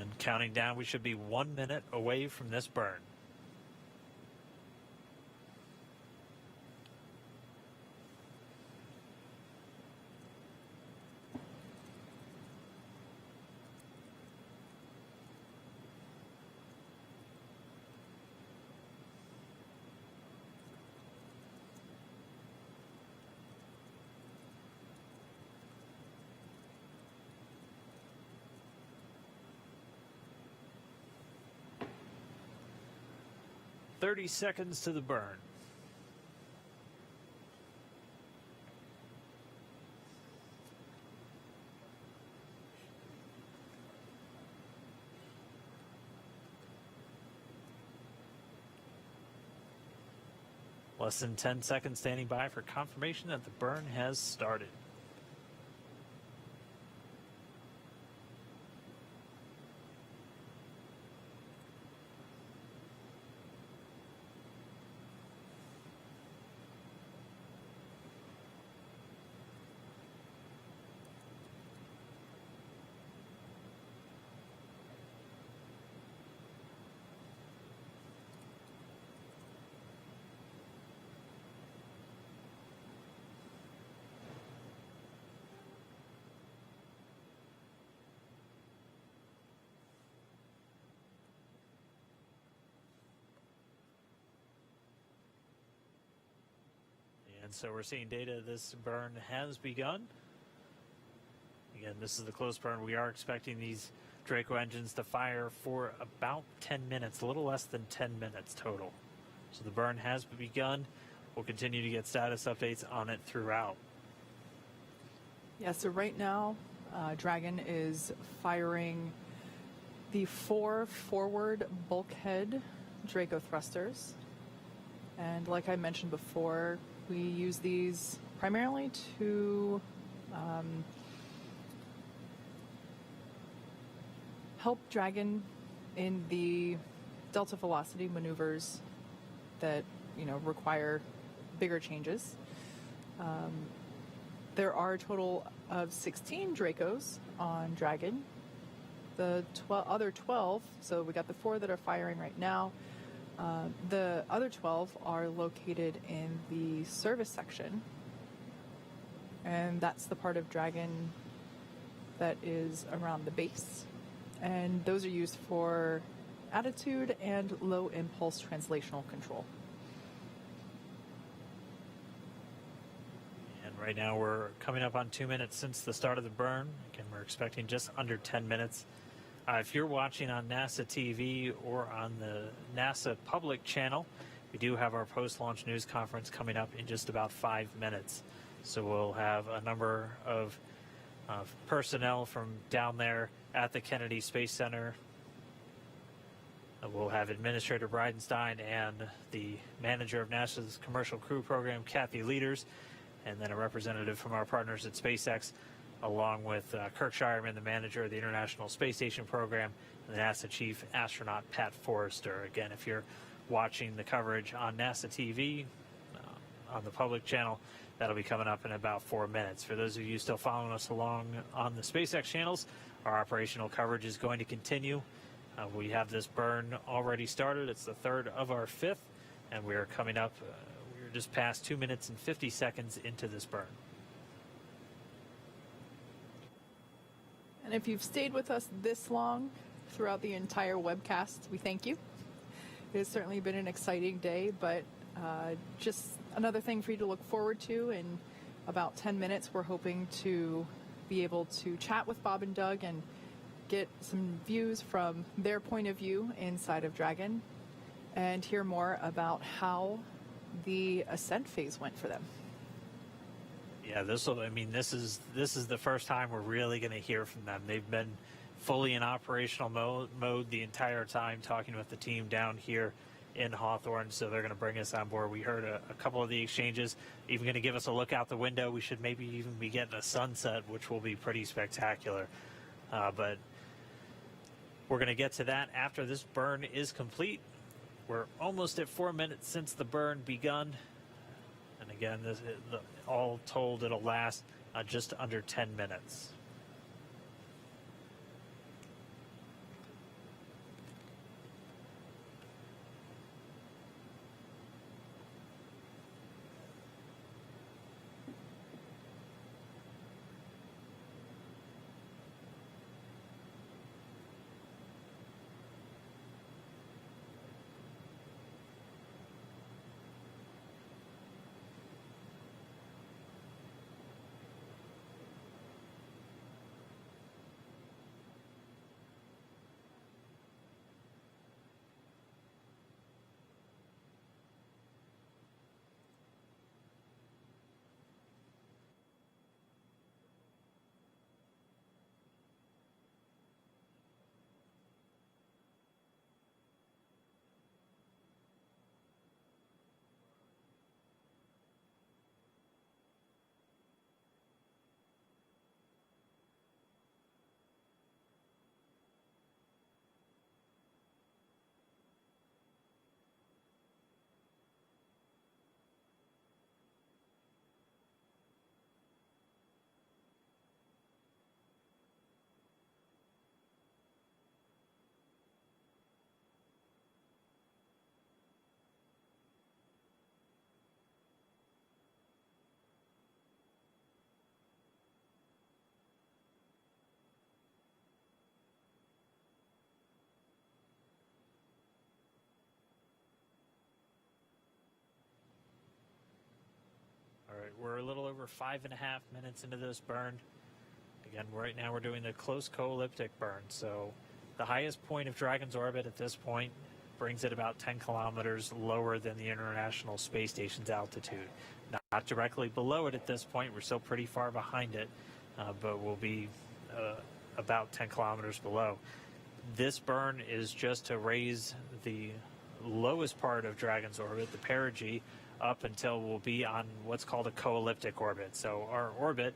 And counting down, we should be 1 minute away from this burn. "30 seconds to the burn." Less than 10 seconds standing by for confirmation that the burn has started. And so we're seeing data this burn has begun. Again, this is the close burn. We are expecting these Draco engines to fire for about 10 minutes, a little less than 10 minutes total. So the burn has begun. We'll continue to get status updates on it throughout. Yeah, so right now, Dragon is firing the 4 forward bulkhead Draco thrusters. And like I mentioned before, we use these primarily to help Dragon in the delta velocity maneuvers that, require bigger changes. There are a total of 16 Dracos on Dragon. The other 12, so we got the 4 that are firing right now. The other 12 are located in the service section, and that's the part of Dragon that is around the base. And those are used for attitude and low impulse translational control. And right now we're coming up on 2 minutes since the start of the burn. Again, we're expecting just under 10 minutes. If you're watching on NASA TV or on the NASA public channel, we do have our post-launch news conference coming up in just about 5 minutes. So we'll have a number of personnel from down there at the Kennedy Space Center. We'll have Administrator Bridenstine and the manager of NASA's Commercial Crew Program, Kathy Leaders, and then a representative from our partners at SpaceX, along with Kirk Shireman, the manager of the International Space Station Program, and the NASA Chief Astronaut, Pat Forrester. Again, if you're watching the coverage on NASA TV, on the public channel, that'll be coming up in about 4 minutes. For those of you still following us along on the SpaceX channels, our operational coverage is going to continue. We have this burn already started. It's the third of our 5th, and we are coming up, we're just past 2 minutes and 50 seconds into this burn. And if you've stayed with us this long throughout the entire webcast, we thank you. It has certainly been an exciting day, but just another thing for you to look forward to. In about 10 minutes, we're hoping to be able to chat with Bob and Doug and get some views from their point of view inside of Dragon and hear more about how the ascent phase went for them. Yeah, this is the first time we're really going to hear from them. They've been fully in operational mode the entire time, talking with the team down here in Hawthorne, so they're going to bring us on board. We heard a couple of the exchanges, even going to give us a look out the window. We should maybe even be getting a sunset, which will be pretty spectacular. But we're going to get to that after this burn is complete. We're almost at 4 minutes since the burn begun. And again, all told, it'll last just under 10 minutes. we're a little over 5.5 minutes into this burn. Again, right now we're doing the close co-elliptic burn. So the highest point of Dragon's orbit at this point brings it about 10 kilometers lower than the International Space Station's altitude. Not directly below it at this point. We're still pretty far behind it, but we'll be about 10 kilometers below. This burn is just to raise the lowest part of Dragon's orbit, the perigee, up until we'll be on what's called a co-elliptic orbit. So our orbit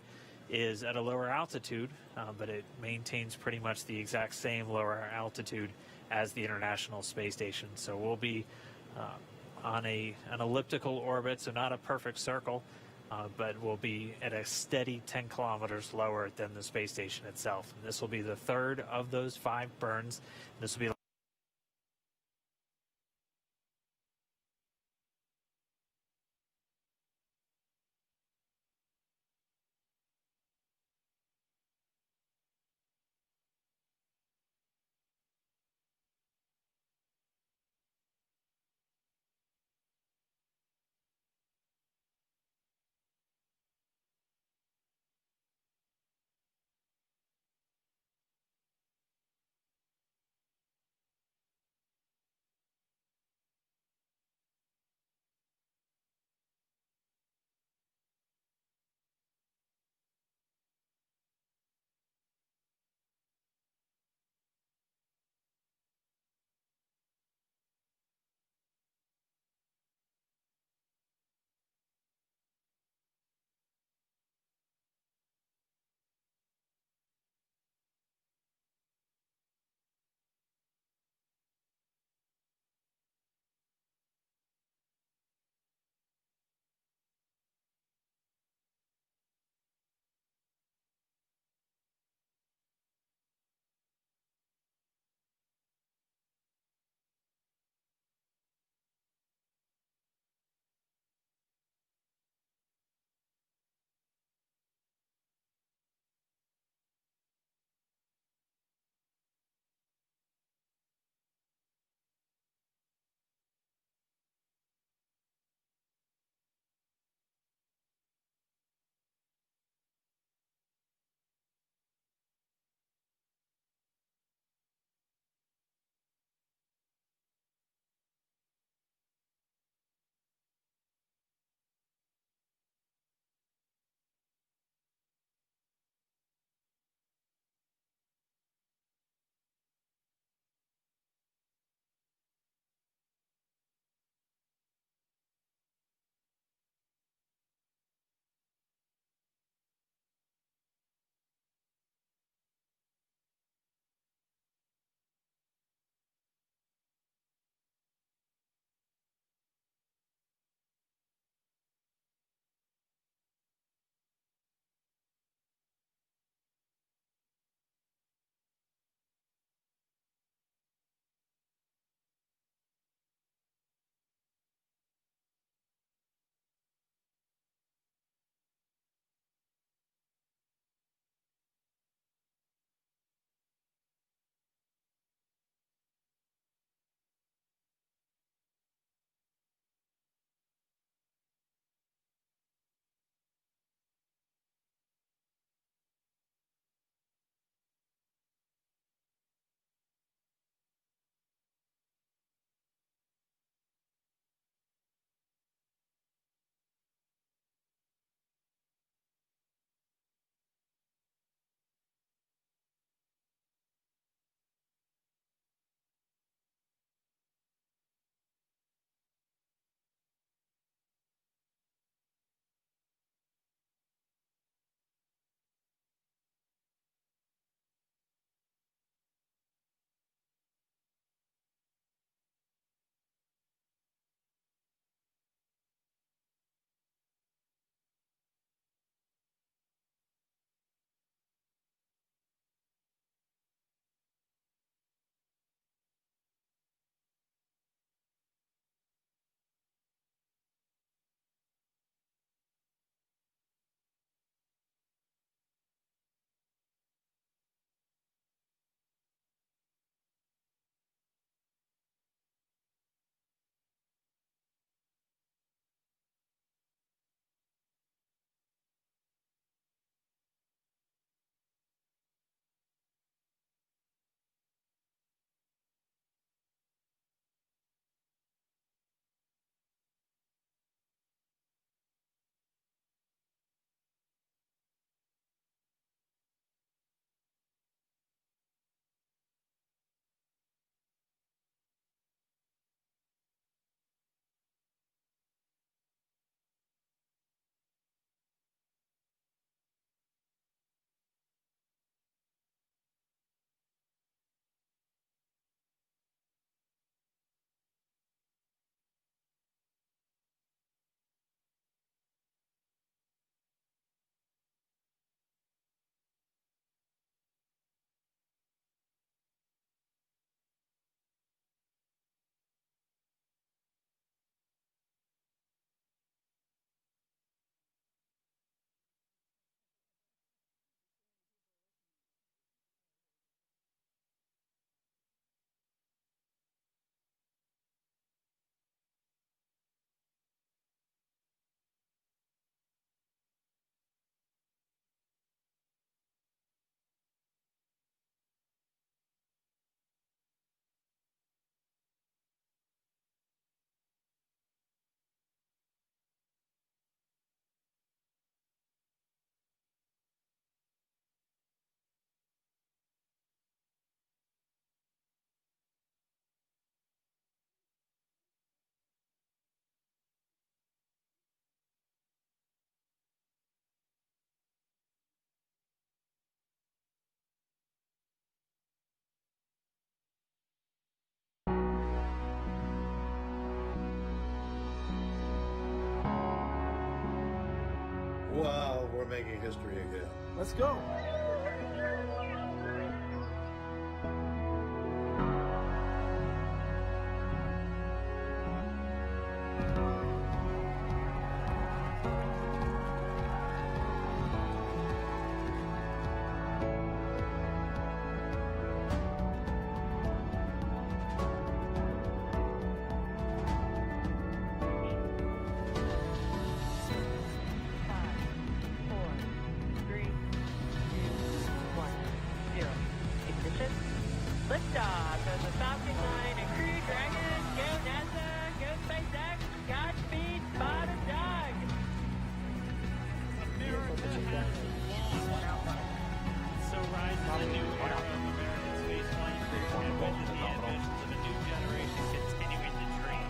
is at a lower altitude, but it maintains pretty much the exact same lower altitude as the International Space Station. So we'll be on an elliptical orbit, so not a perfect circle, but we'll be at a steady 10 kilometers lower than the space station itself. And this will be the third of those 5 burns. This will be Wow, we're making history again. Let's go. Liftoff of the Falcon 9 and Crew Dragon. Go NASA, go SpaceX, Godspeed, Bob and Doug. America has launched. So rises a new era of American spaceflight and witness the ambitions of a new generation continuing to dream.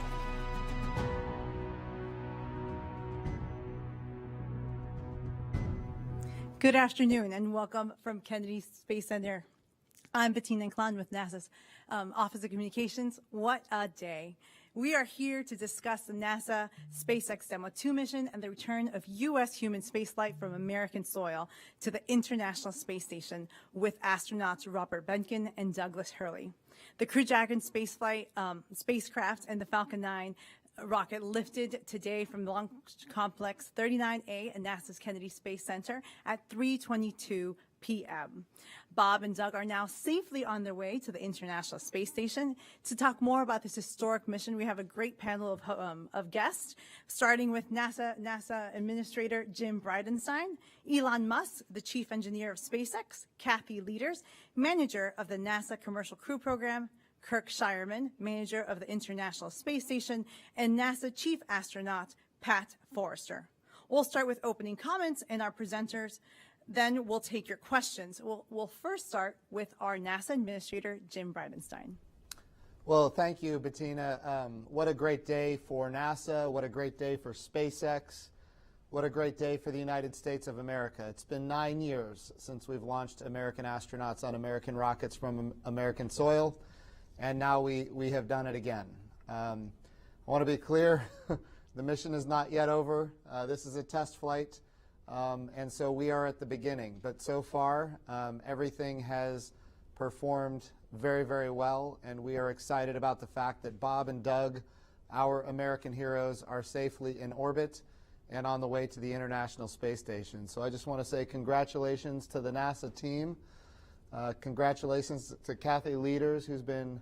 Good afternoon and welcome from Kennedy Space Center. I'm Bettina Klein with NASA's Office of Communications. What a day. We are here to discuss the NASA SpaceX Demo 2 mission and the return of U.S. human spaceflight from American soil to the International Space Station with astronauts Robert Behnken and Douglas Hurley. The Crew Dragon spacecraft and the Falcon 9 rocket lifted today from Launch Complex 39A at NASA's Kennedy Space Center at 3:22 p.m. Bob and Doug are now safely on their way to the International Space Station. To talk more about this historic mission, we have a great panel of guests, starting with NASA Administrator Jim Bridenstine, Elon Musk, the Chief Engineer of SpaceX, Kathy Leaders, Manager of the NASA Commercial Crew Program, Kirk Shireman, Manager of the International Space Station, and NASA Chief Astronaut Pat Forrester. We'll start with opening comments and our presenters. Then we'll take your questions. We'll first start with our NASA Administrator, Jim Bridenstine. Well, thank you, Bettina. What a great day for NASA. What a great day for SpaceX. What a great day for the United States of America. It's been 9 years since we've launched American astronauts on American rockets from American soil, and now we have done it again. I want to be clear, the mission is not yet over. This is a test flight. And so we are at the beginning, but so far everything has performed very, very well, and we are excited about the fact that Bob and Doug, our American heroes, are safely in orbit and on the way to the International Space Station. So I just want to say congratulations to the NASA team. Congratulations to Kathy Leaders, who's been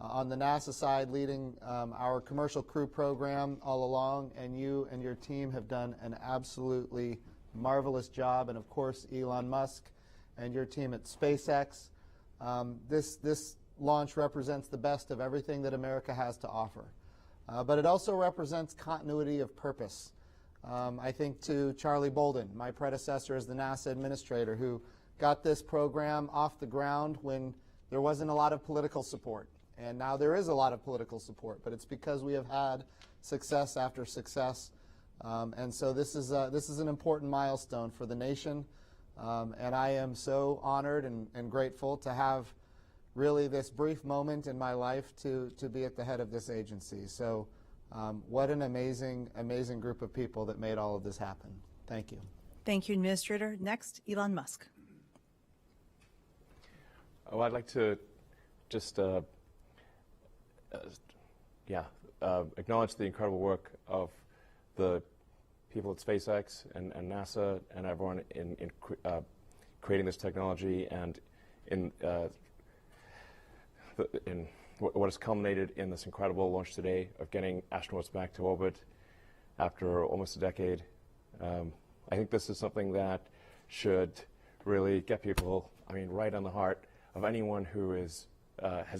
on the NASA side leading our commercial crew program all along, and you and your team have done an absolutely marvelous job, and of course Elon Musk and your team at SpaceX. This launch represents the best of everything that America has to offer, but it also represents continuity of purpose. I think to Charlie Bolden, my predecessor as the NASA administrator, who got this program off the ground when there wasn't a lot of political support, and now there is a lot of political support, but it's because we have had success after success. And so this is an important milestone for the nation, and I am so honored and grateful to have really this brief moment in my life to be at the head of this agency. So what an amazing group of people that made all of this happen. Thank you. Thank you, Administrator. Next, Elon Musk. Oh, I'd like to just acknowledge the incredible work of the people at SpaceX and NASA and everyone in creating this technology, and in what has culminated in this incredible launch today of getting astronauts back to orbit after almost a decade. I think this is something that should really get people, right on the heart of anyone who has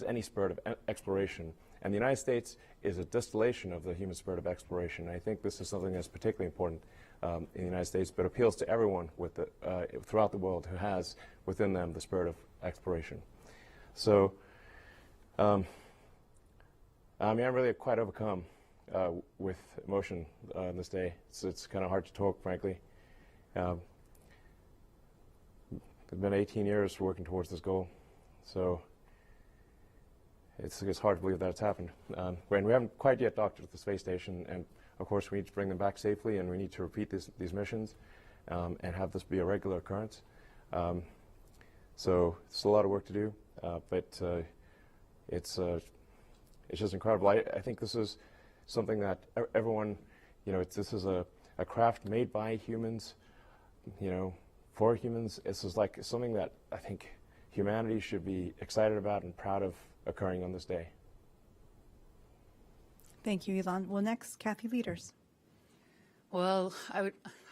any spirit of exploration. And the United States is a distillation of the human spirit of exploration. And I think this is something that's particularly important in the United States, but appeals to everyone throughout the world who has within them the spirit of exploration. So, I'm really quite overcome with emotion this day. It's kind of hard to talk, frankly. It's been 18 years working towards this goal, so it's hard to believe that it's happened. We haven't quite yet docked at the space station, and of course we need to bring them back safely, and we need to repeat these missions. and have this be a regular occurrence. So it's a lot of work to do, but it's just incredible. I think this is something that everyone, this is a craft made by humans, for humans. This is like something that I think humanity should be excited about and proud of occurring on this day. Thank you, Elon. Well, next, Kathy Leaders. Well, I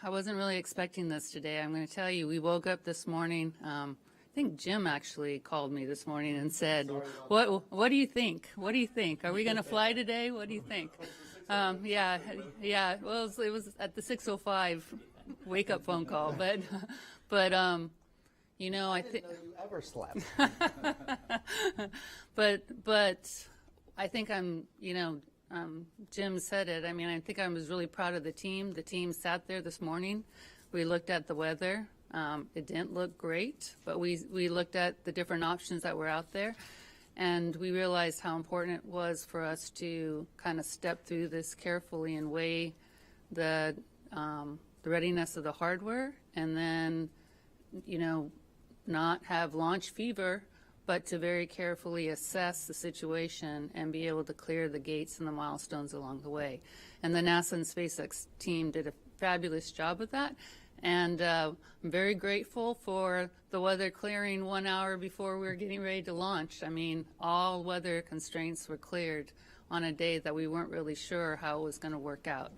wasn't really expecting this today. I'm going to tell you, we woke up this morning. I think Jim actually called me this morning and said, "What do you think? What do you think? Are we going to fly today? What do you think?" Yeah. Well, it was at the 6:05 wake up phone call, but I think you ever slept. but I think I'm, Jim said it. I mean, I think I was really proud of the team. The team sat there this morning. We looked at the weather. It didn't look great, but we looked at the different options that were out there, and we realized how important it was for us to kind of step through this carefully and weigh the readiness of the hardware, and then, not have launch fever, but to very carefully assess the situation and be able to clear the gates and the milestones along the way. And the NASA and SpaceX team did a fabulous job with that. And I'm very grateful for the weather clearing 1 hour before we were getting ready to launch. I mean, all weather constraints were cleared on a day that we weren't really sure how it was going to work out.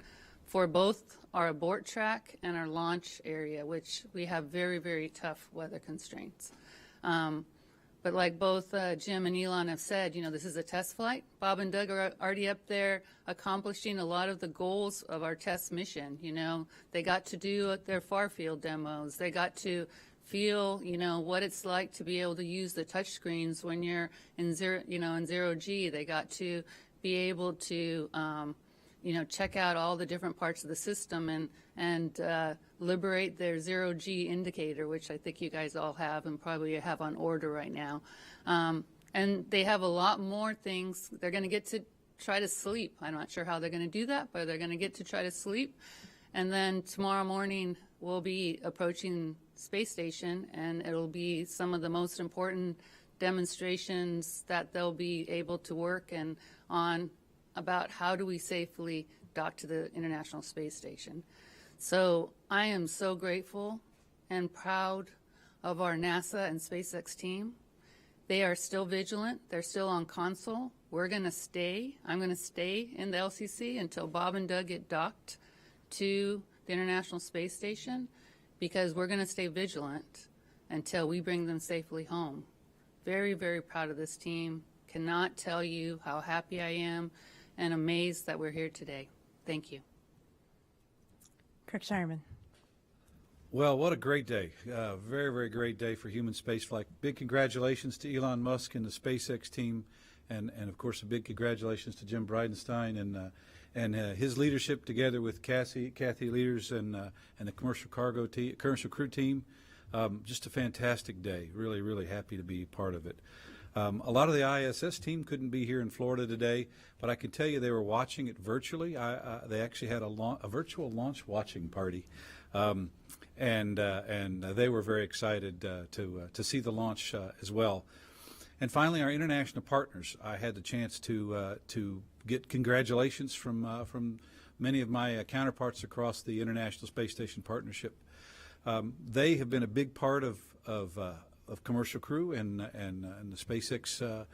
For both our abort track and our launch area, which we have very, very tough weather constraints. But like both Jim and Elon have said, this is a test flight. Bob and Doug are already up there accomplishing a lot of the goals of our test mission. They got to do their far field demos. They got to feel, what it's like to be able to use the touch screens when you're in zero G. They got to be able to, check out all the different parts of the system and liberate their zero G indicator, which I think you guys all have and probably have on order right now. And they have a lot more things. They're going to get to try to sleep. I'm not sure how they're going to do that, but they're going to get to try to sleep. And then tomorrow morning we'll be approaching space station, and it'll be some of the most important demonstrations that they'll be able to work and on about how do we safely dock to the International Space Station. So I am so grateful and proud of our NASA and SpaceX team. They are still vigilant. They're still on console. We're going to stay. I'm going to stay in the LCC until Bob and Doug get docked to the International Space Station, because we're going to stay vigilant until we bring them safely home. Very, very proud of this team. Cannot tell you how happy I am and amazed that we're here today. Thank you. Kirk Shireman. Well, what a great day. Very, very great day for human spaceflight. Big congratulations to Elon Musk and the SpaceX team, and of course a big congratulations to Jim Bridenstine and his leadership together with Kathy Leaders and the commercial crew team. Just a fantastic day. Really, really happy to be part of it. A lot of the ISS team couldn't be here in Florida today, but I can tell you they were watching it virtually. They actually had a virtual launch watching party, and they were very excited to see the launch as well. And finally, our international partners. I had the chance to get congratulations from many of my counterparts across the International Space Station Partnership. They have been a big part of Commercial Crew and the SpaceX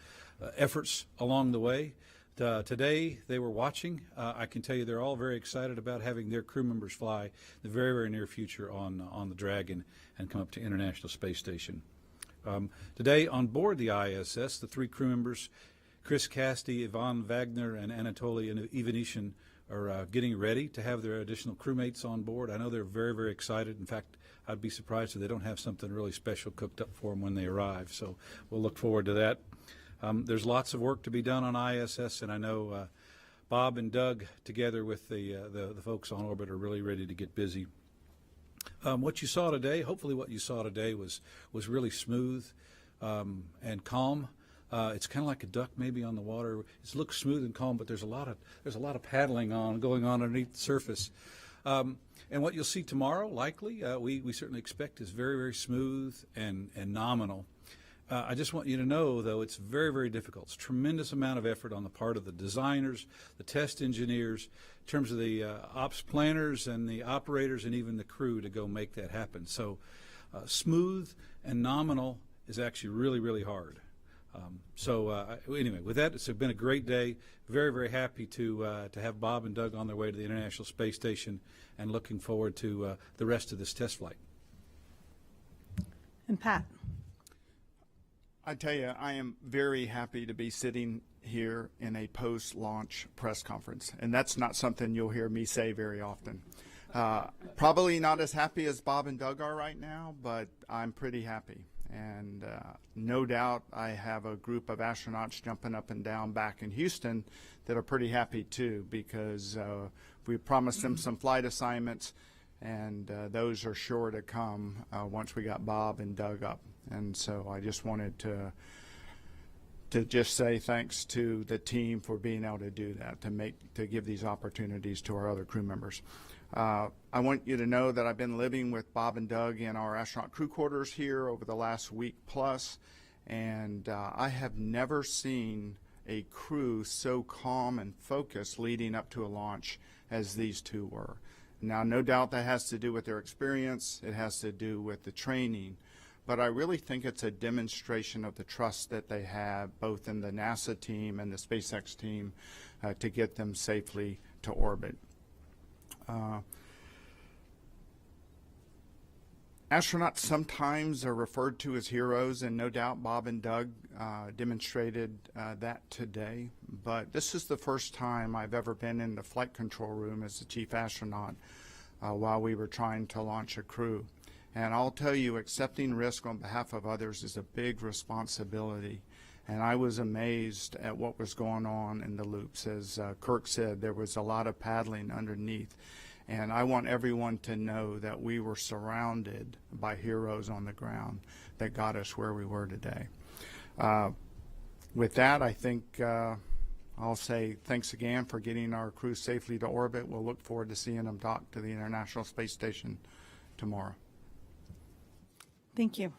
efforts along the way. Today they were watching. I can tell you they're all very excited about having their crew members fly in the very, very near future on the Dragon and come up to International Space Station. Today on board the ISS, the three crew members, Chris Casti, Ivan Wagner, and Anatoly Ivanishin, are getting ready to have their additional crewmates on board. I know they're very, very excited. In fact, I'd be surprised if they don't have something really special cooked up for them when they arrive. So we'll look forward to that. There's lots of work to be done on ISS, and I know Bob and Doug, together with the folks on orbit, are really ready to get busy. What you saw today, hopefully what you saw today was really smooth and calm. It's kind of like a duck maybe on the water. It looks smooth and calm, but there's a lot of paddling going on underneath the surface. And what you'll see tomorrow, likely, we certainly expect is very, very smooth and nominal. I just want you to know, though, it's very, very difficult. It's a tremendous amount of effort on the part of the designers, the test engineers, in terms of the ops planners and the operators and even the crew to go make that happen. So smooth and nominal is actually really, really hard. Anyway, with that, it's been a great day. Very, very happy to have Bob and Doug on their way to the International Space Station and looking forward to the rest of this test flight. And Pat. I tell you, I am very happy to be sitting here in a post-launch press conference, and that's not something you'll hear me say very often. Probably not as happy as Bob and Doug are right now, but I'm pretty happy. And no doubt I have a group of astronauts jumping up and down back in Houston that are pretty happy too, because we promised them some flight assignments, and those are sure to come once we got Bob and Doug up. And so I just wanted to just say thanks to the team for being able to do that, to give these opportunities to our other crew members. I want you to know that I've been living with Bob and Doug in our astronaut crew quarters here over the last week plus, and I have never seen a crew so calm and focused leading up to a launch as these two were. Now, no doubt that has to do with their experience. It has to do with the training. But I really think it's a demonstration of the trust that they have both in the NASA team and the SpaceX team to get them safely to orbit. Astronauts sometimes are referred to as heroes, and no doubt Bob and Doug demonstrated that today. But this is the first time I've ever been in the flight control room as the chief astronaut while we were trying to launch a crew. And I'll tell you, accepting risk on behalf of others is a big responsibility. And I was amazed at what was going on in the loops. As Kirk said, there was a lot of paddling underneath. And I want everyone to know that we were surrounded by heroes on the ground that got us where we were today. With that, I think I'll say thanks again for getting our crew safely to orbit. We'll look forward to seeing them dock to the International Space Station tomorrow. Thank you.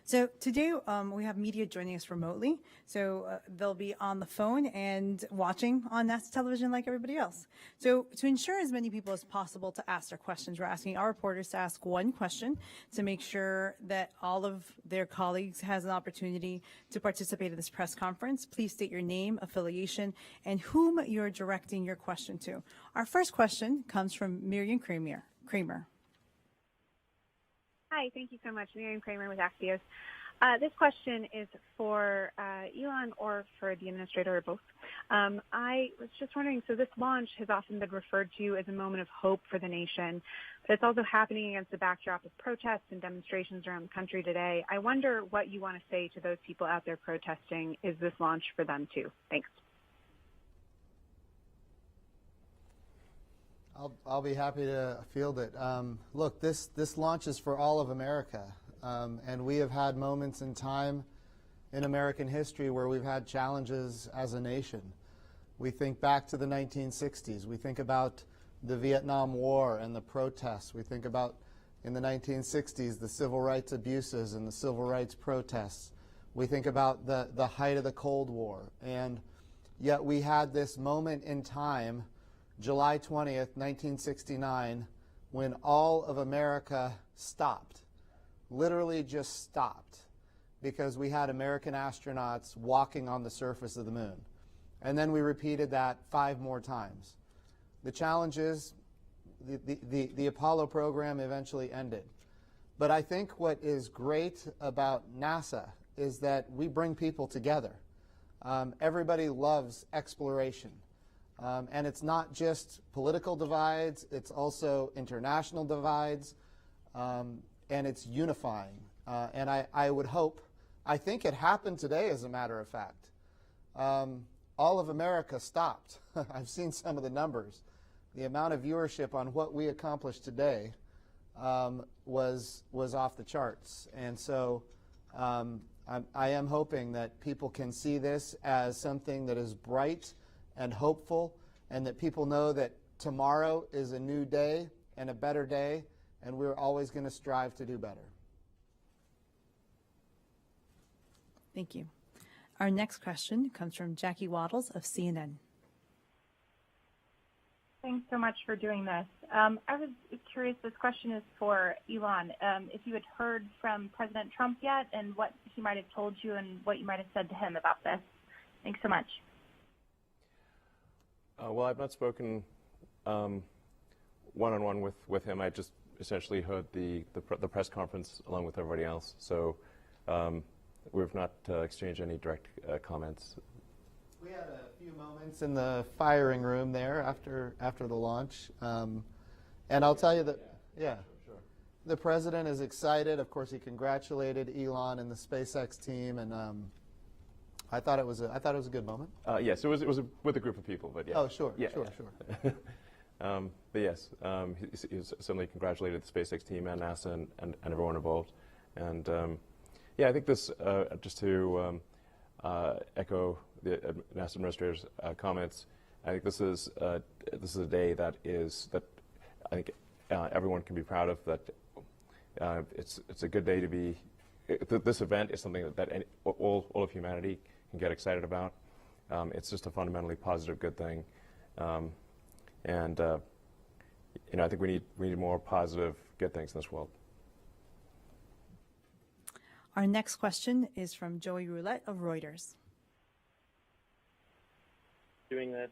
So today we have media joining us remotely. So they'll be on the phone and watching on NASA television like everybody else. So to ensure as many people as possible to ask their questions, we're asking our reporters to ask one question to make sure that all of their colleagues has an opportunity to participate in this press conference. Please state your name, affiliation, and whom you're directing your question to. Our first question comes from Miriam Kramer. Hi, thank you so much. Miriam Kramer with Axios. This question is for Elon or for the administrator or both. I was just wondering, so this launch has often been referred to as a moment of hope for the nation, but it's also happening against the backdrop of protests and demonstrations around the country today. I wonder what you want to say to those people out there protesting. Is this launch for them too? Thanks. I'll be happy to field it. Look, this launch is for all of America, and we have had moments in time in American history where we've had challenges as a nation. We think back to the 1960s. We think about the Vietnam War and the protests. We think about, in the 1960s, the civil rights abuses and the civil rights protests. We think about the height of the Cold War. And yet we had this moment in time, July 20th, 1969, when all of America stopped, literally just stopped, because we had American astronauts walking on the surface of the moon. And then we repeated that 5 more times. The challenge is the Apollo program eventually ended. But I think what is great about NASA is that we bring people together. Everybody loves exploration. And it's not just political divides, it's also international divides, and it's unifying. And I would hope, I think it happened today as a matter of fact. All of America stopped. I've seen some of the numbers. The amount of viewership on what we accomplished today was off the charts. And so I am hoping that people can see this as something that is bright and hopeful, and that people know that tomorrow is a new day and a better day, and we're always going to strive to do better. Thank you. Our next question comes from Jackie Waddles of CNN. Thanks so much for doing this. I was curious, this question is for Elon, if you had heard from President Trump yet and what he might have told you and what you might have said to him about this. Thanks so much. Well, I've not spoken one-on-one with him. I just essentially heard the press conference along with everybody else. So we've not exchanged any direct comments. We had a few moments in the firing room there after the launch, and I'll tell you that the president is excited. Of course, he congratulated Elon and the SpaceX team, and I thought it was a good moment. Yes, it was with a group of people, but yeah. Oh, sure, yeah, sure. But yes, he certainly congratulated the SpaceX team and NASA and everyone involved, and yeah, I think this just to echo the NASA administrator's comments. I think this is a day that I think everyone can be proud of. That it's a good day to be. This event is something that all of humanity can get excited about. It's just a fundamentally positive, good thing, and I think we need more positive, good things in this world. Our next question is from Joey Roulette of Reuters. Doing this.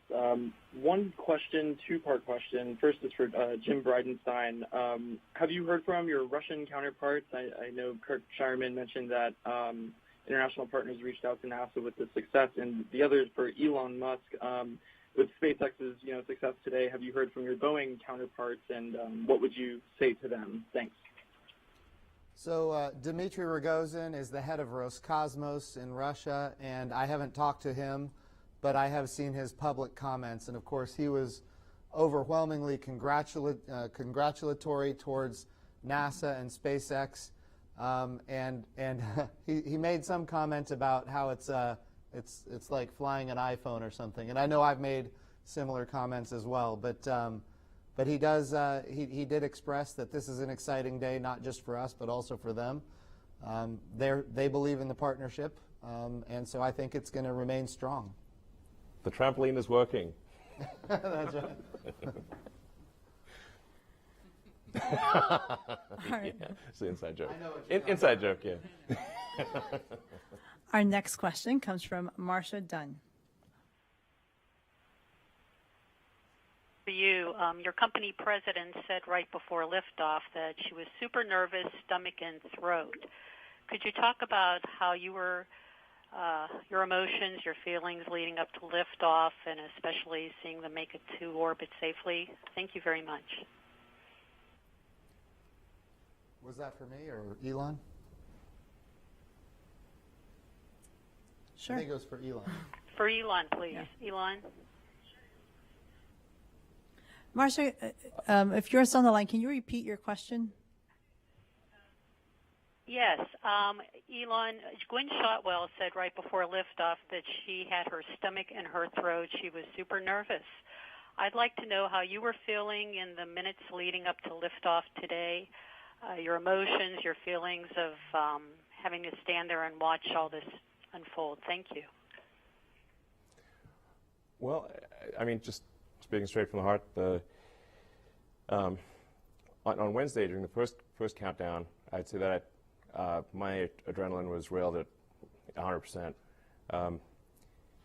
One question, two-part question. First is for Jim Bridenstine. Have you heard from your Russian counterparts? I know Kirk Shireman mentioned that international partners reached out to NASA with the success, and the other is for Elon Musk. With SpaceX's success today, have you heard from your Boeing counterparts, and what would you say to them? Thanks. So Dmitry Rogozin is the head of Roscosmos in Russia, and I haven't talked to him, but I have seen his public comments, and of course he was overwhelmingly congratulatory towards NASA and SpaceX, and he made some comment about how it's like flying an iPhone or something, and I know I've made similar comments as well, but he did express that this is an exciting day, not just for us, but also for them. They believe in the partnership, and so I think it's going to remain strong. The trampoline is working. That's right. Right. Yeah, it's an inside joke. Inside joke, yeah. Our next question comes from Marcia Dunn. For you, your company president said right before liftoff that she was super nervous, stomach and throat. Could you talk about how you were, your emotions, your feelings leading up to liftoff, and especially seeing them make it to orbit safely? Thank you very much. Was that for me or Elon? Sure. I think it was for Elon. For Elon, please. Yeah. Elon? Marcia, if you're still on the line, can you repeat your question? Yes. Elon, Gwynne Shotwell said right before liftoff that she had her stomach and her throat. She was super nervous. I'd like to know how you were feeling in the minutes leading up to liftoff today, your emotions, your feelings of having to stand there and watch all this unfold. Thank you. Well, I mean, just speaking straight from the heart, on Wednesday during the first countdown, I'd say that my adrenaline was railed at 100%,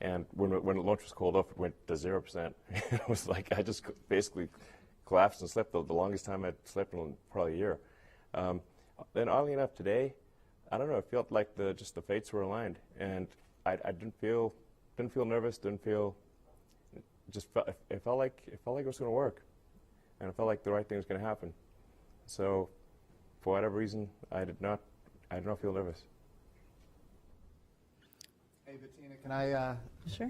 and when the launch was called off, it went to 0%. It was like I just basically collapsed and slept the longest time I'd slept in probably a year. Then, oddly enough, today, I don't know. It felt like just the fates were aligned, and I didn't feel nervous. Didn't feel. It felt like it was going to work, and it felt like the right thing was going to happen. So, for whatever reason, I did not feel nervous. Hey, Bettina, can I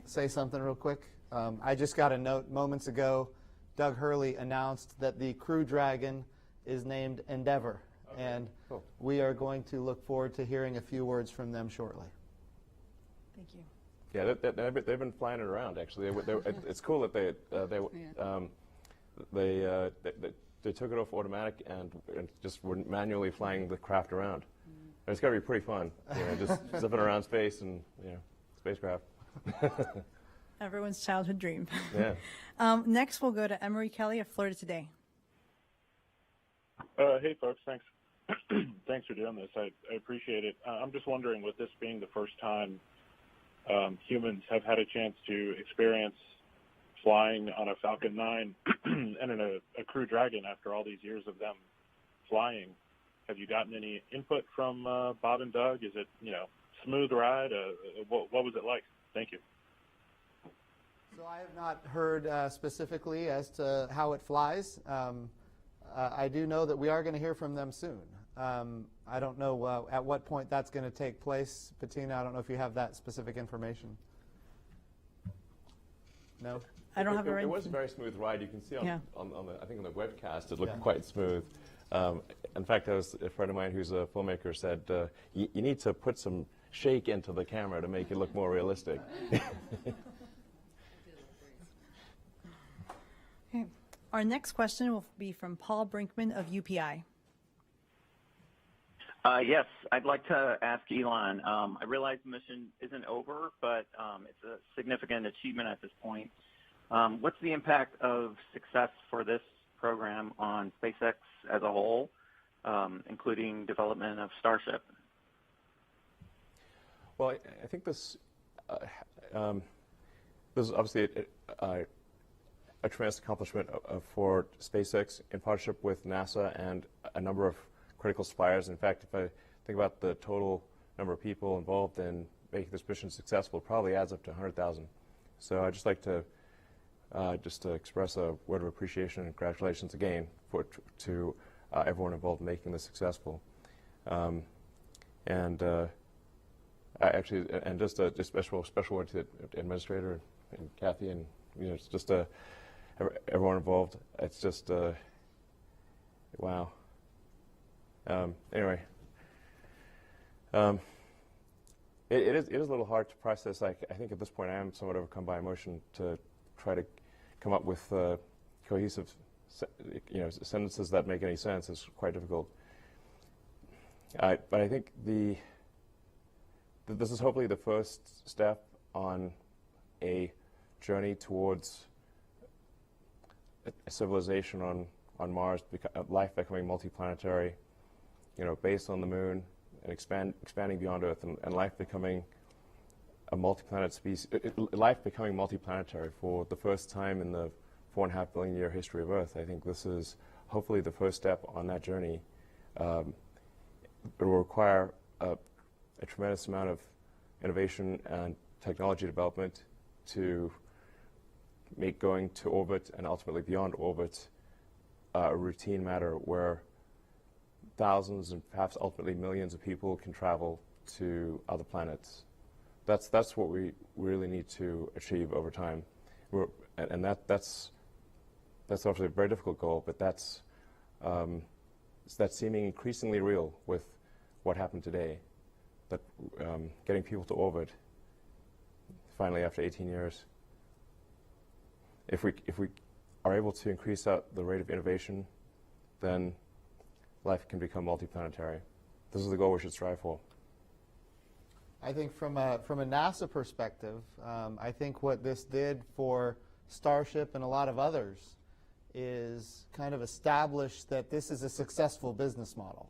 say something real quick? I just got a note moments ago. Doug Hurley announced that the Crew Dragon is named Endeavor, and we are going to look forward to hearing a few words from them shortly. Thank you. Yeah, they've been flying it around. Actually, it's cool that they took it off automatic and just were manually flying the craft around. And it's got to be pretty fun, just zipping around space and spacecraft. Everyone's childhood dream. Yeah. Next, we'll go to Emery Kelly of Florida Today. Hey, folks. Thanks. Thanks for doing this. I appreciate it. I'm just wondering, with this being the first time humans have had a chance to experience flying on a Falcon 9 and in a Crew Dragon after all these years of them flying, have you gotten any input from Bob and Doug? Is it, smooth ride? What was it like? Thank you. So I have not heard specifically as to how it flies. I do know that we are going to hear from them soon. I don't know at what point that's going to take place. Bettina, I don't know if you have that specific information. No? I don't have it right. It was a very smooth ride. You can see on the, I think on the webcast, it looked quite smooth. In fact, a friend of mine who's a filmmaker said, you need to put some shake into the camera to make it look more realistic. Okay. Our next question will be from Paul Brinkman of UPI. Yes, I'd like to ask Elon. I realize the mission isn't over, but it's a significant achievement at this point. What's the impact of success for this program on SpaceX as a whole, including development of Starship? Well, I think this is obviously a tremendous accomplishment for SpaceX in partnership with NASA and a number of critical suppliers. In fact, if I think about the total number of people involved in making this mission successful, it probably adds up to 100,000. So I'd just like to express a word of appreciation and congratulations again to everyone involved in making this successful. Just a special word to the administrator and Kathy and just everyone involved. It's just wow. Anyway, it is a little hard to process. I think at this point I am somewhat overcome by emotion to try to come up with cohesive, sentences that make any sense. Is quite difficult. But I think this is hopefully the first step on a journey towards a civilization on Mars, life becoming multiplanetary, based on the moon and expanding beyond Earth, and life becoming a multi-planet species, life becoming multiplanetary for the first time in the 4.5 billion year history of Earth. I think this is hopefully the first step on that journey. It will require a tremendous amount of innovation and technology development to make going to orbit and ultimately beyond orbit a routine matter where thousands and perhaps ultimately millions of people can travel to other planets. That's what we really need to achieve over time. That's obviously a very difficult goal, but that's seeming increasingly real with what happened today, that getting people to orbit finally after 18 years. If we are able to increase the rate of innovation, then life can become multiplanetary. This is the goal we should strive for. I think from a NASA perspective, I think what this did for Starship and a lot of others is kind of establish that this is a successful business model.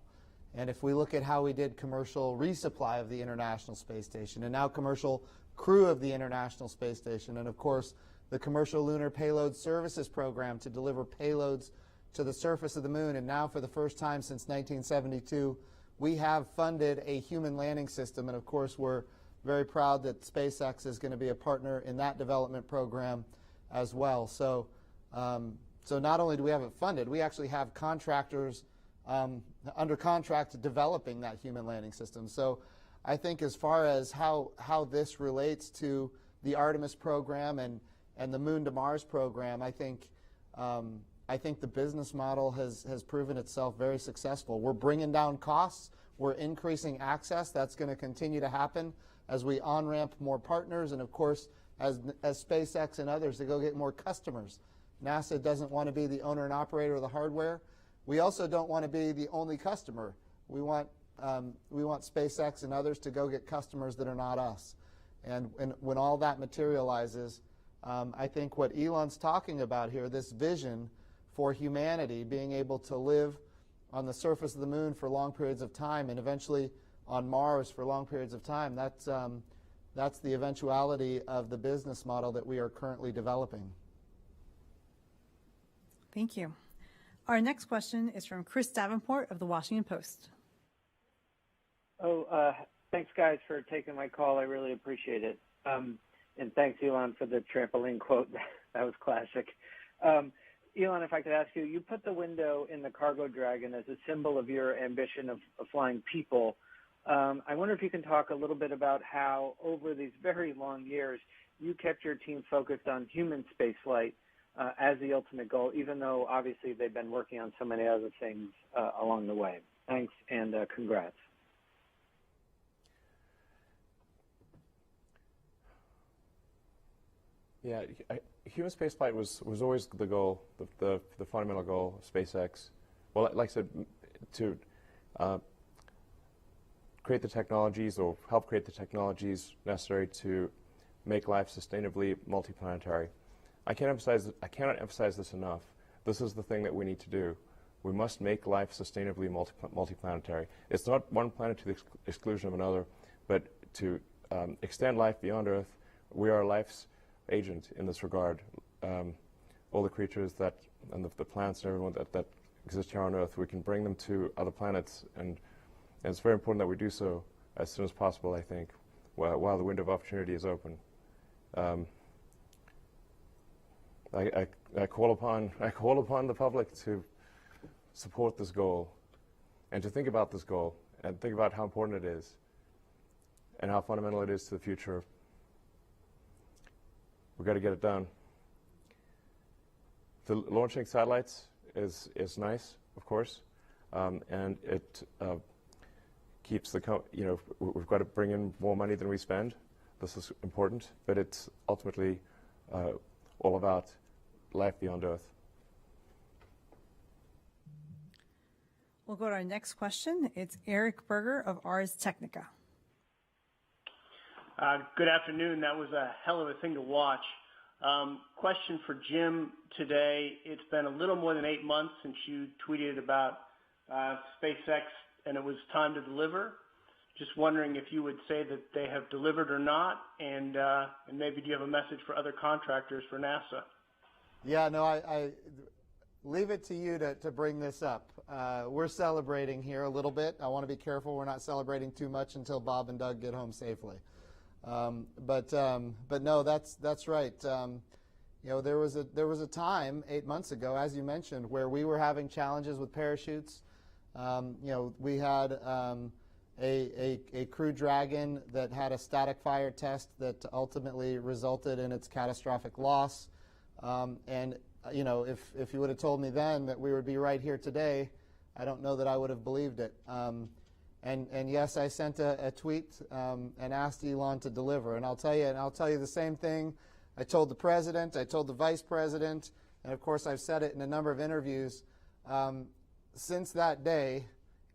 And if we look at how we did commercial resupply of the International Space Station and now commercial crew of the International Space Station, and of course the Commercial Lunar Payload Services Program to deliver payloads to the surface of the moon, and now for the first time since 1972 we have funded a human landing system, and of course we're very proud that SpaceX is going to be a partner in that development program as well. So not only do we have it funded, we actually have contractors under contract developing that human landing system. So I think as far as how this relates to the Artemis program and the Moon to Mars program, I think the business model has proven itself very successful. We're bringing down costs. We're increasing access. That's going to continue to happen as we on-ramp more partners, and of course as SpaceX and others to go get more customers NASA doesn't want to be the owner and operator of the hardware. We also don't want to be the only customer. We want SpaceX and others to go get customers that are not us. And when all that materializes, I think what Elon's talking about here, this vision for humanity being able to live on the surface of the moon for long periods of time and eventually on Mars for long periods of time, that's the eventuality of the business model that we are currently developing. Thank you. Our next question is from Chris Davenport of the Washington Post. Thanks, guys, for taking my call. I really appreciate it. And thanks, Elon, for the trampoline quote. That was classic. Elon, if I could ask you, you put the window in the Cargo Dragon as a symbol of your ambition of flying people. I wonder if you can talk a little bit about how, over these very long years, you kept your team focused on human spaceflight as the ultimate goal, even though, obviously, they've been working on so many other things along the way. Thanks, and congrats. Yeah, human spaceflight was always the goal, the fundamental goal of SpaceX. Well, like I said, to create the technologies or help create the technologies necessary to make life sustainably multiplanetary. I cannot emphasize this enough. This is the thing that we need to do. We must make life sustainably multiplanetary. It's not one planet to the exclusion of another, but to extend life beyond Earth. We are life's agent in this regard. All the creatures and the plants and everyone that exist here on Earth, we can bring them to other planets, and it's very important that we do so as soon as possible, I think, while the window of opportunity is open. I call upon the public to support this goal and to think about this goal and think about how important it is and how fundamental it is to the future. We've got to get it done. The launching satellites is nice, of course, and it keeps we've got to bring in more money than we spend. This is important, but it's ultimately all about life beyond Earth. We'll go to our next question. It's Eric Berger of Ars Technica. Good afternoon. That was a hell of a thing to watch. Question for Jim today. It's been a little more than 8 months since you tweeted about SpaceX and it was time to deliver. Just wondering if you would say that they have delivered or not, and maybe do you have a message for other contractors for NASA? Yeah, no, I leave it to you to bring this up. We're celebrating here a little bit. I want to be careful we're not celebrating too much until Bob and Doug get home safely. But no, that's right. There was a time 8 months ago, as you mentioned, where we were having challenges with parachutes. We had a Crew Dragon that had a static fire test that ultimately resulted in its catastrophic loss. And if you would have told me then that we would be right here today, I don't know that I would have believed it. And yes, I sent a tweet and asked Elon to deliver. And I'll tell you the same thing. I told the president, I told the vice president, and of course I've said it in a number of interviews. Since that day,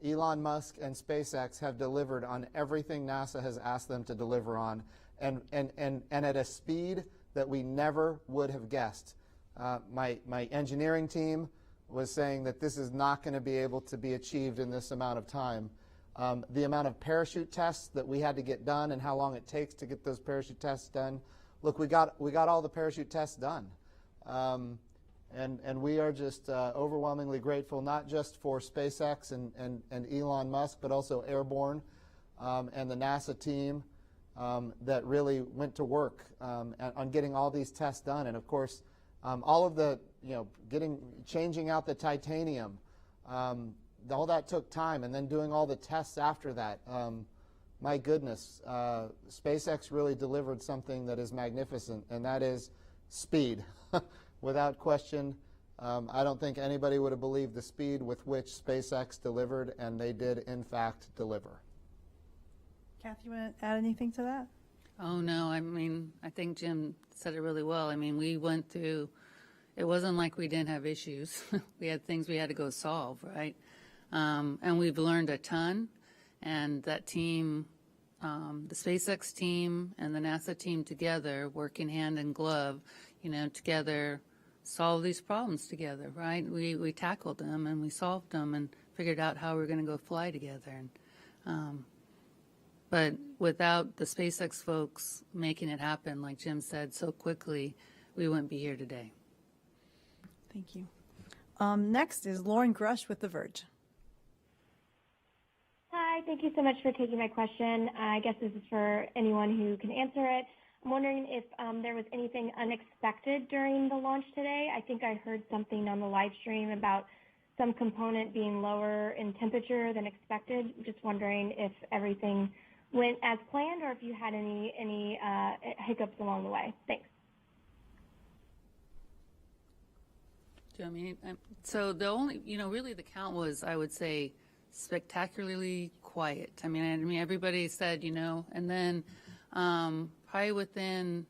Elon Musk and SpaceX have delivered on everything NASA has asked them to deliver on, and at a speed that we never would have guessed. My engineering team was saying that this is not going to be able to be achieved in this amount of time. The amount of parachute tests that we had to get done and how long it takes to get those parachute tests done. Look, we got all the parachute tests done. And we are just overwhelmingly grateful, not just for SpaceX and Elon Musk, but also Airborne and the NASA team that really went to work on getting all these tests done. And of course, all of the, changing out the titanium, all that took time, and then doing all the tests after that. My goodness, SpaceX really delivered something that is magnificent, and that is speed. Without question, I don't think anybody would have believed the speed with which SpaceX delivered, and they did, in fact, deliver. Kathy, you want to add anything to that? Oh, no. I think Jim said it really well. We went through it wasn't like we didn't have issues. We had things we had to go solve, right? And we've learned a ton. And that team, the SpaceX team and the NASA team together, working hand in glove, together, solve these problems together, right? We tackled them and we solved them and figured out how we're going to go fly together. And, but without the SpaceX folks making it happen, like Jim said, so quickly, we wouldn't be here today. Thank you. Next is Lauren Grush with The Verge. Hi, thank you so much for taking my question. I guess this is for anyone who can answer it. I'm wondering if there was anything unexpected during the launch today. I think I heard something on the live stream about some component being lower in temperature than expected. Just wondering if everything went as planned or if you had any hiccups along the way. Thanks. Do you know what I mean? So the only, really the count was, I would say, spectacularly quiet. I mean, everybody said, and then probably within,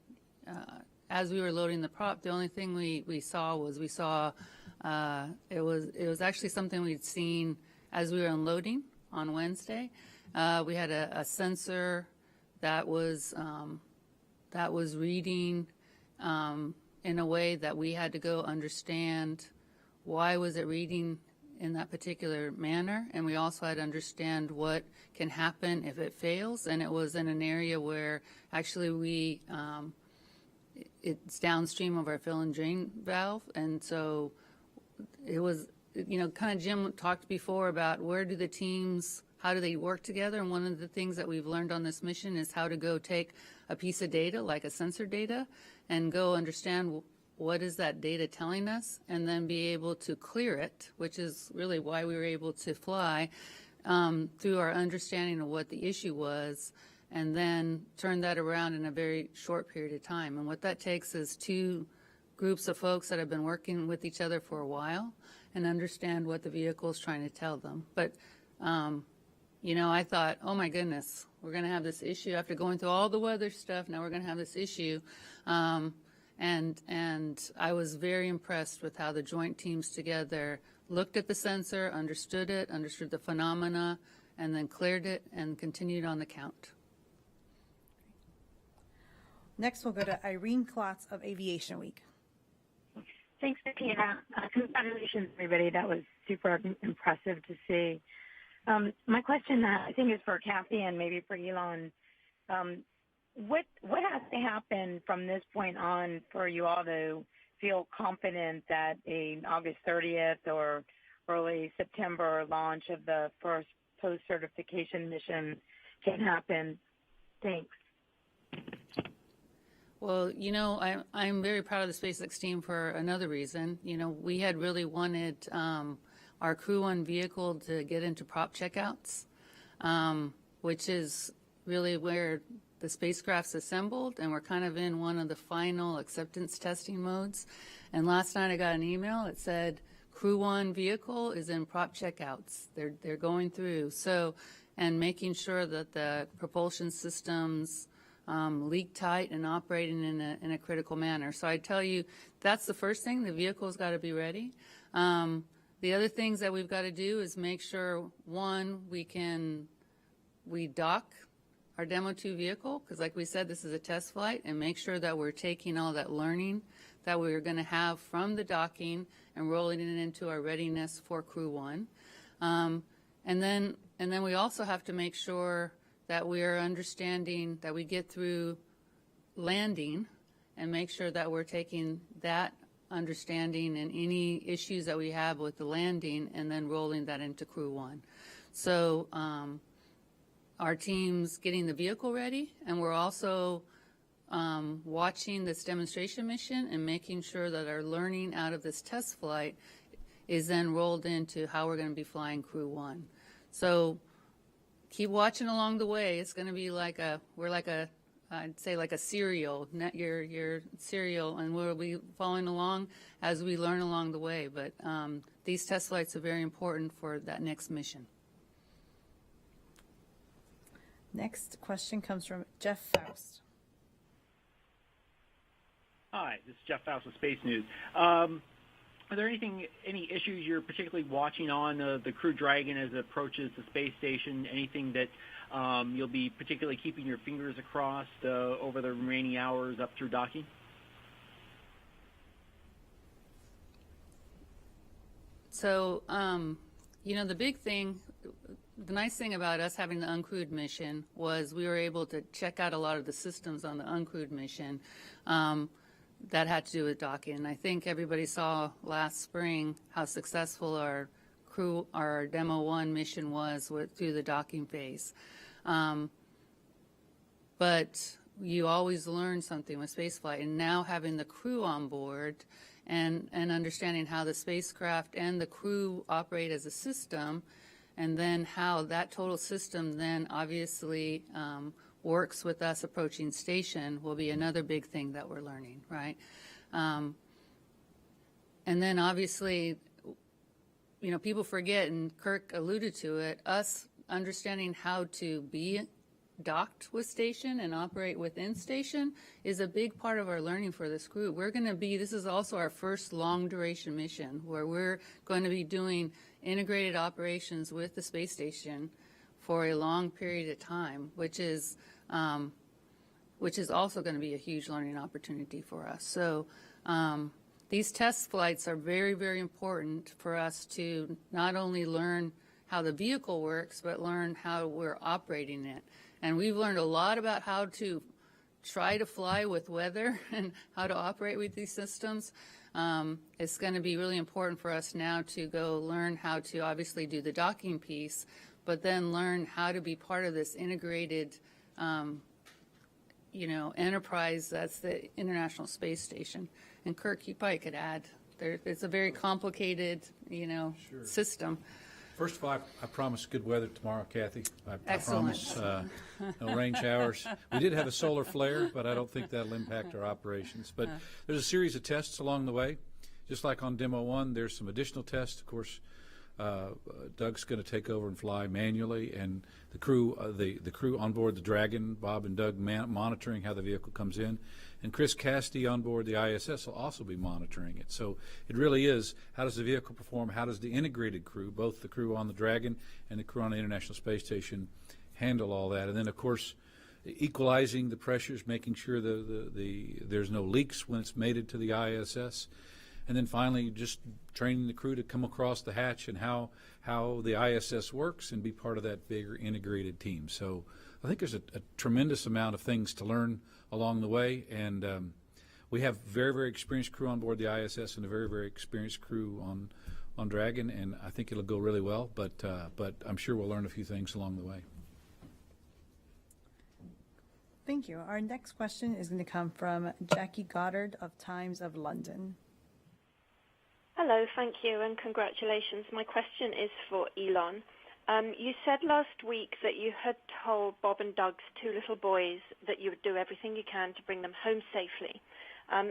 as we were loading the prop, the only thing we saw it was actually something we'd seen as we were unloading on Wednesday. We had a sensor that was reading in a way that we had to go understand why was it reading in that particular manner, and we also had to understand what can happen if it fails. And it was in an area where actually it's downstream of our fill and drain valve, and so it was, kind of Jim talked before about where do the teams, how do they work together, and one of the things that we've learned on this mission is how to go take a piece of data, like a sensor data, and go understand what is that data telling us, and then be able to clear it, which is really why we were able to fly, through our understanding of what the issue was, and then turn that around in a very short period of time. And what that takes is two groups of folks that have been working with each other for a while and understand what the vehicle is trying to tell them. But, I thought, oh my goodness, we're going to have this issue after going through all the weather stuff. Now we're going to have this issue. And I was very impressed with how the joint teams together looked at the sensor, understood it, understood the phenomena, and then cleared it and continued on the count. Next, we'll go to Irene Klotz of Aviation Week. Thanks, Bettina. Congratulations, everybody. That was super impressive to see. My question, I think, is for Kathy and maybe for Elon. What has to happen from this point on for you all to feel confident that a August 30th or early September launch of the first post-certification mission can happen? Thanks. Well, I'm very proud of the SpaceX team for another reason. We had really wanted our Crew 1 vehicle to get into prop checkouts, which is really where the spacecraft's assembled, and we're kind of in one of the final acceptance testing modes. And last night I got an email that said Crew 1 vehicle is in prop checkouts. They're going through. So, and making sure that the propulsion systems leak tight and operating in a critical manner. So I tell you, that's the first thing. The vehicle's got to be ready. The other things that we've got to do is make sure, one, we dock our Demo 2 vehicle, because like we said, this is a test flight, and make sure that we're taking all that learning that we're going to have from the docking and rolling it into our readiness for Crew 1. And then we also have to make sure that we are understanding that we get through landing and make sure that we're taking that understanding and any issues that we have with the landing and then rolling that into Crew 1. So our team's getting the vehicle ready, and we're also watching this demonstration mission and making sure that our learning out of this test flight is then rolled into how we're going to be flying Crew 1. So keep watching along the way. It's going to be I'd say like a serial, your serial, and we'll be following along as we learn along the way. But these test flights are very important for that next mission. Next question comes from Jeff Faust. Hi, this is Jeff Faust with Space News. Are there any issues you're particularly watching on the Crew Dragon as it approaches the space station? Anything that you'll be particularly keeping your fingers across over the remaining hours up through docking? So, the big thing, the nice thing about us having the uncrewed mission was we were able to check out a lot of the systems on the uncrewed mission that had to do with docking. And I think everybody saw last spring how successful our Demo 1 mission was through the docking phase. But you always learn something with spaceflight, and now having the crew on board and understanding how the spacecraft and the crew operate as a system, and then how that total system then obviously works with us approaching station will be another big thing that we're learning, right? And then obviously, people forget, and Kirk alluded to it, us understanding how to be docked with station and operate within station is a big part of our learning for this group. This is also our first long duration mission where we're going to be doing integrated operations with the space station for a long period of time, which is also going to be a huge learning opportunity for us. So these test flights are very, very important for us to not only learn how the vehicle works, but learn how we're operating it. And we've learned a lot about how to try to fly with weather and how to operate with these systems. It's going to be really important for us now to go learn how to obviously do the docking piece, but then learn how to be part of this integrated enterprise that's the International Space Station. And Kirk, you probably could add. It's a very complicated, system. First of all, I promise good weather tomorrow, Kathy. I Excellent. promise no rain showers. We did have a solar flare, but I don't think that'll impact our operations. But there's a series of tests along the way. Just like on Demo 1, there's some additional tests. Of course, Doug's going to take over and fly manually, and the crew on board the Dragon, Bob and Doug, monitoring how the vehicle comes in. And Chris Cassidy on board the ISS will also be monitoring it. So it really is, how does the vehicle perform? How does the integrated crew, both the crew on the Dragon and the crew on the International Space Station, handle all that? And then, of course, equalizing the pressures, making sure there's no leaks when it's mated to the ISS. And then finally, just training the crew to come across the hatch and how the ISS works and be part of that bigger integrated team. So I think there's a tremendous amount of things to learn along the way, and we have very, very experienced crew on board the ISS and a very, very experienced crew on Dragon, and I think it'll go really well, but I'm sure we'll learn a few things along the way. Thank you. Our next question is going to come from Jackie Goddard of Times of London. Hello, thank you, and congratulations. My question is for Elon. You said last week that you had told Bob and Doug's two little boys that you would do everything you can to bring them home safely.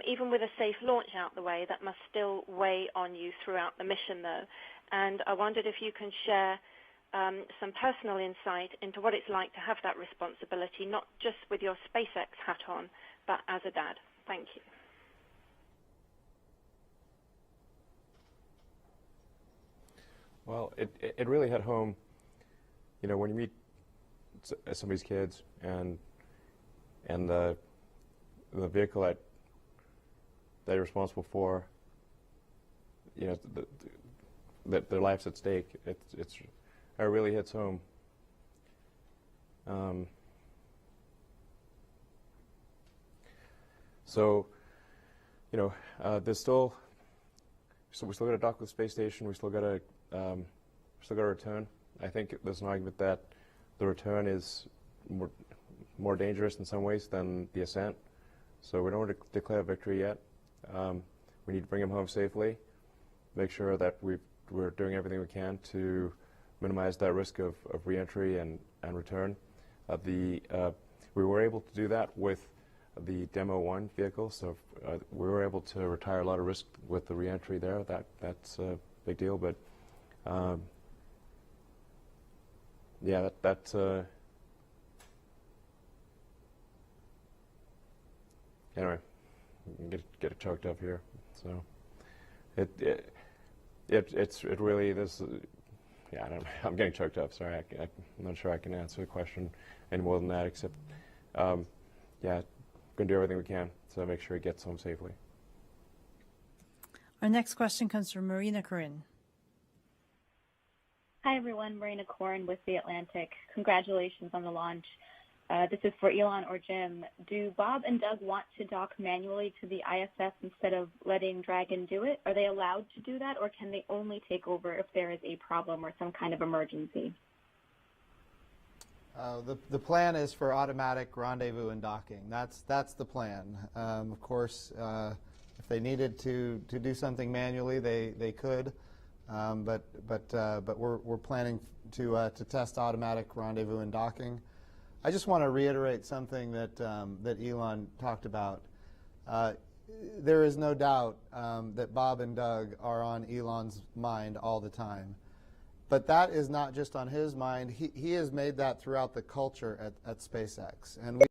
Even with a safe launch out the way, that must still weigh on you throughout the mission, though. And I wondered if you can share some personal insight into what it's like to have that responsibility, not just with your SpaceX hat on, but as a dad. Thank you. Well, it really hit home, when you meet somebody's kids and the vehicle that they're responsible for, that their life's at stake. It really hits home. So, there's still. So we still got to dock with the space station. We still got to return. I think there's an argument that the return is more dangerous in some ways than the ascent. So we don't want to declare victory yet. We need to bring him home safely. Make sure that we're doing everything we can to minimize that risk of reentry and return. We were able to do that with the Demo 1 vehicle, so we were able to retire a lot of risk with the reentry there. That's a big deal, but yeah, that's anyway. get choked up here. So it's really this. Yeah, I don't know. I'm getting choked up. Sorry, I'm not sure I can answer the question any more than that. Except, yeah, going to do everything we can to make sure he gets home safely. Our next question comes from Marina Corinne. Hi, everyone. Marina Corin with The Atlantic. Congratulations on the launch. This is for Elon or Jim. Do Bob and Doug want to dock manually to the ISS instead of letting Dragon do it? Are they allowed to do that, or can they only take over if there is a problem or some kind of emergency? The plan is for automatic rendezvous and docking. That's the plan. Of course, if they needed to do something manually, they could. But we're planning to test automatic rendezvous and docking. I just want to reiterate something that Elon talked about. There is no doubt that Bob and Doug are on Elon's mind all the time. But that is not just on his mind. He has made that throughout the culture at SpaceX. And we